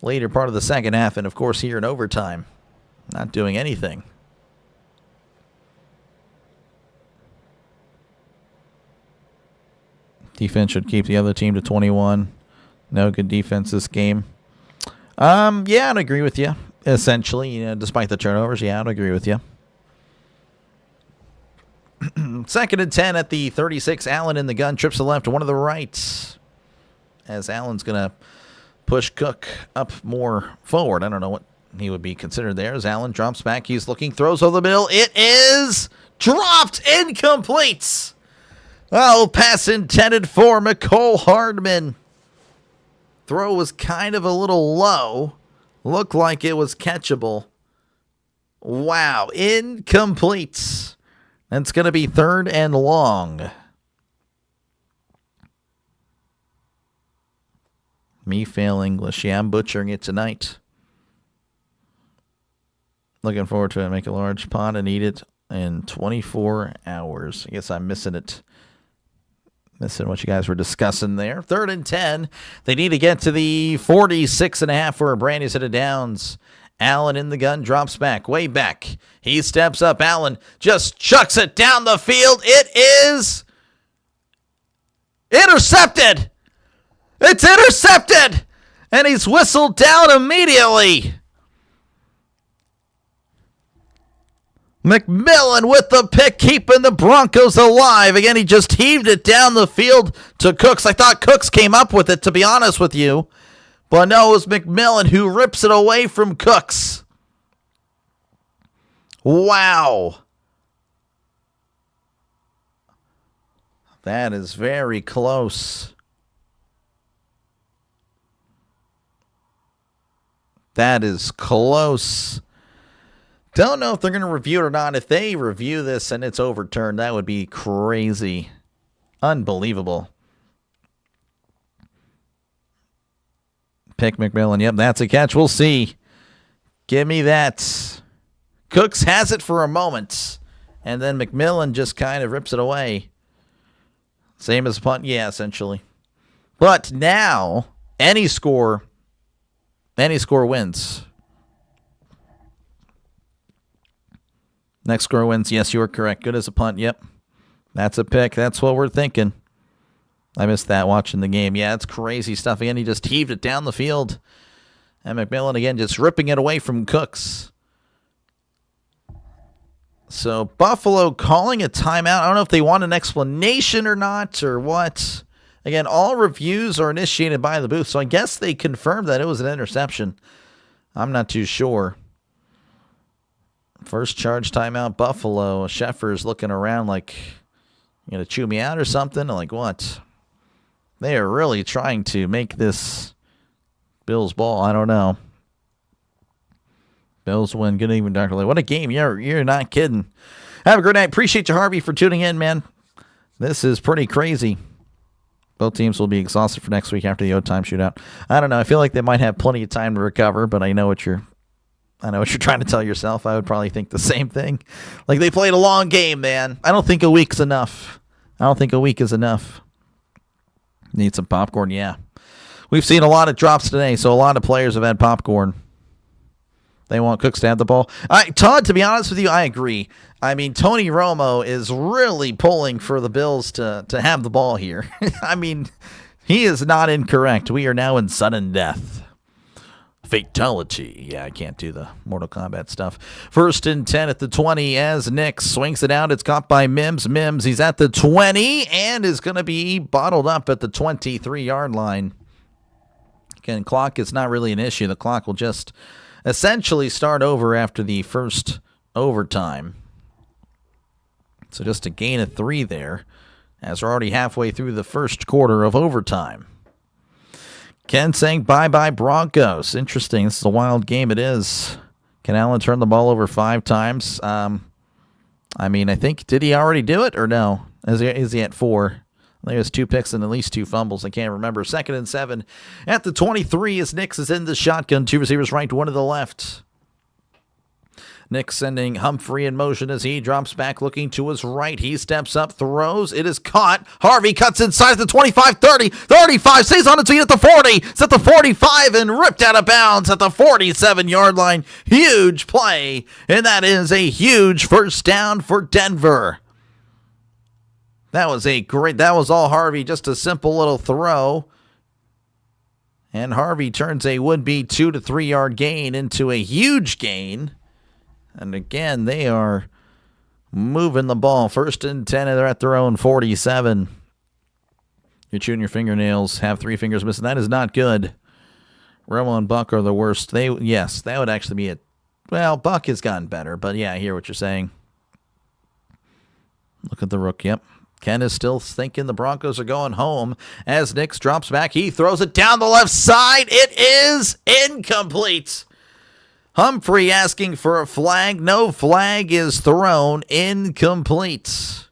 later part of the second half, and of course here in overtime, not doing anything. Defense should keep the other team to 21. No good defense this game. Yeah, I'd agree with you. Essentially, despite the turnovers, yeah, I'd agree with you. 2nd and 10 at the 36. Allen in the gun, trips to the left, one to the right. As Allen's going to push Cook up more forward. I don't know what he would be considered there. As Allen drops back, he's looking, throws over the middle. It is dropped, incomplete. Oh, pass intended for McCole Hardman. Throw was kind of a little low. Looked like it was catchable. Wow, incomplete. That's going to be 3rd and long. Me fail English. Yeah, I'm butchering it tonight. Looking forward to it. Make a large pot and eat it in 24 hours. I guess I'm missing it. Missing what you guys were discussing there. 3rd and 10. They need to get to the 46.5 for a brand new set of downs. Allen in the gun, drops back, way back. He steps up. Allen just chucks it down the field. It is intercepted. It's intercepted. And he's whistled down immediately. McMillan with the pick, keeping the Broncos alive. Again, he just heaved it down the field to Cooks. I thought Cooks came up with it, to be honest with you. But no, it was McMillan who rips it away from Cooks. Wow. That is very close. That is close. Don't know if they're going to review it or not. If they review this and it's overturned, that would be crazy. Unbelievable. Pick McMillan. Yep, that's a catch. We'll see Give me that. Cooks has it for a moment, and then McMillan just kind of rips it away. Same as punt, yeah, essentially. But now, any score wins. Next score wins. Yes, you are correct. Good as a punt. Yep. That's a pick. That's what we're thinking. I missed that watching the game. Yeah, it's crazy stuff. Again, he just heaved it down the field. And McMillan, again, just ripping it away from Cooks. So Buffalo calling a timeout. I don't know if they want an explanation or not or what. Again, all reviews are initiated by the booth, so I guess they confirmed that it was an interception. I'm not too sure. First charge timeout, Buffalo. Scheffer's looking around like, you going to chew me out or something? Like what? They are really trying to make this Bills ball. I don't know. Bills win. Good evening, Dr. Lee. What a game. You're not kidding. Have a great night. Appreciate you, Harvey, for tuning in, man. This is pretty crazy. Both teams will be exhausted for next week after the overtime shootout. I don't know. I feel like they might have plenty of time to recover, but I know what you're trying to tell yourself. I would probably think the same thing. Like, they played a long game, man. I don't think a week's enough. Need some popcorn, yeah. We've seen a lot of drops today, so a lot of players have had popcorn. They want Cooks to have the ball. Todd, to be honest with you, I agree. I mean, Tony Romo is really pulling for the Bills to have the ball here. I mean, he is not incorrect. We are now in sudden death. Fatality. Yeah, I can't do the Mortal Kombat stuff. 1st and 10 at the 20 as Nick swings it out. It's caught by Mims. Mims, he's at the 20 and is going to be bottled up at the 23-yard line. Again, clock is not really an issue. The clock will just essentially start over after the first overtime. So just a gain of 3 there, as we're already halfway through the first quarter of overtime. Ken saying bye-bye Broncos. Interesting. This is a wild game. It is. Can Allen turn the ball over 5 times? I think, did he already do it or no? Is he at 4? I think it was 2 picks and at least 2 fumbles. I can't remember. 2nd and 7 at the 23 as Nix is in the shotgun. 2 receivers right, 1 to the left. Nick sending Humphrey in motion as he drops back looking to his right. He steps up, throws. It is caught. Harvey cuts inside at the 25, 30, 35. Stays on its feet at the 40. It's at the 45 and ripped out of bounds at the 47-yard line. Huge play. And that is a huge first down for Denver. That was all Harvey. Just a simple little throw. And Harvey turns a would-be 2 to 3 yard gain into a huge gain. And again, they are moving the ball. 1st and 10, and they're at their own 47. You're chewing your fingernails, have 3 fingers missing. That is not good. Romo and Buck are the worst. Yes, that would actually be it. Well, Buck has gotten better, but yeah, I hear what you're saying. Look at the rook, yep. Ken is still thinking the Broncos are going home. As Nix drops back, he throws it down the left side. It is incomplete. Humphrey asking for a flag. No flag is thrown. Incomplete.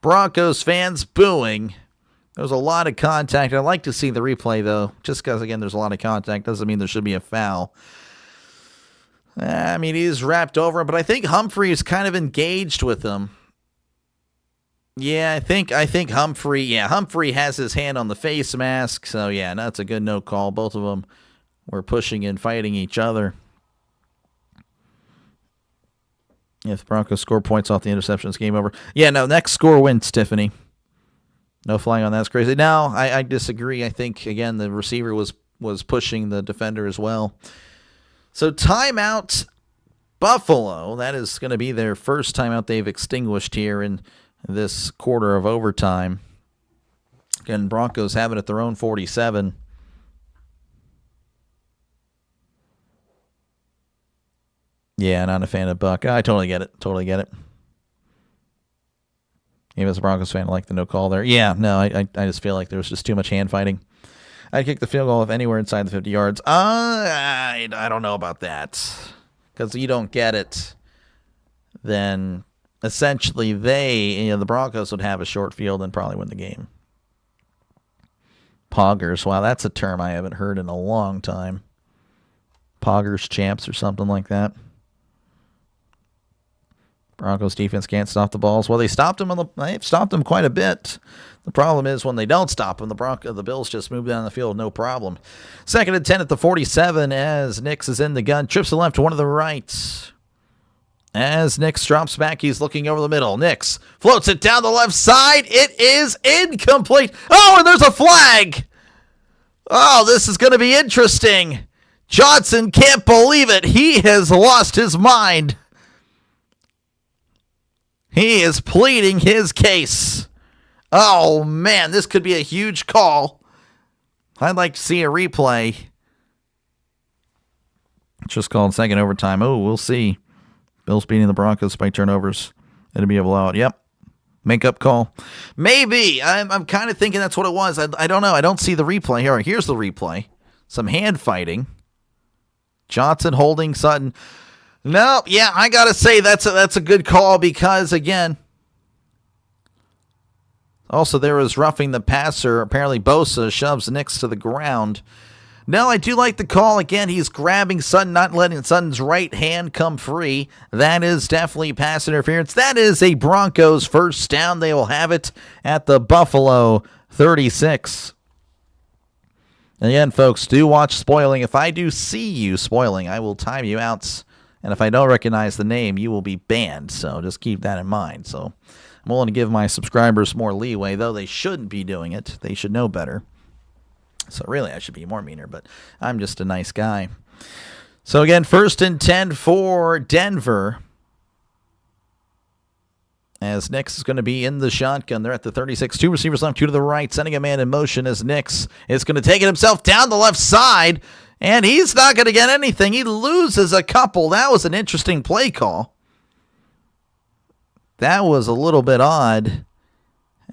Broncos fans booing. There was a lot of contact. I'd like to see the replay, though, just because, again, there's a lot of contact. Doesn't mean there should be a foul. He's wrapped over him, but I think Humphrey is kind of engaged with him. Yeah, I think Humphrey. Yeah, Humphrey has his hand on the face mask. So, yeah, that's a good no call. Both of them were pushing and fighting each other. If the Broncos score points off the interception, it's game over. Yeah, no, next score wins, Tiffany. No flying on that. That's crazy. No, I disagree. I think, again, the receiver was pushing the defender as well. So timeout, Buffalo. That is going to be their first timeout they've extinguished here in this quarter of overtime. Again, Broncos have it at their own 47. Yeah, not a fan of Buck. I totally get it. Even as a Broncos fan, I like the no call there. Yeah, no, I just feel like there was just too much hand fighting. I'd kick the field goal if anywhere inside the 50 yards. I don't know about that. Because you don't get it, then essentially the Broncos would have a short field and probably win the game. Poggers. Wow, that's a term I haven't heard in a long time. Poggers champs or something like that. Broncos defense can't stop the balls. Well, they've stopped them quite a bit. The problem is when they don't stop them, the Bills just move down the field, no problem. 2nd and 10 at the 47 as Nix is in the gun. Trips to the left, one to the right. As Nix drops back, he's looking over the middle. Nix floats it down the left side. It is incomplete. Oh, and there's a flag. Oh, this is going to be interesting. Johnson can't believe it. He has lost his mind. He is pleading his case. Oh, man, this could be a huge call. I'd like to see a replay. It's just called second overtime. Oh, we'll see. Bills beating the Broncos by turnovers. It'll be a blowout. Yep. Make-up call. Maybe. I'm kind of thinking that's what it was. I don't know. I don't see the replay. Here, here's the replay. Some hand fighting. Johnson holding Sutton. No, yeah, I got to say that's a good call because, again, also there was roughing the passer. Apparently Bosa shoves Nix to the ground. No, I do like the call. Again, he's grabbing Sutton, not letting Sutton's right hand come free. That is definitely pass interference. That is a Broncos first down. They will have it at the Buffalo 36. Again, folks, do watch spoiling. If I do see you spoiling, I will time you out. And if I don't recognize the name, you will be banned. So just keep that in mind. So I'm willing to give my subscribers more leeway, though they shouldn't be doing it. They should know better. So really, I should be more meaner, but I'm just a nice guy. So again, 1st and 10 for Denver. As Nix is going to be in the shotgun. They're at the 36. 2 receivers left, 2 to the right. Sending a man in motion as Nix is going to take it himself down the left side. And he's not going to get anything. He loses a couple. That was an interesting play call. That was a little bit odd.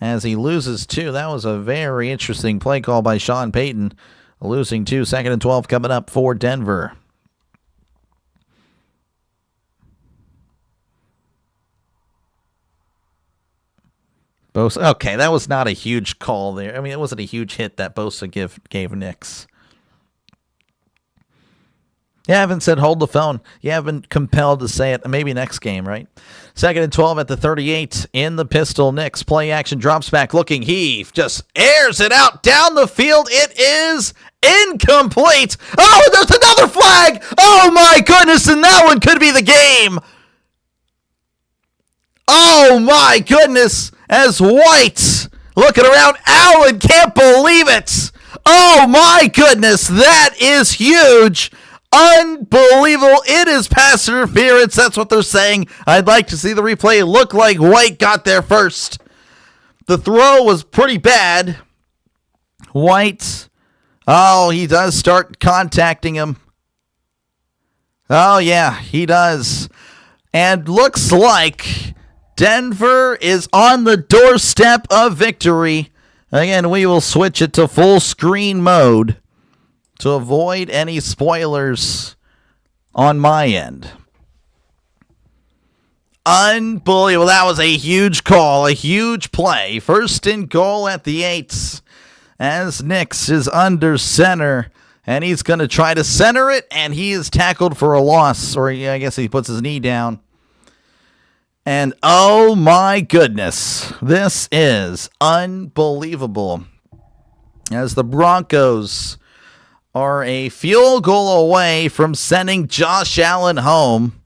As he loses 2. That was a very interesting play call by Sean Payton. Losing 2. 2nd and 12 coming up for Denver. Bosa. Okay, that was not a huge call there. I mean, it wasn't a huge hit that Bosa gave Nix. You haven't said hold the phone. You haven't compelled to say it. Maybe next game, right? 2nd and 12 at the 38 in the pistol. Nix play action, drops back, looking. He just airs it out down the field. It is incomplete. Oh, there's another flag. Oh, my goodness, and that one could be the game. Oh, my goodness, as White looking around. Allen can't believe it. Oh, my goodness, that is huge. Unbelievable. It is pass interference. That's what they're saying. I'd like to see the replay. It looked like White got there first. The throw was pretty bad. White. Oh, he does start contacting him. Oh, yeah, he does. And looks like Denver is on the doorstep of victory. Again, we will switch it to full screen mode to avoid any spoilers on my end. Unbelievable. That was a huge call, a huge play. 1st and goal at the 8 as Nix is under center. And he's going to try to center it, and he is tackled for a loss. Or I guess he puts his knee down. And oh my goodness, this is unbelievable. As the Broncos are a field goal away from sending Josh Allen home.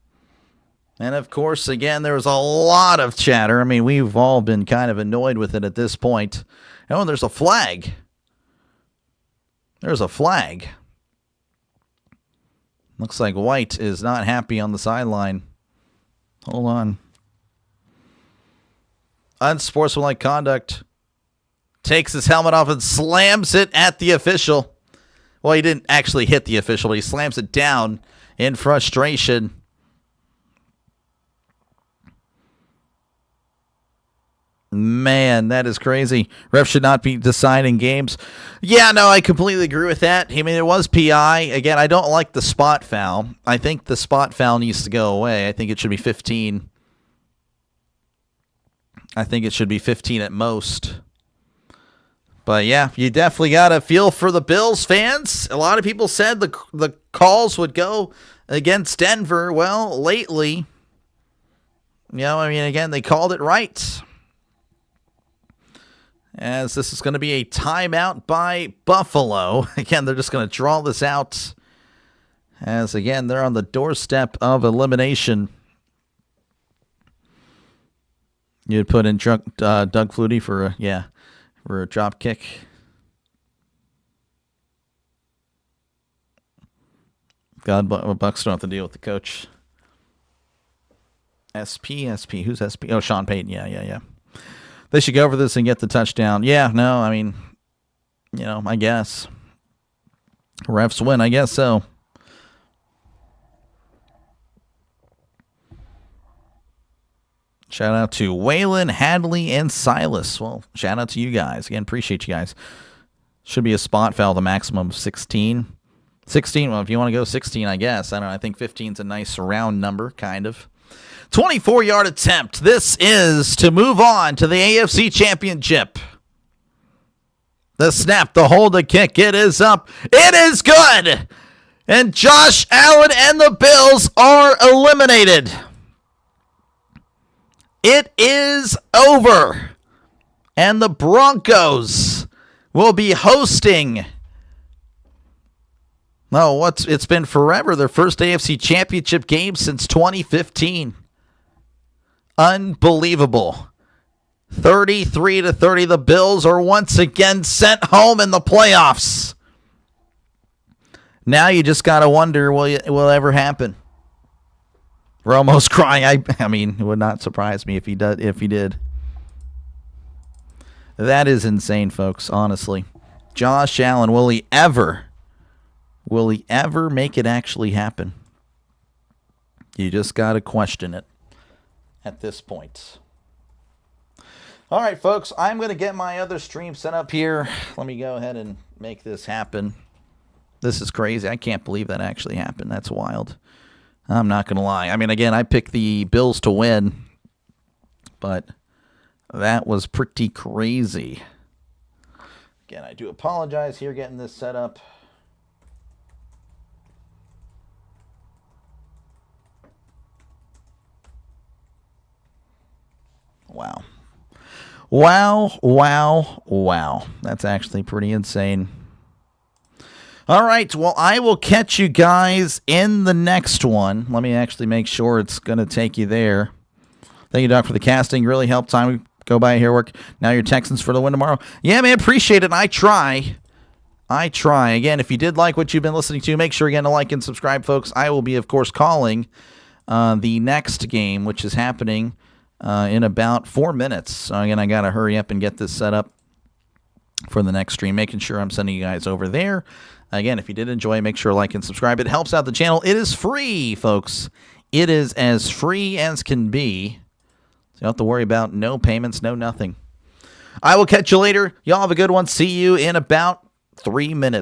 And, of course, again, there was a lot of chatter. I mean, we've all been kind of annoyed with it at this point. Oh, and there's a flag. There's a flag. Looks like White is not happy on the sideline. Hold on. Unsportsmanlike conduct. Takes his helmet off and slams it at the official. Well, he didn't actually hit the official, but he slams it down in frustration. Man, that is crazy. Ref should not be deciding games. Yeah, no, I completely agree with that. I mean, it was PI. Again, I don't like the spot foul. I think the spot foul needs to go away. I think it should be 15. I think it should be 15 at most. But yeah, you definitely got to feel for the Bills fans. A lot of people said the calls would go against Denver. Well, lately, again, they called it right. As this is going to be a timeout by Buffalo. Again, they're just going to draw this out. As again, they're on the doorstep of elimination. You'd put in Doug Flutie for a drop kick. God, Bucks don't have to deal with the coach. SP. Who's SP? Oh, Sean Payton. Yeah. They should go over this and get the touchdown. Yeah, no, I guess. Refs win, I guess so. Shout out to Waylon, Hadley, and Silas. Well, shout out to you guys. Again, appreciate you guys. Should be a spot foul, the maximum of 16. 16, well, if you want to go 16, I guess. I don't know. I think 15 is a nice round number, kind of. 24-yard attempt. This is to move on to the AFC Championship. The snap, the hold, the kick. It is up. It is good. And Josh Allen and the Bills are eliminated. It is over. And the Broncos will be hosting. It's been forever. Their first AFC Championship game since 2015. Unbelievable. 33-30. The Bills are once again sent home in the playoffs. Now you just got to wonder, will it ever happen? We're almost crying. I mean, it would not surprise me if he did. That is insane, folks, honestly. Josh Allen, will he ever make it actually happen? You just got to question it at this point. All right, folks, I'm going to get my other stream set up here. Let me go ahead and make this happen. This is crazy. I can't believe that actually happened. That's wild. I'm not going to lie. I mean, again, I picked the Bills to win, but that was pretty crazy. Again, I do apologize here getting this set up. Wow. That's actually pretty insane. All right, well, I will catch you guys in the next one. Let me actually make sure it's going to take you there. Thank you, Doc, for the casting. Really helped time go by here. Work. Now your Texans for the win tomorrow. Yeah, man, appreciate it. I try. Again, if you did like what you've been listening to, make sure again to like and subscribe, folks. I will be, of course, calling the next game, which is happening in about 4 minutes. So again, I got to hurry up and get this set up for the next stream, making sure I'm sending you guys over there. Again, if you did enjoy, make sure to like and subscribe. It helps out the channel. It is free, folks. It is as free as can be. So you don't have to worry about no payments, no nothing. I will catch you later. Y'all have a good one. See you in about 3 minutes.